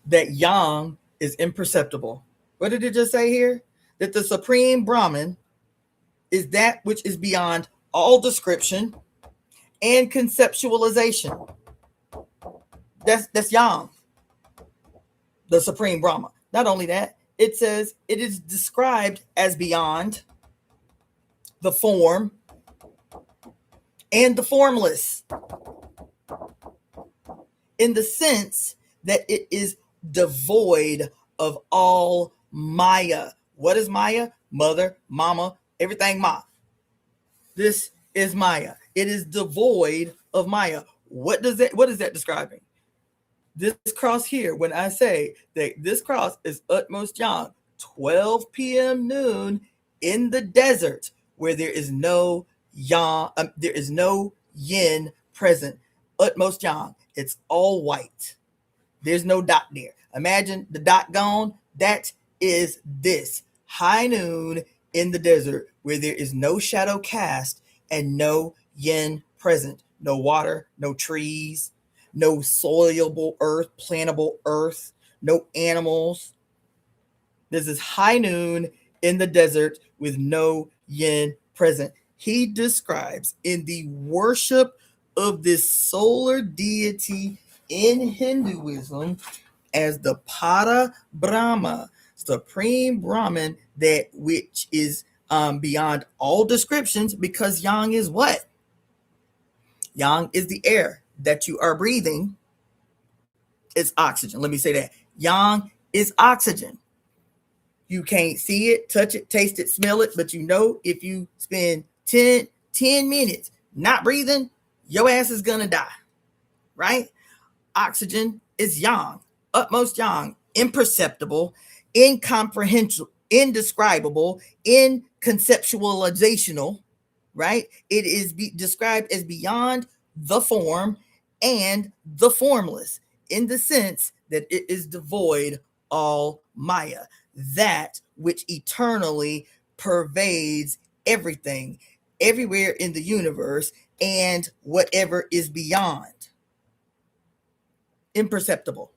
That yang is imperceptible. What did it just say here? That the supreme Brahman is that which is beyond all description and conceptualization. That's yang, the supreme Brahma. Not only that, it says it is described as beyond the form and the formless, in the sense that it is devoid of all Maya. What is Maya? Mother, mama, everything Ma. This is Maya. It is devoid of Maya. What is that describing? This cross here, when I say that this cross is utmost yang, 12 p.m. noon in the desert, where there is no yang, there is no yin present. Utmost yang. It's all white. There's no dot there. Imagine the dot gone. That is this high noon in the desert, where there is no shadow cast and no yin present. No water, no trees. no soilable earth, plantable earth, no animals. This is high noon in the desert with no yin present. He describes in the worship of this solar deity in Hinduism as the Pada Brahma, supreme Brahman, that which is beyond all descriptions, because yang is what? Yang is the air that you are breathing. It's oxygen. Let me say that. Yang is oxygen. You can't see it, touch it, taste it, smell it, but you know if you spend 10 minutes not breathing, your ass is gonna die, right? Oxygen is yang, utmost yang, imperceptible, incomprehensible, indescribable, inconceptualizational, right? It is described as beyond the form and the formless, in the sense that it is devoid all Maya, that which eternally pervades everything, everywhere in the universe, and whatever is beyond. Imperceptible.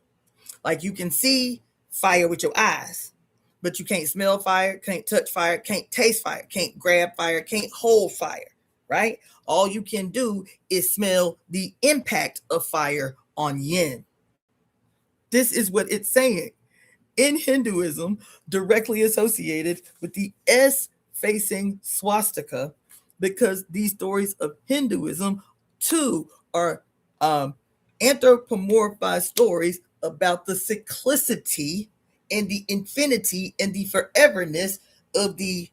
Like you can see fire with your eyes, but you can't smell fire, can't touch fire, can't taste fire, can't grab fire, can't hold fire, right? All you can do is smell the impact of fire on yin. This is what it's saying. In Hinduism, directly associated with the S facing swastika, because these stories of Hinduism too are anthropomorphized stories about the cyclicity and the infinity and the foreverness of the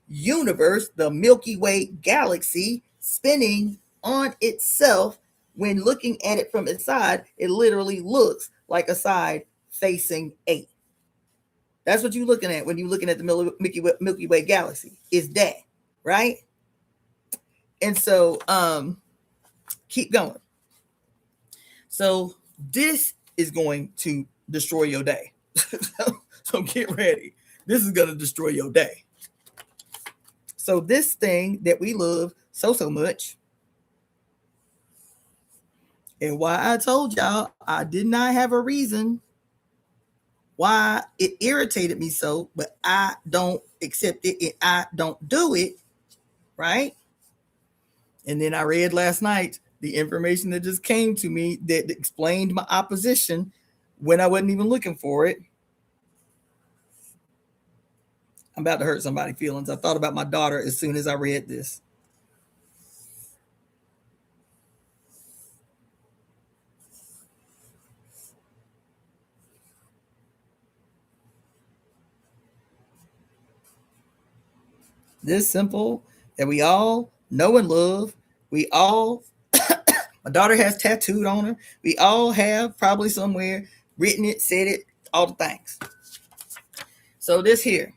universe, the Milky Way galaxy, spinning on itself. When looking at it from its side, it literally looks like a side facing 8. That's what you're looking at when you're looking at the Milky Way galaxy. Is that, right? And so keep going. So this is going to destroy your day. So get ready. This is going to destroy your day. So this thing that we love so much, and why I told y'all I did not have a reason why it irritated me so, but I don't accept it and I don't do it, right? And then I read last night the information that just came to me that explained my opposition when I wasn't even looking for it. I'm about to hurt somebody's feelings. I thought about my daughter as soon as I read this. This simple that we all know and love. We all, my daughter has tattooed on her. We all have probably somewhere written it, said it, all the things. So this here,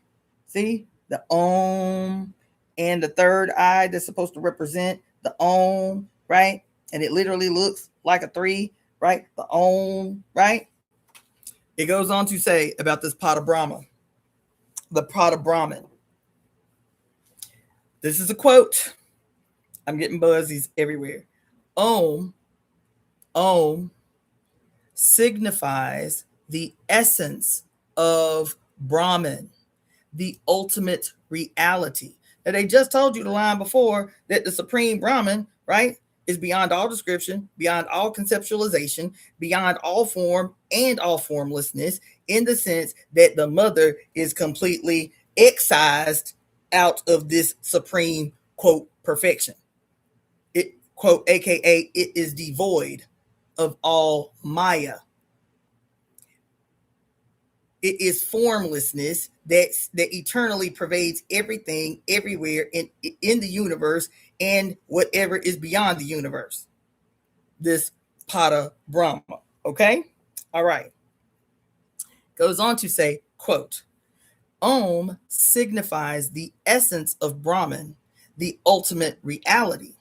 see the Om and the third eye that's supposed to represent the Om, right? And it literally looks like a 3, right? The Om, right? It goes on to say about this Pada Brahma, the Pada Brahman. This is a quote. I'm getting buzzies everywhere. Om signifies the essence of Brahman, the ultimate reality. Now, they just told you the line before that the supreme Brahman, right, is beyond all description, beyond all conceptualization, beyond all form and all formlessness, in the sense that the mother is completely excised out of this supreme, quote, perfection. It, quote, aka, it is devoid of all Maya. It is formlessness that eternally pervades everything, everywhere in the universe and whatever is beyond the universe. This Pada Brahma. Okay? All right. Goes on to say, quote, Om signifies the essence of Brahman, the ultimate reality.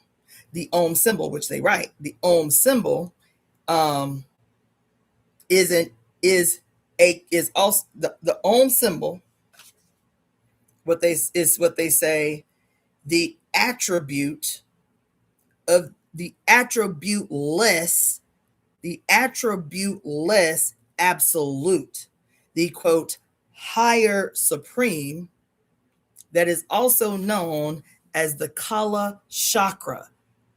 The Om symbol, which they write, the Om symbol is also the Om symbol. What they say, the attribute of the attribute-less absolute, the quote, higher supreme, that is also known as the Kala chakra,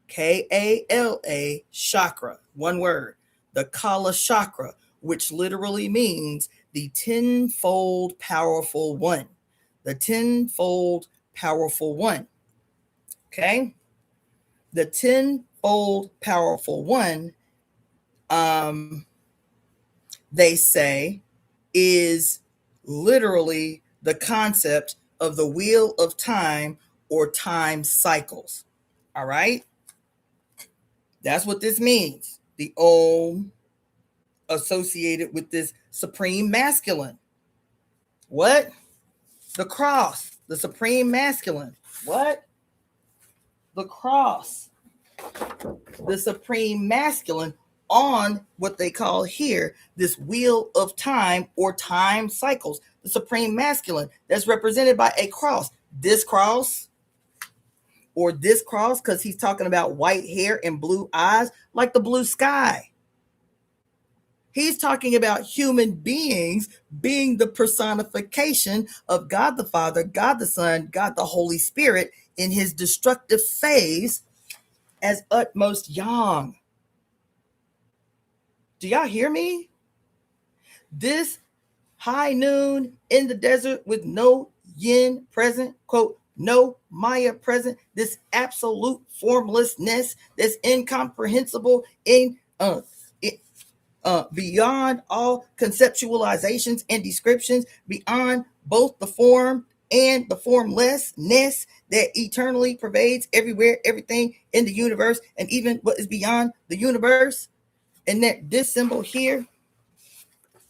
Kala chakra, one word, the Kala chakra, which literally means the tenfold powerful one, the tenfold powerful one, okay? The tenfold powerful one, they say, is literally the concept of the wheel of time or time cycles. All right? That's what this means. The Om associated with this supreme masculine. What? The cross, the supreme masculine. What? The cross, the supreme masculine on what they call here this wheel of time or time cycles. The supreme masculine that's represented by a cross. This cross, or this cross, because he's talking about white hair and blue eyes like the blue sky. He's talking about human beings being the personification of God the Father, God the Son, God the Holy Spirit in his destructive phase as utmost yang. Do y'all hear me? This high noon in the desert with no yin present, quote, no Maya present, this absolute formlessness that's incomprehensible, beyond all conceptualizations and descriptions, beyond both the form and the formlessness that eternally pervades everywhere, everything in the universe, and even what is beyond the universe. And that this symbol here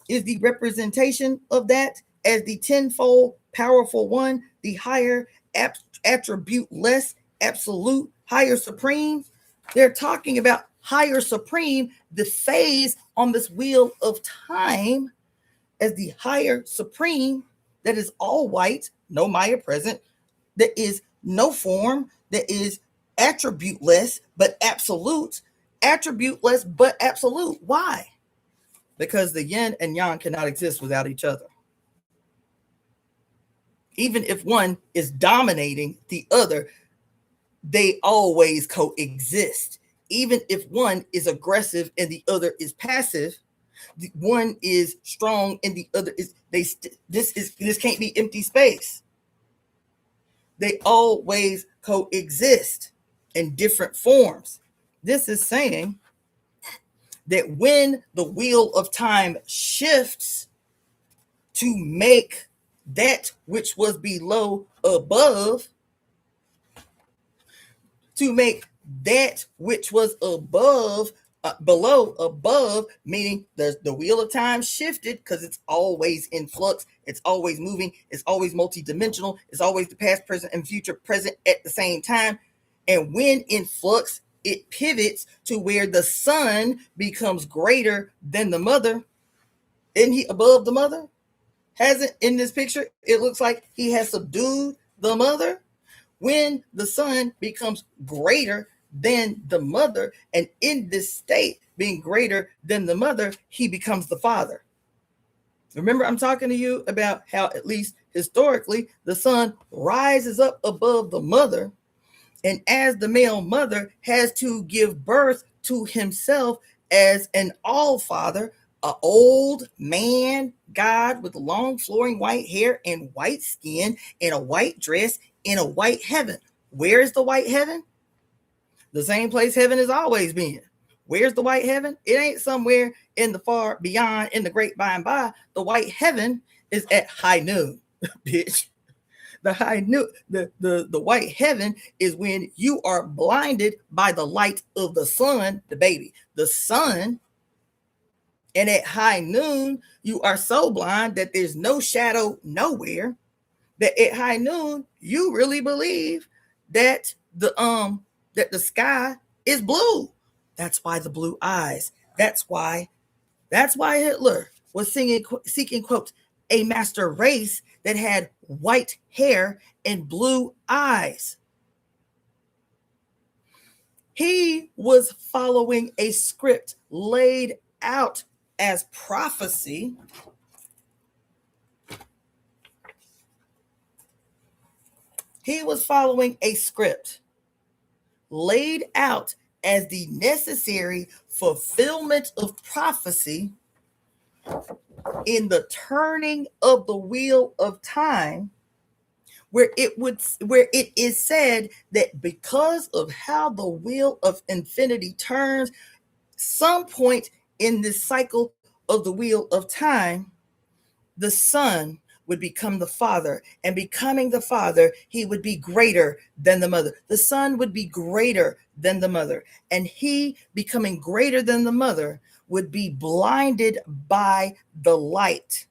is the representation of that as the tenfold powerful one, the higher attribute-less absolute, higher supreme. They're talking about higher supreme, the phase on this wheel of time, as the higher supreme that is all white, no Maya present, that is no form, that is attribute-less but absolute, attribute-less but absolute. Why? Because the yin and yang cannot exist without each other. Even if one is dominating the other, they always coexist. Even if one is aggressive and the other is passive, one is strong and the other is this can't be empty space. They always coexist in different forms. This is saying that when the wheel of time shifts to make that which was below above, to make that which was above below above, meaning the wheel of time shifted because it's always in flux, it's always moving, it's always multidimensional, it's always the past, present, and future present at the same time. And when in flux, it pivots to where the son becomes greater than the mother. Isn't he above the mother? Hasn't in this picture, it looks like he has subdued the mother. When the son becomes greater than the mother, and in this state, being greater than the mother, he becomes the father. Remember, I'm talking to you about how, at least historically, the son rises up above the mother, and as the male mother has to give birth to himself as an all father, an old man God with long flowing white hair and white skin in a white dress in a white heaven. Where is the white heaven? The same place heaven has always been. Where's the white heaven? It ain't somewhere in the far beyond, in the great by and by. The white heaven is at high noon, bitch. The high noon, the white heaven is when you are blinded by the light of the sun, the baby, the sun. And at high noon, you are so blind that there's no shadow nowhere. That at high noon, you really believe that the sky is blue. That's why the blue eyes. That's why Hitler was seeking, quote, a master race that had white hair and blue eyes. He was following a script laid out as prophecy. He was following a script laid out as the necessary fulfillment of prophecy in the turning of the wheel of time, where it is said that because of how the wheel of infinity turns, some point in this cycle of the wheel of time, the son would become the father, and becoming the father, he would be greater than the mother. The son would be greater than the mother, and he, becoming greater than the mother, would be blinded by the light.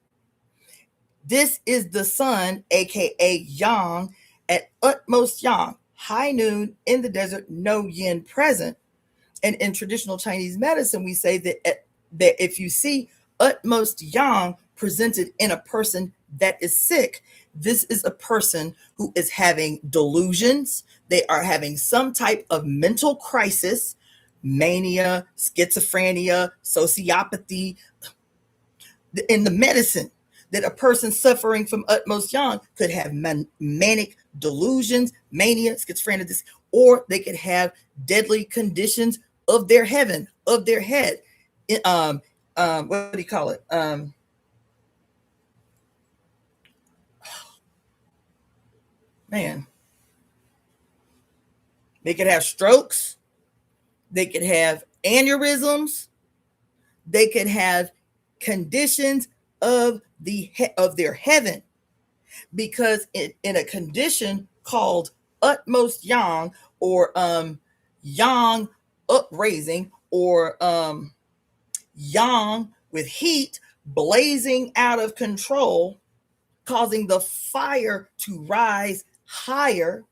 This is the sun, aka yang, at utmost yang, high noon in the desert, no yin present. And in traditional Chinese medicine, we say that if you see utmost yang presented in a person that is sick, this is a person who is having delusions. They are having some type of mental crisis, mania, schizophrenia, sociopathy. In the medicine, that a person suffering from utmost yang could have manic delusions, mania, schizophrenia, or they could have deadly conditions of their heaven, of their head. What do you call it? Man, they could have strokes. They could have aneurysms. They could have conditions of their heaven, because in a condition called utmost yang, or yang upraising, or yang with heat blazing out of control, causing the fire to rise higher,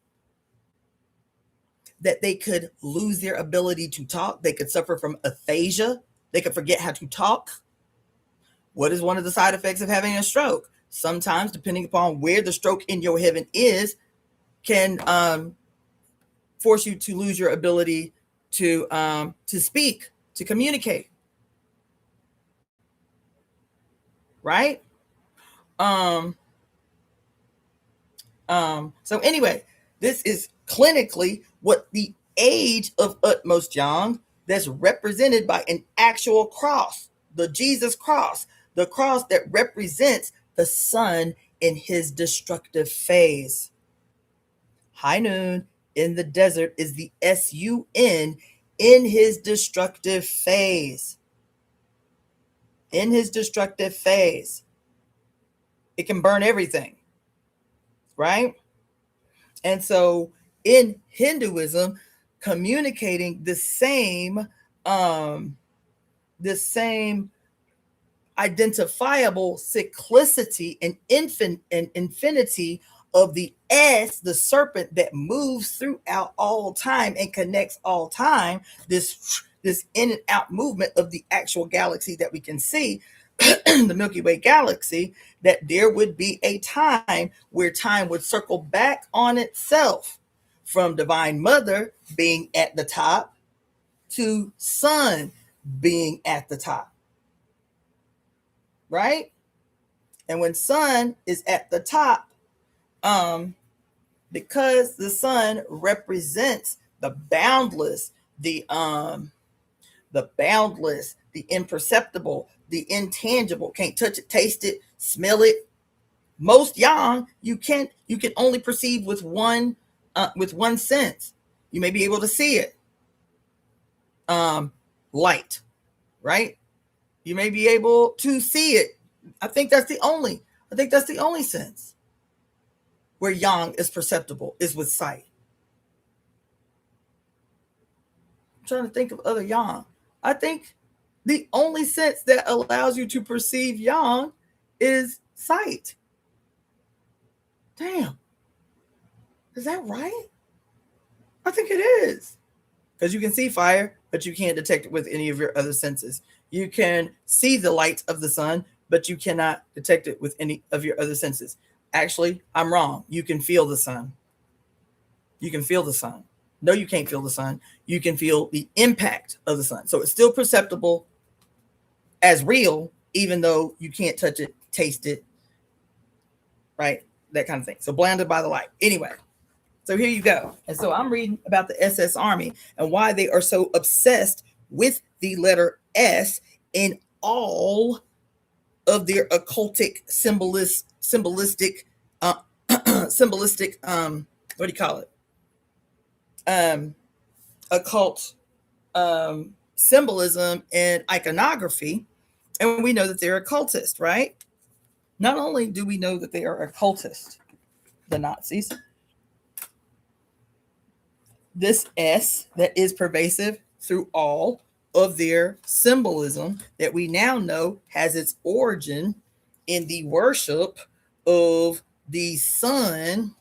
that they could lose their ability to talk. They could suffer from aphasia. They could forget how to talk. What is one of the side effects of having a stroke? Sometimes, depending upon where the stroke in your heaven is, can force you to lose your ability to speak, to communicate. Right? So anyway, this is clinically what the age of utmost yang, that's represented by an actual cross, the Jesus cross, the cross that represents the sun in his destructive phase. High noon in the desert is the sun in his destructive phase. In his destructive phase, it can burn everything, right? And so in Hinduism, communicating the same identifiable cyclicity and infinity of the S, the serpent that moves throughout all time and connects all time, this in and out movement of the actual galaxy that we can see, the Milky Way galaxy, that there would be a time where time would circle back on itself, from Divine Mother being at the top to Sun being at the top. Right? And when Sun is at the top, because the Sun represents the boundless, the imperceptible, the intangible, can't touch it, taste it, smell it. Most yang you can only perceive with one sense. You may be able to see it. Light, right? You may be able to see it. I think that's the only sense where yang is perceptible, is with sight. I'm trying to think of other yang. I think the only sense that allows you to perceive yang is sight. Damn. Is that right? I think it is. Because you can see fire, but you can't detect it with any of your other senses. You can see the light of the sun, but you cannot detect it with any of your other senses. Actually, I'm wrong. You can feel the sun. You can feel the sun. No, you can't feel the sun. You can feel the impact of the sun. So it's still perceptible as real, even though you can't touch it, taste it, right? That kind of thing. So blinded by the light. Anyway, so here you go. And so I'm reading about the SS Army and why they are so obsessed with the letter S in all of their occultic symbolistic symbolistic what do you call it? Occult symbolism and iconography. And we know that they're occultist, right? Not only do we know that they are occultist, the Nazis, this S that is pervasive through all of their symbolism that we now know has its origin in the worship of the sun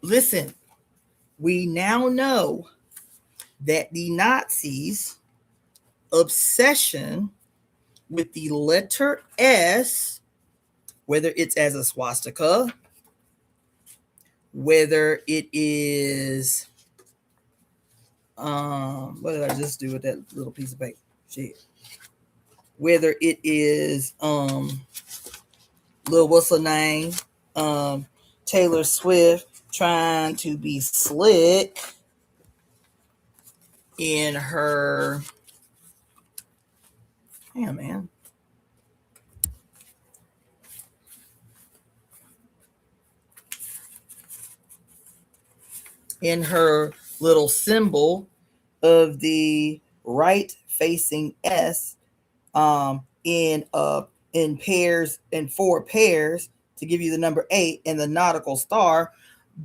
listen, we now know that the Nazis' obsession with the letter S, whether it's as a swastika, whether it is what did I just do with that little piece of paper? Shit. Whether it is little what's her name? Taylor Swift trying to be slick in her man. In her little symbol of the right facing S in pairs, in 4 pairs to give you the number 8 and the nautical star.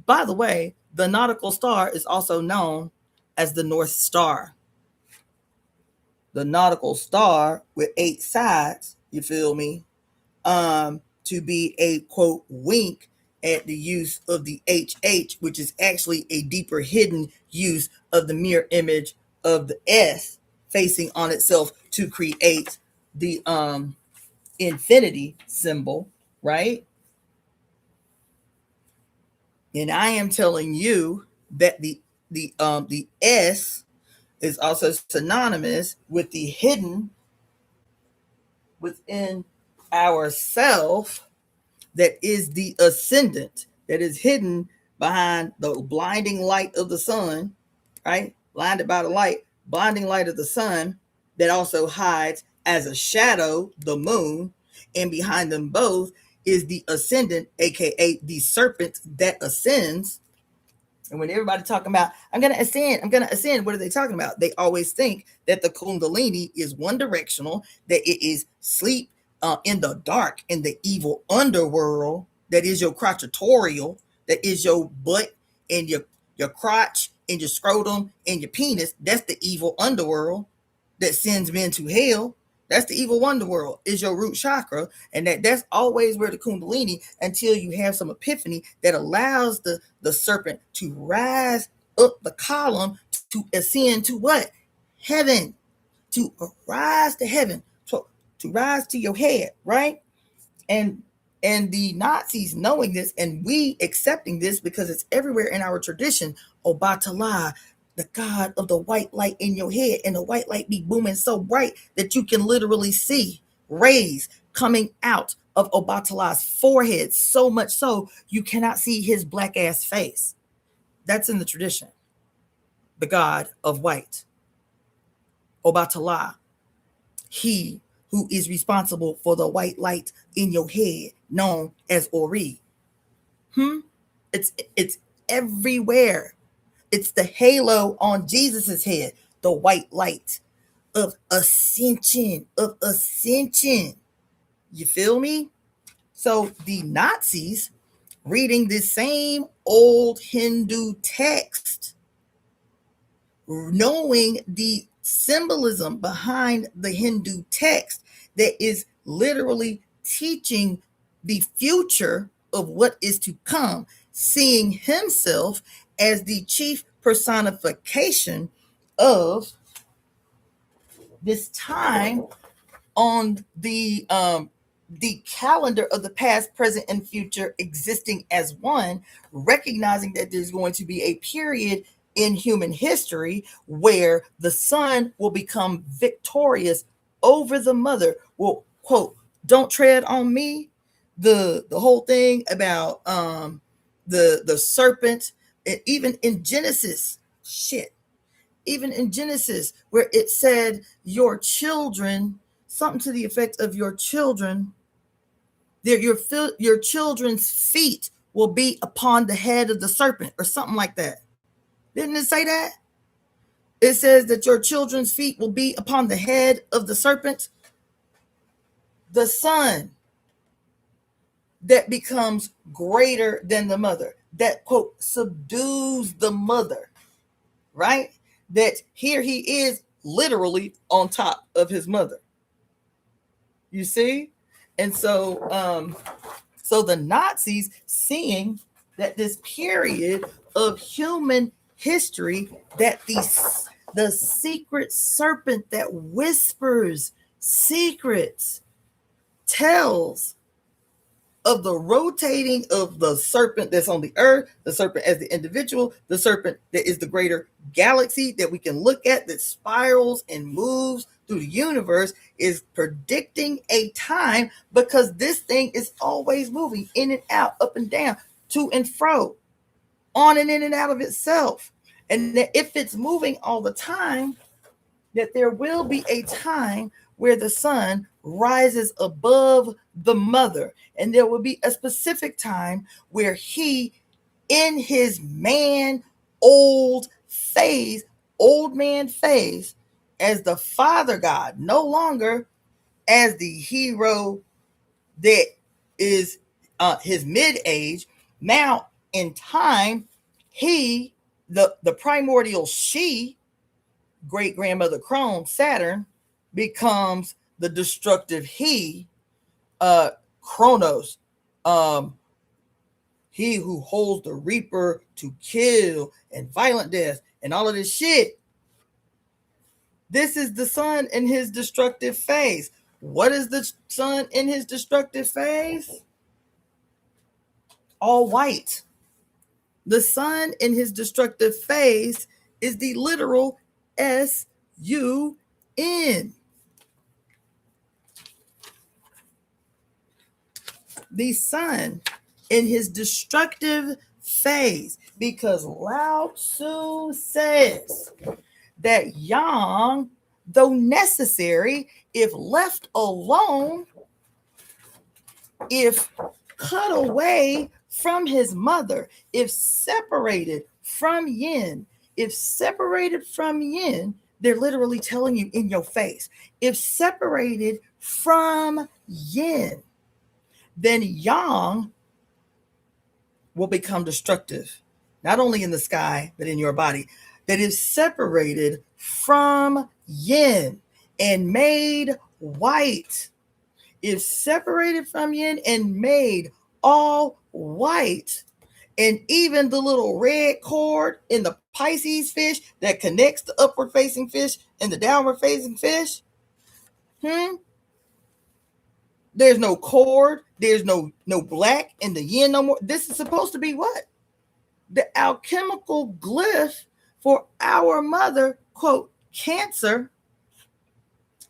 By the way, the nautical star is also known as the North Star. The nautical star with 8 sides, you feel me? To be a quote wink at the use of the HH, which is actually a deeper hidden use of the mirror image of the S facing on itself to create the infinity symbol, right? And I am telling you that the S is also synonymous with the hidden within ourself, that is the ascendant, that is hidden behind the blinding light of the sun, right? Blinded by the light, blinding light of the sun, that also hides as a shadow the moon, and behind them both is the ascendant, aka the serpent that ascends. And when everybody talking about, I'm going to ascend, what are they talking about? They always think that the Kundalini is one directional, that it is sleep in the dark, in the evil underworld, that is your crotchatorial, that is your butt and your crotch and your scrotum and your penis. That's the evil underworld that sends men to hell. That's the evil underworld, is your root chakra. And that's always where the Kundalini, until you have some epiphany that allows the serpent to rise up the column to ascend to what? Heaven. To rise to heaven. To rise to your head, right? And the Nazis knowing this, and we accepting this because it's everywhere in our tradition, Obatala, the god of the white light in your head, and the white light be booming so bright that you can literally see rays coming out of Obatala's forehead, so much so you cannot see his black ass face. That's in the tradition. The god of white, Obatala, he who is responsible for the white light in your head, known as Ori. It's everywhere. It's the halo on Jesus's head, the white light of ascension, You feel me? So the Nazis, reading this same old Hindu text, knowing the symbolism behind the Hindu text that is literally teaching the future of what is to come, seeing himself as the chief personification of this time on the the calendar of the past, present, and future existing as one, recognizing that there's going to be a period in human history where the son will become victorious over the mother. Well, quote, don't tread on me. The whole thing about the serpent, and even in Genesis, even in Genesis, where it said your children, something to the effect of your children, your children's feet will be upon the head of the serpent, or something like that. Didn't it say that? It says that your children's feet will be upon the head of the serpent. The son that becomes greater than the mother, that, quote, subdues the mother, right? That here he is literally on top of his mother. You see? And so the Nazis, seeing that this period of human history, that the secret serpent that whispers secrets, tells of the rotating of the serpent that's on the earth, the serpent as the individual, the serpent that is the greater galaxy that we can look at, that spirals and moves through the universe, is predicting a time, because this thing is always moving in and out, up and down, to and fro, on and in and out of itself. And that if it's moving all the time, that there will be a time where the son rises above the mother. And there will be a specific time where he, in his old man phase, as the father God, no longer as the hero that is his mid-age. Now, in time, he, the primordial she, great grandmother crone, Saturn, becomes the destructive he, Kronos, he who holds the reaper to kill and violent death and all of this shit. This is the sun in his destructive phase. What is the sun in his destructive phase? All white. The sun in his destructive phase is the literal S-U-N. The sun in his destructive phase, because Lao Tzu says that yang, though necessary, if left alone, if cut away from his mother, if separated from yin, they're literally telling you in your face, if separated from yin, then yang will become destructive, not only in the sky, but in your body. That is separated from yin and made white. If separated from yin and made all white, and even the little red cord in the Pisces fish that connects the upward facing fish and the downward facing fish, there's no cord, there's no black in the yin no more. This is supposed to be what? The alchemical glyph for our mother, quote, Cancer.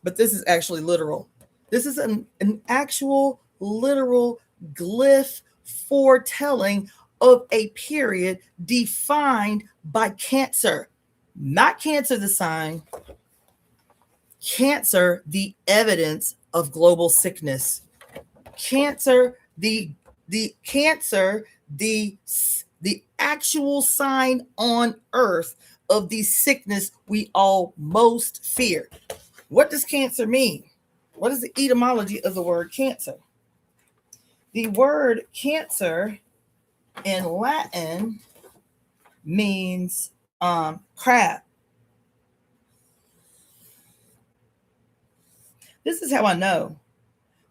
But this is actually literal. This is an actual literal glyph foretelling of a period defined by Cancer. Not Cancer the sign, Cancer the evidence of global sickness. Cancer the Cancer the actual sign on earth of the sickness we all most fear. What does Cancer mean? What is the etymology of the word Cancer? The word Cancer in Latin means crab. This is how I know.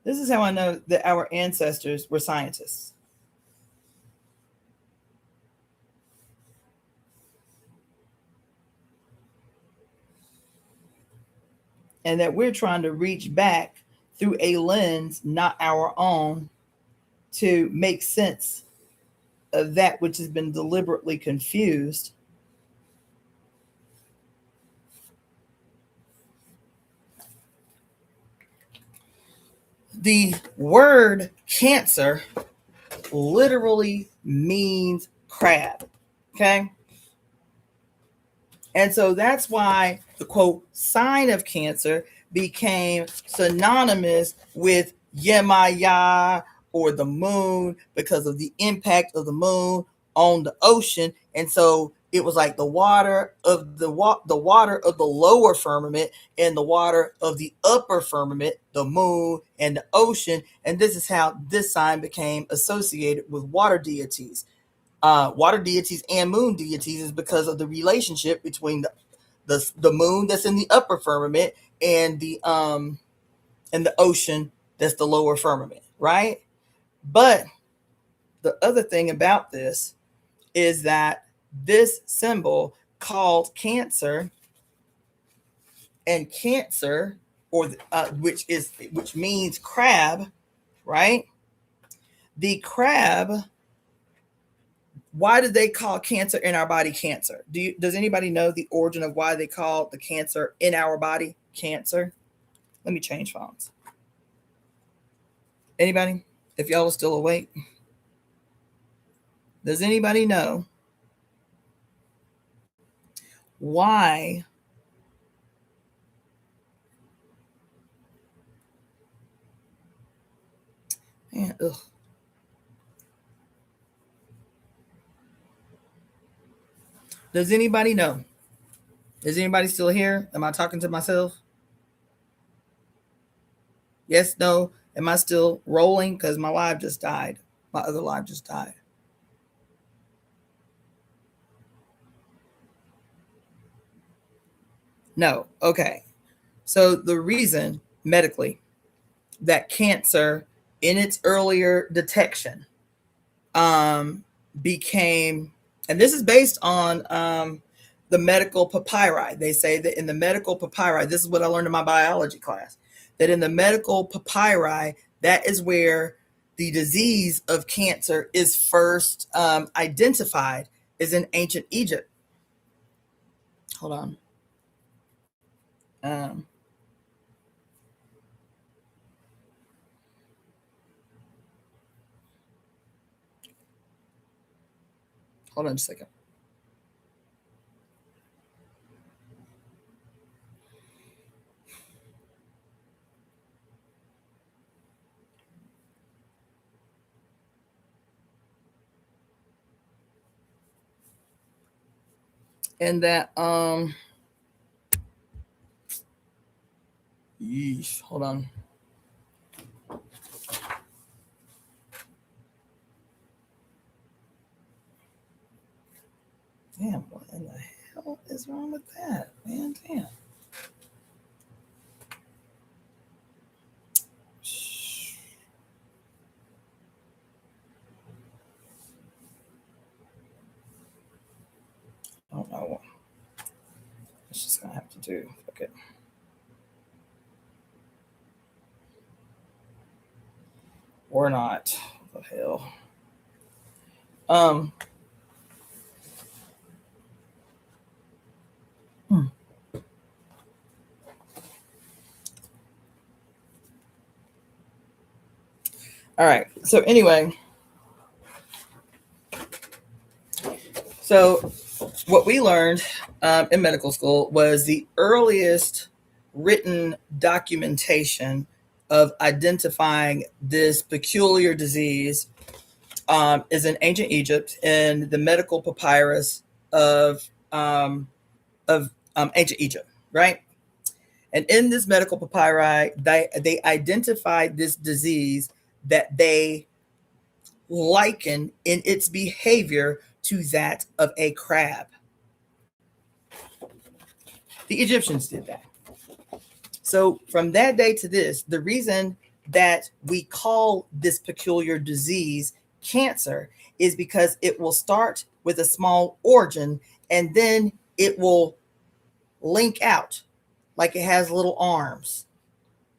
This is how I know that our ancestors were scientists. And that we're trying to reach back through a lens not our own to make sense of that which has been deliberately confused. The word Cancer literally means crab. Okay. And so that's why the quote sign of Cancer became synonymous with Yemaya or the moon because of the impact of the moon on the ocean. And so it was like the water of the water of the lower firmament and the water of the upper firmament, the moon and the ocean. And this is how this sign became associated with water deities. Water deities and moon deities is because of the relationship between the moon that's in the upper firmament and the ocean that's the lower firmament, right? But the other thing about this is that this symbol called Cancer, and Cancer, or which means crab, right? The crab. Why did they call cancer in our body cancer? Does anybody know the origin of why they call the cancer in our body cancer? Let me change phones. Anybody? If y'all are still awake. Does anybody know why man, ugh. Does anybody know? Is anybody still here? Am I talking to myself? Yes, no. Am I still rolling? Because my live just died. My other live just died. No. Okay. So the reason medically that cancer in its earlier detection became, and this is based on the medical papyri. They say that in the medical papyri, this is what I learned in my biology class, that in the medical papyri, that is where the disease of cancer is first identified, is in ancient Egypt. Hold on. Hold on a second. And that yeesh, hold on. Damn, what in the hell is wrong with that, man? Damn. I don't know. It's just gonna have to do. Okay. Or not. What the hell? All right. So anyway, so what we learned in medical school was the earliest written documentation of identifying this peculiar disease is in ancient Egypt in the medical papyrus of ancient Egypt, right? And in this medical papyri, they identified this disease that they liken in its behavior to that of a crab. The Egyptians did that. So from that day to this, the reason that we call this peculiar disease cancer is because it will start with a small organ and then it will link out like it has little arms.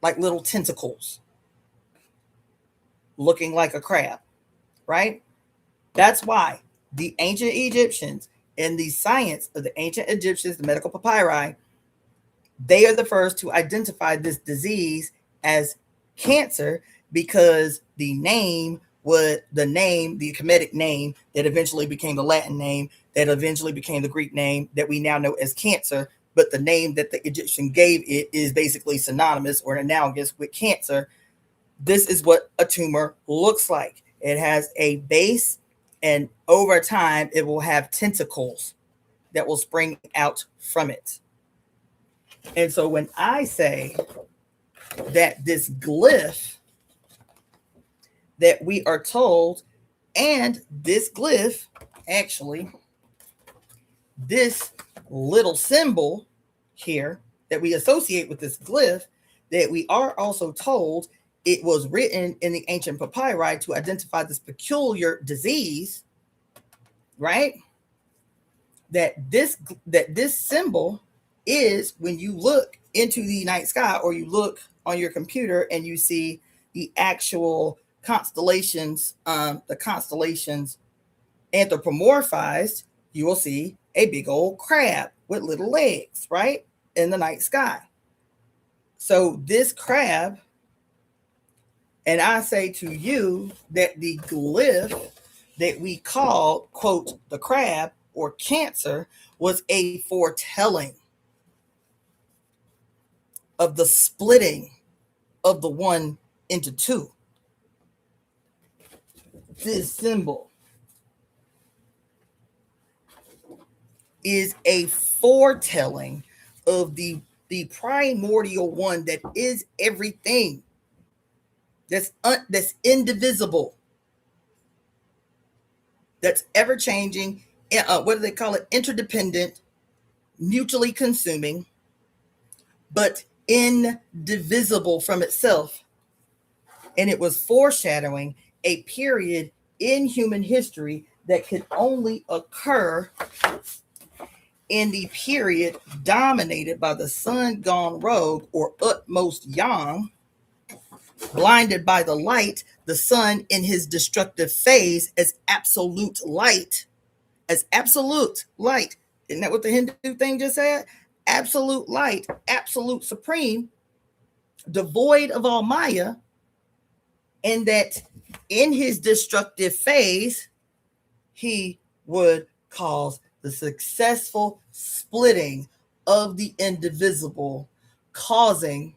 like little tentacles, looking like a crab, right? That's why the ancient Egyptians and the science of the ancient Egyptians, the medical papyri, they are the first to identify this disease as cancer, because the Kemetic name that eventually became the Latin name, that eventually became the Greek name that we now know as cancer, but the name that the Egyptian gave it is basically synonymous or analogous with cancer. This is what a tumor looks like. It has a base, and over time, it will have tentacles that will spring out from it. And so when I say that this glyph that we are told, and this glyph, actually, this little symbol here that we associate with this glyph, that we are also told it was written in the ancient papyri to identify this peculiar disease, right? That this symbol is, when you look into the night sky or you look on your computer and you see the actual constellations, the constellations anthropomorphized, you will see a big old crab with little legs, right, in the night sky. So this crab, and I say to you that the glyph that we call, quote, the crab or cancer, was a foretelling of the splitting of the one into two. This symbol is a foretelling of the primordial one that is everything, that's indivisible, that's ever changing. What do they call it? Interdependent, mutually consuming, but indivisible from itself. And it was foreshadowing a period in human history that could only occur in the period dominated by the sun gone rogue or utmost yang, blinded by the light, the sun in his destructive phase as absolute light. As absolute light. Isn't that what the Hindu thing just said? Absolute light, absolute supreme, devoid of all Maya, and that in his destructive phase, he would cause the successful splitting of the indivisible, causing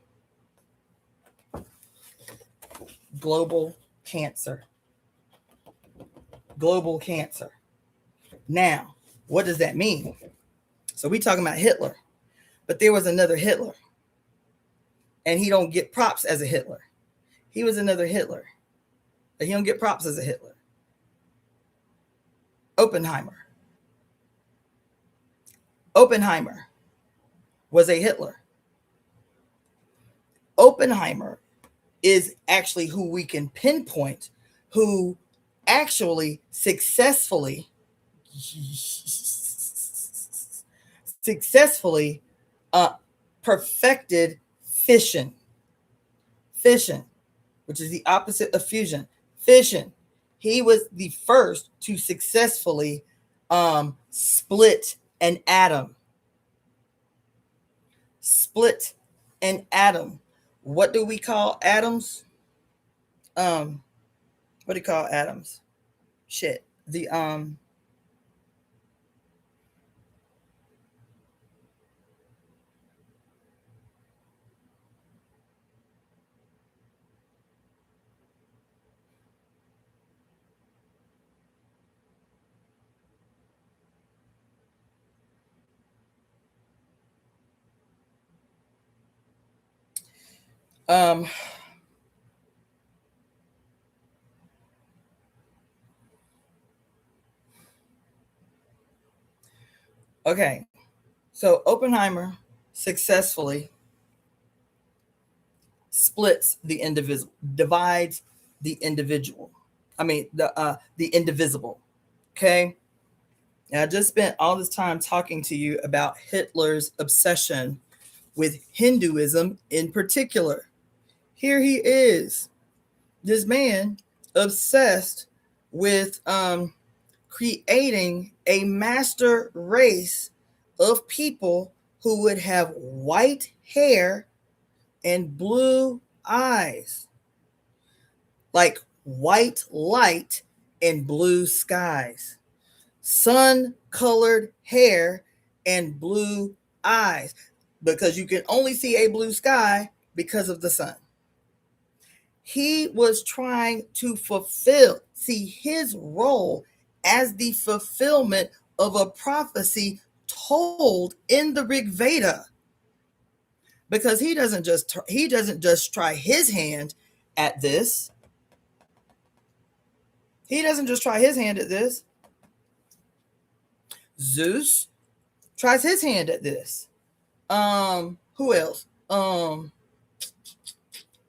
global cancer. Global cancer. Now, what does that mean? So we talking about Hitler, but there was another Hitler, and he don't get props as a Hitler. He was another Hitler, but he don't get props as a Hitler. Oppenheimer. Oppenheimer was a Hitler. Oppenheimer is actually who we can pinpoint, who actually successfully perfected fission. Fission, which is the opposite of fusion. Fission. He was the first to successfully split an atom. Split an atom. What do we call atoms? What do you call atoms? Shit. The okay. So Oppenheimer successfully splits the indivisible, divides the individual. I mean the indivisible. Okay. And I just spent all this time talking to you about Hitler's obsession with Hinduism in particular. here he is, this man obsessed with creating a master race of people who would have white hair and blue eyes, like white light and blue skies, sun colored hair and blue eyes, because you can only see a blue sky because of the sun. He was trying to see his role as the fulfillment of a prophecy told in the Rig Veda, because he doesn't just try his hand at this. He doesn't just try his hand at this. Zeus tries his hand at this. Who else?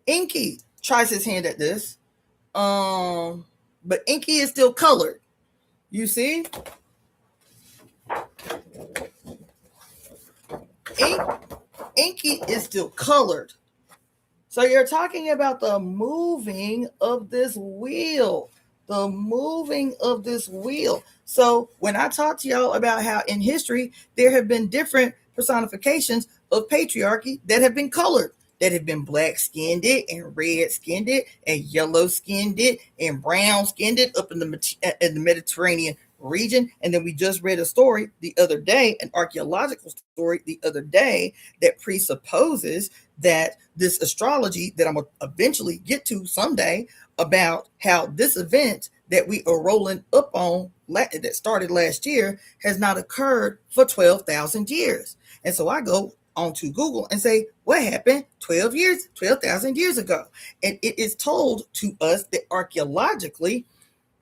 Enki tries his hand at this. But Enki is still colored. You see? Enki is still colored. So you're talking about the moving of this wheel. The moving of this wheel. So when I talk to y'all about how in history there have been different personifications of patriarchy that have been colored, that have been black-skinned it and red-skinned it and yellow-skinned it and brown-skinned it up in the Mediterranean region. And then we just read a story the other day, an archaeological story the other day, that presupposes that this astrology that I'm going to eventually get to someday, about how this event that we are rolling up on that started last year has not occurred for 12,000 years. And so I go onto Google and say, what happened 12,000 years ago? And it is told to us that archaeologically,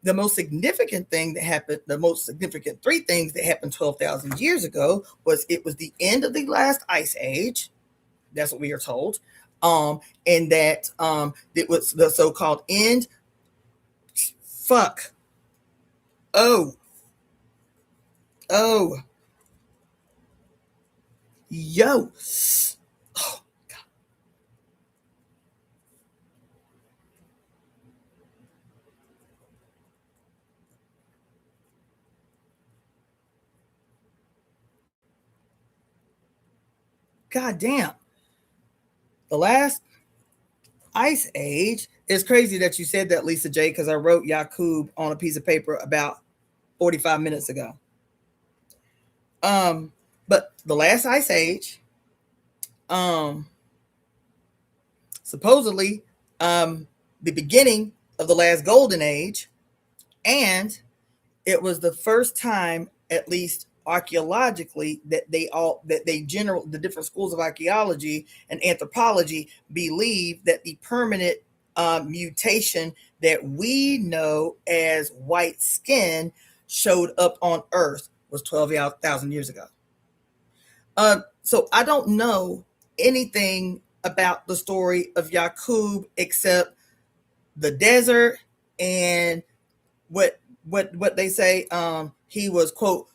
the most significant thing that happened, the most significant three things that happened 12,000 years ago it was the end of the last ice age. That's what we are told. And that it was the so-called end. Yo. Oh, God. God damn. The last ice age. It's crazy that you said that, Lisa J, because I wrote Yakub on a piece of paper about 45 minutes ago. But the last ice age, supposedly, the beginning of the last golden age, and it was the first time, at least archaeologically, that the different schools of archaeology and anthropology believe that the permanent mutation that we know as white skin showed up on Earth was 12,000 years ago. So I don't know anything about the story of Yakub except the desert and what they say. He was, quote,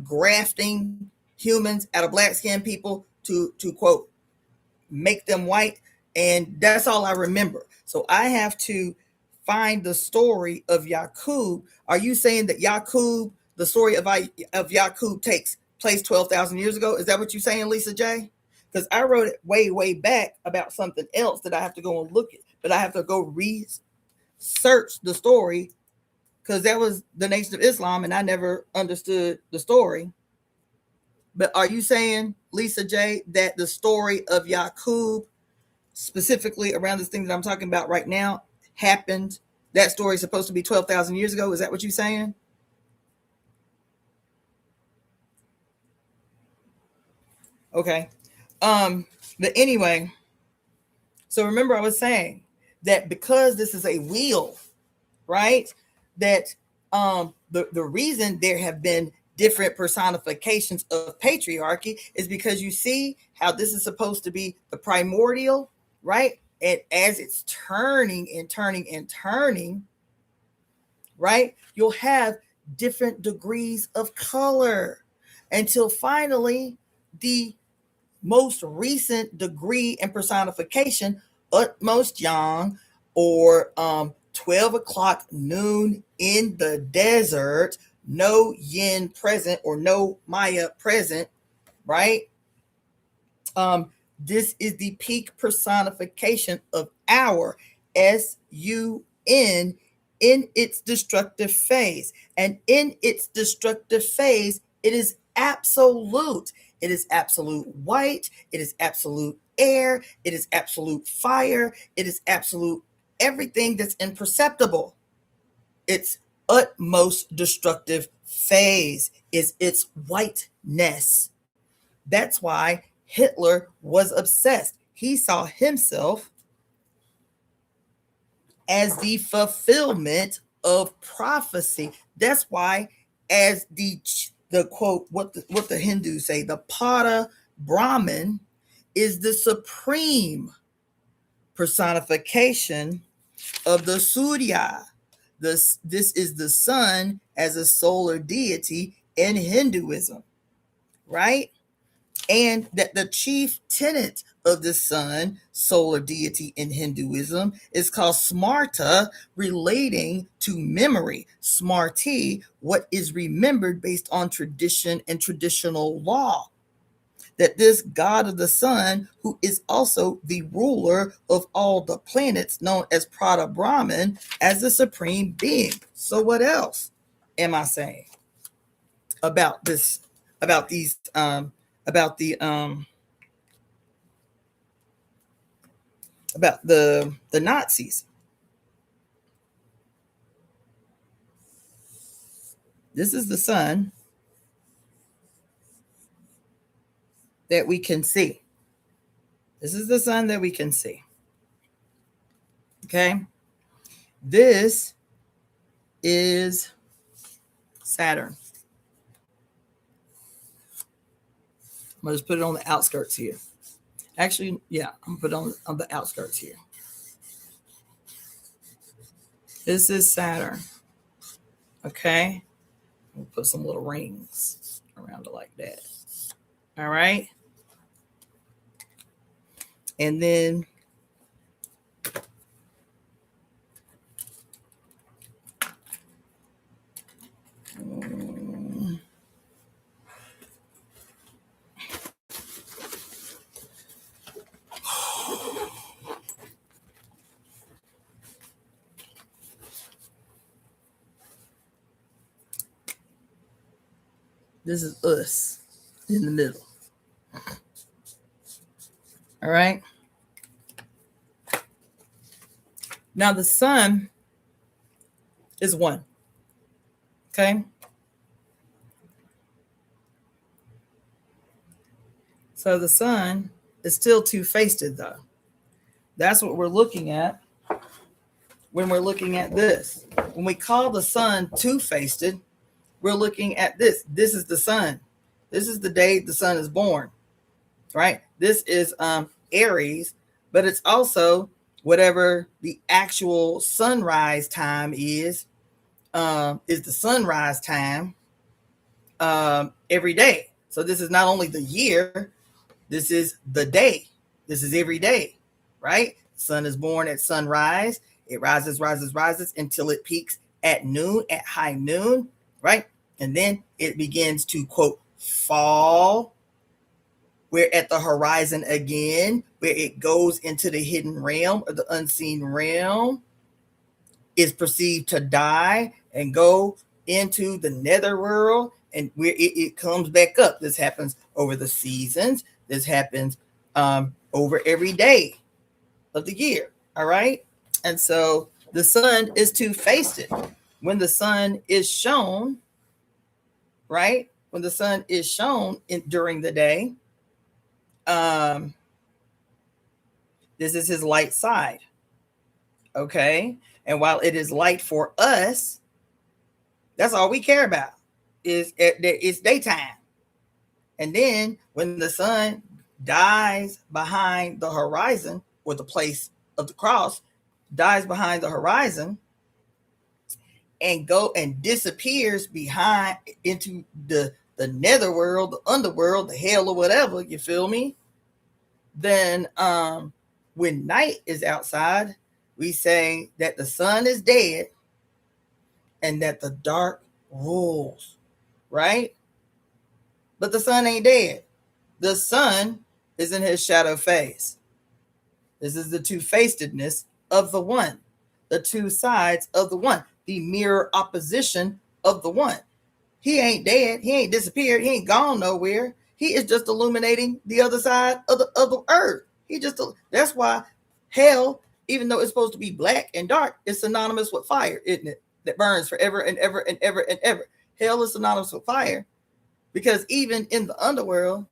grafting humans out of black skinned people to quote make them white, and that's all I remember. So I have to find the story of Yakub. Are you saying that Yakub, the story of Yakub, takes place 12,000 years ago? Is that what you're saying, Lisa J? Because I wrote it way back about something else that I have to go and look at, but I have to go research the story, because that was the Nation of Islam and I never understood the story. But are you saying, Lisa J, that the story of Yakub, specifically around this thing that I'm talking about right now, happened? That story is supposed to be 12,000 years ago. Is that what you're saying? Okay. But anyway, so remember I was saying that because this is a wheel, right? That the reason there have been different personifications of patriarchy is because you see how this is supposed to be the primordial, right? And as it's turning and turning and turning, right, you'll have different degrees of color until finally the most recent degree and personification utmost yang, or 12 o'clock noon in the desert, no yin present or no Maya present, right? This is the peak personification of our SUN in its destructive phase. And in its destructive phase, it is absolute. It is absolute white. It is absolute air. It is absolute fire. It is absolute everything that's imperceptible. Its utmost destructive phase is its whiteness. That's why Hitler was obsessed. He saw himself as the fulfillment of prophecy. That's why, as the quote, what the Hindus say, the Pada Brahman is the supreme personification of the Surya. This is the sun as a solar deity in Hinduism, right? And that the chief tenet of the sun, solar deity in Hinduism, is called Smarta, relating to memory. Smarti, what is remembered based on tradition and traditional law. That this god of the sun, who is also the ruler of all the planets, known as Prada Brahman, as the supreme being. So what else am I saying about this, about these, about the Nazis? This is the sun that we can see. This is the sun that we can see. Okay. This is Saturn. I'm going to just put it on the outskirts here. Actually, yeah, I'm going to put it on the outskirts here. This is Saturn. Okay. We'll put some little rings around it like that. All right. And then this is us in the middle. All right. Now the sun is 1. Okay. So the sun is still two-faced though. That's what we're looking at when we're looking at this. When we call the sun two-faced, we're looking at this. This is the sun. This is the day the sun is born, right? This is Aries, but it's also whatever the actual sunrise time is the sunrise time every day. So this is not only the year, this is the day. This is every day, right? Sun is born at sunrise. It rises until it peaks at noon, at high noon, right? And then it begins to, quote, fall. We're at the horizon again, where it goes into the hidden realm or the unseen realm, is perceived to die and go into the netherworld, and where it comes back up. This happens over the seasons. This happens over every day of the year. All right. And so the sun is two-faced. When the sun is shown, right? When the sun is shown during the day, this is his light side. Okay. And while it is light for us, that's all we care about is it's daytime. And then when the sun dies behind the horizon, or the place of the cross dies behind the horizon, and go and disappears behind into the netherworld, the underworld, the hell, or whatever, you feel me? Then when night is outside, we say that the sun is dead and that the dark rules, right? But the sun ain't dead. The sun is in his shadow phase. This is the two-facedness of the one, the two sides of the one, the mirror opposition of the one. He ain't dead. He ain't disappeared. He ain't gone nowhere. He is just illuminating the other side of the earth. That's why hell, even though it's supposed to be black and dark, is synonymous with fire, isn't it? That burns forever and ever and ever and ever. Hell is synonymous with fire because even in the underworld,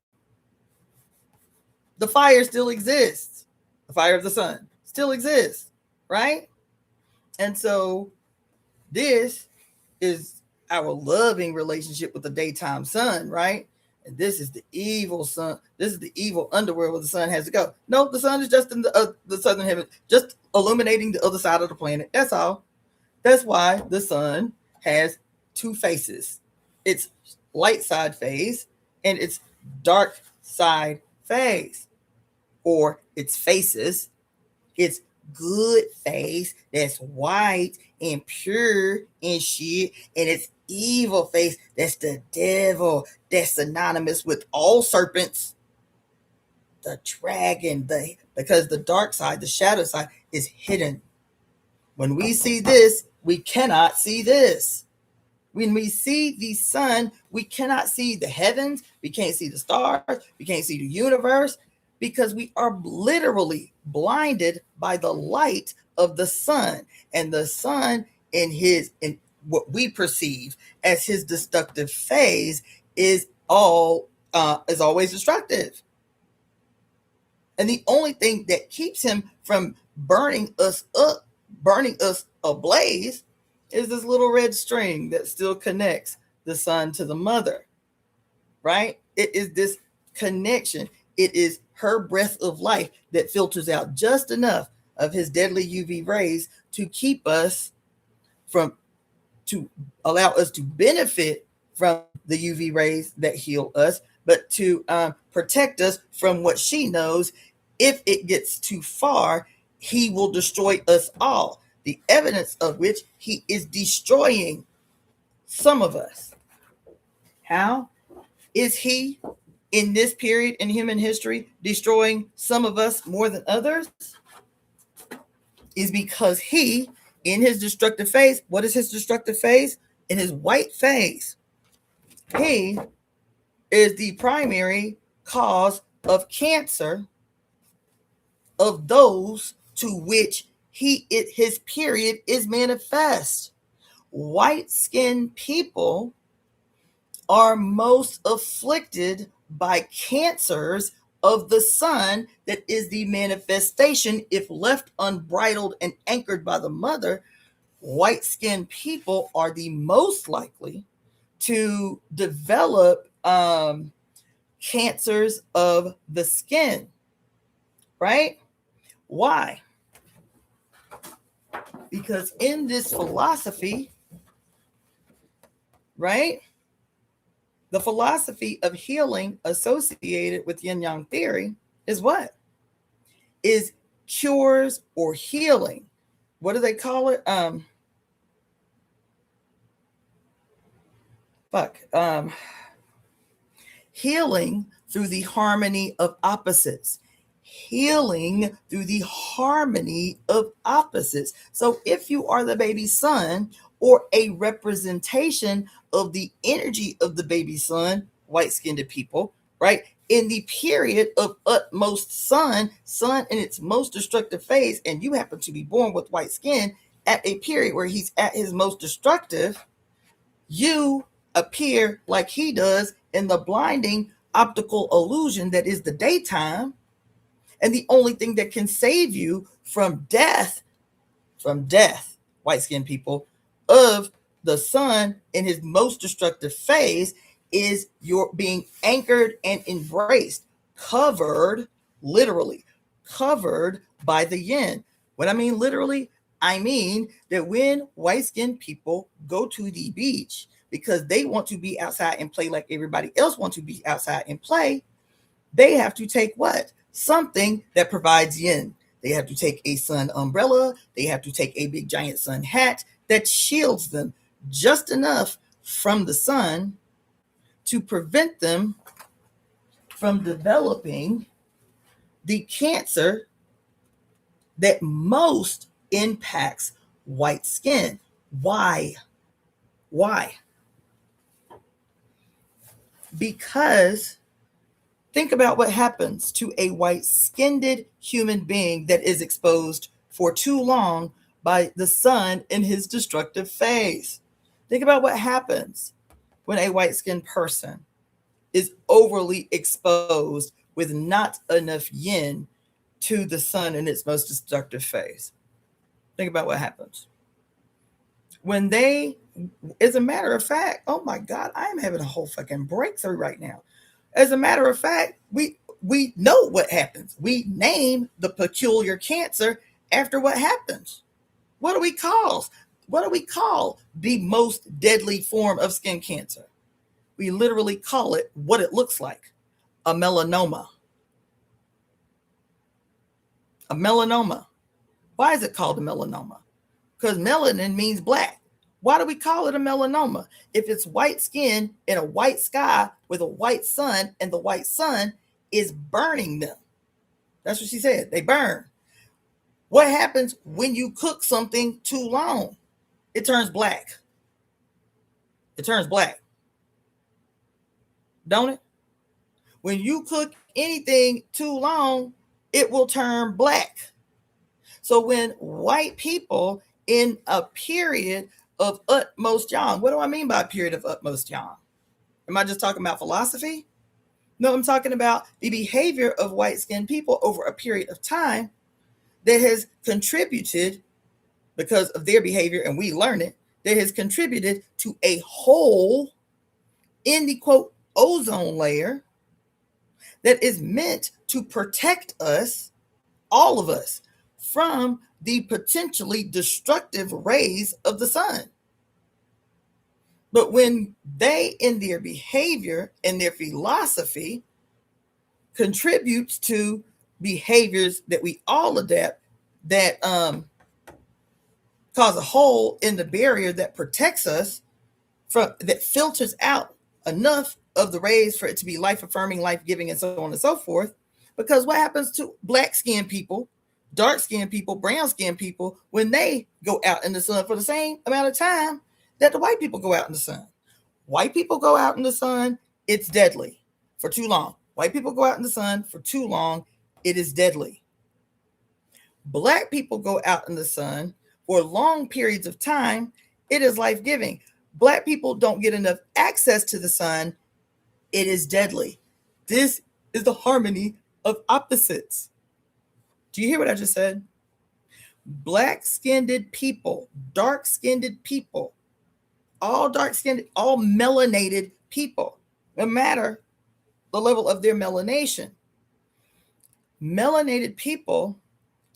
the fire still exists. The fire of the sun still exists, right? And so this is our loving relationship with the daytime sun, right? And this is the evil sun. This is the evil underworld where the sun has to go. No, the sun is just in the southern heaven, just illuminating the other side of the planet. That's all. That's why the sun has two faces. It's light side phase and its dark side phase, or its faces. It's good face that's white and pure and shit, and it's evil face that's the devil, that's synonymous with all serpents, the dragon, because the dark side, the shadow side, is hidden. When we see this, we cannot see this. When we see the sun, we cannot see the heavens, we can't see the stars, we can't see the universe, because we are literally blinded by the light of the sun. And the sun in what we perceive as his destructive phase is always destructive. And the only thing that keeps him from burning us up, burning us ablaze, is this little red string that still connects the sun to the mother, right? It is this connection. It is her breath of life that filters out just enough of his deadly UV rays to allow us to benefit from the UV rays that heal us, but to protect us from what she knows. If it gets too far, he will destroy us all. The evidence of which he is destroying some of us. How is he in this period in human history destroying some of us more than others? Is because he, in his destructive phase, what is his destructive phase? In his white phase, he is the primary cause of cancer of those to which his period is manifest. White-skinned people are most afflicted by cancers of the sun that is the manifestation. If left unbridled and anchored by the mother, white-skinned people are the most likely to develop cancers of the skin, right? Why? Because in this philosophy, right, the philosophy of healing associated with yin yang theory is what? Is cures or healing. What do they call it? Healing through the harmony of opposites. Healing through the harmony of opposites. So if you are the baby sun or a representation of the energy of the baby sun, white-skinned people, right? In the period of utmost sun in its most destructive phase, and you happen to be born with white skin at a period where he's at his most destructive, you appear like he does in the blinding optical illusion that is the daytime. And the only thing that can save you from death, white-skinned people, of the sun in his most destructive phase is your being anchored and embraced, covered, literally, covered by the yin. What I mean literally, I mean that when white-skinned people go to the beach because they want to be outside and play like everybody else wants to be outside and play, they have to take what? Something that provides yin, They have to take a sun umbrella. They have to take a big giant sun hat that shields them just enough from the sun to prevent them from developing the cancer that most impacts white skin. Why? Why? Because think about what happens to a white-skinned human being that is exposed for too long by the sun in his destructive phase. Think about what happens when a white-skinned person is overly exposed with not enough yin to the sun in its most destructive phase. Think about what happens. When they, as a matter of fact, oh my God, I am having a whole fucking breakthrough right now. As a matter of fact, we know what happens. We name the peculiar cancer after what happens. What do we call? What do we call the most deadly form of skin cancer? We literally call it what it looks like, a melanoma. A melanoma. Why is it called a melanoma? Because melanin means black. Why do we call it a melanoma? If it's white skin in a white sky with a white sun, and the white sun is burning them. That's what she said. They burn. What happens when you cook something too long? It turns black. It turns black. Don't it? When you cook anything too long, it will turn black. So when white people in a period of utmost yang, what do I mean by a period of utmost yang? Am I just talking about philosophy? No, I'm talking about the behavior of white-skinned people over a period of time that has contributed, because of their behavior, and we learn it, that has contributed to a hole in the, quote, ozone layer that is meant to protect us, all of us, from the potentially destructive rays of the sun. But when they, in their behavior and their philosophy, contributes to behaviors that we all adapt that cause a hole in the barrier that protects us from, that filters out enough of the rays for it to be life-affirming, life-giving, and so on and so forth. Because what happens to black-skinned people, dark-skinned people, brown-skinned people, when they go out in the sun for the same amount of time that the white people go out in the sun? White people go out in the sun, it's deadly for too long. White people go out in the sun for too long, it is deadly. Black people go out in the sun for long periods of time, it is life-giving. Black people don't get enough access to the sun, it is deadly. This is the harmony of opposites. Do you hear what I just said? Black-skinned people, dark-skinned people, all dark-skinned, all melanated people, no matter the level of their melanation. Melanated people,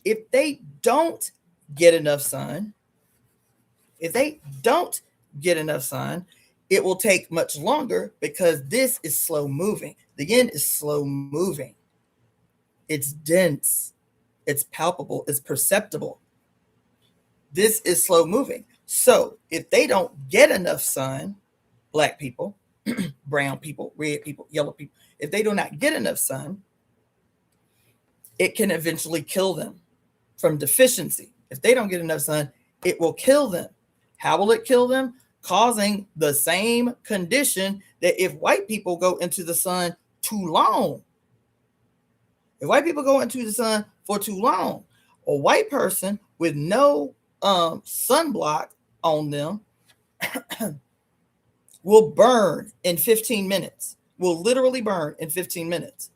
if they don't get enough sun, it will take much longer, because this is slow moving. The yin is slow moving. It's dense. It's palpable. It's perceptible. This is slow moving. So if they don't get enough sun, black people, brown people, red people, yellow people, if they do not get enough sun, it can eventually kill them from deficiency. If they don't get enough sun, it will kill them. How will it kill them? Causing the same condition that if white people go into the sun too long, if white people go into the sun for too long, a white person with no sunblock on them will burn in 15 minutes, will literally burn in 15 minutes.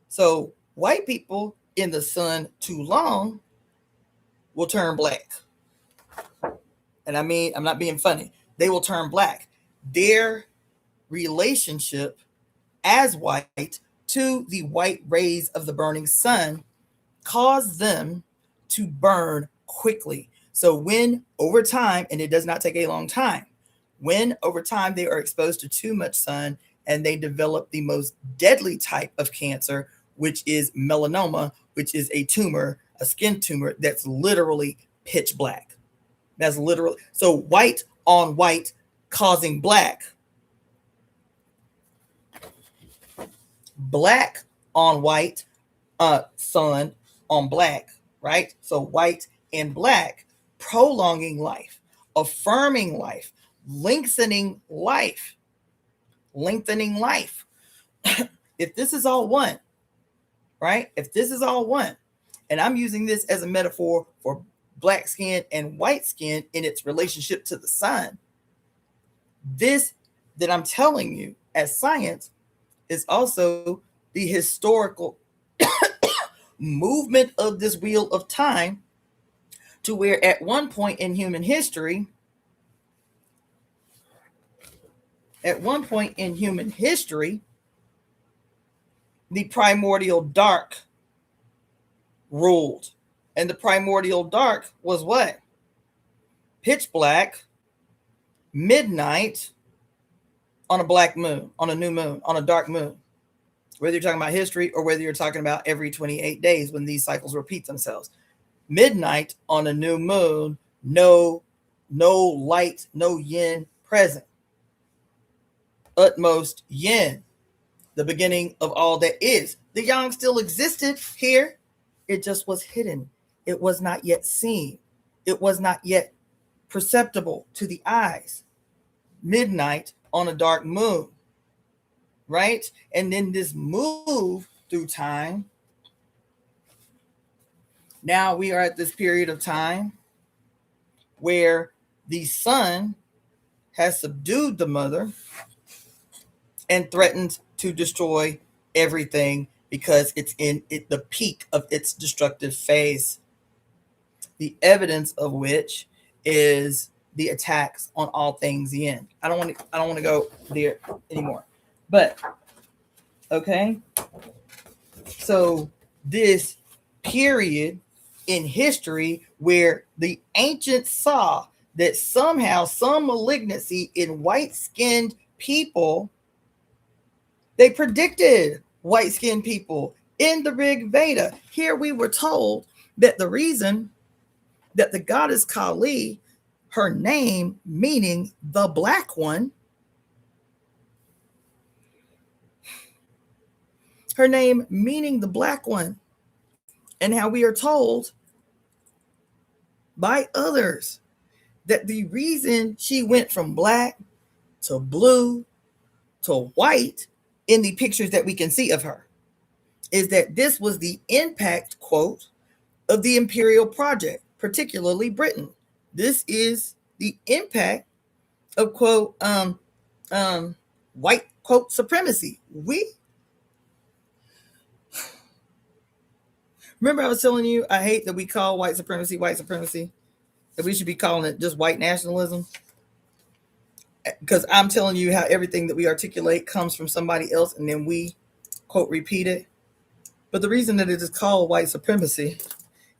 So white people in the sun too long will turn black. And I mean, I'm not being funny. They will turn black. Their relationship as white to the white rays of the burning sun cause them to burn quickly. So when over time, and it does not take a long time, when over time they are exposed to too much sun and they develop the most deadly type of cancer, which is melanoma, which is a tumor, a skin tumor that's literally pitch black. That's literally, so white on white causing black. Black on white, sun on black, right? So white and black, prolonging life, affirming life, lengthening life, lengthening life. If this is all one, right? If this is all one, and I'm using this as a metaphor for black skin and white skin in its relationship to the sun, this that I'm telling you as science is also the historical movement of this wheel of time, to where at one point in human history, the primordial dark ruled. And the primordial dark was what? Pitch black, midnight, on a black moon, on a new moon, on a dark moon. Whether you're talking about history or whether you're talking about every 28 days when these cycles repeat themselves. Midnight on a new moon, no light, no yin present. Utmost yin, the beginning of all that is. The yang still existed here. It just was hidden. It was not yet seen. It was not yet perceptible to the eyes. Midnight on a dark moon, right? And then this move through time. Now we are at this period of time where the sun has subdued the mother and threatens to destroy everything because it's in the peak of its destructive phase. The evidence of which is the attacks on all things yin. I don't want to go there anymore. But okay. So this period in history where the ancients saw that somehow some malignancy in white-skinned people, they predicted white-skinned people in the Rig Veda. Here we were told that the reason that the goddess Kali, her name meaning the black one, her name meaning the black one, and how we are told by others that the reason she went from black to blue to white in the pictures that we can see of her is that this was the impact, quote, of the imperial project, particularly Britain. This is the impact of, quote, white, quote, supremacy. Remember I was telling you, I hate that we call white supremacy, that we should be calling it just white nationalism. Because I'm telling you how everything that we articulate comes from somebody else and then we, quote, repeat it. But the reason that it is called white supremacy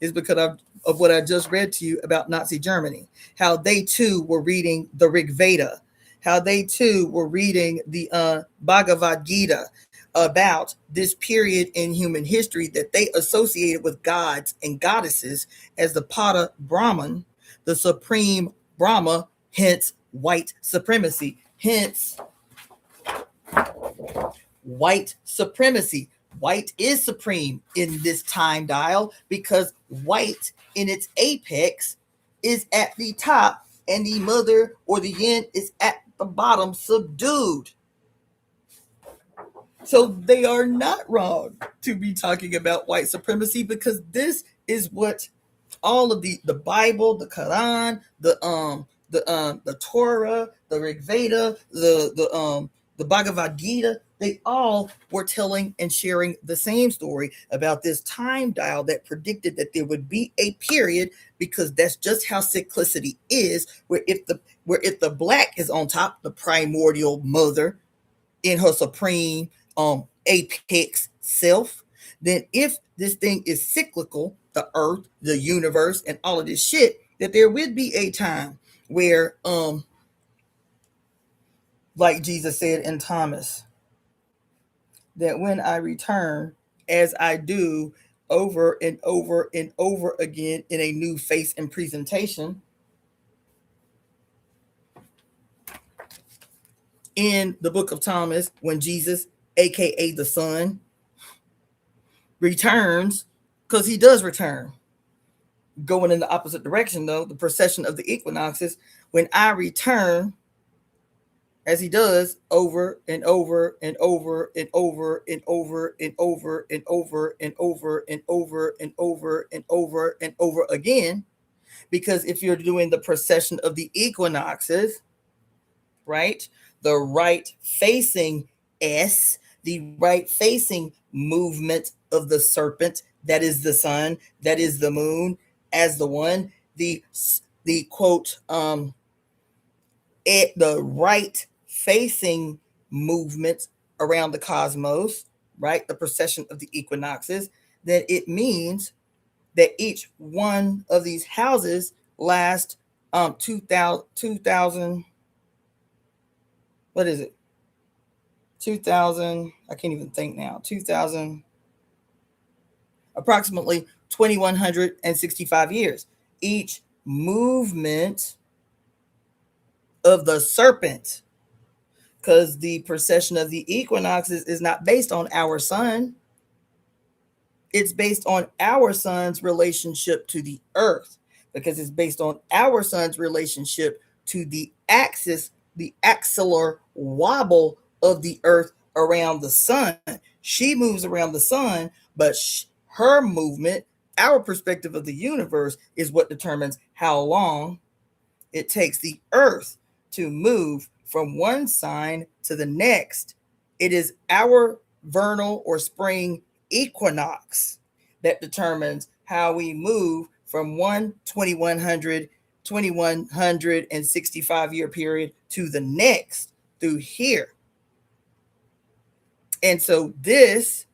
is because of what I just read to you about Nazi Germany, how they too were reading the Rig Veda, how they too were reading the Bhagavad Gita about this period in human history that they associated with gods and goddesses as the Pada Brahman, the supreme Brahma, hence white supremacy, hence white supremacy. White is supreme in this time dial because white in its apex is at the top and the mother or the yin is at the bottom, subdued. So they are not wrong to be talking about white supremacy because this is what all of the Bible, the Quran, the Torah, the Rig Veda, the Bhagavad Gita, they all were telling and sharing the same story about this time dial that predicted that there would be a period, because that's just how cyclicity is, where if the black is on top, the primordial mother in her supreme apex self, then if this thing is cyclical, the earth, the universe, and all of this shit, that there would be a time where like Jesus said in Thomas, that when I return, as I do over and over and over again in a new face and presentation. In the book of Thomas, when Jesus, aka the Son, returns, because he does return, going in the opposite direction though, the procession of the equinoxes, when I return, as he does over and over and over and over and over and over and over and over and over and over and over and over again. Because if you're doing the procession of the equinoxes, right, the right facing S, the right facing movement of the serpent, that is the sun, that is the moon, as the one, the quote, the right facing movement around the cosmos, right, the procession of the equinoxes, then it means that each one of these houses last 2000, what is it, 2000, I can't even think now, 2000, approximately 2165 years. Each movement of the serpent, because the procession of the equinoxes is not based on our sun. It's based on our sun's relationship to the earth, because it's based on our sun's relationship to the axis, the axillary wobble of the earth around the sun. She moves around the sun, but her movement, our perspective of the universe, is what determines how long it takes the earth to move from one sign to the next. It is our vernal or spring equinox that determines how we move from one 2165 year period to the next through here. And so this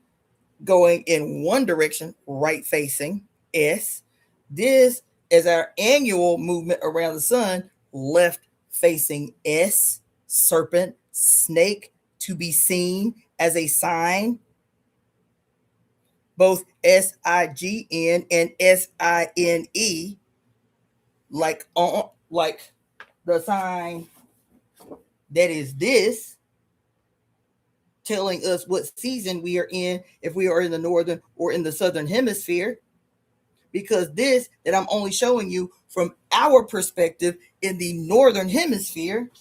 going in one direction, right facing S, this is our annual movement around the sun, left facing S, serpent, snake, to be seen as a sign, both SIGN and SINE, like the sign that is this, telling us what season we are in, if we are in the northern or in the southern hemisphere. Because this that I'm only showing you from our perspective in the northern hemisphere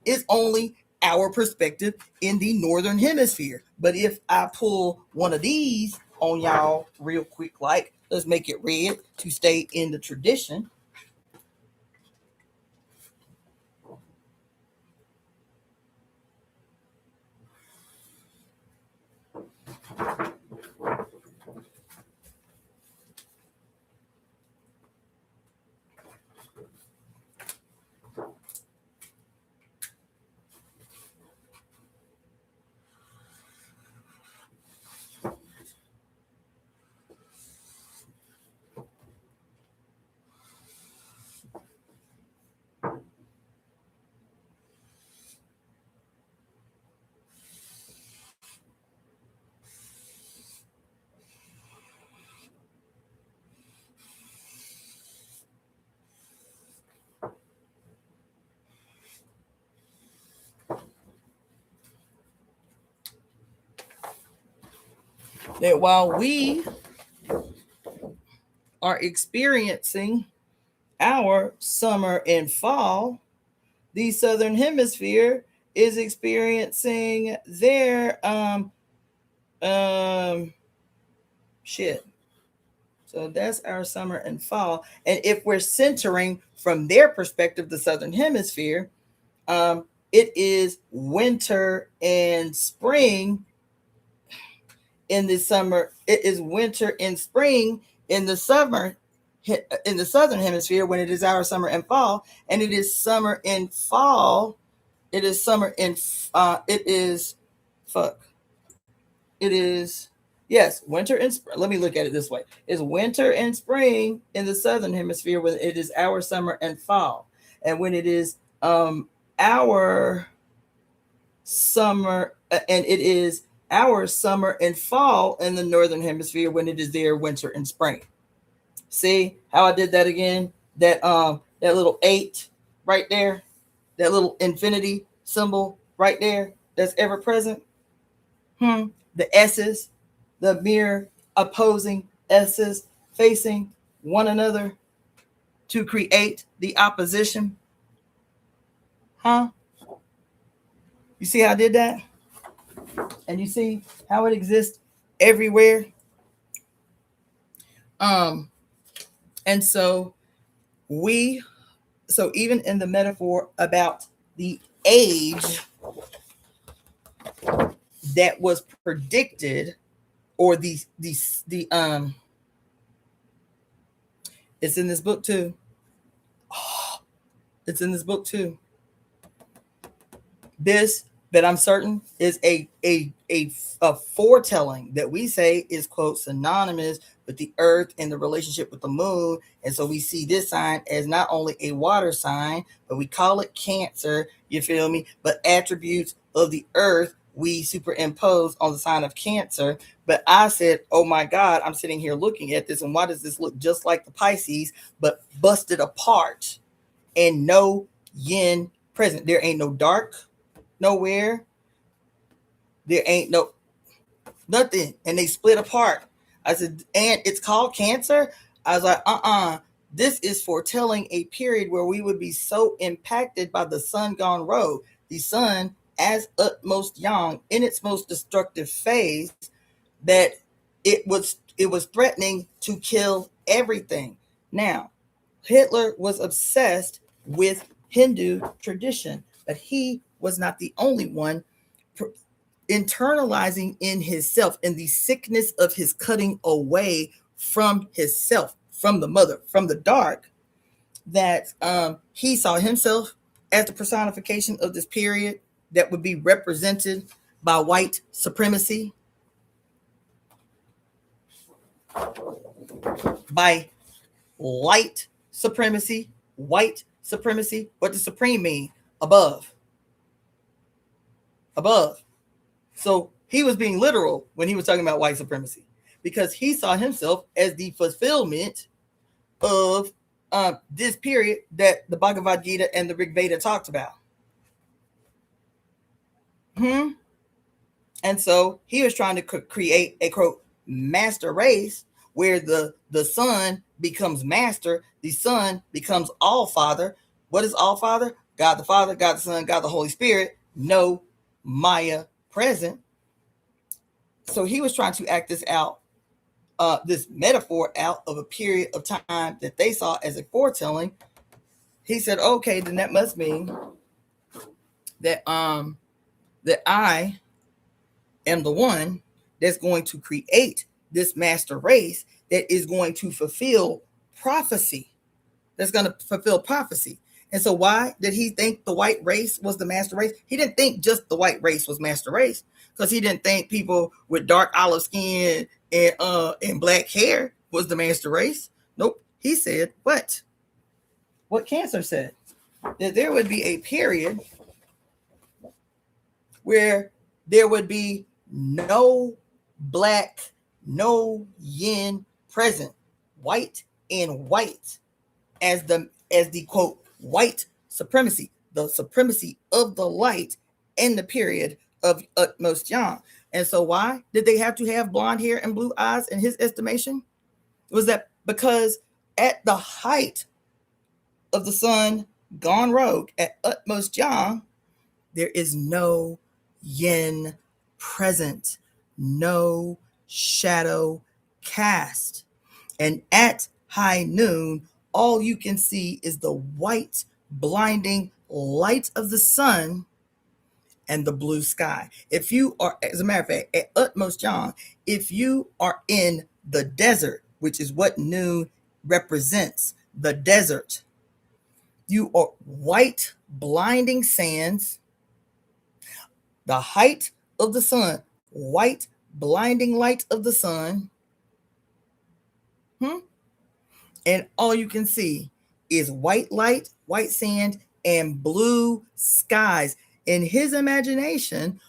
is only our perspective in the northern hemisphere. But if I pull one of these on y'all real quick, like, let's make it red to stay in the tradition. That while we are experiencing our summer and fall, the southern hemisphere is experiencing their shit. So that's our summer and fall. And if we're centering from their perspective, the southern hemisphere, it is winter and spring in the summer. It is winter and spring in the summer in the southern hemisphere, when it is our summer and fall, and it is summer and fall. It is summer and it is it is, yes, winter and spring. Let me look at it this way. It's winter and spring in the southern hemisphere, when it is our summer and fall. And when it is our summer, and it is our summer and fall in the northern hemisphere when it is their winter and spring. See how I did that again? That little 8 right there, that little infinity symbol right there that's ever present. The S's, the mere opposing S's facing one another to create the opposition. Huh? You see how I did that? And you see how it exists everywhere. And so even in the metaphor about the age that was predicted, or it's in this book too. It's in this book too. This, that I'm certain, is a foretelling that we say is, quote, synonymous with the earth and the relationship with the moon. And so we see this sign as not only a water sign, but we call it Cancer, you feel me? But attributes of the earth we superimpose on the sign of Cancer. But I said, oh my God, I'm sitting here looking at this, and why does this look just like the Pisces, but busted apart and no yin present? There ain't no dark nowhere. There ain't no nothing. And they split apart. I said, and it's called Cancer? I was like, this is foretelling a period where we would be so impacted by the sun gone rogue. The sun as utmost yang in its most destructive phase, that it was threatening to kill everything. Now, Hitler was obsessed with Hindu tradition, but he was not the only one internalizing in himself, in the sickness of his cutting away from himself, from the mother, from the dark, that he saw himself as the personification of this period that would be represented by white supremacy, by light supremacy, white supremacy. What does supreme mean? Above. Above. So he was being literal when he was talking about white supremacy, because he saw himself as the fulfillment of this period that the Bhagavad Gita and the Rig Veda talked about. And so he was trying to create a, quote, master race where the son becomes master, the son becomes all father. What is all father? God the Father, God the Son, God the Holy Spirit, no Maya present. So he was trying to act this out, this metaphor out of a period of time that they saw as a foretelling. He said, okay, then that must mean that that I am the one that's going to create this master race that is going to fulfill prophecy. That's going to fulfill prophecy. And so why did he think the white race was the master race? He didn't think just the white race was master race, because he didn't think people with dark olive skin and black hair was the master race. Nope. He said what Cancer said, that there would be a period where there would be no black, no yin present, white and white as the quote white supremacy, the supremacy of the light in the period of utmost yang. And so why did they have to have blonde hair and blue eyes in his estimation? Was that because at the height of the sun gone rogue at utmost yang, there is no yin present, no shadow cast. And at high noon, all you can see is the white, blinding light of the sun and the blue sky. If you are, as a matter of fact, at utmost yang, if you are in the desert, which is what noon represents, the desert, you are white, blinding sands, the height of the sun, white, blinding light of the sun. And all you can see is white light, white sand, and blue skies. In his imagination,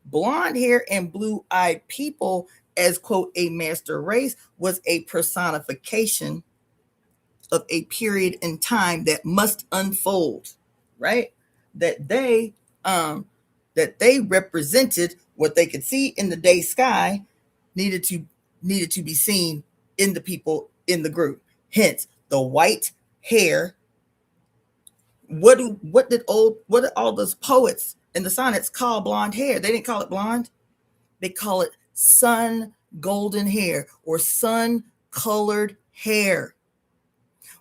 Blonde hair and blue-eyed people as, quote, a master race was a personification of a period in time that must unfold, right? That they um that they represented what they could see in the day sky needed to be seen in the people in the group. Hence, the white hair. What did all those poets in the sonnets call blonde hair? They didn't call it blonde. They call it sun golden hair or sun colored hair.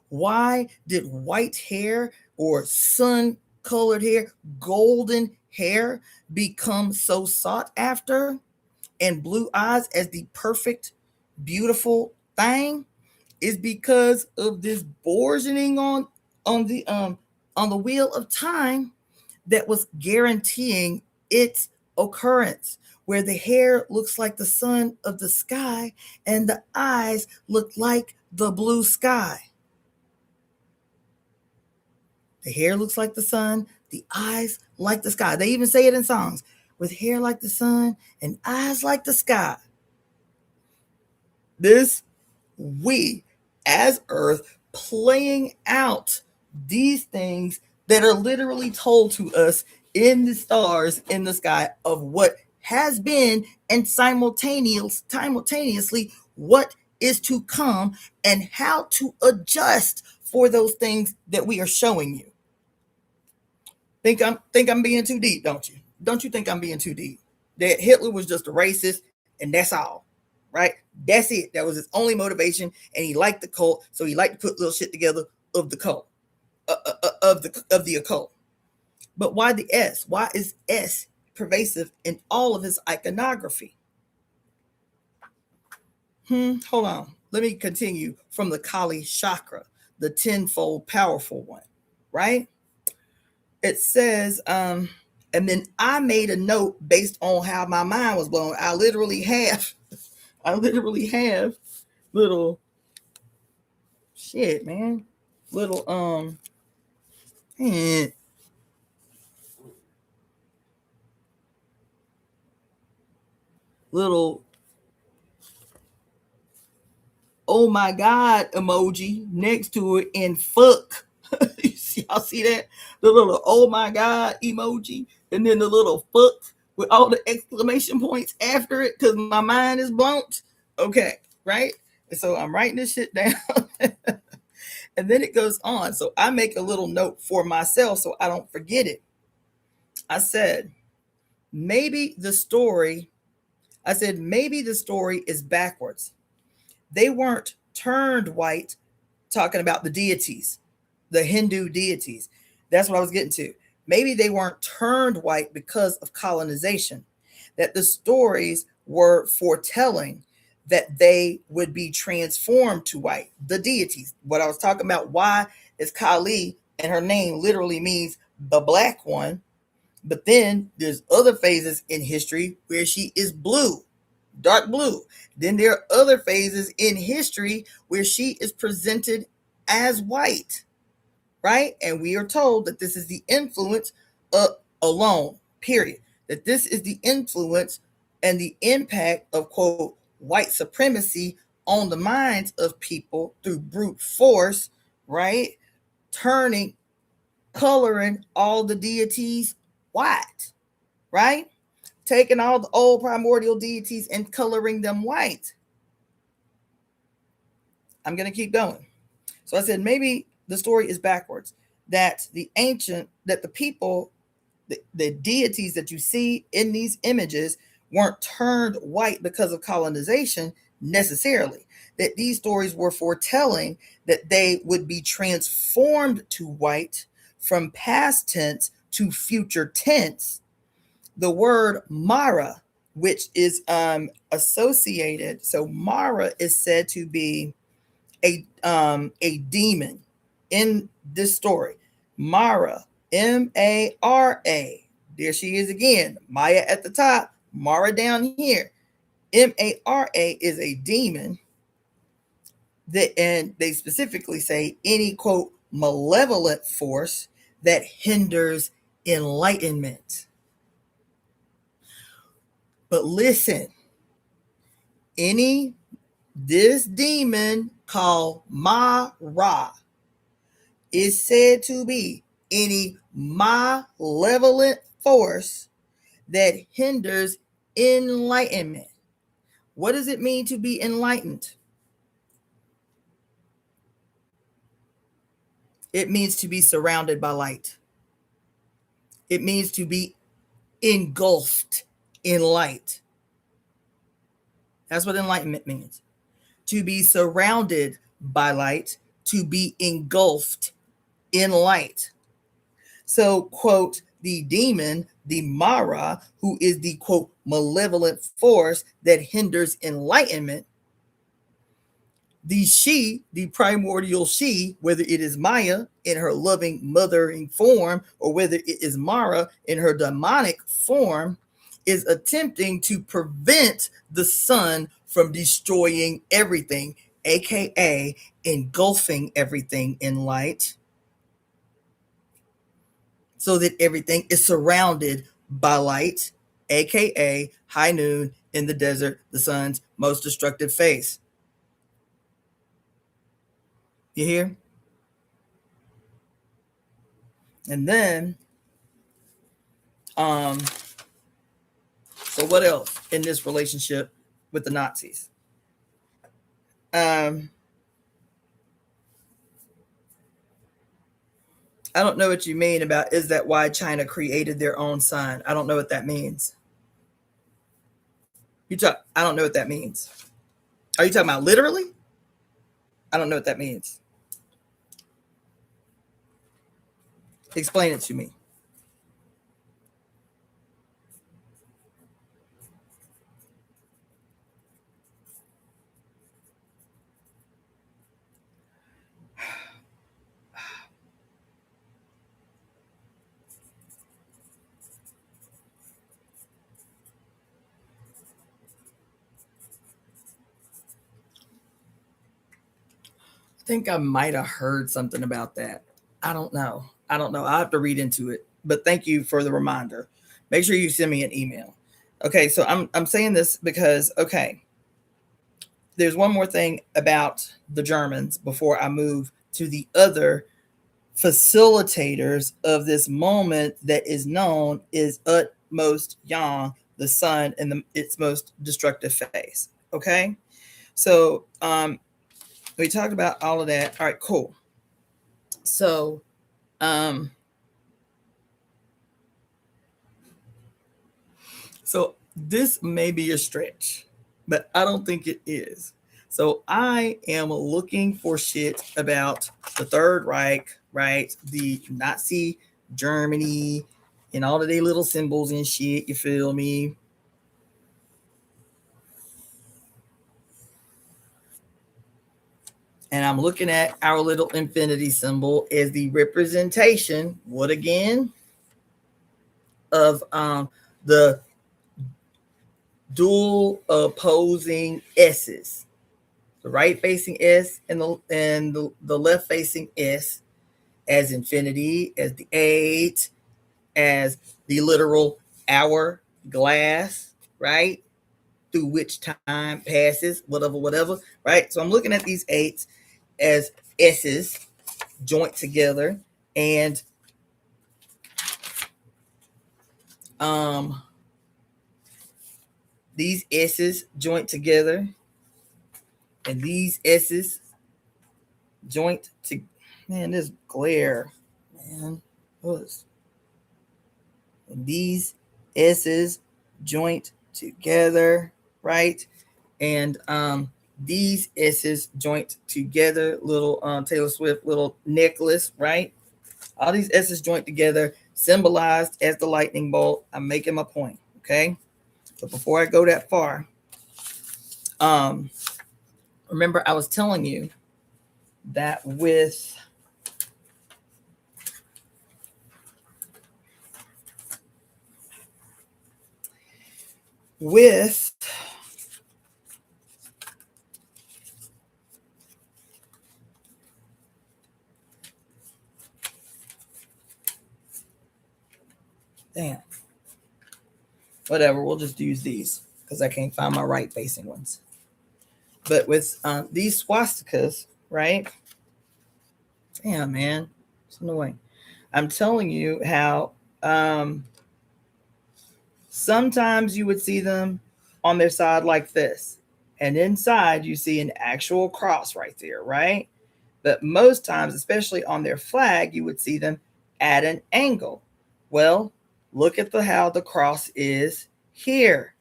Why did white hair or sun colored hair, golden hair, become so sought after, and blue eyes as the perfect, beautiful thing? Is because of this bourgeoning on the wheel of time that was guaranteeing its occurrence, where the hair looks like the sun of the sky and the eyes look like the blue sky. The hair looks like the sun, the eyes like the sky. They even say it in songs, with hair like the sun and eyes like the sky. This, we as Earth, playing out these things that are literally told to us in the stars in the sky of what has been, and simultaneously what is to come, and how to adjust for those things that we are showing you. Think I'm being too deep, don't you? Don't you think I'm being too deep? That Hitler was just a racist and that's all, right? That's it. That was his only motivation, and he liked the cult, so he liked to put little shit together of the cult, of the occult. But why the S? Why is S pervasive in all of his iconography? Hold on. Let me continue from the Kali chakra, the tenfold powerful one, right? It says, and then I made a note based on how my mind was blown. I literally have little shit, man. Little little oh my god emoji next to it, and fuck. Y'all see that? The little oh my god emoji, and then the little fuck with all the exclamation points after it, because my mind is blown. Okay, right? And so I'm writing this shit down. And then it goes on. So I make a little note for myself so I don't forget it. I said, maybe the story is backwards. They weren't turned white, talking about the deities, the Hindu deities. That's what I was getting to. Maybe they weren't turned white because of colonization, that the stories were foretelling that they would be transformed to white, the deities. What I was talking about, why is Kali, and her name literally means the black one, but then there's other phases in history where she is blue, dark blue. Then there are other phases in history where she is presented as white, right? And we are told that this is the influence alone, period. That this is the influence and the impact of, quote, white supremacy on the minds of people through brute force, right? Coloring all the deities white, right? Taking all the old primordial deities and coloring them white. I'm going to keep going. So I said, maybe the story is backwards, that the people, the deities that you see in these images weren't turned white because of colonization necessarily, that these stories were foretelling that they would be transformed to white from past tense to future tense. The word Mara, which is associated, so Mara is said to be a demon in this story. Mara, Mara. There she is again. Maya at the top, Mara down here. Mara is a demon that, and they specifically say any, quote, malevolent force that hinders enlightenment. But listen, this demon called Mara is said to be any malevolent force that hinders enlightenment. What does it mean to be enlightened? It means to be surrounded by light. It means to be engulfed in light. That's what enlightenment means. To be surrounded by light, to be engulfed in light. So, quote, the demon, the Mara, who is the, quote, malevolent force that hinders enlightenment, the she, the primordial she, whether it is Maya in her loving mothering form or whether it is Mara in her demonic form, is attempting to prevent the sun from destroying everything, aka engulfing everything in light, so that everything is surrounded by light, aka high noon in the desert, the sun's most destructive phase. You hear? And then, so what else in this relationship with the Nazis? I don't know what you mean about, is that why China created their own sun? I don't know what that means. I don't know what that means. Are you talking about literally? I don't know what that means. Explain it to me. I think I might have heard something about that. I don't know. I'll have to read into it. But thank you for the reminder. Make sure you send me an email. Okay, so I'm saying this because, okay, there's one more thing about the Germans before I move to the other facilitators of this moment that is known as utmost yang, the sun, and its most destructive phase. Okay, so we talked about all of that. All right, cool. So so this may be a stretch, but I don't think it is. So I am looking for shit about the Third Reich, right? The Nazi Germany and all of their little symbols and shit, you feel me? And I'm looking at our little infinity symbol as the representation, what again? Of the dual opposing S's. The right facing S and the left facing S as infinity, as the 8, as the literal hourglass, right? Through which time passes, whatever, right? So I'm looking at these 8s as S's joint together, and these S's joint together, and these S's joint to, man, this glare, man, was. And these S's joint together, right? And these S's joint together, little Taylor Swift little necklace, right? All these S's joint together, symbolized as the lightning bolt. I'm making my point, okay? But before I go that far, remember I was telling you that with damn. whatever, we'll just use these because I can't find my right facing ones. But with these swastikas, right? Damn, man, it's annoying. I'm telling you how sometimes you would see them on their side like this, and inside you see an actual cross right there, right? But most times, especially on their flag, you would see them at an angle. Well, look at how the cross is here.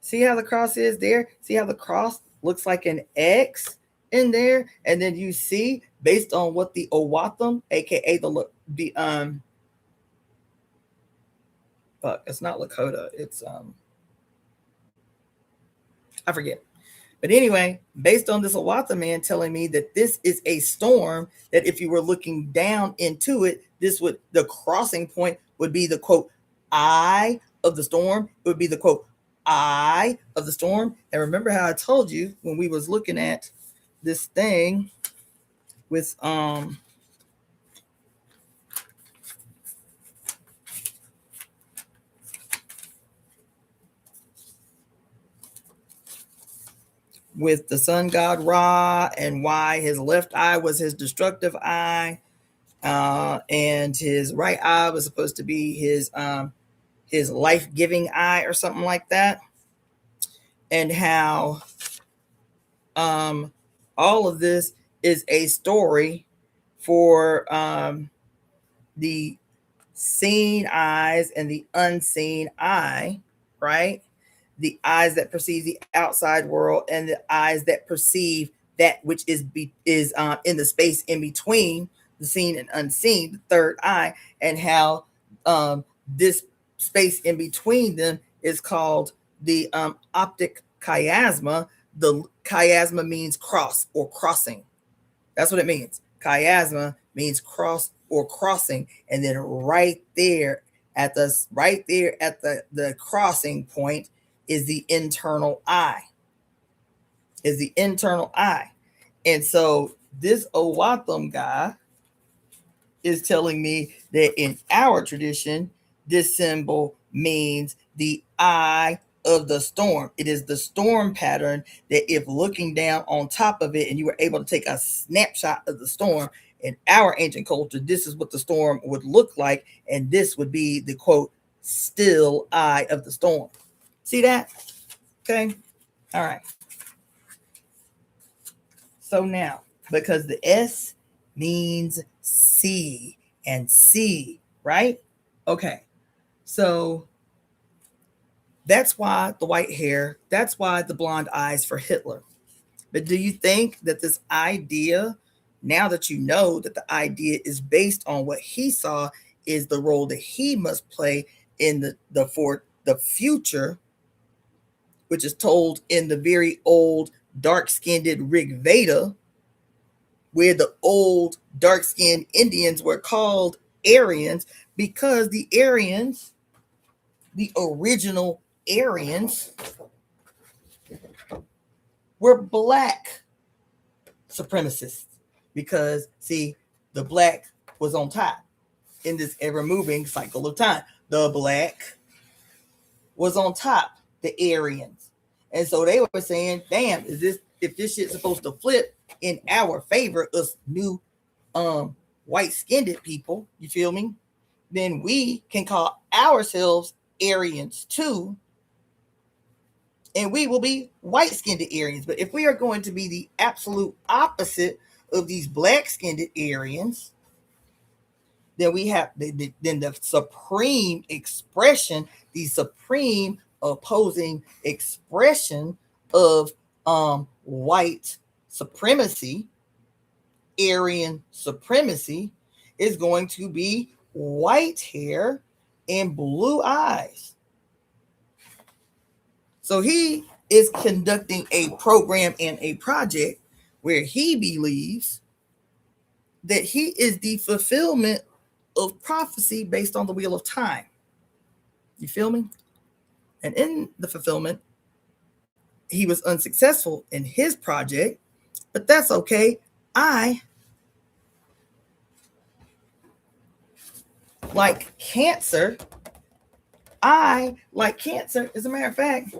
See how the cross is there? See how the cross looks like an X in there? And then you see, based on what the Owatham, aka it's not Lakota, it's I forget. But anyway, based on this Owatham man telling me that this is a storm, that if you were looking down into it, the crossing point would be the quote eye of the storm. It would be the quote eye of the storm. And remember how I told you when we was looking at this thing with the sun god Ra, and why his left eye was his destructive eye, and his right eye was supposed to be his life-giving eye or something like that, and how all of this is a story for the seen eyes and the unseen eye, right? The eyes that perceive the outside world and the eyes that perceive that which is in the space in between the seen and unseen, the third eye, and how this space in between them is called the optic chiasma. The chiasma means cross or crossing. That's what it means. Chiasma means cross or crossing. And then right there at the crossing point is the internal eye. And so this Owatham guy is telling me that in our tradition, this symbol means the eye of the storm. It is the storm pattern that if looking down on top of it and you were able to take a snapshot of the storm, in our ancient culture, this is what the storm would look like. And this would be the quote, still eye of the storm. See that? Okay. All right. So now, because the S means see and see, right? Okay. So that's why the white hair, that's why the blonde eyes for Hitler. But do you think that this idea, now that you know that the idea is based on what he saw, is the role that he must play in for the future, which is told in the very old dark-skinned Rig Veda, where the old dark-skinned Indians were called Aryans because the Aryans, the original Aryans, were black supremacists because, see, the black was on top in this ever-moving cycle of time. The black was on top, the Aryans. And so they were saying, damn, if this shit's supposed to flip in our favor, us new white-skinned people, you feel me? Then we can call ourselves Aryans too, and we will be white-skinned Aryans. But if we are going to be the absolute opposite of these black-skinned Aryans, then we have then the supreme expression, the supreme opposing expression of white supremacy, Aryan supremacy, is going to be white hair and blue eyes. So he is conducting a program and a project where he believes that he is the fulfillment of prophecy based on the wheel of time. You feel me? And in the fulfillment, he was unsuccessful in his project, but that's okay. I, like Cancer, I, like Cancer, as a matter of fact,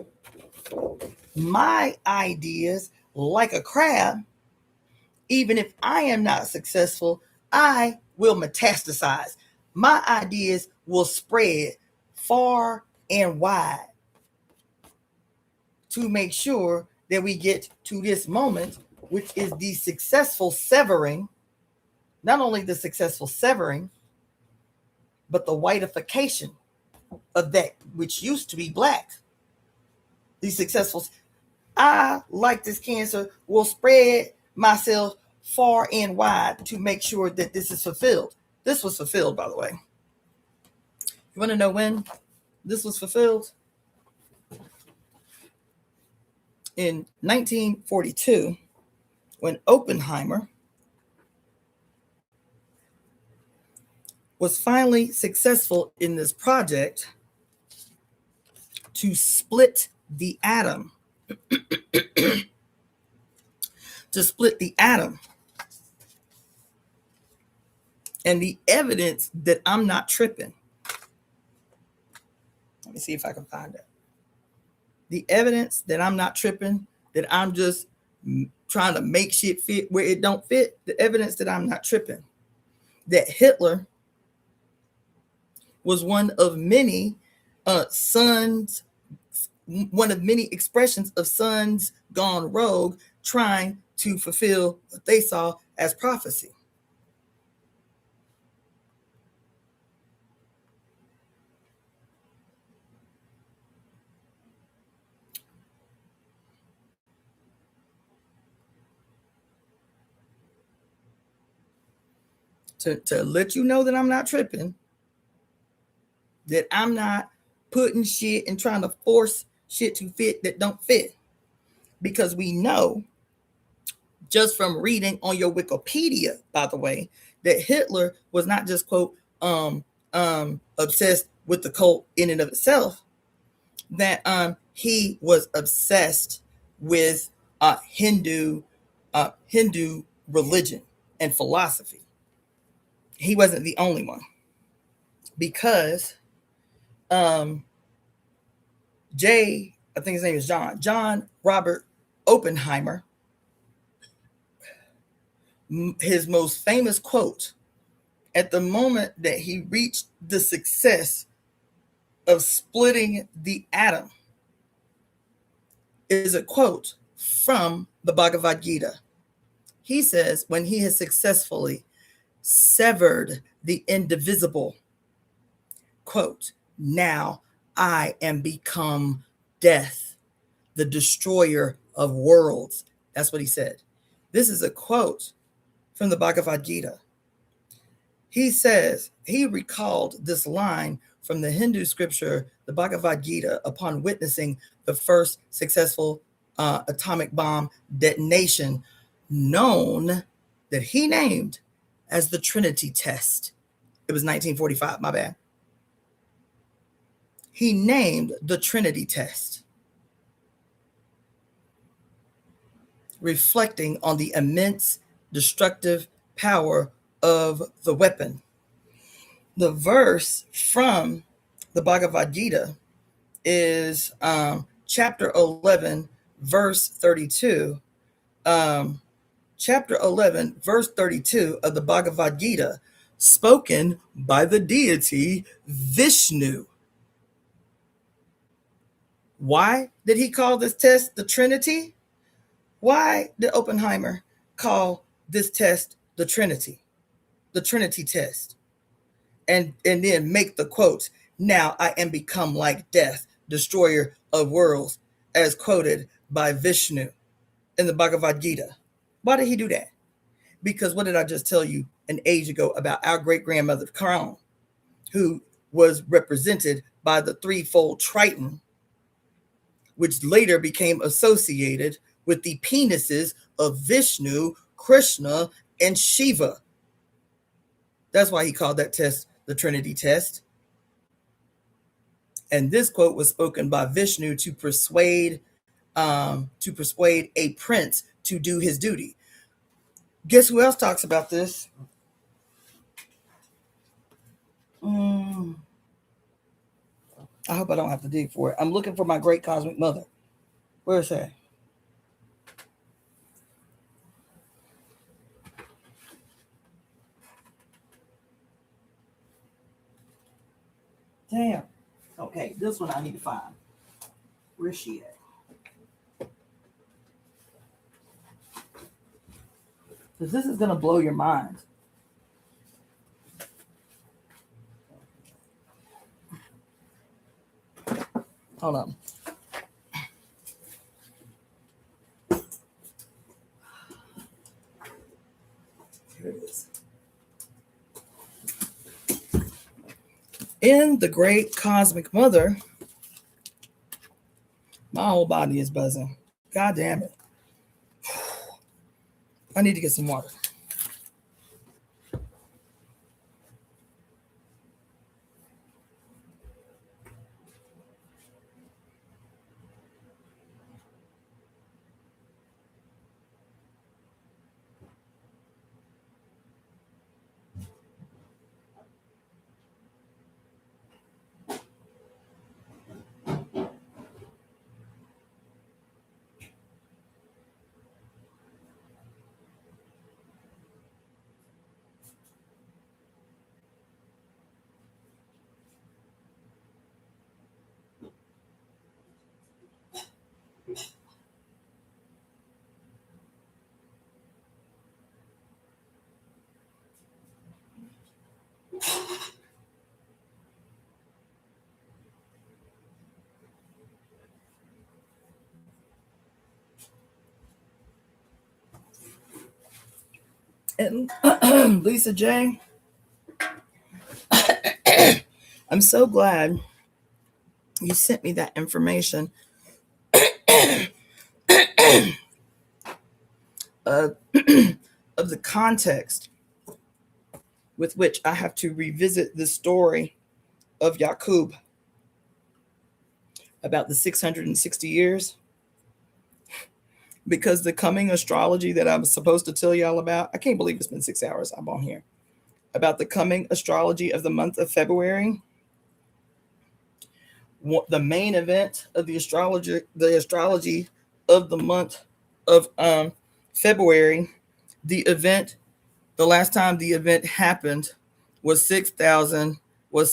my ideas, like a crab, even if I am not successful, I will metastasize. My ideas will spread far and wide to make sure that we get to this moment, which is the successful severing, not only the successful severing, but the whitification of that which used to be black. The successful, I, like this Cancer, will spread myself far and wide to make sure that this is fulfilled. This was fulfilled, by the way. You want to know when this was fulfilled? In 1942, when Oppenheimer was finally successful in this project to split the atom. To split the atom. And the evidence that I'm not tripping. Let me see if I can find it. The evidence that I'm not tripping, that I'm just trying to make shit fit where it don't fit. The evidence that I'm not tripping. That Hitler was one of many sons, one of many expressions of sons gone rogue, trying to fulfill what they saw as prophecy. To let you know that I'm not tripping, that I'm not putting shit and trying to force shit to fit that don't fit. Because we know, just from reading on your Wikipedia, by the way, that Hitler was not just, quote, obsessed with the cult in and of itself, that he was obsessed with Hindu religion and philosophy. He wasn't the only one, because I think his name is John Robert Oppenheimer, his most famous quote at the moment that he reached the success of splitting the atom is a quote from the Bhagavad Gita. He says, when he has successfully severed the indivisible, quote, now I am become death, the destroyer of worlds. That's what he said. This is a quote from the Bhagavad Gita. He says, he recalled this line from the Hindu scripture, the Bhagavad Gita, upon witnessing the first successful atomic bomb detonation, known, that he named as the Trinity test. It was 1945, my bad. He named the Trinity test, reflecting on the immense destructive power of the weapon. The verse from the Bhagavad Gita is chapter 11, verse 32. Chapter 11, verse 32 of the Bhagavad Gita, spoken by the deity Vishnu. Why did he call this test the Trinity? Why did Oppenheimer call this test the Trinity test? And then make the quote, now I am become like death, destroyer of worlds, as quoted by Vishnu in the Bhagavad Gita. Why did he do that? Because what did I just tell you an age ago about our great-grandmother Crown, who was represented by the threefold Triton, which later became associated with the penises of Vishnu, Krishna, and Shiva. That's why he called that test the Trinity test. And this quote was spoken by Vishnu to persuade a prince to do his duty. Guess who else talks about this? I hope I don't have to dig for it. I'm looking for my great cosmic mother. Where is that? Damn. Okay, this one I need to find. Where's she at? Because this is going to blow your mind. Hold on. Here it is. In the Great Cosmic Mother, my whole body is buzzing. God damn it. I need to get some water. And Lisa J, I'm so glad you sent me that information of the context with which I have to revisit the story of Yaqub about the 660 years. Because the coming astrology that I'm supposed to tell y'all about, I can't believe it's been 6 hours I'm on here, about the coming astrology of the month of February. The main event of the astrology of the month of February, the last time the event happened was 6,000, I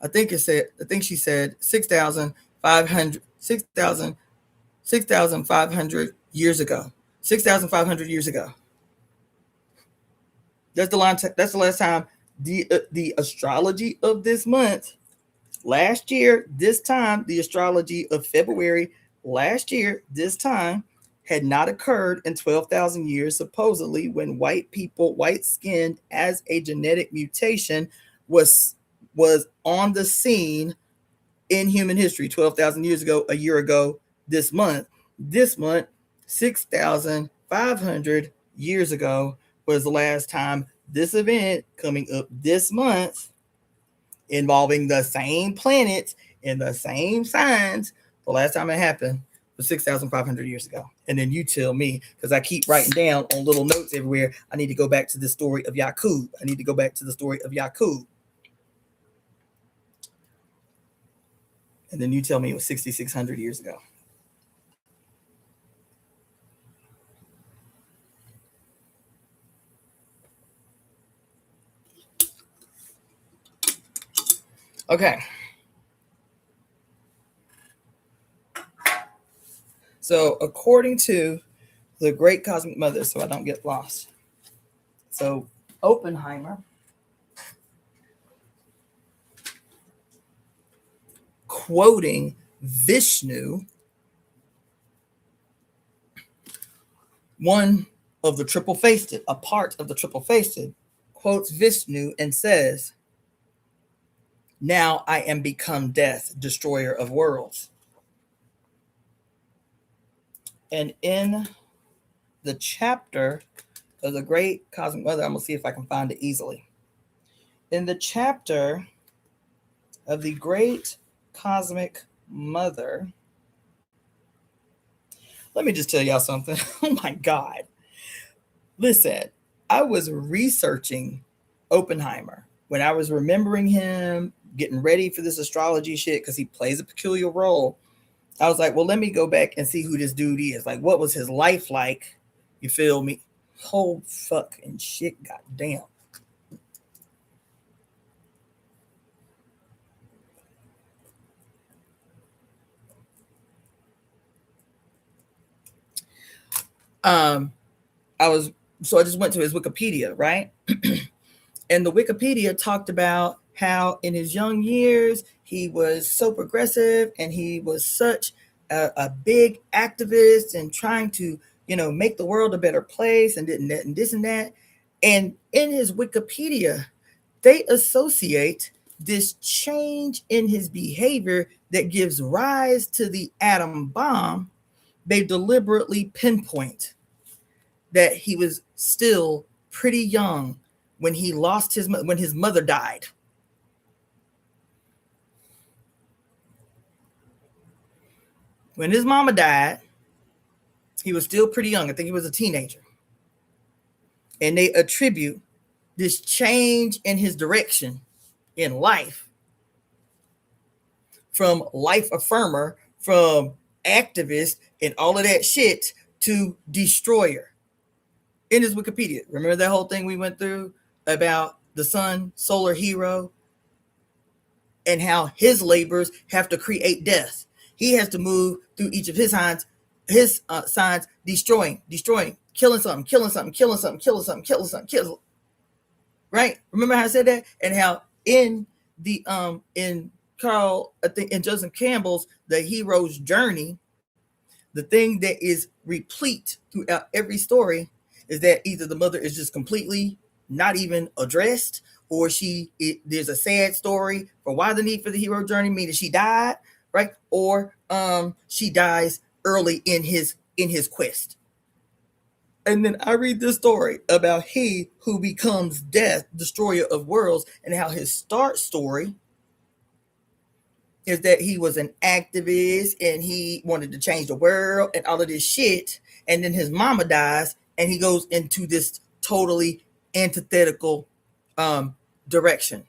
think she said 6,500 years ago. 6,500 years ago. That's the last time the astrology of this month. Last year, this time, the astrology of February last year, this time, had not occurred in 12,000 years, supposedly, when white-skinned as a genetic mutation was on the scene in human history 12,000 years ago, a year ago, this month, 6,500 years ago was the last time this event coming up this month involving the same planets and the same signs. The last time it happened was 6,500 years ago. And then you tell me, because I keep writing down on little notes everywhere, I need to go back to the story of Yaqub. And then you tell me it was 6,600 years ago. Okay. So according to the Great Cosmic Mother, so I don't get lost. So Oppenheimer quoting Vishnu, one of the triple-faced, a part of the triple-faced, quotes Vishnu and says, "Now I am become death, destroyer of worlds." And in the chapter of the Great Cosmic Mother, I'm going to see if I can find it easily. In the chapter of the Great Cosmic Mother, let me just tell y'all something. Oh my God. Listen, I was researching Oppenheimer when I was remembering him, getting ready for this astrology shit because he plays a peculiar role. I was like, well, let me go back and see who this dude is. Like, what was his life like? You feel me? Whole fucking shit, goddamn. I just went to his Wikipedia, right? And the Wikipedia talked about how in his young years he was so progressive and he was such a big activist and trying to, make the world a better place and this and that. And in his Wikipedia, they associate this change in his behavior that gives rise to the atom bomb. They deliberately pinpoint that he was still pretty young when his mother died. When his mama died, he was still pretty young. I think he was a teenager. And they attribute this change in his direction in life from life affirmer, from activist and all of that shit to destroyer. In his Wikipedia. Remember that whole thing we went through about the sun, solar hero, and how his labors have to create death. He has to move through each of his signs, destroying, killing something. Right? Remember how I said that? And how in Carl, I think in Joseph Campbell's The Hero's Journey, the thing that is replete throughout every story is that either the mother is just completely not even addressed, or there's a sad story for why the need for the hero journey, meaning she died, right? Or she dies early in his quest. And then I read this story about he who becomes death, destroyer of worlds, and how his start story is that he was an activist and he wanted to change the world and all of this shit. And then his mama dies and he goes into this totally antithetical direction.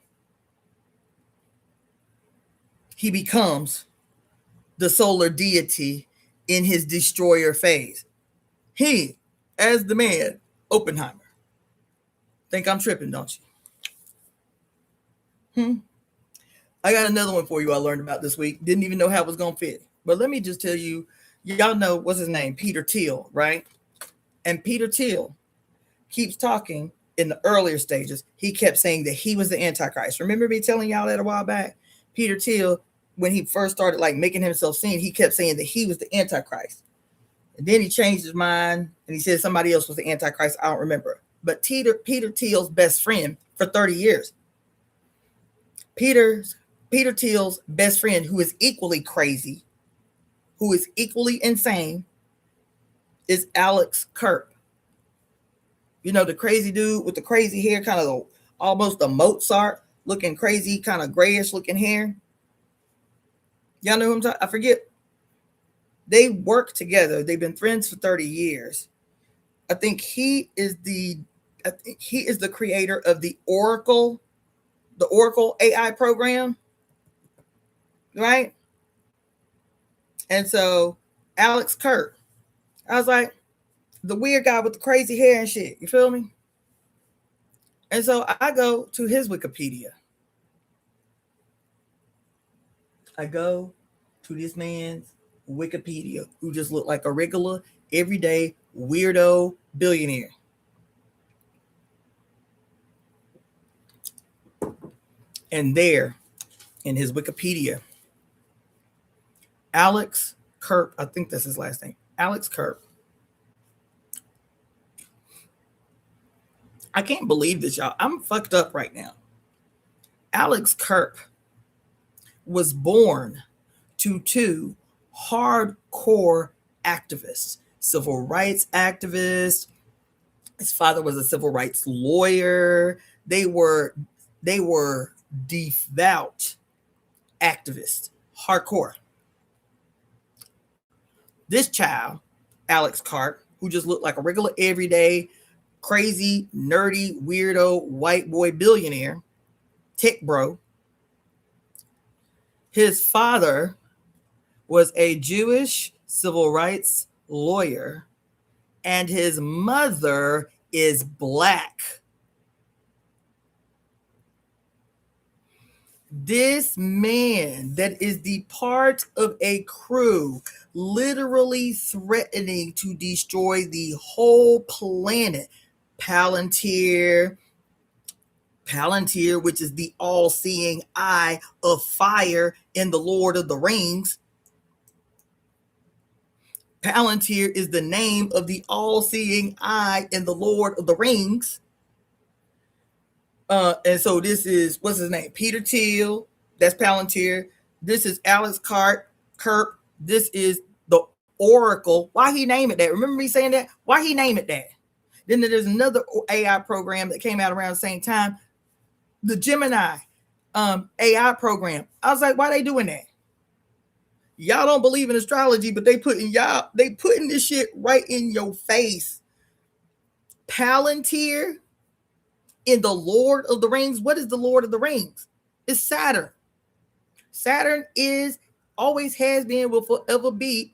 He becomes the solar deity in his destroyer phase. He, as the man, Oppenheimer. Think I'm tripping, don't you? I got another one for you I learned about this week. Didn't even know how it was going to fit. But let me just tell you, y'all know, what's his name? Peter Thiel, right? And Peter Thiel keeps talking in the earlier stages. He kept saying that he was the Antichrist. Remember me telling y'all that a while back? Peter Thiel, when he first started making himself seen, he kept saying that he was the Antichrist. And then he changed his mind and he said somebody else was the Antichrist. I don't remember. But Peter Thiel's best friend for 30 years. Peter Thiel's best friend, who is equally crazy, who is equally insane, is Alex Kurp. You know, the crazy dude with the crazy hair, kind of almost a Mozart looking crazy, kind of grayish looking hair. Y'all know who I'm talking? I forget. They work together. They've been friends for 30 years. I think he is the creator of the Oracle AI program, right? And so Alex Kurp, I was like, the weird guy with the crazy hair and shit, you feel me? And so I go to his Wikipedia. I go to this man's Wikipedia, who just looked like a regular, everyday, weirdo billionaire. And there, in his Wikipedia, Alex Kurp, I think that's his last name, Alex Kurp. I can't believe this, y'all. I'm fucked up right now. Alex Kurp was born to two hardcore activists, civil rights activists. His father was a civil rights lawyer. They were devout activists, hardcore. This child, Alex Kurp, who just looked like a regular, everyday, crazy, nerdy, weirdo, white boy billionaire, tech bro, His father was a Jewish civil rights lawyer, and his mother is Black. This man that is the part of a crew literally threatening to destroy the whole planet. Palantir, which is the all-seeing eye of fire in the Lord of the Rings. Palantir is the name of the all-seeing eye in the Lord of the Rings. And so this is, what's his name? Peter Thiel. That's Palantir. This is Alex Kirk. This is the Oracle. Why he name it that? Remember me saying that? Why he name it that? Then there's another AI program that came out around the same time, the Gemini AI program. I was like, why they doing that? Y'all don't believe in astrology, but they putting this shit right in your face. Palantir in the Lord of the Rings. What is the Lord of the Rings? It's Saturn. Saturn is, always has been, will forever be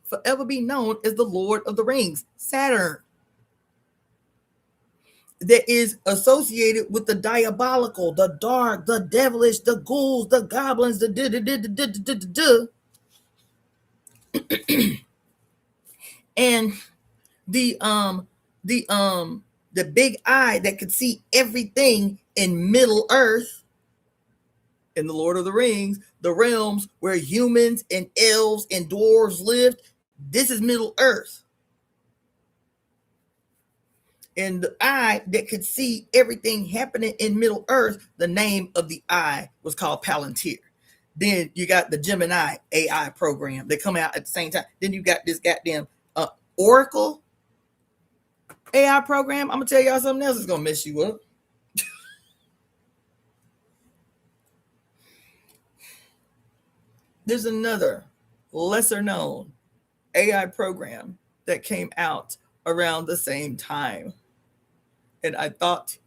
known as the Lord of the Rings. Saturn. That is associated with the diabolical, the dark, the devilish, the ghouls, the goblins, the and the big eye that could see everything in Middle Earth. In the Lord of the Rings, the realms where humans and elves and dwarves lived, this is Middle Earth. And the eye that could see everything happening in Middle Earth, the name of the eye was called Palantir. Then you got the Gemini AI program that come out at the same time. Then you got this goddamn Oracle AI program. I'm gonna tell y'all something else that's gonna mess you up. There's another lesser known AI program that came out around the same time. And I thought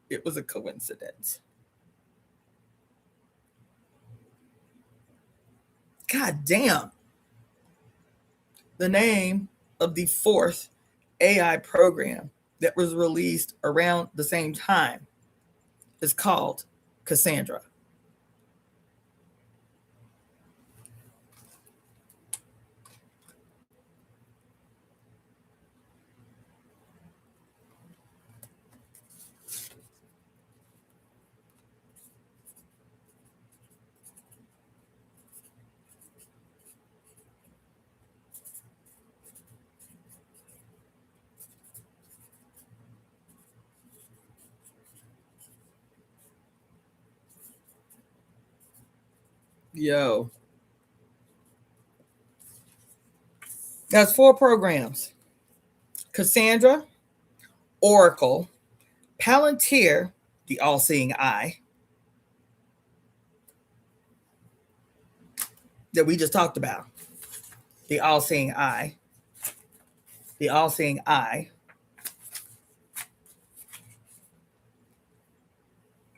it was a coincidence. God damn. The name of the fourth AI program that was released around the same time is called Cassandra. Yo. That's 4 programs. Cassandra, Oracle, Palantir, the all-seeing eye, that we just talked about. The all-seeing eye. The all-seeing eye.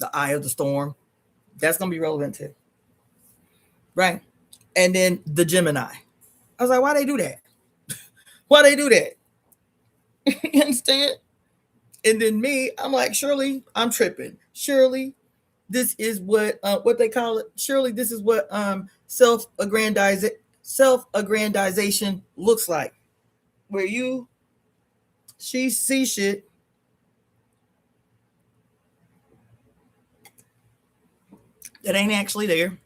The eye of the storm. That's going to be relevant too. Right? And then the Gemini. I was like, why they do that? Why they do that? Instead. And then me, I'm like, surely I'm tripping. Surely this is what they call it. Surely this is what self-aggrandization looks like. Where she see shit that ain't actually there.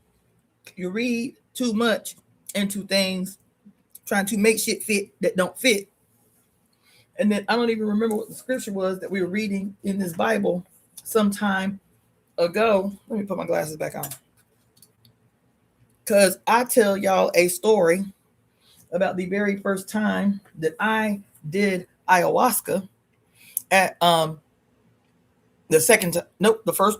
You read too much into things, trying to make shit fit that don't fit. And then I don't even remember what the scripture was that we were reading in this Bible some time ago. Let me put my glasses back on. Because I tell y'all a story about the very first time that I did ayahuasca at the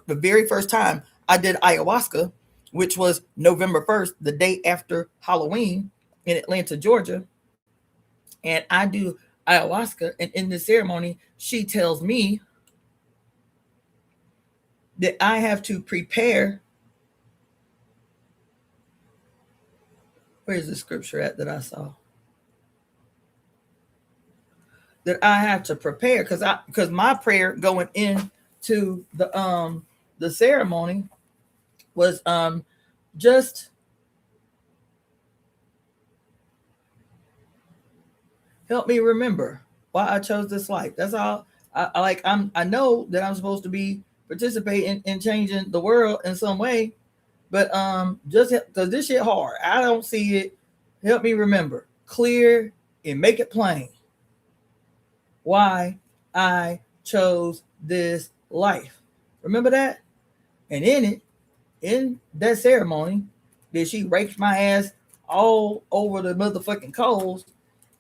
very first time I did ayahuasca, which was November 1st, the day after Halloween in Atlanta, Georgia. And I do ayahuasca, and in the ceremony, she tells me that I have to prepare Where's the scripture at that I saw? That I have to prepare because my prayer going into the ceremony was just help me remember why I chose this life. That's all. I know that I'm supposed to be participating in changing the world in some way, but just because this shit hard, I don't see it. Help me remember, clear and make it plain why I chose this life. Remember that? And in that ceremony, that she raked my ass all over the motherfucking coals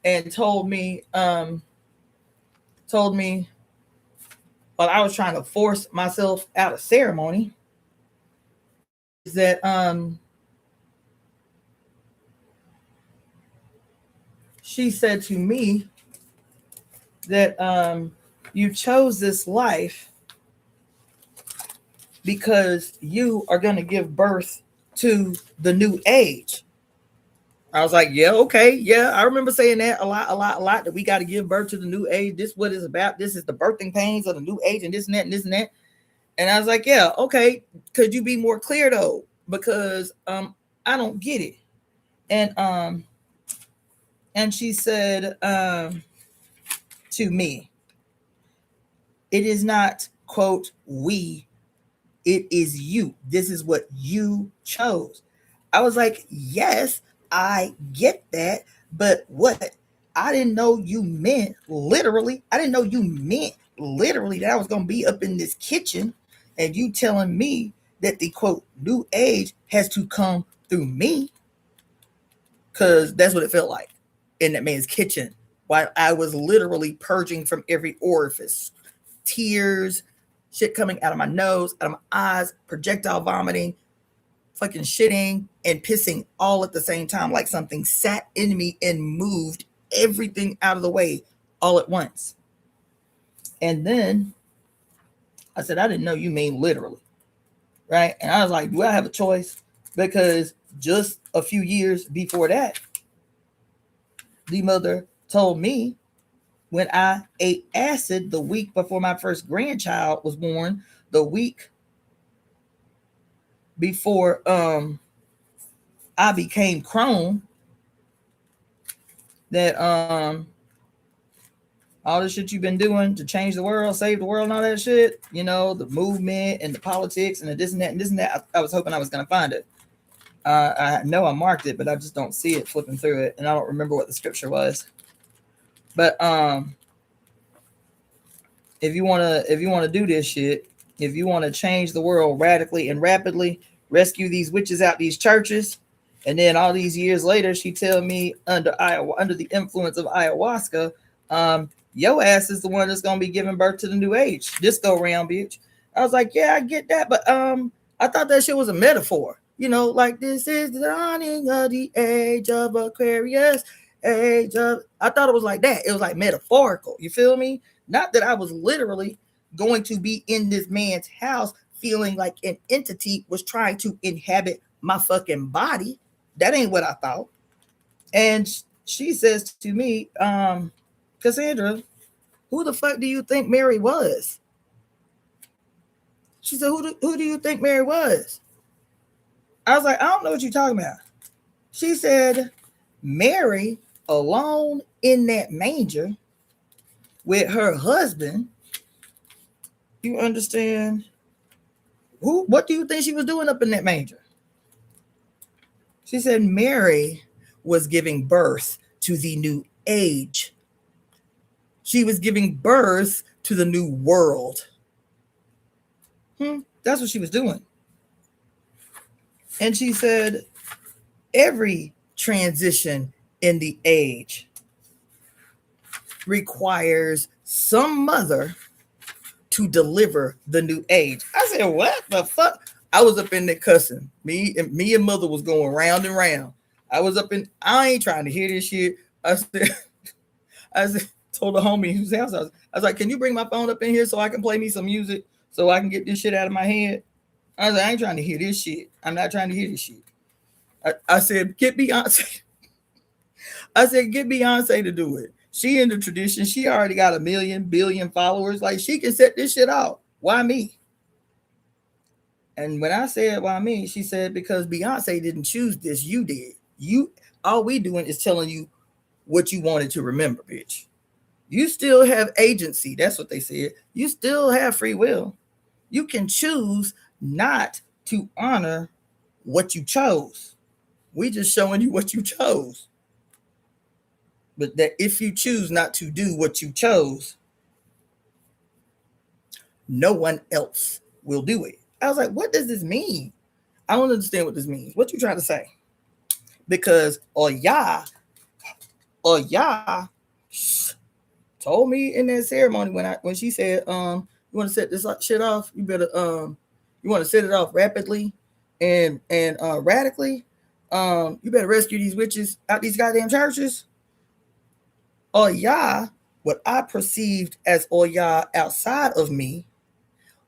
and told me while I was trying to force myself out of ceremony is that she said to me that you chose this life because you are going to give birth to the new age. I was like, yeah, okay. Yeah, I remember saying that a lot, that we got to give birth to the new age. This is what it's about. This is the birthing pains of the new age and this and that and this and that. And I was like, yeah, okay. Could you be more clear though? Because I don't get it. And she said to me, it is not, quote, we, it is you. This is what you chose. I was like, yes, I get that, but what? I didn't know you meant literally. I didn't know you meant literally that I was going to be up in this kitchen and you telling me that the, quote, new age has to come through me, because that's what it felt like in that man's kitchen while I was literally purging from every orifice. Tears, shit coming out of my nose, out of my eyes, projectile vomiting, fucking shitting and pissing all at the same time, like something sat in me and moved everything out of the way all at once. And then I said, I didn't know you mean literally, right? And I was like, do I have a choice? Because just a few years before that, the mother told me when I ate acid the week before my first grandchild was born, the week before I became crone, that all the shit you've been doing to change the world, save the world, and all that shit, you know, the movement and the politics and the this and that and this and that. I was hoping I was going to find it. I know I marked it, but I just don't see it flipping through it, and I don't remember what the scripture was. But if you wanna do this shit, if you want to change the world radically and rapidly, rescue these witches out these churches, and then all these years later, she tell me under the influence of ayahuasca, your ass is the one that's gonna be giving birth to the new age. This go round, bitch. I was like, yeah, I get that, but I thought that shit was a metaphor. You know, like this is the dawning of the age of Aquarius. I thought it was like that. It was like metaphorical. You feel me? Not that I was literally going to be in this man's house feeling like an entity was trying to inhabit my fucking body. That ain't what I thought. And she says to me, Cassandra, who the fuck do you think Mary was? She said, who do you think Mary was? I was like, I don't know what you're talking about. She said, Mary alone in that manger with her husband. You understand? What do you think she was doing up in that manger? She said Mary was giving birth to the new age. She was giving birth to the new world. That's what she was doing. And she said, every transition in the age requires some mother to deliver the new age. I said, what the fuck? I was up in there cussing. Me and mother was going round and round. I ain't trying to hear this shit. I said, told the homie whose house I was like, can you bring my phone up in here so I can play me some music so I can get this shit out of my head? I was like, I ain't trying to hear this shit. I'm not trying to hear this shit. I said, get Beyonce. I said, get Beyonce to do it. She in the tradition. She already got 1 billion followers. Like, she can set this shit out. Why me? And when I said why me, she said, because Beyonce didn't choose this. You did. All we doing is telling you what you wanted to remember, bitch. You still have agency. That's what they said. You still have free will. You can choose not to honor what you chose. We just showing you what you chose. But that if you choose not to do what you chose, no one else will do it. I was like, what does this mean? I don't understand what this means. What you trying to say? Because Oya told me in that ceremony when she said, you want to set this shit off, you better you want to set it off rapidly and radically, you better rescue these witches out these goddamn churches. Oya, what I perceived as Oya outside of me,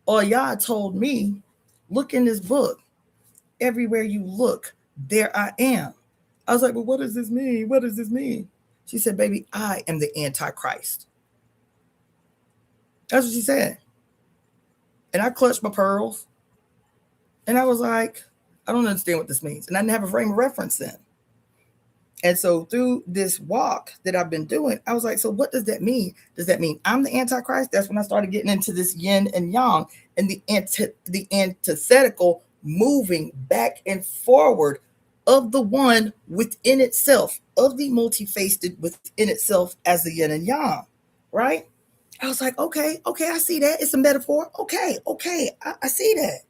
Oya told me, look in this book. Everywhere you look, there I am. I was like, well, what does this mean? What does this mean? She said, baby, I am the Antichrist. That's what she said. And I clutched my pearls. And I was like, I don't understand what this means. And I didn't have a frame of reference then. And so through this walk that I've been doing, I was like, so what does that mean? Does that mean I'm the Antichrist? That's when I started getting into this yin and yang and the antithetical moving back and forward of the one within itself, of the multi-faced within itself as the yin and yang, right? I was like, okay, I see that. It's a metaphor. Okay, I see that.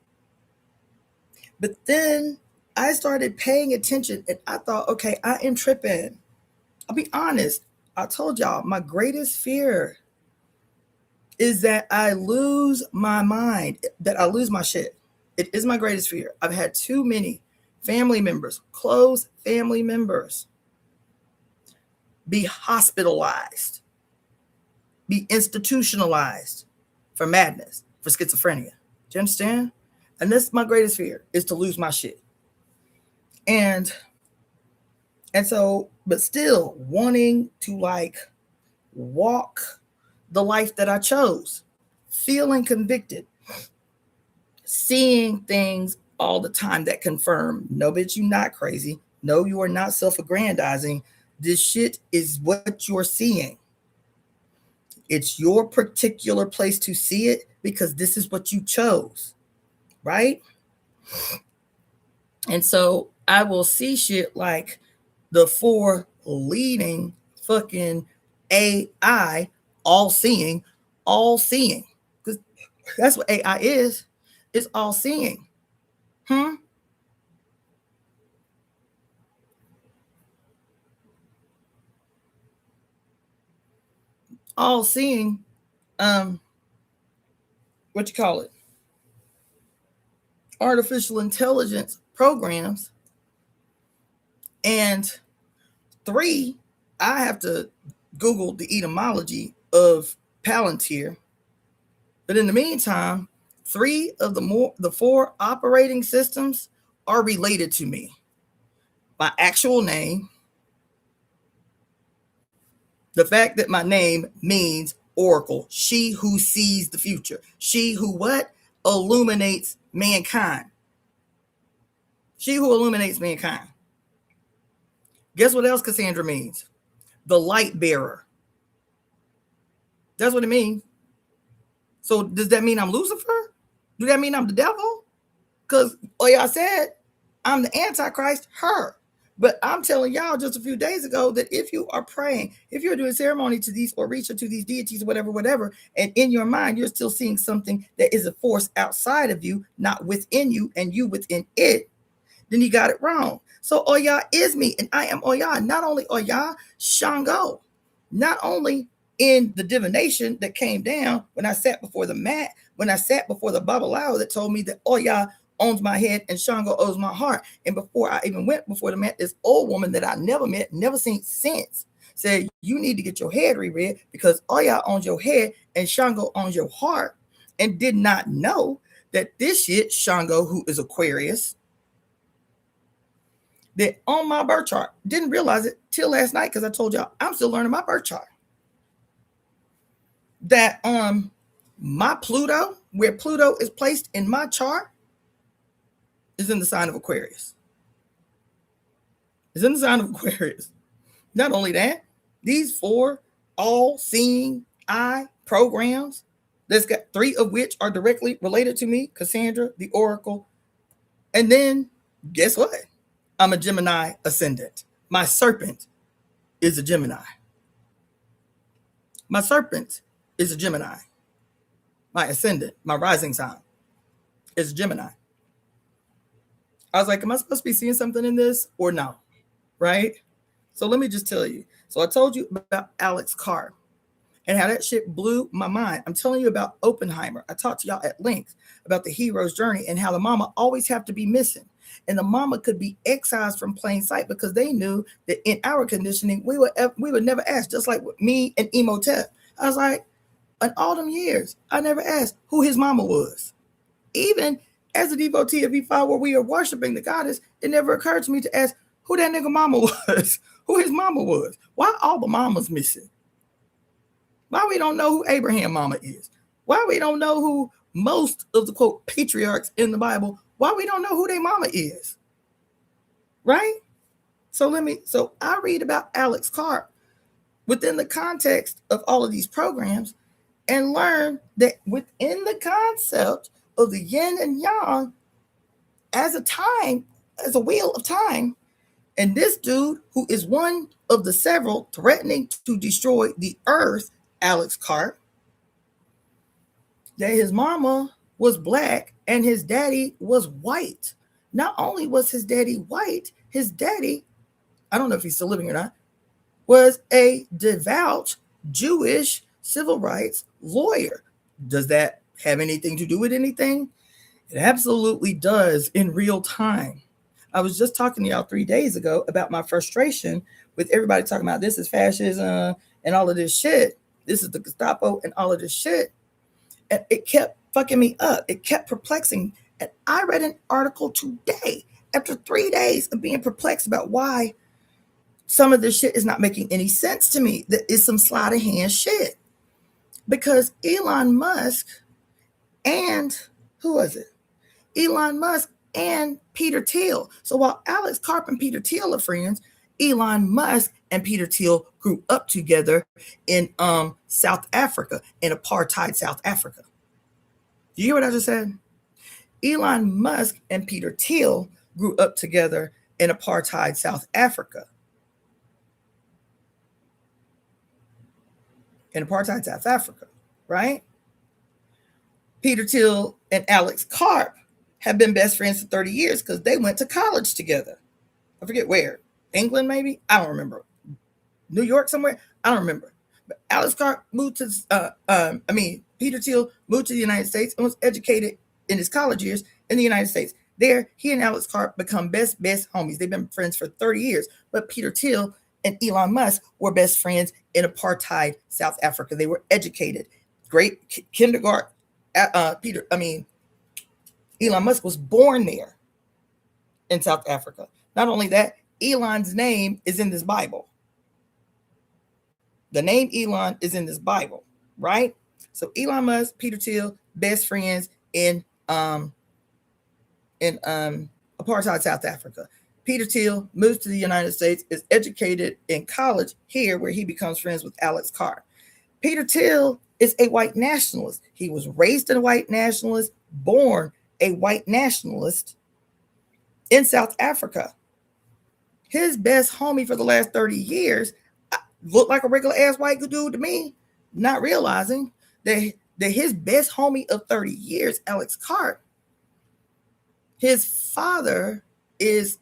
But then I started paying attention and I thought, okay, I am tripping. I'll be honest. I told y'all my greatest fear is that I lose my mind, that I lose my shit. It is my greatest fear. I've had too many family members, close family members, be hospitalized, be institutionalized for madness, for schizophrenia. Do you understand? And that's my greatest fear, is to lose my shit. And so, but still wanting to like walk the life that I chose, feeling convicted, seeing things all the time that confirm, no, bitch, you're not crazy. No, you are not self-aggrandizing. This shit is what you're seeing. It's your particular place to see it because this is what you chose, right? And so I will see shit like the 4 leading fucking AI, all seeing. Because that's what AI is. It's all seeing. All seeing, what you call it? Artificial intelligence programs. And 3, I have to Google the etymology of Palantir. But in the meantime, 3 of the 4 operating systems are related to me. My actual name, the fact that my name means oracle, she who sees the future, she who what? Illuminates mankind. She who illuminates mankind. Guess what else Cassandra means? The light bearer. That's what it means. So does that mean I'm Lucifer? Do that mean I'm the devil? Because y'all said I'm the Antichrist, her. But I'm telling y'all just a few days ago that if you are praying, if you're doing ceremony to these or reach to these deities, whatever, and in your mind, you're still seeing something that is a force outside of you, not within you, and you within it, then you got it wrong. So Oya is me, and I am Oya. Not only Oya, Shango. Not only in the divination that came down when I sat before the mat, when I sat before the Babalawo that told me that Oya owns my head and Shango owns my heart. And before I even went before the mat, this old woman that I never met, never seen since, said, you need to get your head reread because Oya owns your head and Shango owns your heart, and did not know that this shit, Shango, who is Aquarius, that on my birth chart, didn't realize it till last night because I told y'all I'm still learning my birth chart. That my Pluto, where Pluto is placed in my chart, is in the sign of Aquarius. It's in the sign of Aquarius. Not only that, these 4 all-seeing eye programs, there's got 3 of which are directly related to me, Cassandra, the Oracle. And then, guess what? I'm a Gemini ascendant. My serpent is a Gemini. My serpent is a Gemini. My ascendant, my rising sign, is Gemini. I was like, am I supposed to be seeing something in this or no? Right? So let me just tell you. So I told you about Alex Carr and how that shit blew my mind. I'm telling you about Oppenheimer. I talked to y'all at length about the hero's journey and how the mama always have to be missing. And the mama could be excised from plain sight because they knew that in our conditioning, we would never ask, just like with me and EvoEmeTemp. I was like, in all them years, I never asked who his mama was. Even as a devotee of E5 where we are worshiping the goddess, it never occurred to me to ask who that nigga mama was, who his mama was. Why all the mamas missing? Why we don't know who Abraham mama is? Why we don't know who most of the quote patriarchs in the Bible, why we don't know who their mama is? Right? So I read about Alex Carr within the context of all of these programs and learn that within the concept of the yin and yang as a wheel of time, and this dude who is one of the several threatening to destroy the earth, Alex Carr, that his mama was black and his daddy was white. Not only was his daddy white, his daddy, I don't know if he's still living or not, was a devout Jewish civil rights lawyer. Does that have anything to do with anything? It absolutely does in real time. I was just talking to y'all 3 days ago about my frustration with everybody talking about this is fascism and all of this shit. This is the Gestapo and all of this shit. And it kept fucking me up. It kept perplexing. And I read an article today after 3 days of being perplexed about why some of this shit is not making any sense to me. That is some sleight of hand shit. Because Elon Musk and who was it? Elon Musk and Peter Thiel. So while Alex Carr and Peter Thiel are friends, Elon Musk and Peter Thiel grew up together in South Africa, in apartheid South Africa. Do you hear what I just said? Elon Musk and Peter Thiel grew up together in apartheid South Africa. In apartheid South Africa, right? Peter Thiel and Alex Carr have been best friends for 30 years because they went to college together. I forget where. England, maybe? I don't remember. New York somewhere? I don't remember. But Alex Carr moved to, Peter Thiel moved to the United States and was educated in his college years in the United States. There, he and Alex Carr become best homies. They've been friends for 30 years. But Peter Thiel and Elon Musk were best friends in apartheid South Africa. They were educated. Great kindergarten. Elon Musk was born there in South Africa. Not only that, Elon's name is in this Bible. The name Elon is in this Bible, right? So Elon Musk, Peter Thiel, best friends in apartheid South Africa. Peter Thiel moves to the United States, is educated in college here where he becomes friends with Alex Carr. Peter Thiel is a white nationalist. He was raised a white nationalist, born a white nationalist in South Africa. His best homie for the last 30 years looked like a regular ass white dude to me, not realizing that his best homie of 30 years, Alex Carr, his father is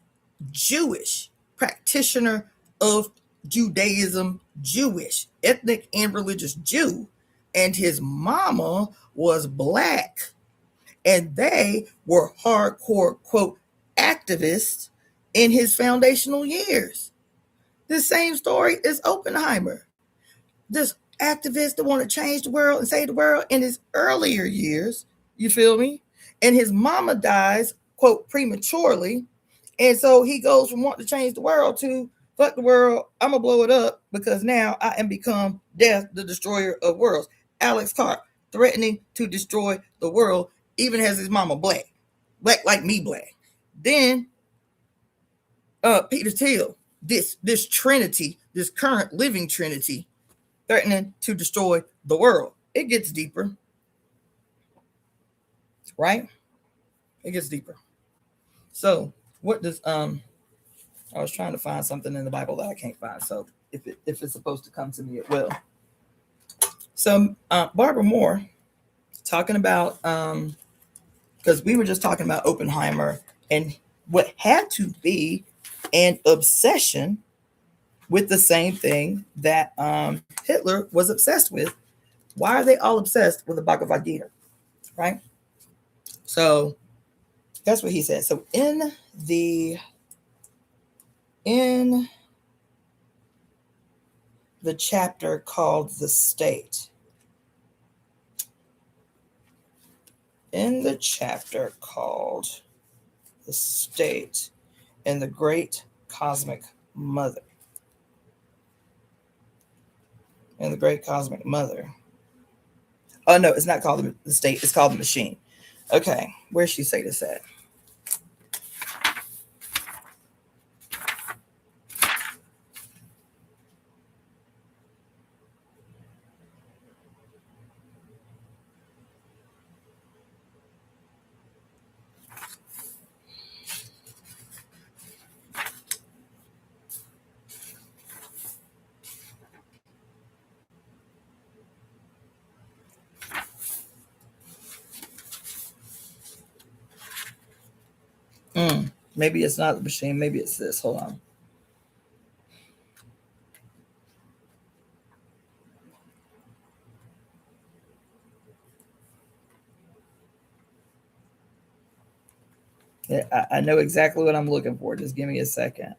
Jewish, practitioner of Judaism, Jewish, ethnic and religious Jew, and his mama was black. And they were hardcore, quote, activists in his foundational years. The same story is Oppenheimer. This activist that want to change the world and save the world in his earlier years, you feel me? And his mama dies, quote, prematurely. And so he goes from wanting to change the world to fuck the world, I'm gonna blow it up because now I am become death, the destroyer of worlds. Alex Carr threatening to destroy the world, even has his mama black like me black. Then Peter Thiel, this Trinity, this current living Trinity, threatening to destroy the world. It gets deeper, right? It gets deeper. So what does I was trying to find something in the Bible that I can't find. So if it's supposed to come to me, it will. So Barbara Moore talking about because we were just talking about Oppenheimer and what had to be an obsession with the same thing that Hitler was obsessed with. Why are they all obsessed with the Bhagavad Gita, right? So that's what he said. So in the chapter called The State, in the chapter called The State and the Great Cosmic Mother, and the Great Cosmic Mother. Oh, no, it's not called the State. It's called The Machine. Okay, where's she say this at? Maybe it's not The Machine. Maybe it's this. Hold on. Yeah, I know exactly what I'm looking for. Just give me a second.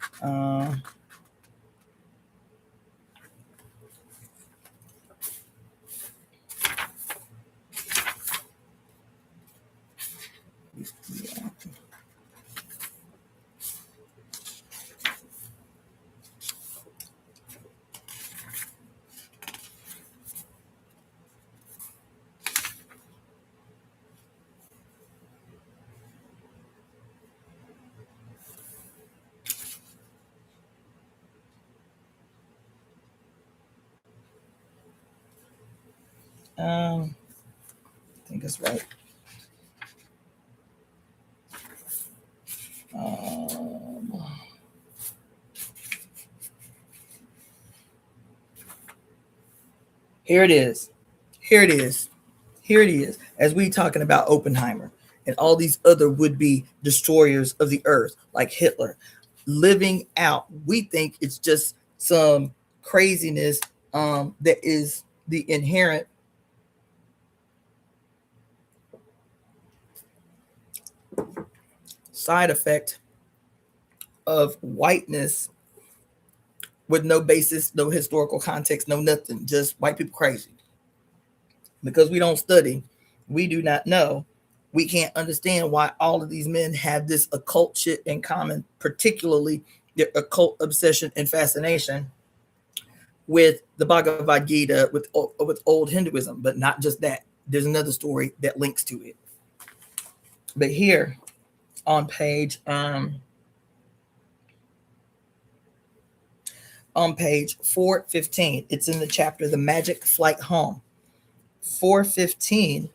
I think it's right. Here it is. Here it is. Here it is. As we talking about Oppenheimer and all these other would-be destroyers of the earth, like Hitler, living out. We think it's just some craziness that is the inherent side effect of whiteness with no basis, no historical context, no nothing, just white people crazy. Because we don't study, we do not know, we can't understand why all of these men have this occult shit in common, particularly their occult obsession and fascination with the Bhagavad Gita, with old Hinduism. But not just that, there's another story that links to it. But here on page 415, it's in the chapter The Magic Flight Home. 415.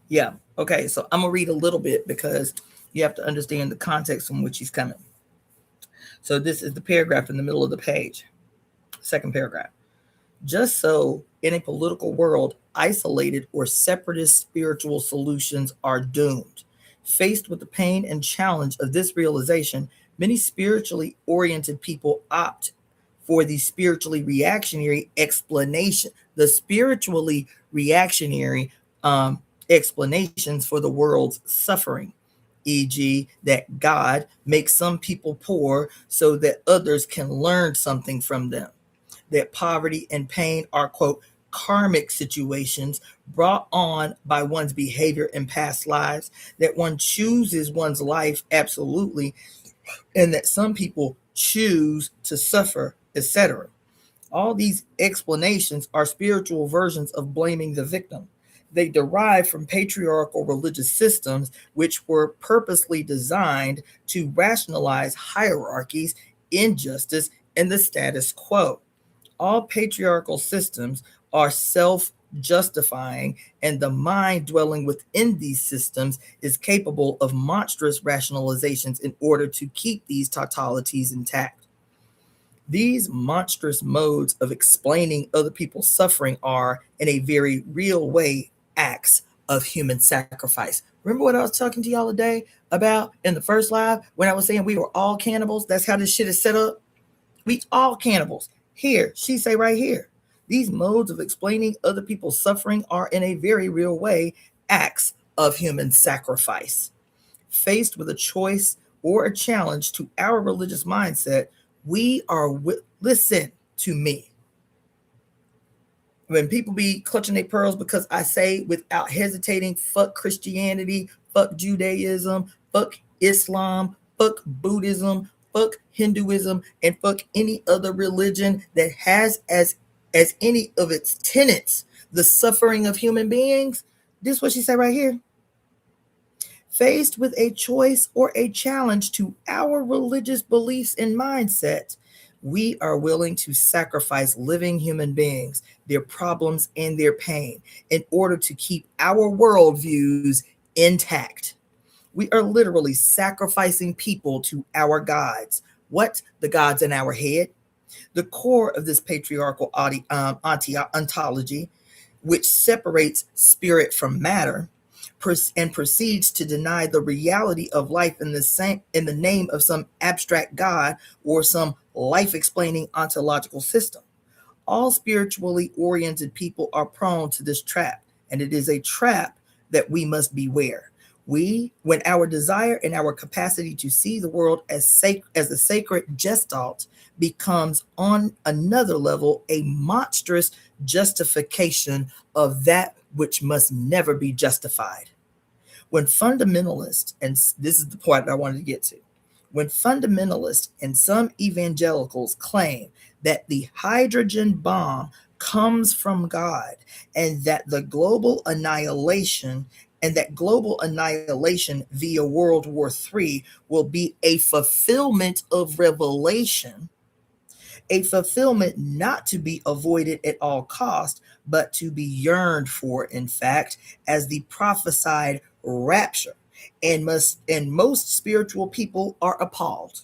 Yeah. Okay. So I'm going to read a little bit because you have to understand the context from which he's coming. So this is the paragraph in the middle of the page. Second paragraph. Just so in a political world, isolated or separatist spiritual solutions are doomed. Faced with the pain and challenge of this realization, many spiritually oriented people opt for the spiritually reactionary explanation, the spiritually reactionary explanations for the world's suffering, e.g., that God makes some people poor so that others can learn something from them. that poverty and pain are, quote, karmic situations brought on by one's behavior in past lives, that one chooses one's life absolutely, and that some people choose to suffer, etc. All these explanations are spiritual versions of blaming the victim. They derive from patriarchal religious systems which were purposely designed to rationalize hierarchies, injustice, and the status quo. All patriarchal systems are self-justifying, and the mind dwelling within these systems is capable of monstrous rationalizations in order to keep these tautologies intact. These monstrous modes of explaining other people's suffering are, in a very real way, acts of human sacrifice. Remember what I was talking to y'all today about in the first live when I was saying we were all cannibals? That's how this shit is set up. We all cannibals. Here, she say right here. These modes of explaining other people's suffering are, in a very real way, acts of human sacrifice. Faced with a choice or a challenge to our religious mindset, we are listen to me. When people be clutching their pearls because I say without hesitating, fuck Christianity, fuck Judaism, fuck Islam, fuck Buddhism, fuck Hinduism, and fuck any other religion that has as any of its tenets the suffering of human beings. This is what she said right here. Faced with a choice or a challenge to our religious beliefs and mindsets, we are willing to sacrifice living human beings, their problems, and their pain in order to keep our worldviews intact. We are literally sacrificing people to our gods. What? The gods in our head. The core of this patriarchal ontology, which separates spirit from matter, and proceeds to deny the reality of life in the name of some abstract God or some life-explaining ontological system. All spiritually oriented people are prone to this trap, and it is a trap that we must beware. When our desire and our capacity to see the world as a sacred gestalt becomes on another level a monstrous justification of that which must never be justified. When fundamentalists, and this is the point I wanted to get to, when fundamentalists and some evangelicals claim that the hydrogen bomb comes from God and that global annihilation via World War III will be a fulfillment of Revelation, a fulfillment not to be avoided at all cost, but to be yearned for, in fact, as the prophesied rapture. And most spiritual people are appalled.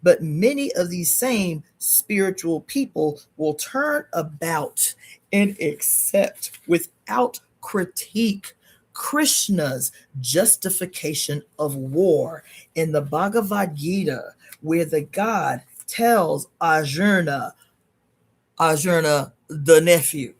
But many of these same spiritual people will turn about and accept without critique Krishna's justification of war in the Bhagavad Gita, where the God tells Arjuna the nephew,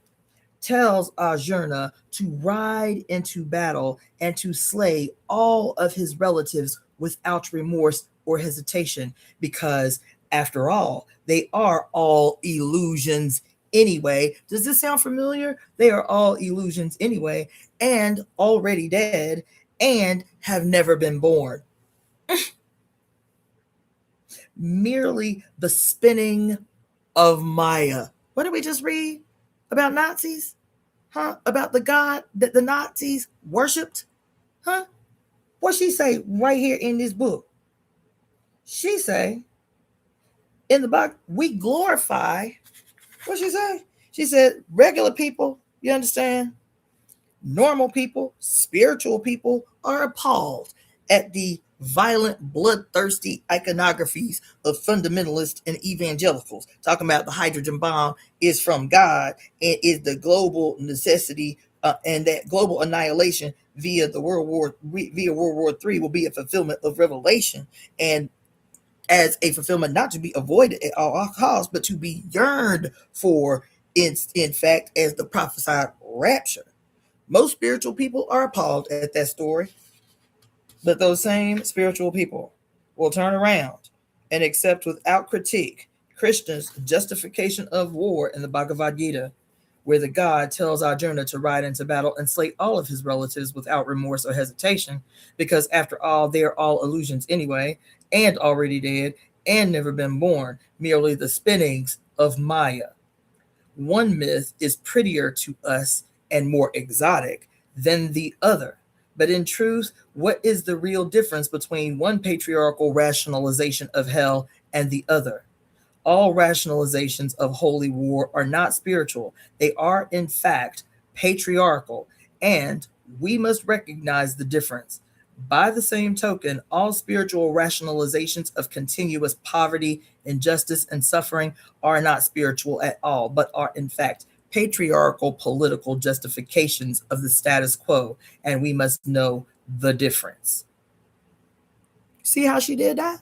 tells Arjuna to ride into battle and to slay all of his relatives without remorse or hesitation, because after all, they are all illusions anyway. Does this sound familiar? They are all illusions anyway, and already dead, and have never been born. Merely the spinning of Maya. What did we just read about Nazis? Huh? About the God that the Nazis worshipped? Huh? What she say right here in this book? She say, in the book, we glorify, what she say? She said, regular people, you understand? Normal people, spiritual people are appalled at the violent, bloodthirsty iconographies of fundamentalists and evangelicals, talking about the hydrogen bomb is from God and is the global necessity, and that global annihilation via World War III will be a fulfillment of Revelation, and as a fulfillment not to be avoided at all costs, but to be yearned for, in fact, as the prophesied rapture. Most spiritual people are appalled at that story, but those same spiritual people will turn around and accept without critique Krishna's justification of war in the Bhagavad Gita, where the god tells Arjuna to ride into battle and slay all of his relatives without remorse or hesitation, because after all, they are all illusions anyway, and already dead, and never been born, merely the spinnings of Maya. One myth is prettier to us and more exotic than the other. But in truth, what is the real difference between one patriarchal rationalization of hell and the other? All rationalizations of holy war are not spiritual. They are, in fact, patriarchal, and we must recognize the difference. By the same token, all spiritual rationalizations of continuous poverty, injustice, and suffering are not spiritual at all, but are, in fact, patriarchal political justifications of the status quo, and we must know the difference. See how she did that?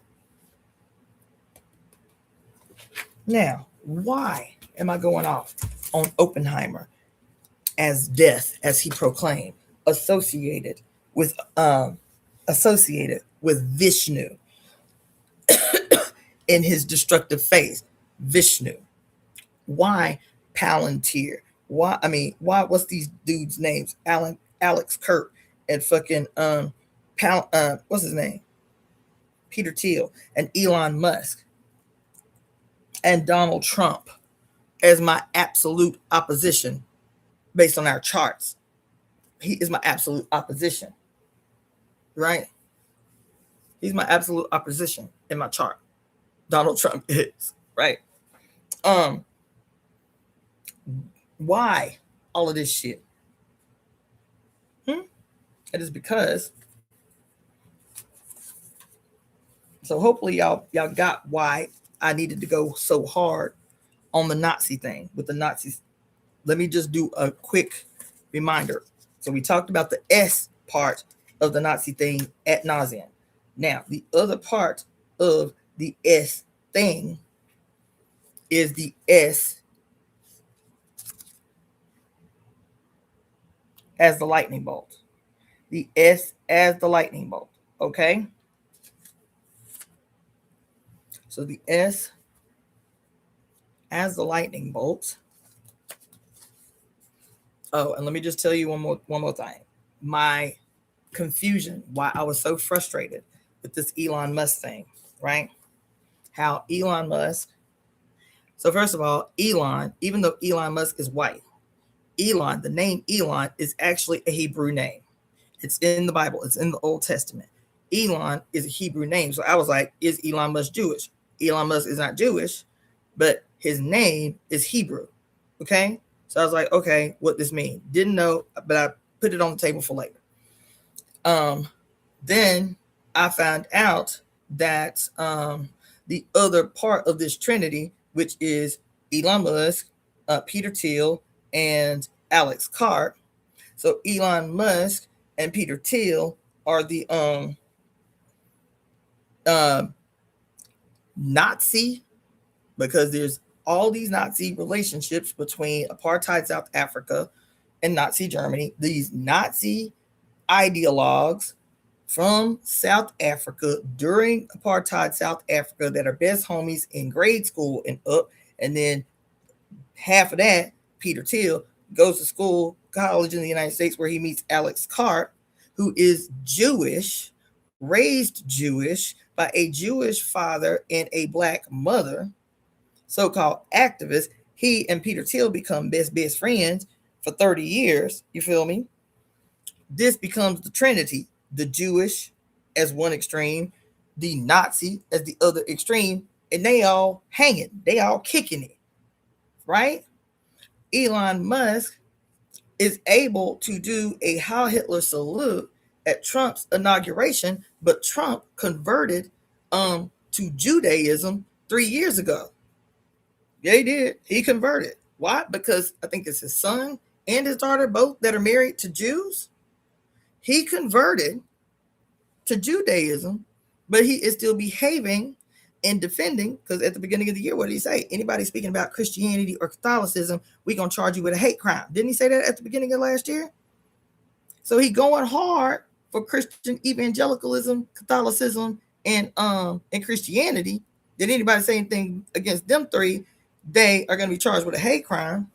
Now, why am I going off on Oppenheimer as death, as he proclaimed, associated with Vishnu in his destructive phase? Vishnu. Why Palantir? Why what's these dudes' names? Alex Kirk and fucking what's his name? Peter Thiel and Elon Musk and Donald Trump as my absolute opposition based on our charts. He is my absolute opposition, right? He's my absolute opposition in my chart. Donald Trump is, right? Why all of this shit? It is because, so hopefully y'all got why I needed to go so hard on the Nazi thing with the Nazis. Let me just do a quick reminder. So we talked about the S part of the Nazi thing ad nauseum. Now, the other part of the S thing is the S as the lightning bolt. The S as the lightning bolt. Okay? So the S as the lightning bolt. Oh, and let me just tell you one more thing. My confusion, why I was so frustrated with this Elon Musk thing, right? How Elon Musk. So first of all, Elon, even though Elon Musk is white, Elon, the name Elon is actually a Hebrew name. It's in the Bible. It's in the Old Testament. Elon is a Hebrew name. So I was like, is Elon Musk Jewish? Elon Musk is not Jewish, but his name is Hebrew. Okay? So I was like, okay, what this mean? Didn't know, but I put it on the table for later. Then I found out that the other part of this trinity, which is Elon Musk, Peter Thiel, and Alex Karp. So Elon Musk and Peter Thiel are the Nazi, because there's all these Nazi relationships between apartheid South Africa and Nazi Germany. These Nazi ideologues from South Africa during apartheid South Africa that are best homies in grade school and up. And then half of that, Peter Thiel, goes to school, college in the United States, where he meets Alex Karp, who is Jewish, raised Jewish by a Jewish father and a black mother, so-called activist. He and Peter Thiel become best friends for 30 years. You feel me? This becomes the Trinity, the Jewish as one extreme, the Nazi as the other extreme, and they all hanging, they all kicking it, right? Elon Musk is able to do a Heil Hitler salute at Trump's inauguration, but Trump converted to Judaism 3 years ago. Yeah, he did. He converted. Why? Because I think it's his son and his daughter, both that are married to Jews. He converted to Judaism, but he is still behaving and defending, because at the beginning of the year, what did he say? Anybody speaking about Christianity or Catholicism, we're going to charge you with a hate crime. Didn't he say that at the beginning of last year? So he going hard for Christian evangelicalism, Catholicism, and Christianity, Did anybody say anything against them three? They are going to be charged with a hate crime.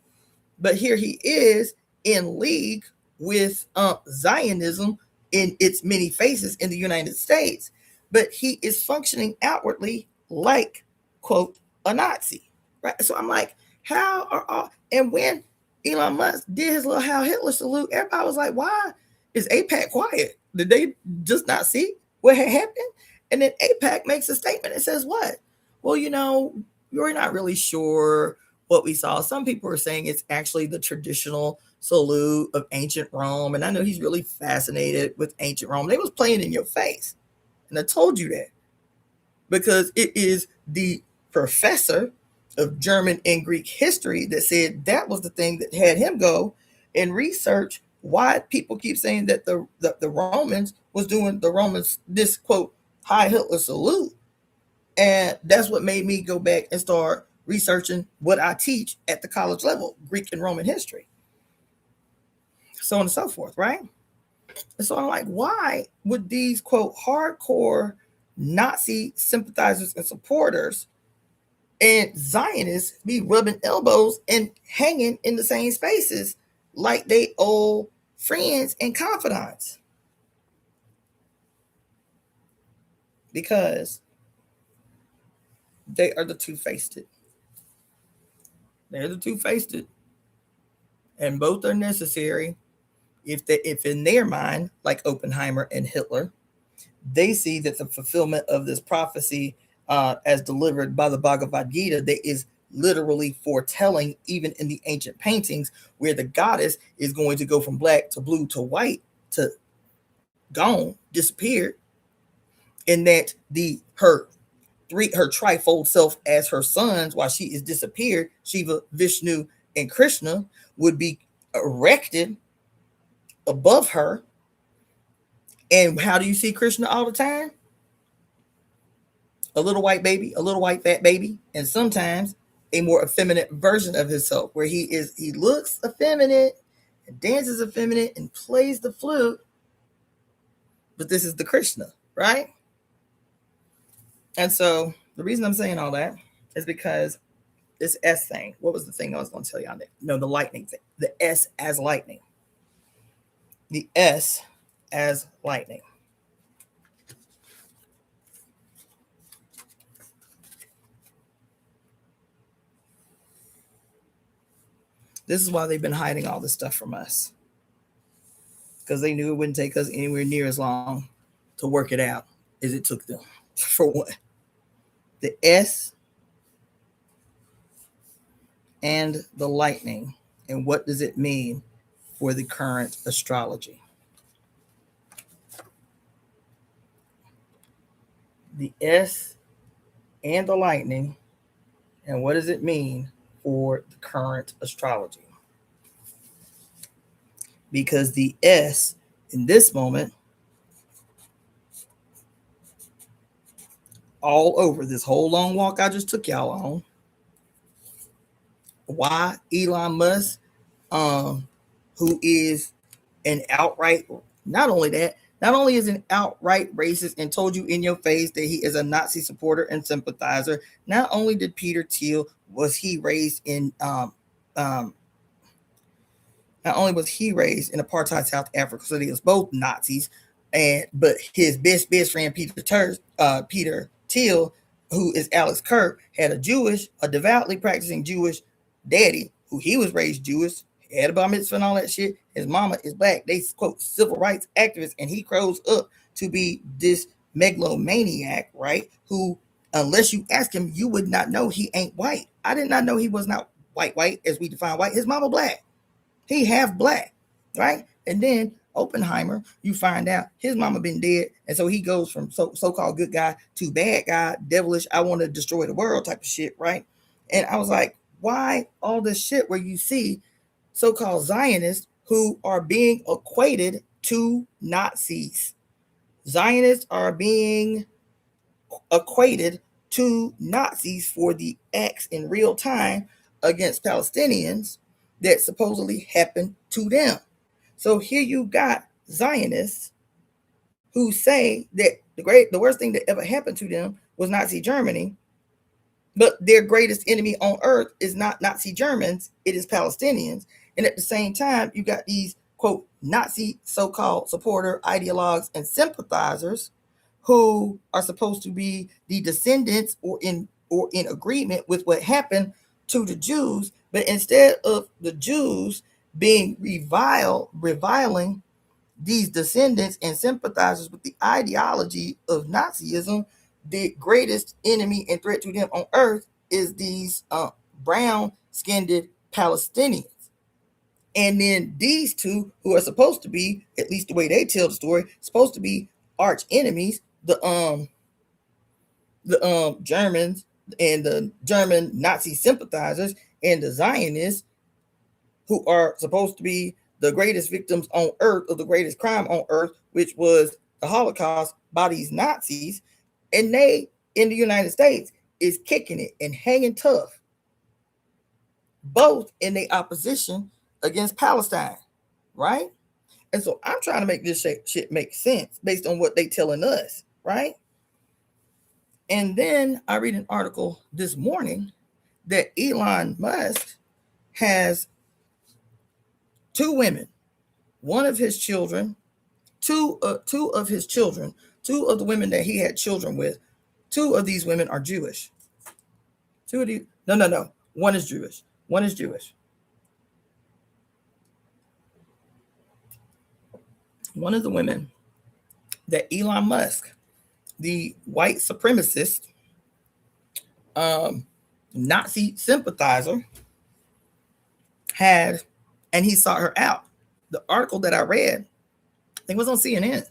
But here he is in league with Zionism in its many faces in the United States. But he is functioning outwardly like, quote, a Nazi. Right? So I'm like, how are all, and when Elon Musk did his little Heil Hitler salute, everybody was like, why is AIPAC quiet? Did they just not see what had happened? And then AIPAC makes a statement and says, what? Well, we're not really sure what we saw. Some people are saying it's actually the traditional salute of ancient Rome. And I know he's really fascinated with ancient Rome. They was playing in your face. And I told you that because it is the professor of German and Greek history that said that was the thing that had him go and research why people keep saying that the Romans was doing the Romans this, quote, Heil Hitler salute. And that's what made me go back and start researching what I teach at the college level, Greek and Roman history, so on and so forth, right? And so I'm like, why would these, quote, hardcore Nazi sympathizers and supporters and Zionists be rubbing elbows and hanging in the same spaces like they old friends and confidants? Because they are the two-faced. They're the two-faced. And both are necessary if in their mind, like Oppenheimer and Hitler, they see that the fulfillment of this prophecy as delivered by the Bhagavad Gita, that is literally foretelling, even in the ancient paintings, where the goddess is going to go from black to blue to white to gone, disappeared, and that her trifold self as her sons, while she is disappeared, Shiva, Vishnu, and Krishna, would be erected above her. And how do you see Krishna all the time? A little white baby, a little white fat baby, and sometimes a more effeminate version of himself, where he looks effeminate and dances effeminate and plays the flute, but this is the Krishna, right? And so the reason I'm saying all that is because this S thing, what was the thing I was going to tell you on that? No, the lightning thing. The S as lightning. The S as lightning. This is why they've been hiding all this stuff from us. Because they knew it wouldn't take us anywhere near as long to work it out as it took them. For what? The S and the lightning. And what does it mean for the current astrology? The S and the lightning. And what does it mean for the current astrology? Because the S in this moment, all over this whole long walk I just took y'all on, why Elon Musk, who is an outright, not only is an outright racist and told you in your face that he is a Nazi supporter and sympathizer. Not only did Peter Thiel, was he raised in not only was he raised in apartheid South Africa, so he was both Nazis, but his best friend Peter Thiel, who is Alex Kirk, had a devoutly practicing Jewish daddy who he was raised Jewish, had a bar mitzvah and all that shit. His mama is black. They quote civil rights activists, and he grows up to be this megalomaniac, right? Who, unless you ask him, you would not know he ain't white. I did not know he was not white as we define white. His mama black. He half black, right? And then Oppenheimer, you find out his mama been dead, and so he goes from so-called good guy to bad guy, devilish, I want to destroy the world type of shit, right? And I was like, why all this shit where you see so-called Zionists who are being equated to Nazis? Zionists are being equated to Nazis for the acts in real time against Palestinians that supposedly happened to them. So here you got Zionists who say that the worst thing that ever happened to them was Nazi Germany, But their greatest enemy on earth is not Nazi Germans, it is Palestinians. And at the same time, you got these, quote, Nazi so-called supporter, ideologues, and sympathizers who are supposed to be the descendants or in agreement with what happened to the Jews. But instead of the Jews being reviling these descendants and sympathizers with the ideology of Nazism, the greatest enemy and threat to them on earth is these brown-skinned Palestinians. And then these two, who are supposed to be, at least the way they tell the story, supposed to be arch enemies, the Germans and the German Nazi sympathizers and the Zionists, who are supposed to be the greatest victims on earth of the greatest crime on earth, which was the Holocaust by these Nazis. And they, in the United States, is kicking it and hanging tough, both in their opposition against Palestine, right? And so I'm trying to make this shit make sense based on what they telling us, right? And then I read an article this morning that Elon Musk has two women, one of his children, two of the women that he had children with, two of these women are Jewish. Two of these, no. One is Jewish. One is Jewish. One of the women that Elon Musk, the white supremacist, Nazi sympathizer, had, and he sought her out. The article that I read, I think it was on CNN.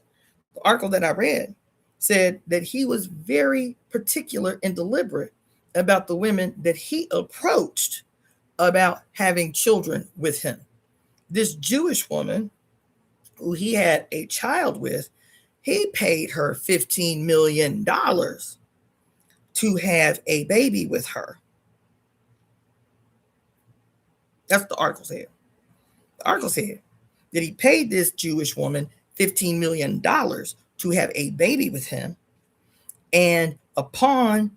The article that I read said that he was very particular and deliberate about the women that he approached about having children with him. This Jewish woman who he had a child with, he paid her $15 million to have a baby with her. That's what the article said. The article said that he paid this Jewish woman $15 million to have a baby with him. And upon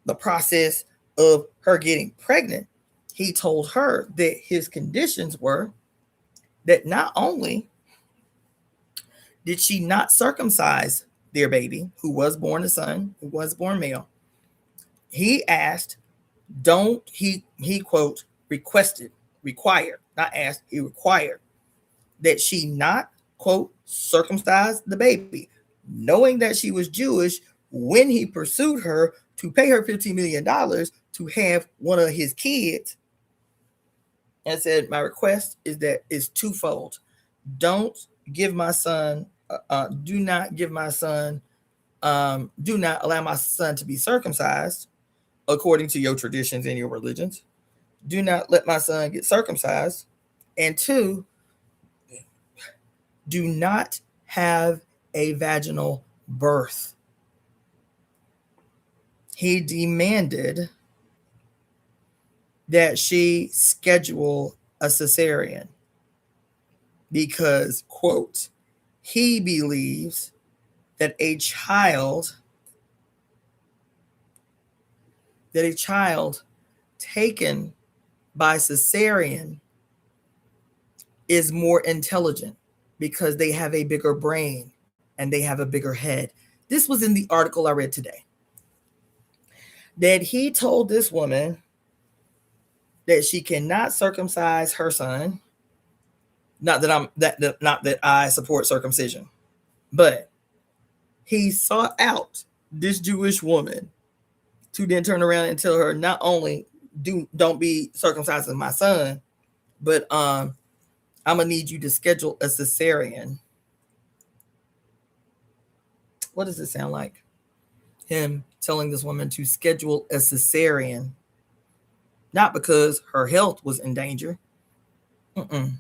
the process of her getting pregnant, he told her that his conditions were that not only did she not circumcise their baby, who was born a son, who was born male, he asked, he quote, required, not asked, he required that she not, quote, circumcise the baby, knowing that she was Jewish when he pursued her to pay her $15 million to have one of his kids, and said, my request is twofold. Don't give my son, do not allow my son to be circumcised according to your traditions and your religions. Do not let my son get circumcised. And two, do not have a vaginal birth. He demanded that she schedule a cesarean because, quote, he believes that a child taken by cesarean is more intelligent because they have a bigger brain and they have a bigger head. This was in the article I read today. That he told this woman that she cannot circumcise her son. Not that I support circumcision, but he sought out this Jewish woman to then turn around and tell her not only don't be circumcising my son, but I'm gonna need you to schedule a cesarean. What does it sound like? Him telling this woman to schedule a cesarean, not because her health was in danger. I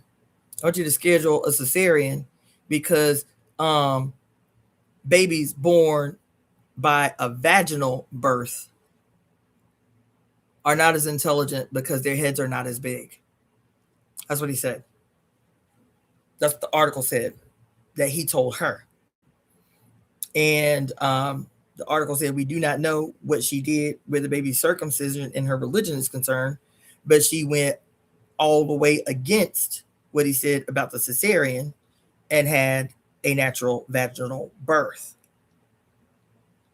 want you to schedule a cesarean because babies born by a vaginal birth are not as intelligent because their heads are not as big. That's what he said. That's what the article said that he told her. And The article said we do not know what she did with the baby's circumcision and her religion is concerned, but she went all the way against what he said about the cesarean and had a natural vaginal birth.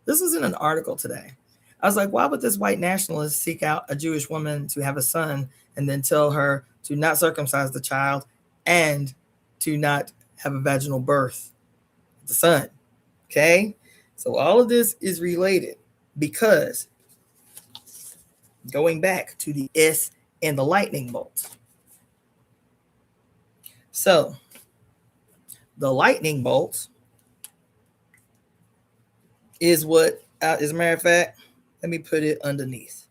This was in an article today. I was like, why would this white nationalist seek out a Jewish woman to have a son and then tell her to not circumcise the child and to not have a vaginal birth of the son? Okay? So all of this is related because going back to the S and the lightning bolt. So the lightning bolt is what, as a matter of fact, let me put it underneath.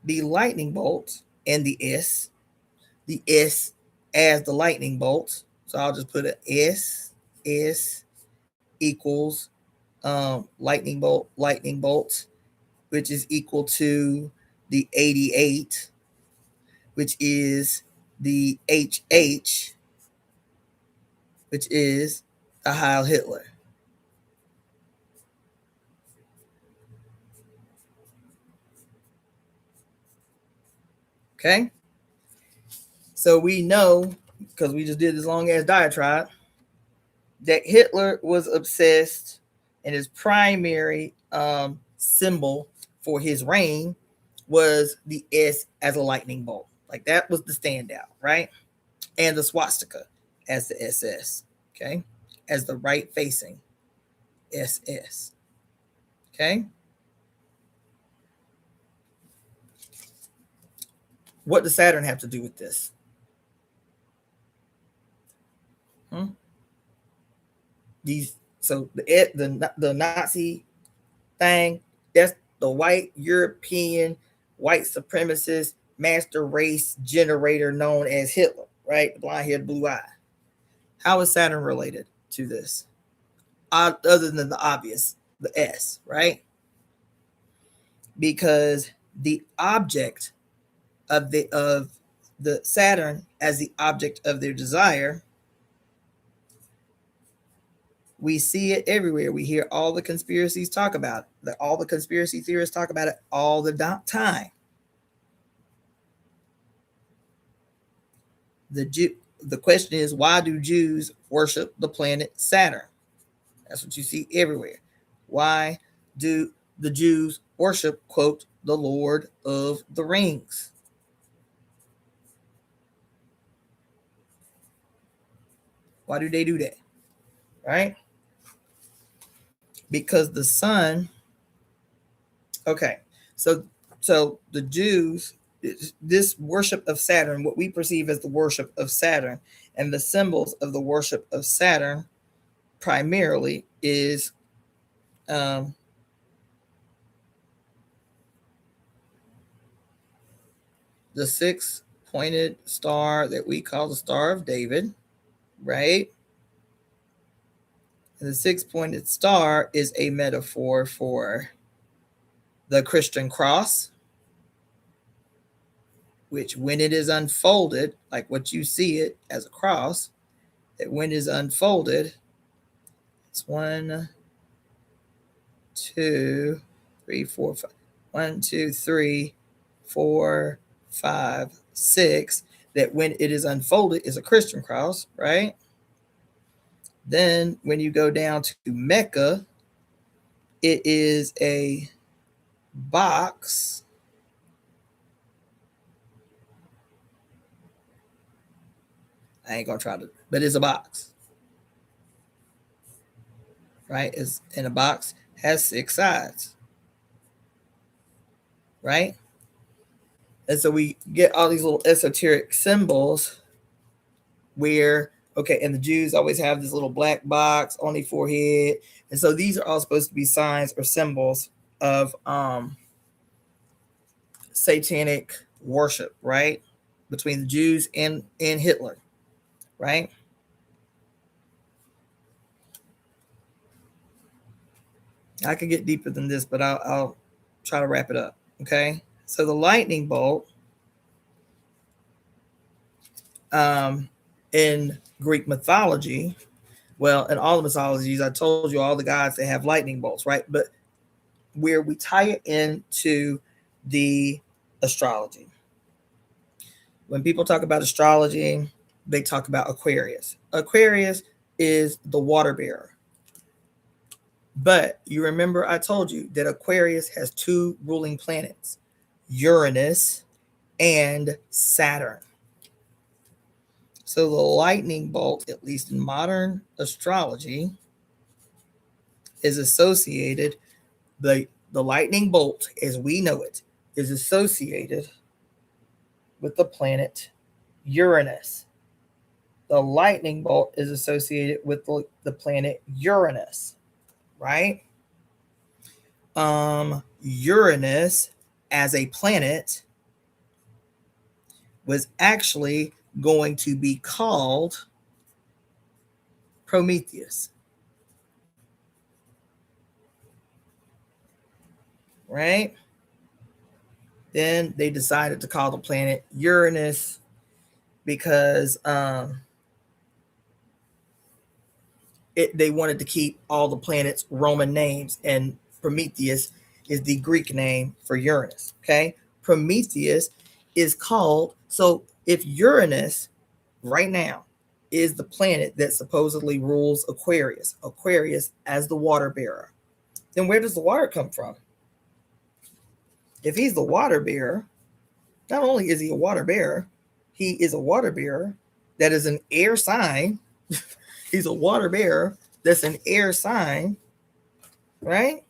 The lightning bolt and the S as the lightning bolt. So I'll just put an S equals lightning bolt, which is equal to the 88, which is the HH, which is the Heil Hitler. Okay? So we know, because we just did this long ass diatribe, that Hitler was obsessed and his primary symbol for his reign was the S as a lightning bolt. Like that was the standout, right? And the swastika as the SS, okay? As the right facing SS, okay? What does Saturn have to do with this? So the Nazi thing, that's the white European white supremacist master race generator known as Hitler, right? The blonde haired, blue eye. How is Saturn related to this? Other than the obvious, the S, right? Because the object of the Saturn as the object of their desire, we see it everywhere. We hear all the conspiracies talk about it. All the conspiracy theorists talk about it all the time. The question is, why do Jews worship the planet Saturn? That's what you see everywhere. Why do the Jews worship, quote, the Lord of the Rings? Why do they do that? Right? Because the sun, okay, so the Jews, this worship of Saturn, what we perceive as the worship of Saturn, and the symbols of the worship of Saturn primarily is the 6-pointed star that we call the Star of David, right? And the 6-pointed star is a metaphor for the Christian cross, which when it is unfolded, like what you see it as a cross, that when it is unfolded, it's 1, 2, 3, 4, 5. 1, 2, 3, 4, 5, 6. That when it is unfolded is a Christian cross, right? Then when you go down to Mecca, it is a box. I ain't gonna try to, but it's a box, right? It's in a box, has 6 sides, right? And so we get all these little esoteric symbols where, okay, and the Jews always have this little black box on their forehead. And so these are all supposed to be signs or symbols of satanic worship, right? Between the Jews and Hitler, right? I could get deeper than this, but I'll try to wrap it up, okay? So the lightning bolt in Greek mythology, well, in all the mythologies, I told you all the gods that have lightning bolts, right? But where we tie it into the astrology. When people talk about astrology, they talk about Aquarius. Aquarius is the water bearer. But you remember I told you that Aquarius has two ruling planets, Uranus and Saturn. So the lightning bolt, at least in modern astrology, is associated, the lightning bolt as we know it is associated with the planet Uranus. The lightning bolt is associated with the planet Uranus, right? Uranus as a planet was actually going to be called Prometheus, right? Then they decided to call the planet Uranus because they wanted to keep all the planets Roman names, and Prometheus is the Greek name for Uranus. Okay, Prometheus is called, so if Uranus right now is the planet that supposedly rules Aquarius, Aquarius as the water bearer, then where does the water come from? If he's the water bearer, not only is he a water bearer, he is a water bearer that is an air sign. He's a water bearer that's an air sign, right?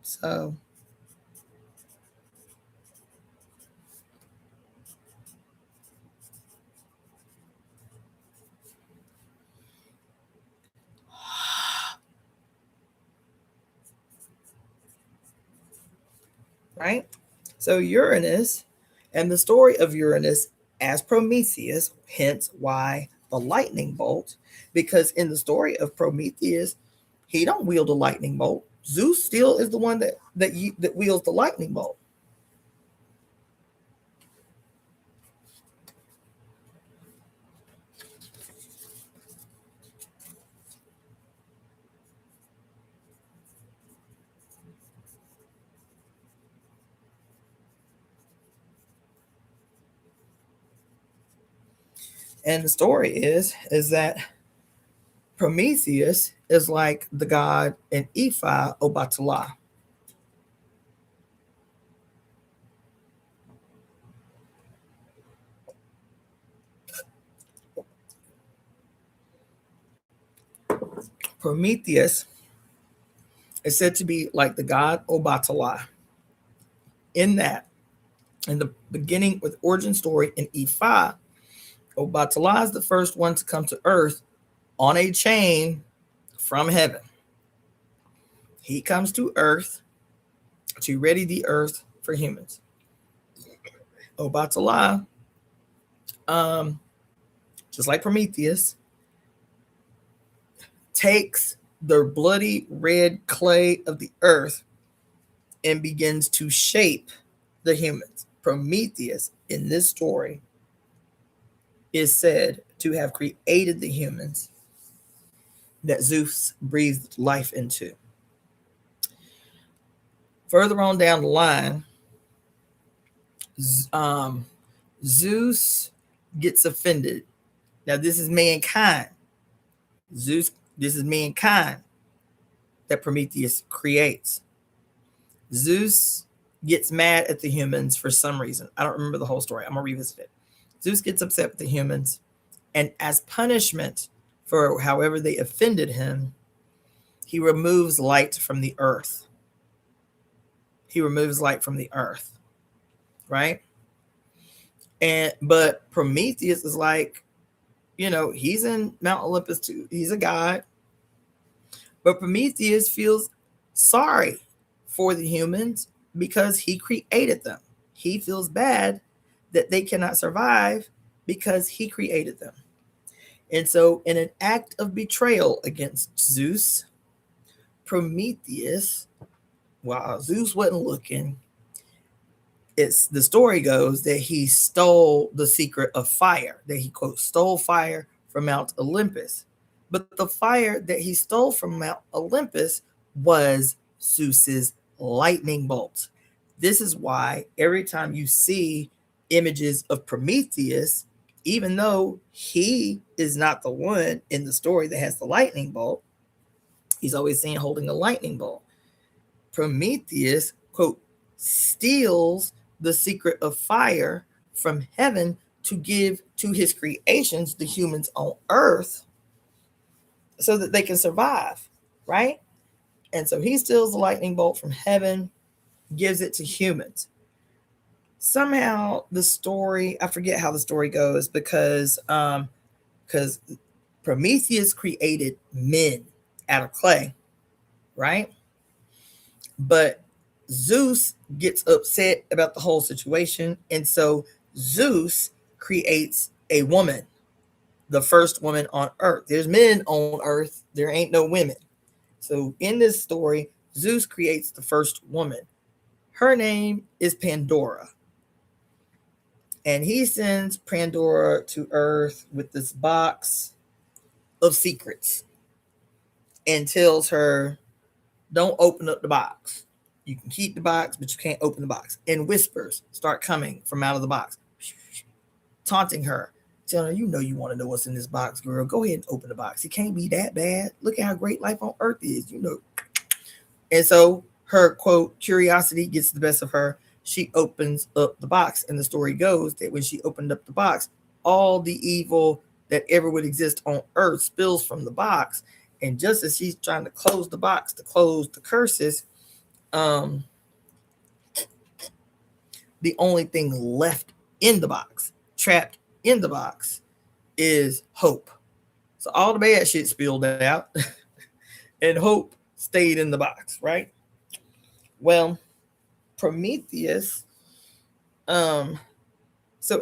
So right? So Uranus and the story of Uranus as Prometheus, hence why the lightning bolt, because in the story of Prometheus, he don't wield a lightning bolt. Zeus still is the one that wields the lightning bolt. And the story is that Prometheus is like the god in EvoEmeTemp. Prometheus is said to be like the god Obatala. In that, in the beginning with origin story in Ifa, Obatala is the first one to come to Earth on a chain from heaven. He comes to Earth to ready the Earth for humans. Obatala, just like Prometheus, takes the bloody red clay of the earth and begins to shape the humans. Prometheus, in this story, is said to have created the humans that Zeus breathed life into. Further on down the line, Zeus gets offended. Now, this is mankind. This is mankind that Prometheus creates. Zeus gets mad at the humans for some reason. I don't remember the whole story. I'm going to revisit it. Zeus gets upset with the humans, and as punishment for however they offended him, he removes light from the earth. He removes light from the earth, right? But Prometheus is like, he's in Mount Olympus too. He's a god. But Prometheus feels sorry for the humans because he created them. He feels bad that they cannot survive because he created them. And so in an act of betrayal against Zeus, Prometheus, while Zeus wasn't looking, the story goes that he stole the secret of fire, that he, quote, stole fire from Mount Olympus. But the fire that he stole from Mount Olympus was Zeus's lightning bolt. This is why every time you see images of Prometheus, even though he is not the one in the story that has the lightning bolt, he's always seen holding a lightning bolt. Prometheus, quote, steals the secret of fire from heaven to give to his creations, the humans on earth, so that they can survive, right? And so he steals the lightning bolt from heaven, gives it to humans. Somehow the story, I forget how the story goes, because Prometheus created men out of clay, right? But Zeus gets upset about the whole situation, and so Zeus creates a woman, the first woman on earth. There's men on earth, there ain't no women. So in this story, Zeus creates the first woman. Her name is Pandora. And he sends Pandora to Earth with this box of secrets and tells her, don't open up the box. You can keep the box, but you can't open the box. And whispers start coming from out of the box, taunting her, telling her, you know you want to know what's in this box, girl. Go ahead and open the box. It can't be that bad. Look at how great life on Earth is, you know. And so her, quote, curiosity gets the best of her. She opens up the box. And the story goes that when she opened up the box, all the evil that ever would exist on Earth spills from the box. And just as she's trying to close the box, to close the curses, the only thing left in the box, trapped in the box, is hope. So all the bad shit spilled out, and hope stayed in the box, right? Well, Prometheus, so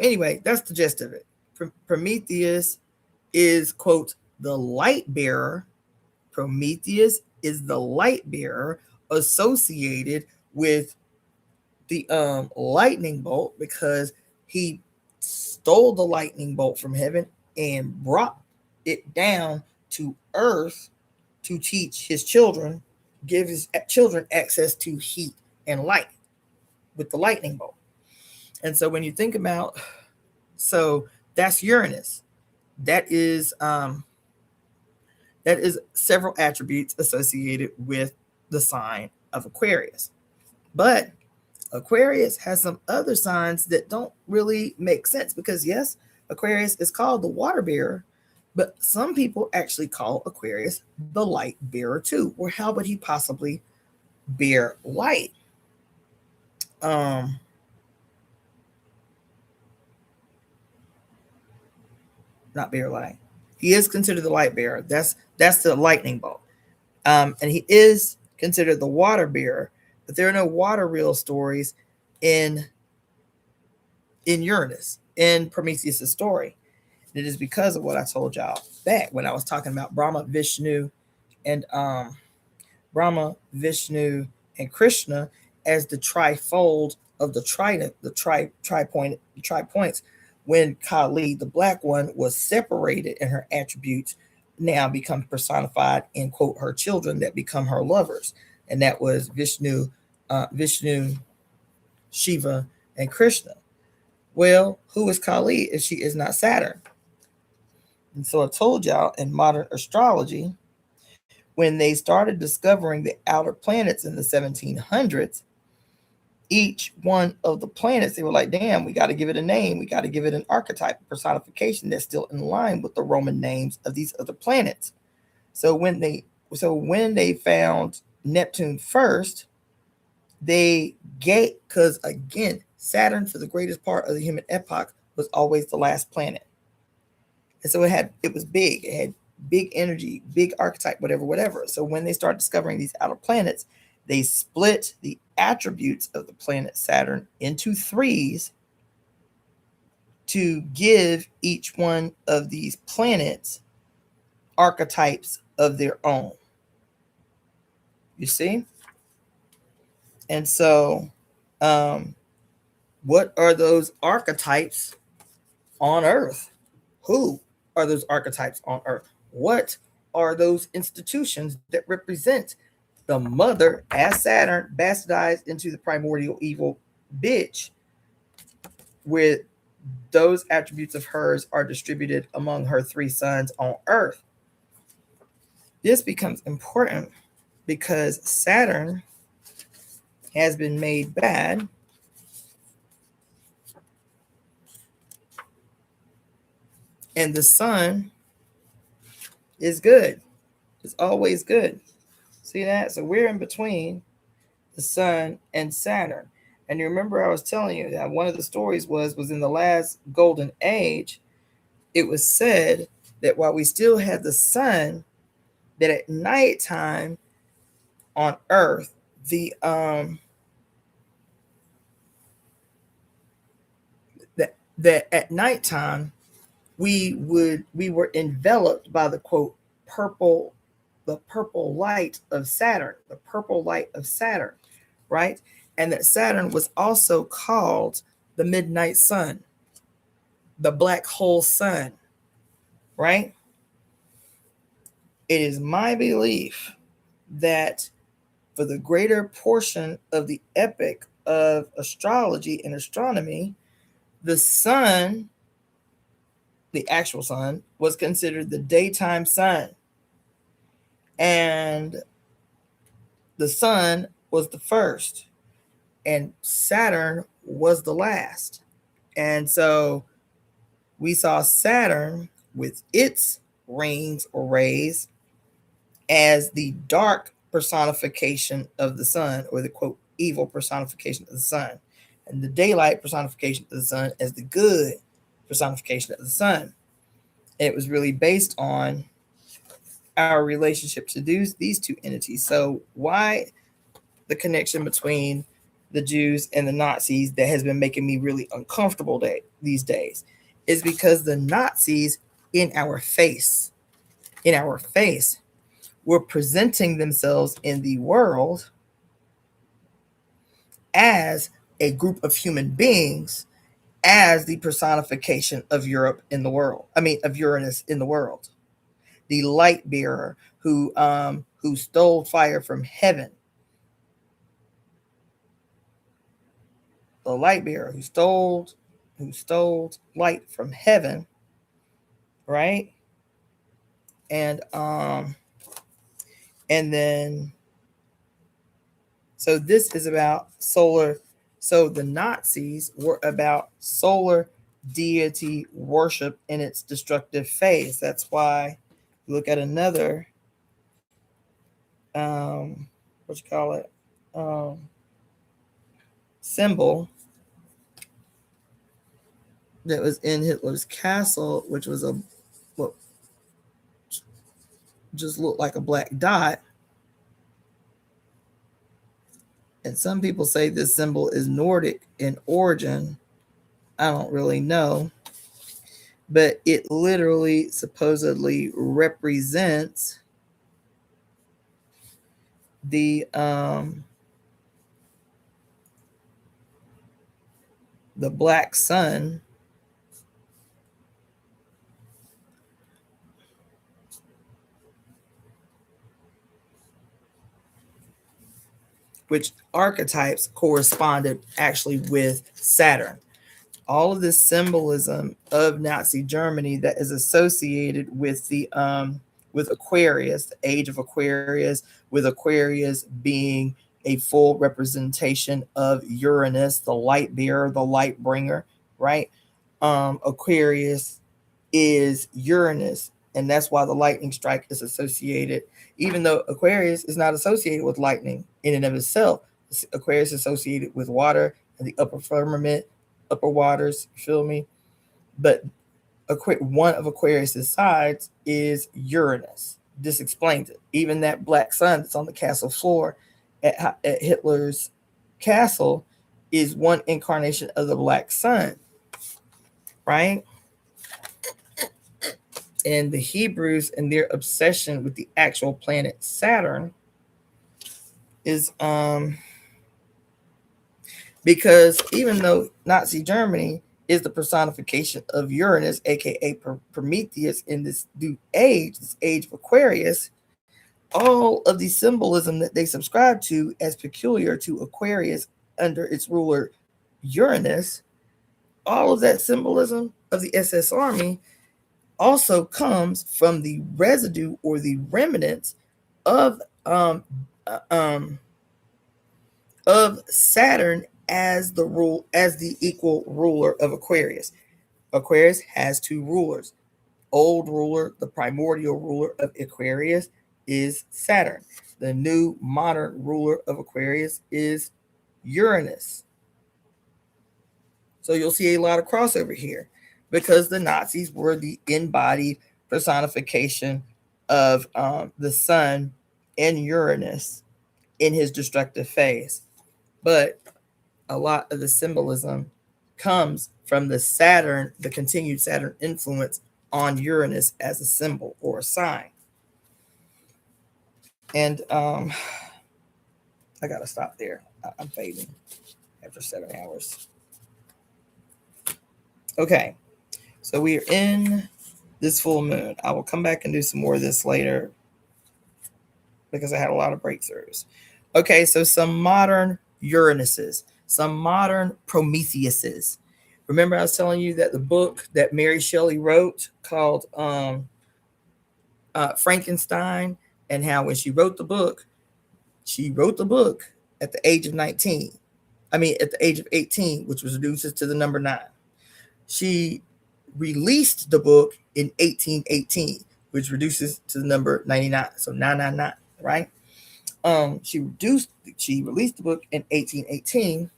anyway, that's the gist of it. Prometheus is, quote, the light bearer. Prometheus is the light bearer associated with the lightning bolt, because he stole the lightning bolt from heaven and brought it down to earth to teach his children, give his children access to heat and light with the lightning bolt. And so when you think about, so that's Uranus. That is several attributes associated with the sign of Aquarius. But Aquarius has some other signs that don't really make sense, because yes, Aquarius is called the water bearer, but some people actually call Aquarius the light bearer too. Or how would he possibly bear light? Not bear light. He is considered the light bearer. That's the lightning bolt. And he is considered the water bearer, but there are no water real stories in Uranus, in Prometheus' story. And it is because of what I told y'all back when I was talking about Brahma, Vishnu, and Krishna as the trifold of the trident, the tri-points. When Kali, the black one, was separated, and her attributes now become personified in, quote, her children that become her lovers, and that was Vishnu, Shiva, and Krishna. Well, who is Kali if she is not Saturn? And so I told y'all, in modern astrology, when they started discovering the outer planets in the 1700s, each one of the planets, they were like, damn, we got to give it a name. We got to give it an archetype, a personification that's still in line with the Roman names of these other planets. So when they found Neptune first, they gave, because again, Saturn, for the greatest part of the human epoch, was always the last planet. And so it was big. It had big energy, big archetype, whatever. So when they started discovering these outer planets, they split the attributes of the planet Saturn into threes to give each one of these planets archetypes of their own. You see? And so, what are those archetypes on Earth? Who are those archetypes on Earth? What are those institutions that represent the mother, as Saturn, bastardized into the primordial evil bitch, with those attributes of hers are distributed among her 3 sons on Earth. This becomes important because Saturn has been made bad and the sun is good. It's always good. See that? So we're in between the sun and Saturn. And you remember I was telling you that one of the stories was in the last golden age, it was said that while we still had the sun, that at nighttime on Earth, that at nighttime we were enveloped by the quote purple light of Saturn, right? And that Saturn was also called the midnight sun, the black hole sun, right? It is my belief that for the greater portion of the epic of astrology and astronomy, the sun, the actual sun, was considered the daytime sun. And the sun was the first, and Saturn was the last. And so we saw Saturn with its rings or rays as the dark personification of the sun, or the quote evil personification of the sun, and the daylight personification of the sun as the good personification of the sun. And it was really based on our relationship to these 2 entities. So why the connection between the Jews and the Nazis that has been making me really uncomfortable these days is because the Nazis in our face were presenting themselves in the world as a group of human beings, as the personification of Europe in the world. Of Uranus in the world. The light bearer who stole fire from heaven. The light bearer who stole light from heaven, right? And then so this is about solar. So the Nazis were about solar deity worship in its destructive phase. That's why you look at another symbol that was in Hitler's castle, which was what just looked like a black dot. And some people say this symbol is Nordic in origin. I don't really know. But it literally supposedly represents the black sun, which archetypes corresponded actually with Saturn. All of this symbolism of Nazi Germany that is associated with the with Aquarius, the age of Aquarius, with Aquarius being a full representation of Uranus, the light bearer, the light bringer, right? Aquarius is Uranus, and that's why the lightning strike is associated, even though Aquarius is not associated with lightning in and of itself. Aquarius is associated with water and the upper firmament, upper waters, feel me? But one of Aquarius's sides is Uranus. This explains it. Even that black sun that's on the castle floor at Hitler's castle is one incarnation of the black sun, right? And the Hebrews and their obsession with the actual planet Saturn is because even though Nazi Germany is the personification of Uranus, aka Prometheus, in this new age, this age of Aquarius, all of the symbolism that they subscribe to as peculiar to Aquarius under its ruler Uranus, all of that symbolism of the SS Army also comes from the residue or the remnants of Saturn as the equal ruler of Aquarius. Aquarius has two rulers. Old ruler, the primordial ruler of Aquarius, is Saturn. The new modern ruler of Aquarius is Uranus. So you'll see a lot of crossover here because the Nazis were the embodied personification of the sun and Uranus in his destructive phase. But a lot of the symbolism comes from the continued Saturn influence on Uranus as a symbol or a sign. And I gotta stop there. I'm fading after 7 hours. Okay, so we are in this full moon. I will come back and do some more of this later because I had a lot of breakthroughs. Okay, so some modern Uranuses, some modern Prometheuses. Remember I was telling you that the book that Mary Shelley wrote called Frankenstein, and how when she wrote the book at the age of 19. At the age of 18, which was reduces to the number 9. She released the book in 1818, which reduces to the number 99. So 999, right? She released the book in 1818,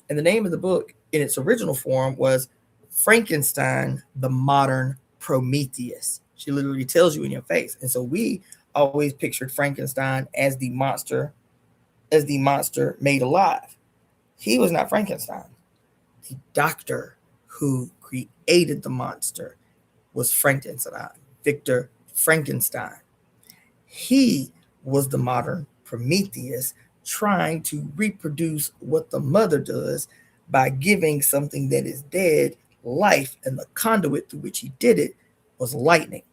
and the name of the book in its original form was Frankenstein, the Modern Prometheus. She literally tells you in your face. And so we always pictured Frankenstein as the monster made alive. He was not Frankenstein. The doctor who created the monster was Frankenstein, Victor Frankenstein. He was the modern Prometheus, trying to reproduce what the mother does by giving something that is dead life, and the conduit through which he did it was lightning,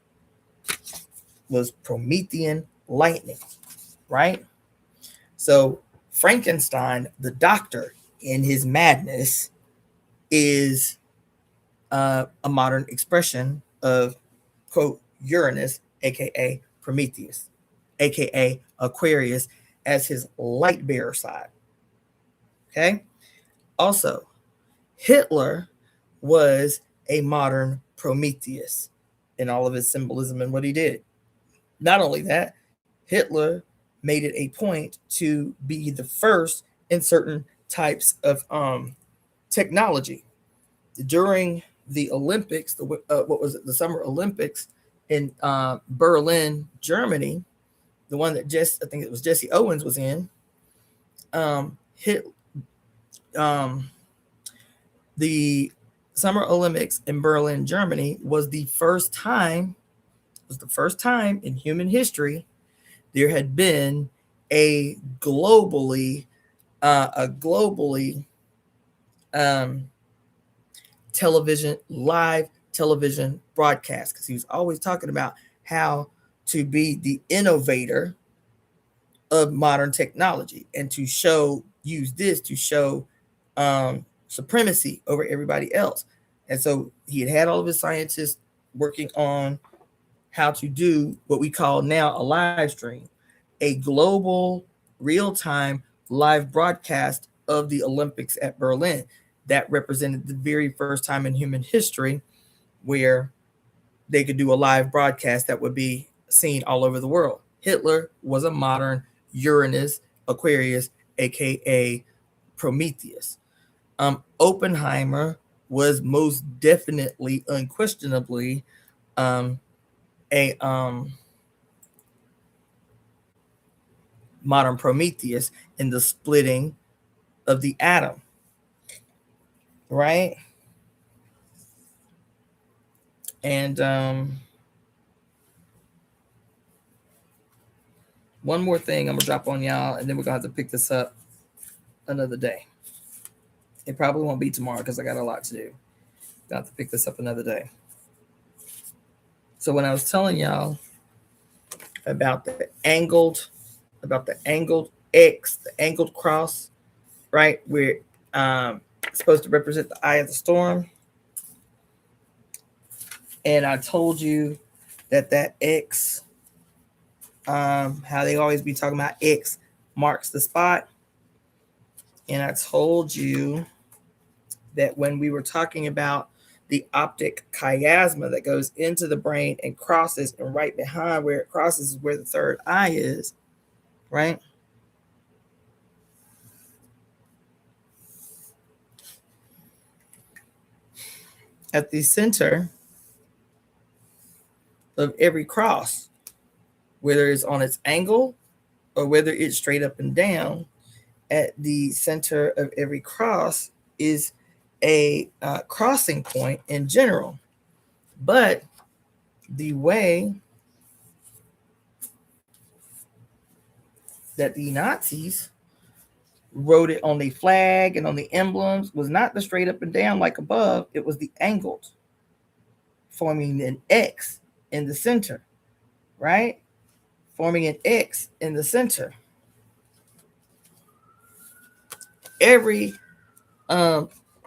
was Promethean lightning, right? So Frankenstein, the doctor, in his madness, is a modern expression of, quote, Uranus, aka Prometheus, aka Aquarius, as his light bearer side. Okay? Also, Hitler was a modern Prometheus in all of his symbolism and what he did. Not only that, Hitler made it a point to be the first in certain types of technology. During the Olympics, the Summer Olympics in Berlin, Germany, the one that I think it was Jesse Owens was in, the Summer Olympics in Berlin, Germany was the first time in human history there had been a globally live television broadcast, because he was always talking about how to be the innovator of modern technology and to use this to show supremacy over everybody else. And so he had all of his scientists working on how to do what we call now a live stream, a global real-time live broadcast of the Olympics at Berlin. That represented the very first time in human history where they could do a live broadcast that would be seen all over the world. Hitler was a modern Uranus, Aquarius, aka Prometheus. Oppenheimer was most definitely, unquestionably, a modern Prometheus in the splitting of the atom, right? And one more thing I'm gonna drop on y'all, and then we're gonna have to pick this up another day. It probably won't be tomorrow because I got a lot to do. Got to pick this up another day. So when I was telling y'all about the angled X, the angled cross, right? Where it's supposed to represent the eye of the storm. And I told you that X, how they always be talking about X marks the spot. And I told you that when we were talking about the optic chiasma that goes into the brain and crosses, and right behind where it crosses is where the third eye is, right? At the center of every cross, whether it's on its angle or whether it's straight up and down, at the center of every cross is a crossing point in general. But the way that the Nazis wrote it on the flag and on the emblems was not the straight up and down like above, it was the angled, forming an X in the center, right? Forming an X in the center. Every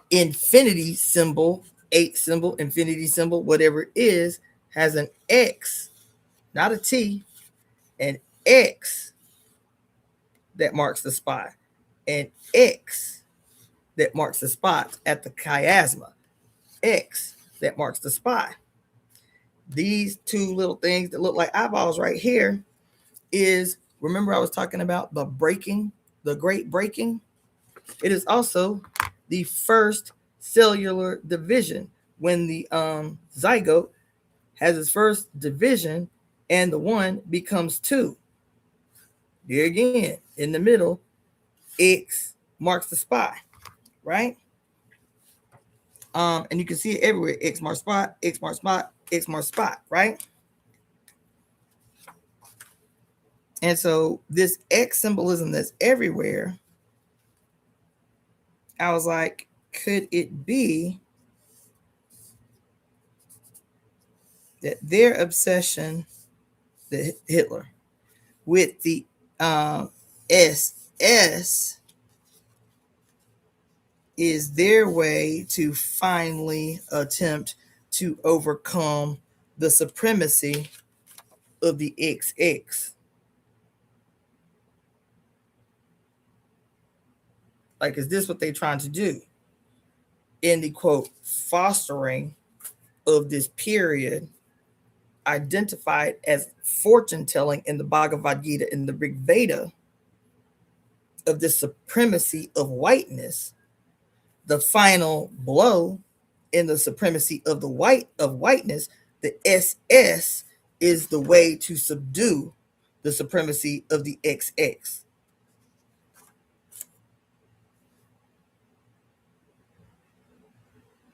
infinity symbol, 8 symbol, infinity symbol, whatever it is, has an X, not a T, an X that marks the spot, an X that marks the spot at the chiasma, X that marks the spot. These two little things that look like eyeballs right here is, remember I was talking about the breaking, the great breaking? It is also the first cellular division when the zygote has its first division and the one becomes 2. There again, in the middle, X marks the spot, right? And you can see it everywhere. X marks spot, X marks spot, X marks spot, right? And so this X symbolism that's everywhere, I was like, could it be that their obsession, the Hitler, with the SS is their way to finally attempt to overcome the supremacy of the XX? Like, is this what they're trying to do in the quote fostering of this period identified as fortune telling in the Bhagavad Gita, in the Rig Veda, of the supremacy of whiteness, the final blow in the supremacy of the whiteness, the SS is the way to subdue the supremacy of the XX.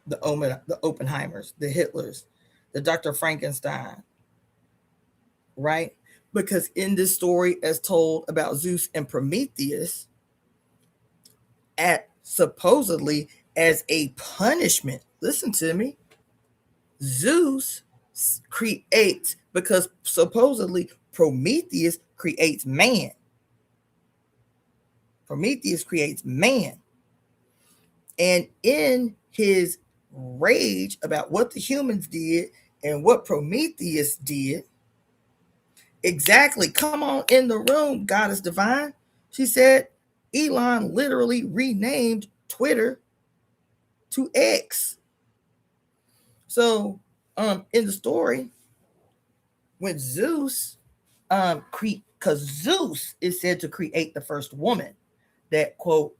The Oppenheimers, the Hitlers, the Dr. Frankenstein, right? Because in this story, as told about Zeus and Prometheus, at supposedly as a punishment, listen to me, Zeus creates, because supposedly Prometheus creates man. Prometheus creates man. And in his rage about what the humans did and what Prometheus did, exactly, come on in the room, Goddess Divine. She said Elon literally renamed Twitter to X. So in the story, when Zeus because Zeus is said to create the first woman, that quote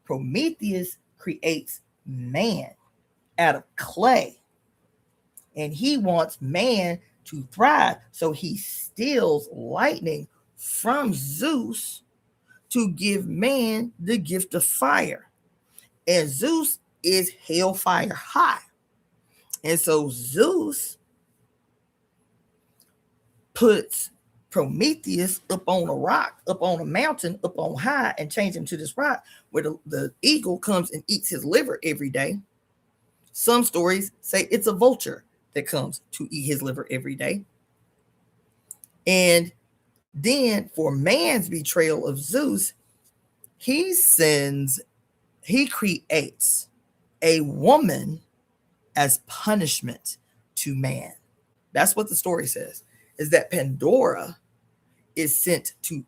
Prometheus creates man out of clay, and he wants man to thrive, so he steals lightning from Zeus to give man the gift of fire. And Zeus is hellfire high. And so Zeus puts Prometheus up on a rock, up on a mountain, up on high, and change him to this rock where the eagle comes and eats his liver every day. Some stories say it's a vulture that comes to eat his liver every day. And then for man's betrayal of Zeus, he creates a woman as punishment to man. That's what the story says, is that Pandora is sent to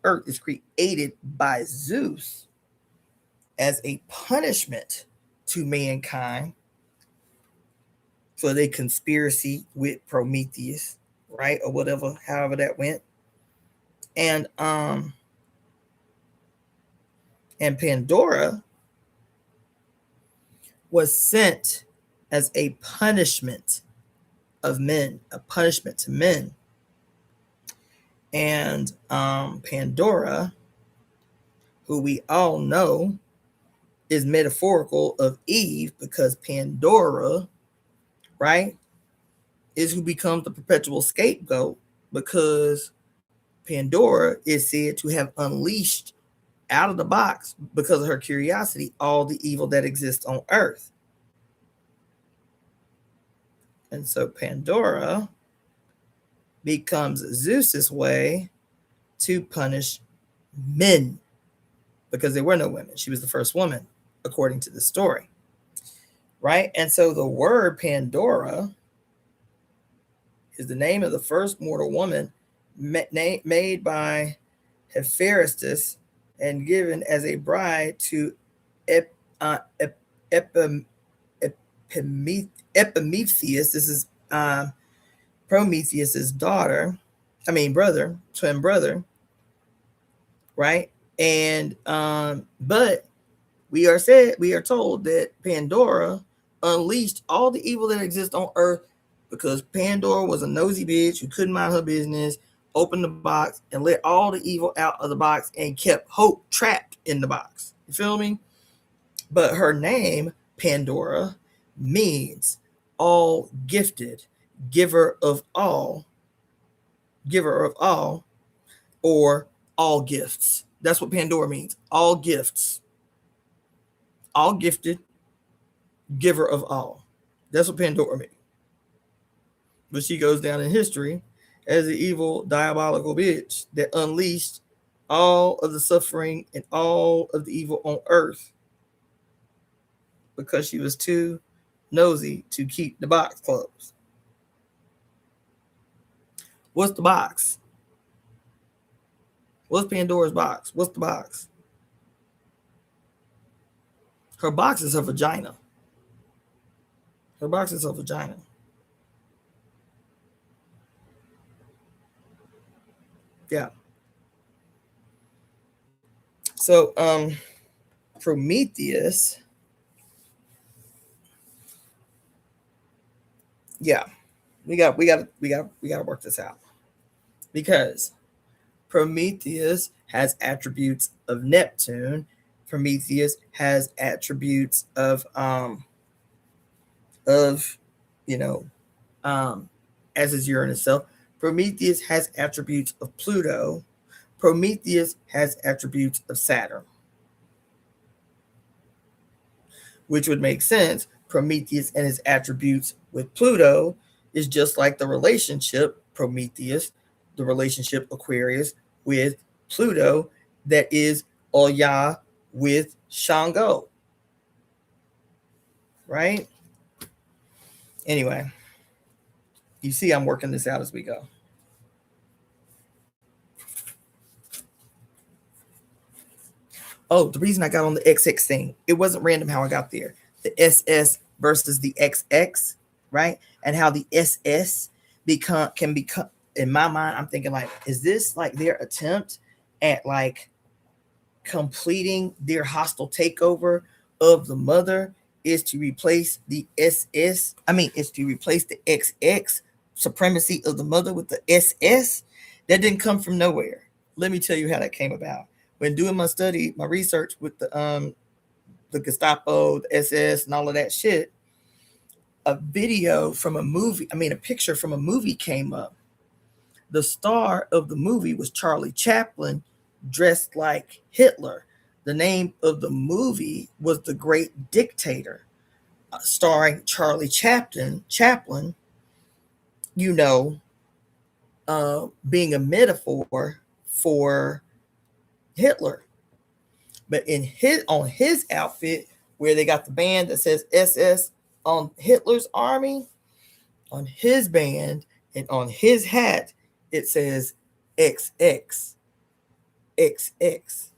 Earth, is created by Zeus as a punishment to mankind for the conspiracy with Prometheus, right? Or whatever, however that went. And Pandora was sent as a punishment of men, a punishment to men. And Pandora, who we all know is metaphorical of Eve, because Pandora, right, is who becomes the perpetual scapegoat, because Pandora is said to have unleashed out of the box, because of her curiosity, all the evil that exists on Earth. And so Pandora becomes Zeus's way to punish men, because there were no women. She was the first woman, according to the story. Right? And so the word Pandora is the name of the first mortal woman made by Hephaestus and given as a bride to Epimetheus. This is Prometheus's brother, twin brother, right? And but we are told that Pandora unleashed all the evil that exists on Earth, because Pandora was a nosy bitch who couldn't mind her business, opened the box and let all the evil out of the box and kept Hope trapped in the box. You feel me? But her name, Pandora, means all gifted, giver of all, or all gifts. That's what Pandora means. All gifts. All gifted, giver of all. That's what Pandora means. But she goes down in history as the evil, diabolical bitch that unleashed all of the suffering and all of the evil on Earth, because she was too nosy to keep the box closed. What's the box? What's Pandora's box? What's the box? Her box is her vagina. Her box is her vagina. Yeah. So Prometheus. Yeah. We got to work this out, because Prometheus has attributes of Neptune. Prometheus has attributes of as is Uranus itself. Prometheus has attributes of Pluto. Prometheus has attributes of Saturn, which would make sense. Prometheus and his attributes with Pluto is just like the relationship Prometheus, the relationship Aquarius with Pluto, that is Oya with Shango. Right? Anyway, you see I'm working this out as we go. Oh, the reason I got on the XX thing, it wasn't random how I got there. The SS versus the XX, right? And how the SS can become, in my mind, I'm thinking like, is this like their attempt at like completing their hostile takeover of the mother, is to replace the SS? It's to replace the XX supremacy of the mother with the SS? That didn't come from nowhere. Let me tell you how that came about. When doing my study, my research with the Gestapo, the SS, and all of that shit, a video from a movie, a picture from a movie came up. The star of the movie was Charlie Chaplin, dressed like Hitler. The name of the movie was The Great Dictator, starring Charlie Chaplin, being a metaphor for Hitler. But on his outfit, where they got the band that says SS on Hitler's army, on his band and on his hat, it says XX. XX.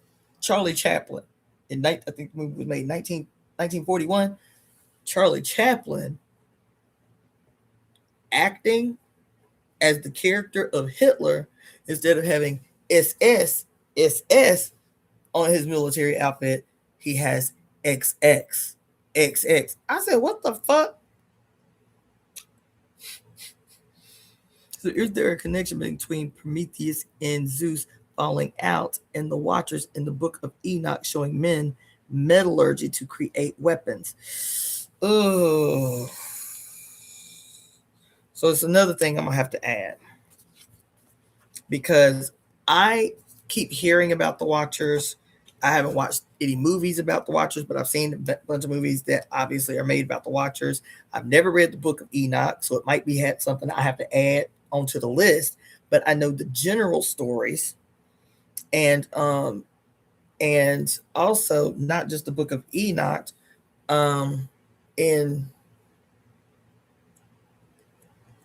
Charlie Chaplin. I think the movie was made in 1941. Charlie Chaplin acting as the character of Hitler, instead of having SS on his military outfit, he has XX. XX. I said, what the fuck? So is there a connection between Prometheus and Zeus falling out and the Watchers in the Book of Enoch showing men metallurgy to create weapons? Oh. So it's another thing I'm going to have to add. Because I keep hearing about the Watchers. I haven't watched any movies about the Watchers, but I've seen a bunch of movies that obviously are made about the Watchers. I've never read the Book of Enoch, so it might be something I have to add onto the list. But I know the general stories, and also not just the Book of Enoch, in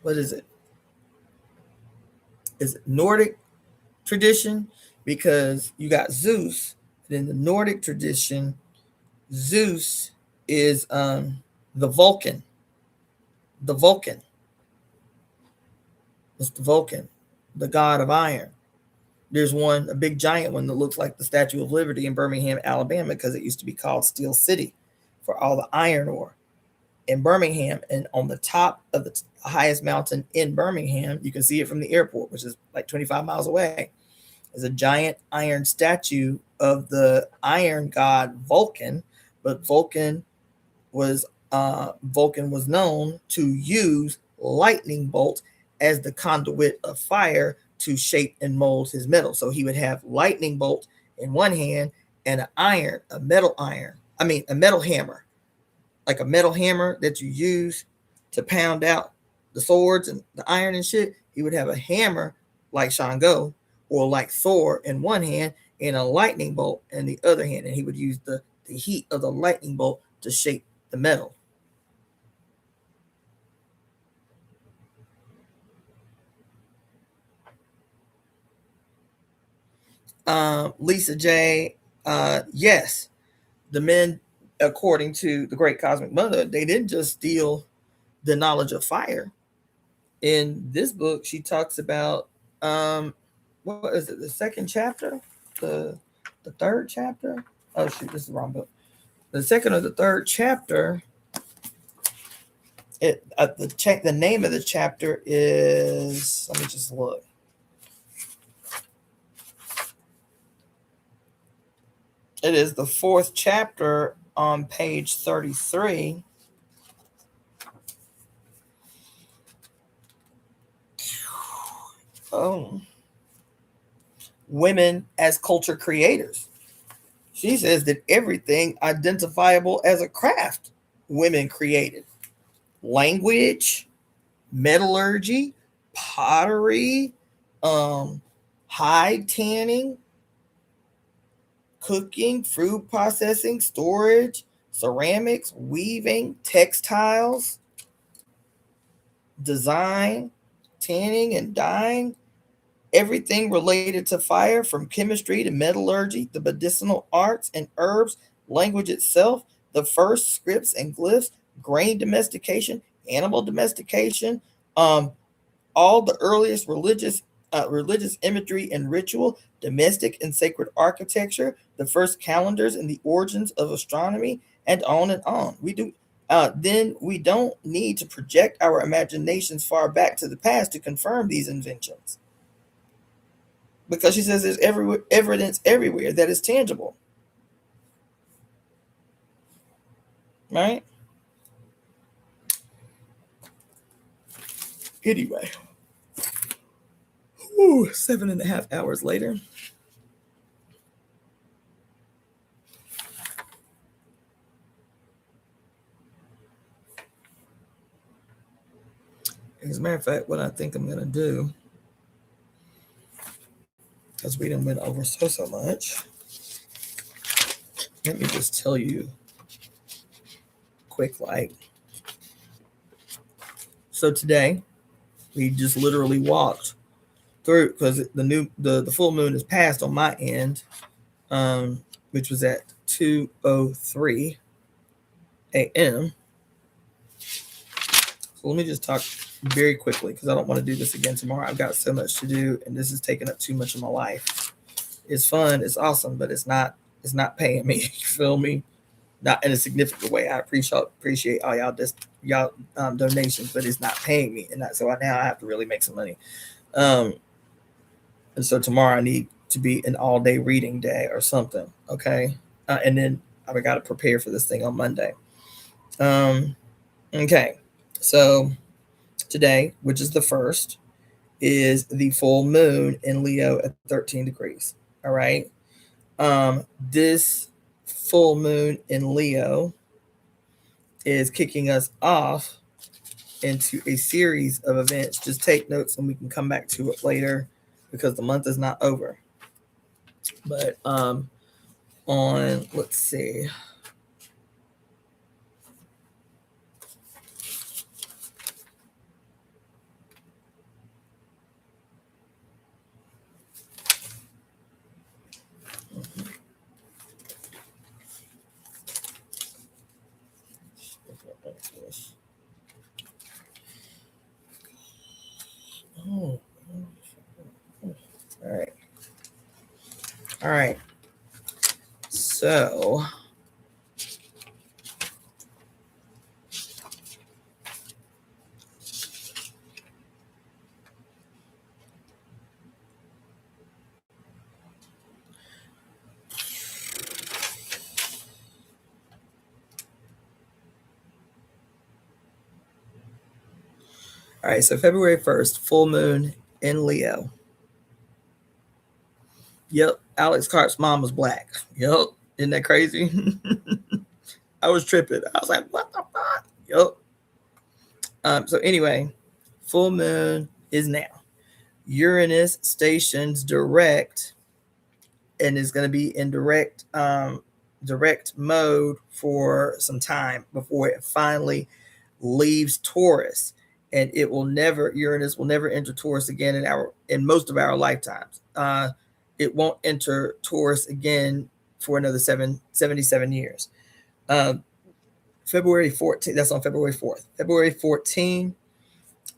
what is it? Is it Nordic tradition? Because you got Zeus, and in the Nordic tradition, Zeus is the Vulcan. The Vulcan. It's the Vulcan, the god of iron. There's one, a big giant one that looks like the Statue of Liberty in Birmingham, Alabama, because it used to be called Steel City for all the iron ore in Birmingham. And on the top of the highest mountain in Birmingham, you can see it from the airport, which is like 25 miles away, is a giant iron statue of the iron god Vulcan. But Vulcan was known to use lightning bolts as the conduit of fire to shape and mold his metal. So he would have lightning bolt in one hand and a metal hammer, like a metal hammer that you use to pound out the swords and the iron and shit. He would have a hammer like Shango or like Thor in one hand and a lightning bolt in the other hand. And he would use the heat of the lightning bolt to shape the metal. Lisa J, yes, the men, according to the Great Cosmic Mother, they didn't just steal the knowledge of fire. In this book, she talks about what is it? The second chapter, the third chapter. Oh shoot, this is the wrong book. The second or the third chapter. The name of the chapter is. Let me just look. It is the fourth chapter on page 33. Oh. Women as culture creators. She says that everything identifiable as a craft, women created. Language, metallurgy, pottery, hide tanning, cooking, fruit processing, storage, ceramics, weaving, textiles, design, tanning and dyeing, everything related to fire, from chemistry to metallurgy, the medicinal arts and herbs, language itself, the first scripts and glyphs, grain domestication, animal domestication, all the earliest religious imagery and ritual, domestic and sacred architecture, the first calendars and the origins of astronomy, and on and on. Then we don't need to project our imaginations far back to the past to confirm these inventions. Because she says there's evidence everywhere that is tangible. Right? Anyway. 7.5 hours later. As a matter of fact, what I think I'm going to do because we done went over so much. Let me just tell you quick, like, so today we just literally walked through, because the full moon is passed on my end, which was at 2:03 a.m. So let me just talk very quickly, because I don't want to do this again tomorrow. I've got so much to do, and this is taking up too much of my life. It's fun, it's awesome, but it's not paying me. You feel me? Not in a significant way. I appreciate all y'all donations, but it's not paying me, and so now I have to really make some money. And so tomorrow I need to be an all-day reading day or something. Okay, and then I got to prepare for this thing on Monday. Okay, so today, which is the 1st, is the full moon in Leo at 13 degrees. All right. This full moon in Leo is kicking us off into a series of events. Just take notes and we can come back to it later, because the month is not over. But let's see. Oh. All right. So all right, so February 1st, full moon in Leo. Yep, Alex Carp's mom was black. Yep, isn't that crazy? I was tripping. I was like, what the fuck? Yep. So anyway, full moon is now. Uranus stations direct, and is going to be in direct mode for some time before it finally leaves Taurus. And Uranus will never enter Taurus again in most of our lifetimes. It won't enter Taurus again for another 77 years. February 14th, that's on February 4th. February 14th,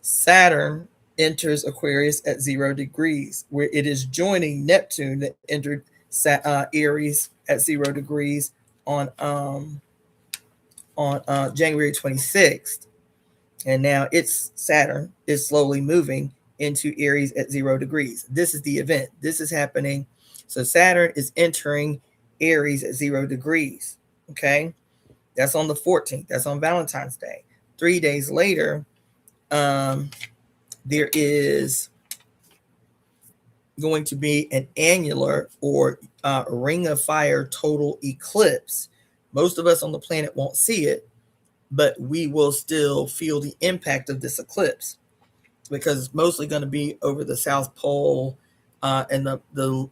Saturn enters Aquarius at 0 degrees, where it is joining Neptune that entered Aries at 0 degrees on January 26th. And now Saturn is slowly moving into Aries at 0 degrees. This is the event. This is happening. So Saturn is entering Aries at 0 degrees. Okay. That's on the 14th. That's on Valentine's Day. 3 days later, there is going to be an annular or ring of fire total eclipse. Most of us on the planet won't see it, but we will still feel the impact of this eclipse, because it's mostly going to be over the South Pole and the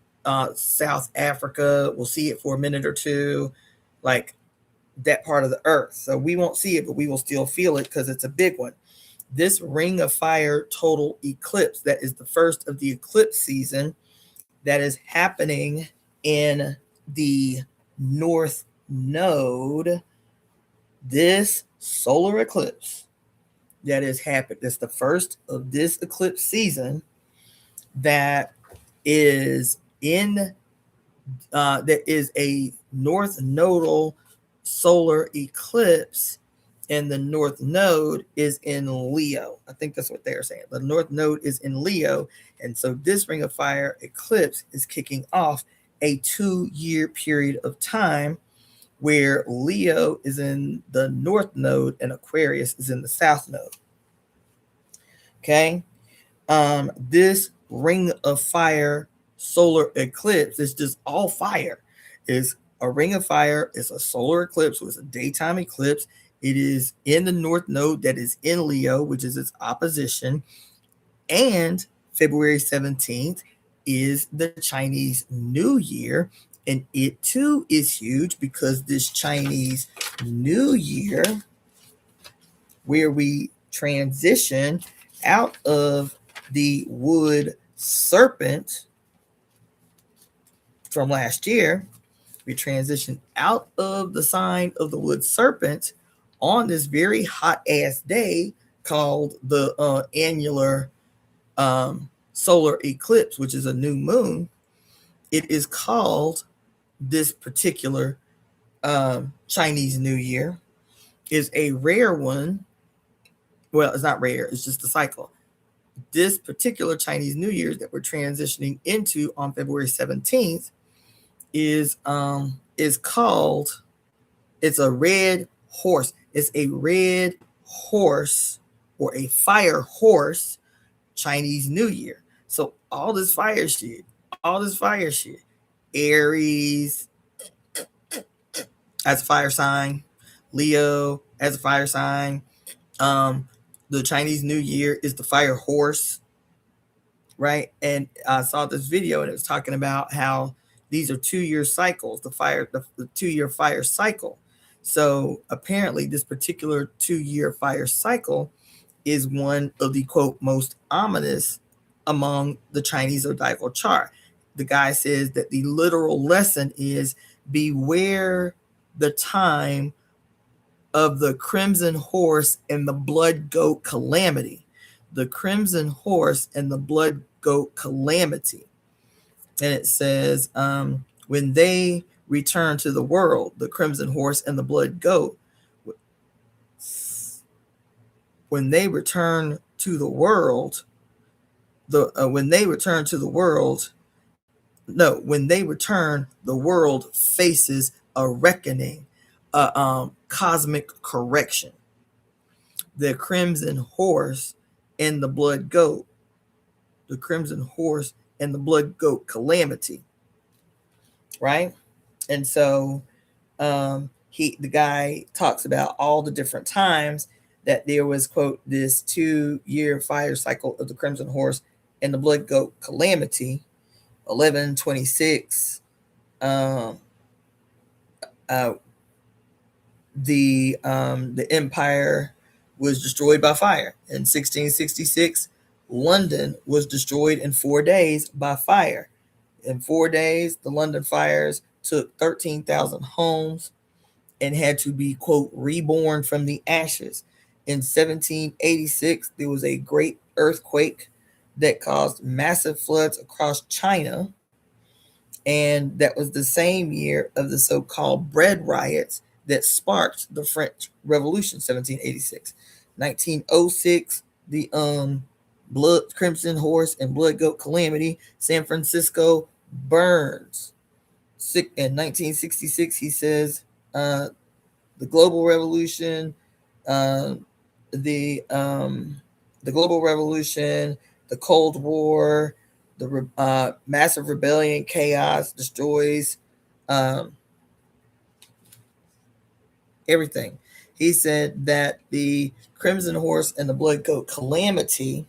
South Africa. We'll see it for a minute or two, like that part of the earth. So we won't see it, but we will still feel it because it's a big one. This ring of fire total eclipse, that is the first of the eclipse season, that is happening in the North Node. This solar eclipse that is happening, that's the first of this eclipse season, that is that is a North Nodal solar eclipse, and the North Node is in Leo. I think that's what they're saying. The North Node is in Leo, and so this ring of fire eclipse is kicking off a 2-year period of time where Leo is in the North Node and Aquarius is in the South Node. Okay. This ring of fire solar eclipse is just all fire. Is a ring of fire. It's a solar eclipse. So it's a daytime eclipse. It is in the North Node that is in Leo, which is its opposition. And February 17th, is the Chinese New Year. And it too is huge because this Chinese New Year, where we transition out of the wood serpent from last year, we transition out of the sign of the wood serpent on this very hot ass day called the annular solar eclipse, which is a new moon. It is called this particular Chinese New Year, is a rare one. Well, it's not rare, it's just a cycle. This particular Chinese New Year that we're transitioning into on February 17th is called, it's a red horse. It's a red horse or a fire horse Chinese New Year. So all this fire shit, Aries as a fire sign, Leo as a fire sign. The Chinese New Year is the fire horse, right? And I saw this video and it was talking about how these are 2-year cycles, the 2-year fire cycle. So apparently this particular 2-year fire cycle is one of the quote most ominous among the Chinese zodiacal chart. The guy says that the literal lesson is beware the time of the crimson horse and the blood goat calamity. The crimson horse and the blood goat calamity. And it says, when they return to the world, the crimson horse and the blood goat, when they return to the world, when they return, the world faces a reckoning, a cosmic correction. The crimson horse and the blood goat, the crimson horse and the blood goat calamity, right? And so the guy talks about all the different times that there was, quote, this 2-year fire cycle of the crimson horse and the blood goat calamity. 1126, the empire was destroyed by fire. In 1666, London was destroyed in 4 days by fire. In 4 days, the London fires took 13,000 homes and had to be, quote, reborn from the ashes. In 1786, there was a great earthquake that caused massive floods across China. And that was the same year of the so-called bread riots that sparked the French Revolution, 1786. 1906, the blood crimson horse and blood goat calamity, San Francisco burns. In 1966, he says, the global revolution, the global revolution, the Cold War, the massive rebellion, chaos destroys everything. He said that the crimson horse and the blood goat calamity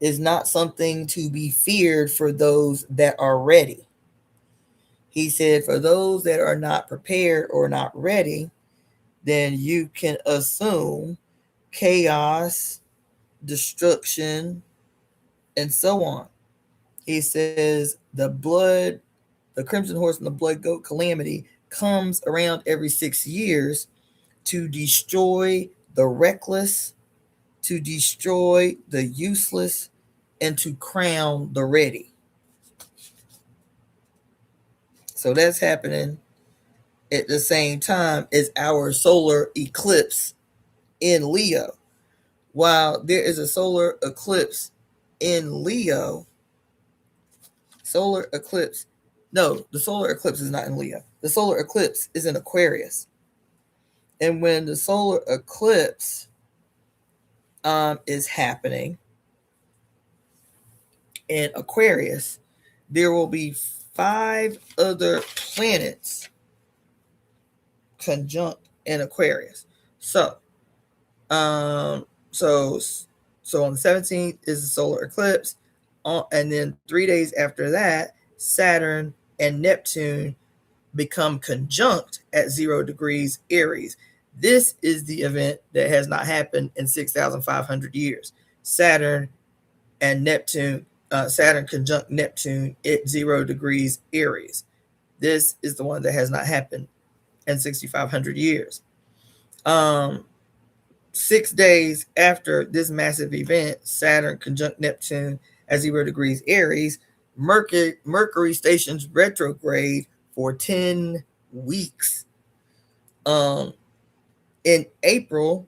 is not something to be feared for those that are ready. He said, for those that are not prepared or not ready, then you can assume chaos, destruction, and so on. He says the crimson horse and the blood goat calamity comes around every 6 years to destroy the reckless, to destroy the useless, and to crown the ready. So that's happening at the same time as our solar eclipse in Leo. While there is a solar eclipse in Leo, the solar eclipse is not in Leo. The solar eclipse is in Aquarius. And when the solar eclipse is happening in Aquarius, there will be 5 other planets conjunct in Aquarius. So So on the 17th is the solar eclipse. And then 3 days after that, Saturn and Neptune become conjunct at 0 degrees Aries. This is the event that has not happened in 6,500 years. Saturn and Neptune, Saturn conjunct Neptune at 0 degrees Aries. This is the one that has not happened in 6,500 years. 6 days after this massive event, Saturn conjunct Neptune at 0 degrees Aries, Mercury stations retrograde for 10 weeks. In April,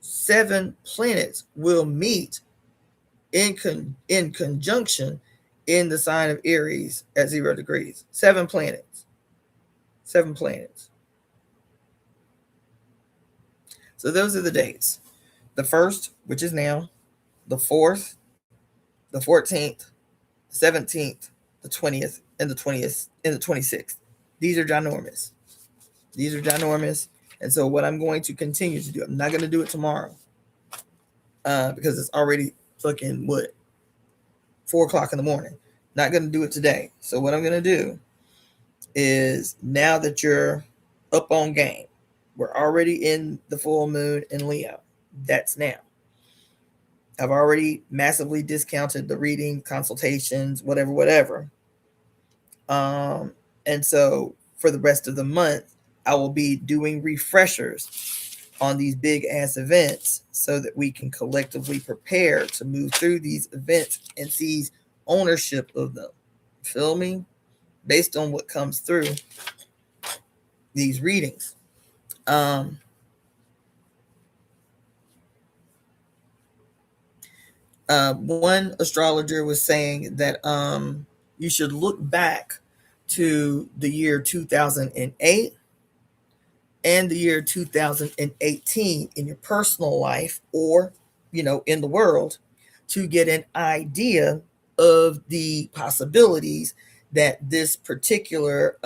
7 planets will meet in conjunction in the sign of Aries at 0 degrees. 7 planets. 7 planets. So those are the dates. The 1st, which is now, the 4th, the 14th, the 17th, the 20th, and the 26th. These are ginormous. These are ginormous. And so what I'm going to continue to do, I'm not going to do it tomorrow because it's already fucking 4 o'clock in the morning. Not going to do it today. So what I'm going to do is, now that you're up on game, we're already in the full moon in Leo. That's now. I've already massively discounted the reading, consultations, whatever. And so for the rest of the month, I will be doing refreshers on these big ass events so that we can collectively prepare to move through these events and seize ownership of them. Feel me? Based on what comes through these readings. One astrologer was saying that you should look back to the year 2008 and the year 2018 in your personal life, or in the world, to get an idea of the possibilities that this particular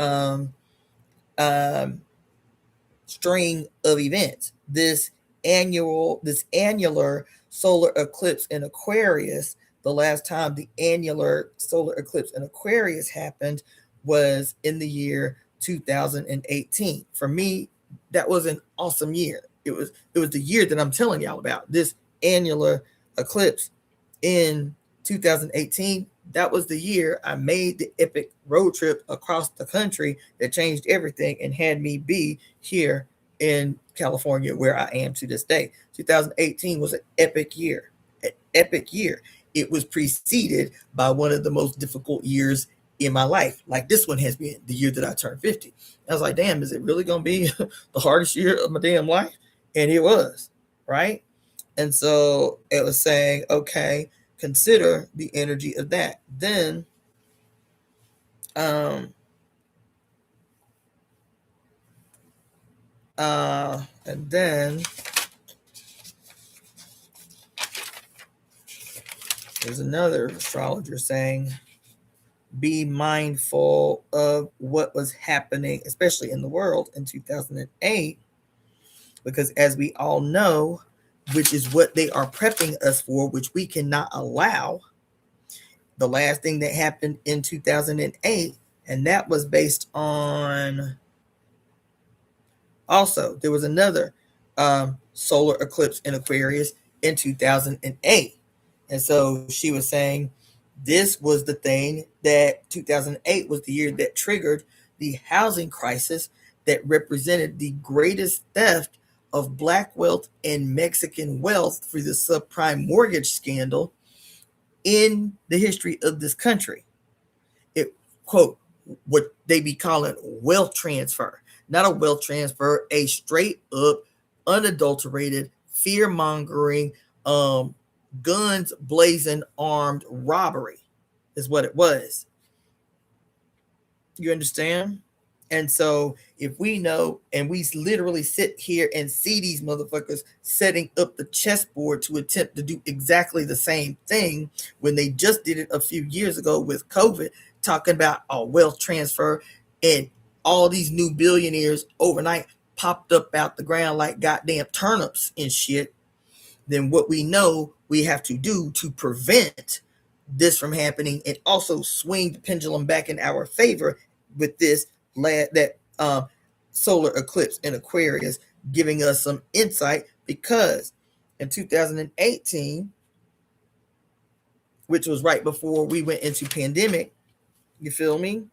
string of events, this annular solar eclipse in Aquarius. The last time the annular solar eclipse in Aquarius happened was in the year 2018. For me, that was an awesome year. It was the year that I'm telling y'all about. This annular eclipse in 2018, that was the year I made the epic road trip across the country that changed everything and had me be here in California where I am to this day. 2018 was an epic year. An epic year. It was preceded by one of the most difficult years in my life. Like this one has been, the year that I turned 50. I was like, damn, is it really going to be the hardest year of my damn life? And it was, right? And so it was saying, okay, consider the energy of that. Then, and then there's another astrologer saying, be mindful of what was happening, especially in the world in 2008, because as we all know, which is what they are prepping us for, which we cannot allow. The last thing that happened in 2008, and that was based on, also, there was another solar eclipse in Aquarius in 2008. And so she was saying this was the thing that 2008 was the year that triggered the housing crisis that represented the greatest theft of Black wealth and Mexican wealth through the subprime mortgage scandal in the history of this country. It, quote, what they be calling wealth transfer. Not a wealth transfer, a straight up, unadulterated, fear-mongering, guns blazing, armed robbery is what it was. You understand? And so if we know, and we literally sit here and see these motherfuckers setting up the chessboard to attempt to do exactly the same thing when they just did it a few years ago with COVID, talking about a wealth transfer, and all these new billionaires overnight popped up out the ground like goddamn turnips and shit. then what we know we have to do to prevent this from happening and also swing the pendulum back in our favor with this solar eclipse in Aquarius, giving us some insight, because in 2018, which was right before we went into pandemic, you feel me?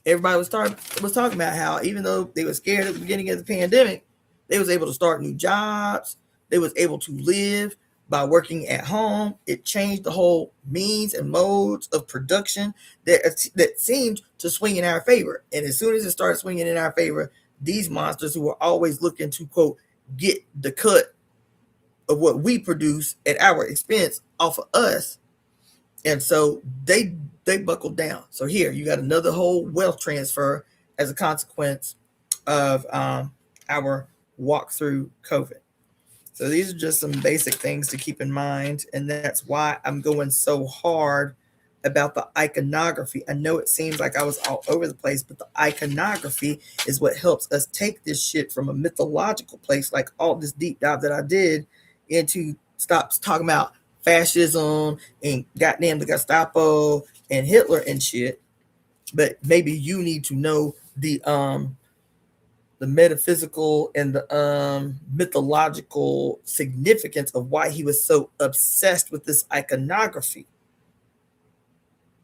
Everybody was talking about how even though they were scared at the beginning of the pandemic, they was able to start new jobs. They was able to live by working at home. It changed the whole means and modes of production that seemed to swing in our favor. And as soon as it started swinging in our favor, these monsters who were always looking to, quote, get the cut of what we produce at our expense off of us, and so they buckled down. So here you got another whole wealth transfer as a consequence of our walk through COVID. So these are just some basic things to keep in mind, and that's why I'm going so hard about the iconography. I know it seems like I was all over the place, but the iconography is what helps us take this shit from a mythological place, like all this deep dive that I did, into stop talking about fascism and goddamn the Gestapo and Hitler and shit. But maybe you need to know the metaphysical and the mythological significance of why he was so obsessed with this iconography.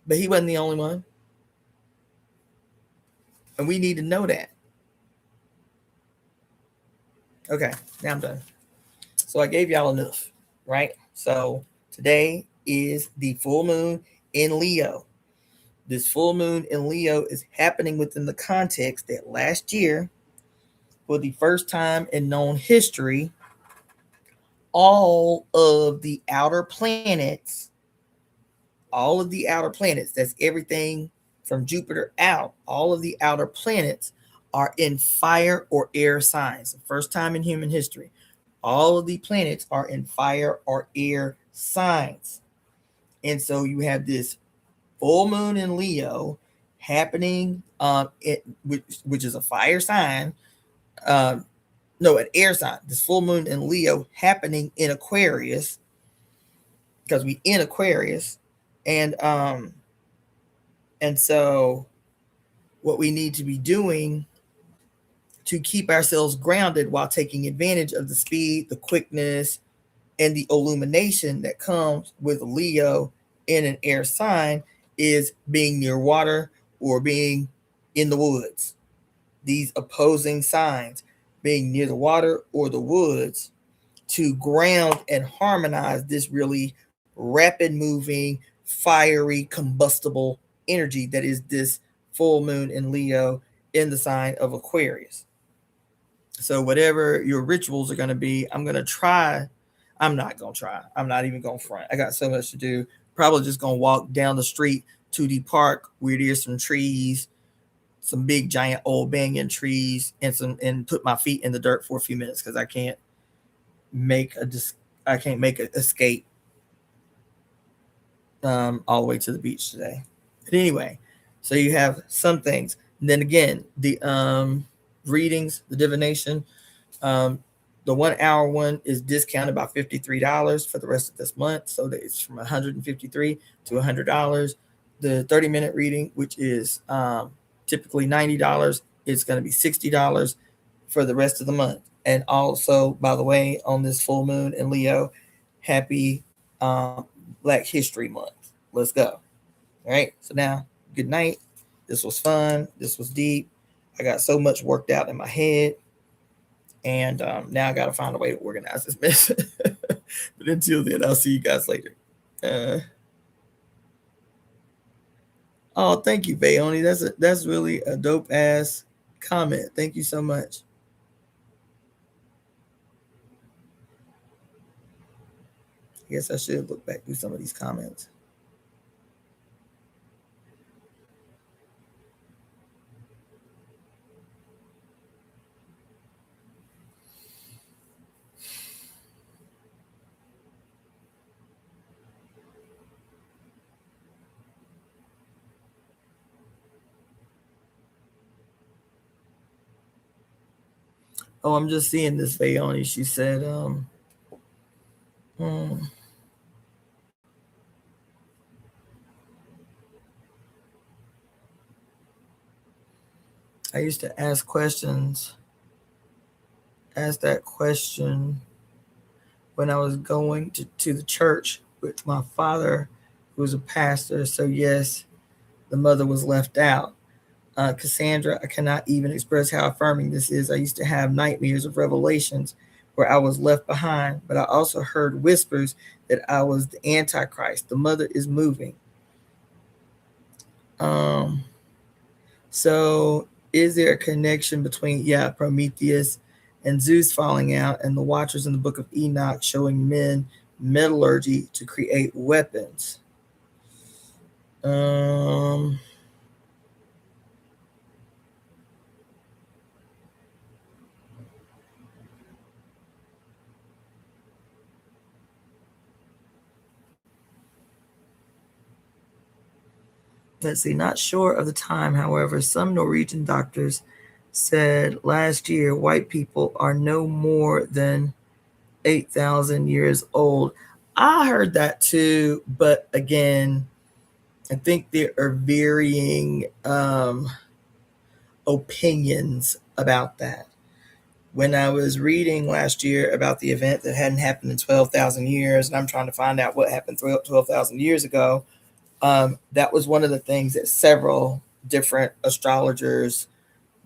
But he wasn't the only one. And we need to know that. Okay, now I'm done. So I gave y'all enough, right? So today is the full moon in Leo. This full moon in Leo is happening within the context that last year, for the first time in known history, all of the outer planets, that's everything from Jupiter out, all of the outer planets are in fire or air signs. The first time in human history, all of the planets are in fire or air signs. And so you have this full moon in Leo happening, which is a fire sign. No, an air sign. This full moon in Leo happening in Aquarius, because we in Aquarius, and so what we need to be doing to keep ourselves grounded while taking advantage of the speed, the quickness, and the illumination that comes with Leo in an air sign is being near water or being in the woods. These opposing signs, being near the water or the woods, to ground and harmonize this really rapid moving, fiery, combustible energy that is this full moon in Leo in the sign of Aquarius. So whatever your rituals are going to be, I'm not even going to front. I got so much to do. Probably just going to walk down the street to the park where there's some trees, some big giant old banyan trees, and put my feet in the dirt for a few minutes, because I can't make an escape all the way to the beach today. But anyway, so you have some things. And then again, the readings, the divination, the 1 hour one is discounted by $53 for the rest of this month. So that it's from $153 to $100. The 30-minute reading, which is typically $90, is going to be $60 for the rest of the month. And also, by the way, on this full moon in Leo, happy Black History Month. Let's go. All right. So now, good night. This was fun. This was deep. I got so much worked out in my head. And now I got to find a way to organize this mess. But until then, I'll see you guys later. Oh, thank you, Bayoni. That's really a dope ass comment. Thank you so much. I guess I should look back through some of these comments. Oh, I'm just seeing this Bayoni. She said, Hmm. I used to ask that question when I was going to the church with my father, who was a pastor. So, yes, the mother was left out. Cassandra, I cannot even express how affirming this is. I used to have nightmares of revelations where I was left behind, but I also heard whispers that I was the Antichrist. The mother is moving. Um, so is there a connection between, Prometheus and Zeus falling out and the Watchers in the Book of Enoch showing men metallurgy to create weapons? Um, let's see, not sure of the time. However, some Norwegian doctors said last year white people are no more than 8,000 years old. I heard that too, but again, I think there are varying opinions about that. When I was reading last year about the event that hadn't happened in 12,000 years, and I'm trying to find out what happened 12,000 years ago, that was one of the things that several different astrologers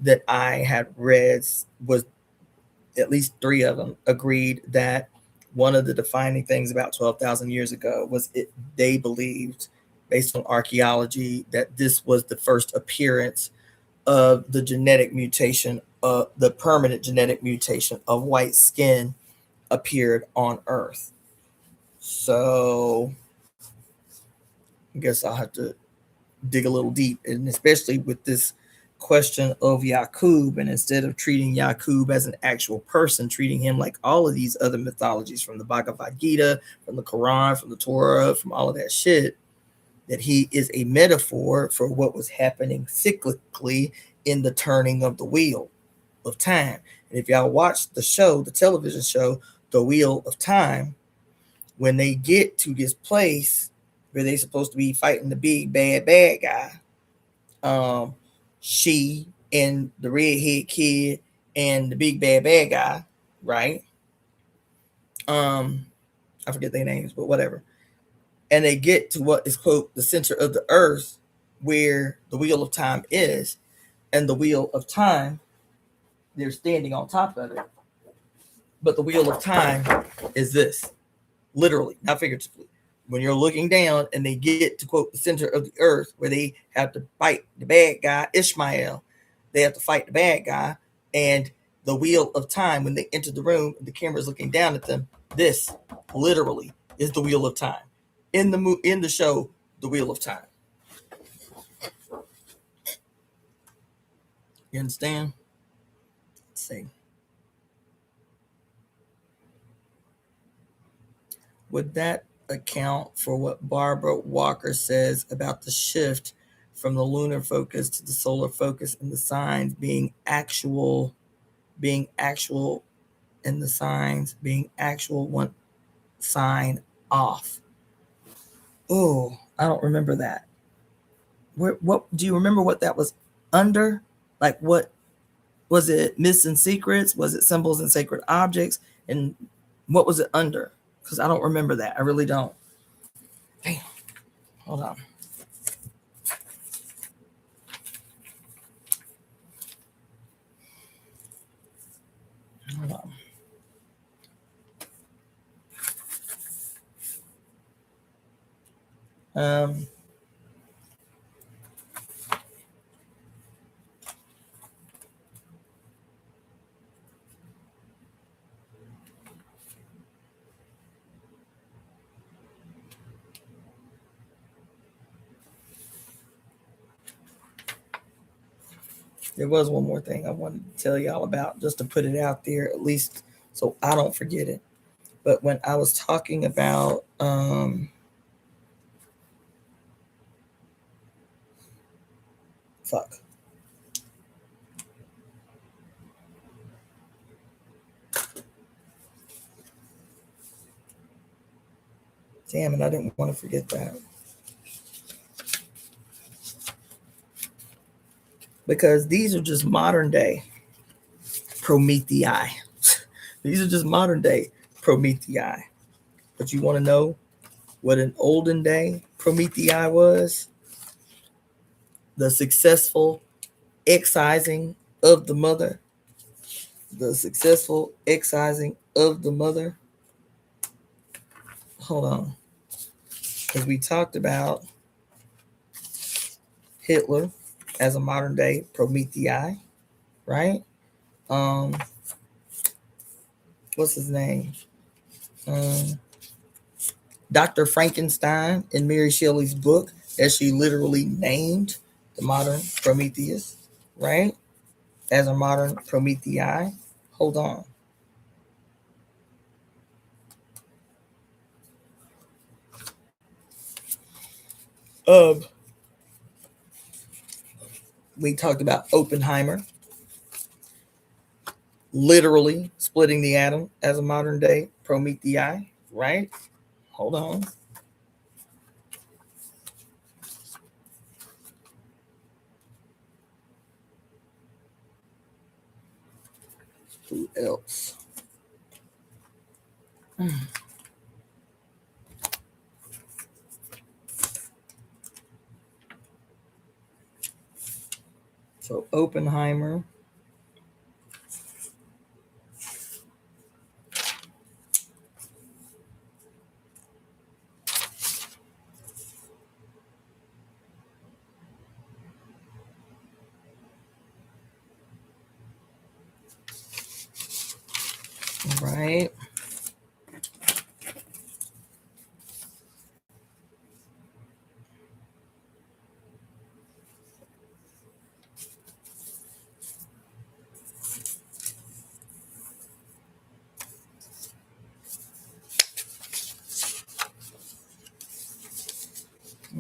that I had read, was at least three of them agreed that one of the defining things about 12,000 years ago was they believed, based on archaeology, that this was the first appearance of the genetic mutation, the permanent genetic mutation of white skin appeared on Earth. So I guess I'll have to dig a little deep, and especially with this question of Yakub, and instead of treating Yakub as an actual person, treating him like all of these other mythologies from the Bhagavad Gita, from the Quran, from the Torah, from all of that shit, that he is a metaphor for what was happening cyclically in the turning of the wheel of time. And if y'all watch the show, the television show, The Wheel of Time, when they get to this place where they're supposed to be fighting the big bad guy, um, she and the redhead kid and the big bad guy, right? Um, I forget their names, but whatever. And they get to what is quote the center of the earth, where the wheel of time is, and the wheel of time, they're standing on top of it. But the wheel of time is this, literally, not figuratively. When you're looking down and they get to quote the center of the earth, where they have to fight the bad guy, Ishmael, they have to fight the bad guy, and the wheel of time, when they enter the room, the camera's looking down at them. This literally is the wheel of time in the show, The Wheel of Time. You understand? Let's see. Would that account for what Barbara Walker says about the shift from the lunar focus to the solar focus and the signs being actual, and the signs being actual one sign off? Oh, I don't remember that. What do you remember what that was under? Like, what was it? Missing secrets? Was it symbols and sacred objects? And what was it under? Because I don't remember that. I really don't. Damn. Hold on. Hold on. Um, there was one more thing I wanted to tell y'all about, just to put it out there, at least so I don't forget it. But when I was talking about fuck. Damn it, I didn't want to forget that. Because these are just modern day Promethei. These are just modern day Promethei. But you want to know what an olden day Promethei was? The successful excising of the mother. The successful excising of the mother. Hold on. Because we talked about Hitler as a modern day Promethei, right? What's his name? Dr. Frankenstein in Mary Shelley's book, as she literally named the modern Prometheus, right? As a modern Promethei. Hold on. We talked about Oppenheimer literally splitting the atom as a modern day Promethei, right? Hold on. Who else? So Oppenheimer. Right.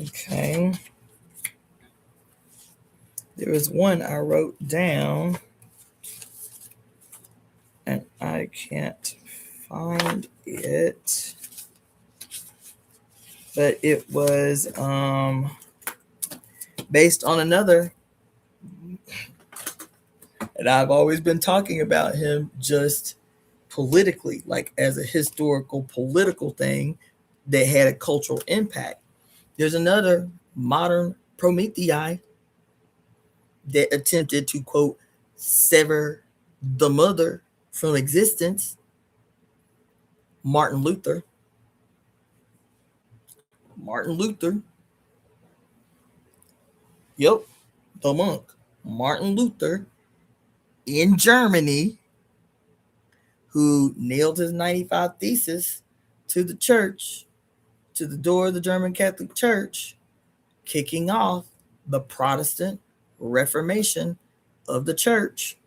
Okay. There was one I wrote down and I can't find it. But it was based on another, and I've always been talking about him just politically, like as a historical political thing that had a cultural impact. There's another modern Promethei that attempted to, quote, sever the mother from existence. Martin Luther. Martin Luther. Yep, the monk. Martin Luther in Germany, who nailed his 95 thesis to the church, to the door of the German Catholic Church, kicking off the Protestant Reformation of the church.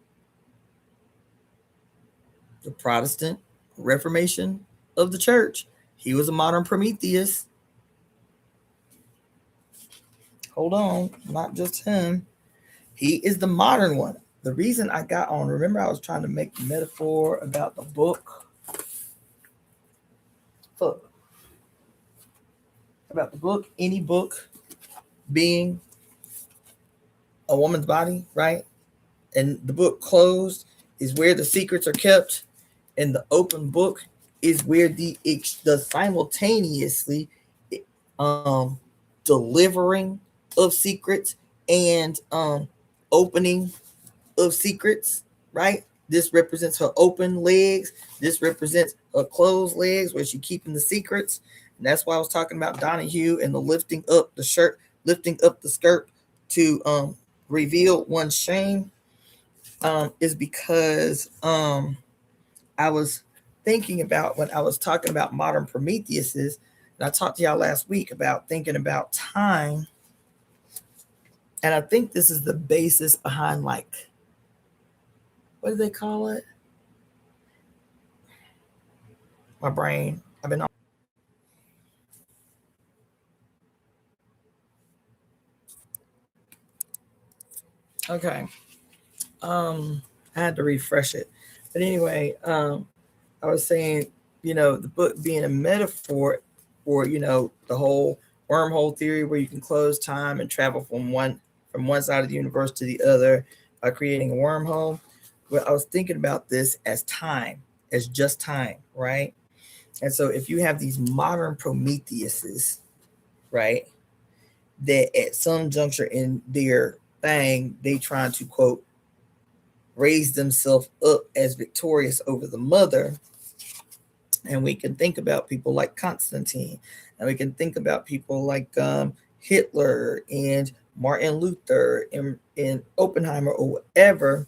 The Protestant Reformation of the church. He was a modern Prometheus. Hold on, not just him. He is the modern one. The reason I got on, remember I was trying to make a metaphor about the book. About the book, any book being a woman's body, right? And the book closed is where the secrets are kept, and the open book is where the simultaneously um delivering of secrets and opening of secrets, right? This represents her open legs. This represents her closed legs, where she's keeping the secrets. And that's why I was talking about Donahue and the lifting up the shirt, lifting up the skirt to reveal one's shame. Is because I was thinking about when I was talking about modern Prometheuses, and I talked to y'all last week about thinking about time. And I think this is the basis behind, like, what do they call it? My brain. I've been on. Okay. I had to refresh it. But anyway, I was saying, the book being a metaphor, or the whole wormhole theory where you can close time and travel from one side of the universe to the other by creating a wormhole. Well, I was thinking about this as time, as just time, right? And so if you have these modern Prometheuses, right, that at some juncture in their thing, they trying to quote raise themselves up as victorious over the mother. And we can think about people like Constantine, and we can think about people like Hitler and Martin Luther and Oppenheimer or whatever.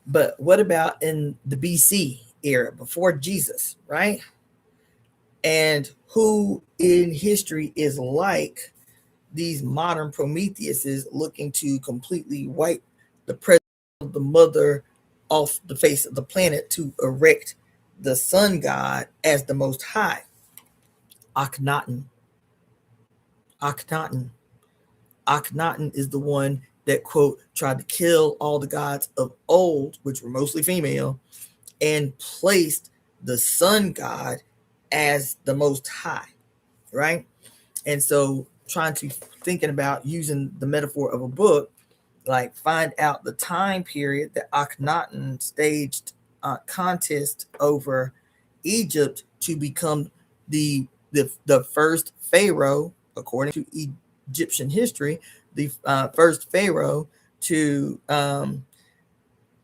But what about in the BC era before Jesus, right? And who in history is like these modern Prometheuses looking to completely wipe the presence of the mother off the face of the planet to erect the sun god as the most high? Akhenaten. Akhenaten. Akhenaten is the one that, quote, tried to kill all the gods of old, which were mostly female, and placed the sun god as the most high, right? And so thinking about using the metaphor of a book, like find out the time period that Akhenaten staged a contest over Egypt to become the first pharaoh, according to Egyptian history, the first pharaoh to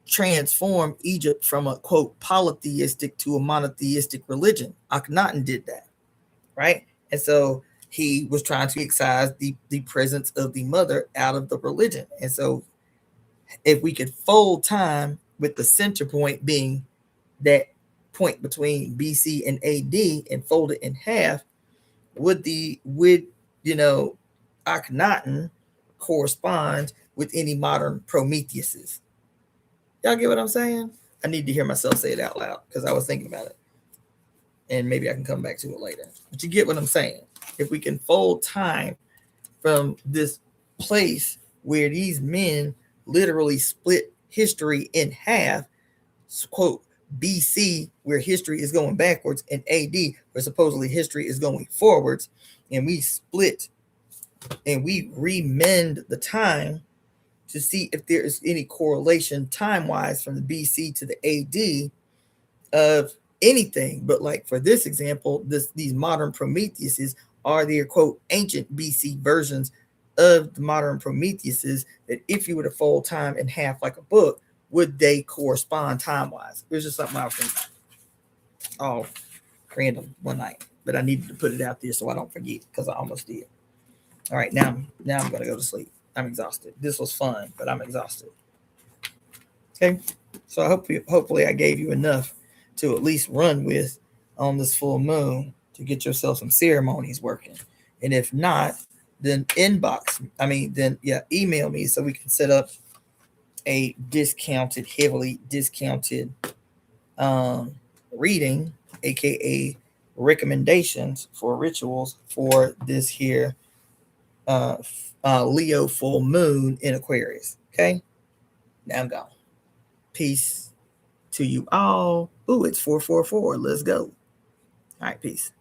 transform Egypt from a quote polytheistic to a monotheistic religion. Akhenaten did that, right? And so he was trying to excise the presence of the mother out of the religion. And so if we could fold time with the center point being that point between BC and AD and fold it in half, would Akhenaten correspond with any modern Prometheuses? Y'all get what I'm saying? I need to hear myself say it out loud because I was thinking about it. And maybe I can come back to it later. But you get what I'm saying. If we can fold time from this place where these men literally split history in half, quote, BC, where history is going backwards, and AD, where supposedly history is going forwards, and we split and we remend the time to see if there is any correlation time-wise from the BC to the AD of anything. But like for this example, these modern Prometheuses are their quote ancient BC versions of the modern Prometheuses that if you were to fold time in half like a book, would they correspond time-wise? It was just something I was thinking all random one night, but I needed to put it out there so I don't forget because I almost did. All right, now I'm gonna go to sleep. I'm exhausted. This was fun, but I'm exhausted. Okay, so hopefully I gave you emaugh to at least run with on this full moon to get yourself some ceremonies working. And if not, then email me so we can set up a heavily discounted reading, aka recommendations for rituals for this here Leo full moon in Aquarius. Okay, now I'm gone. Peace to you all. Ooh, it's 444. Let's go. All right, peace.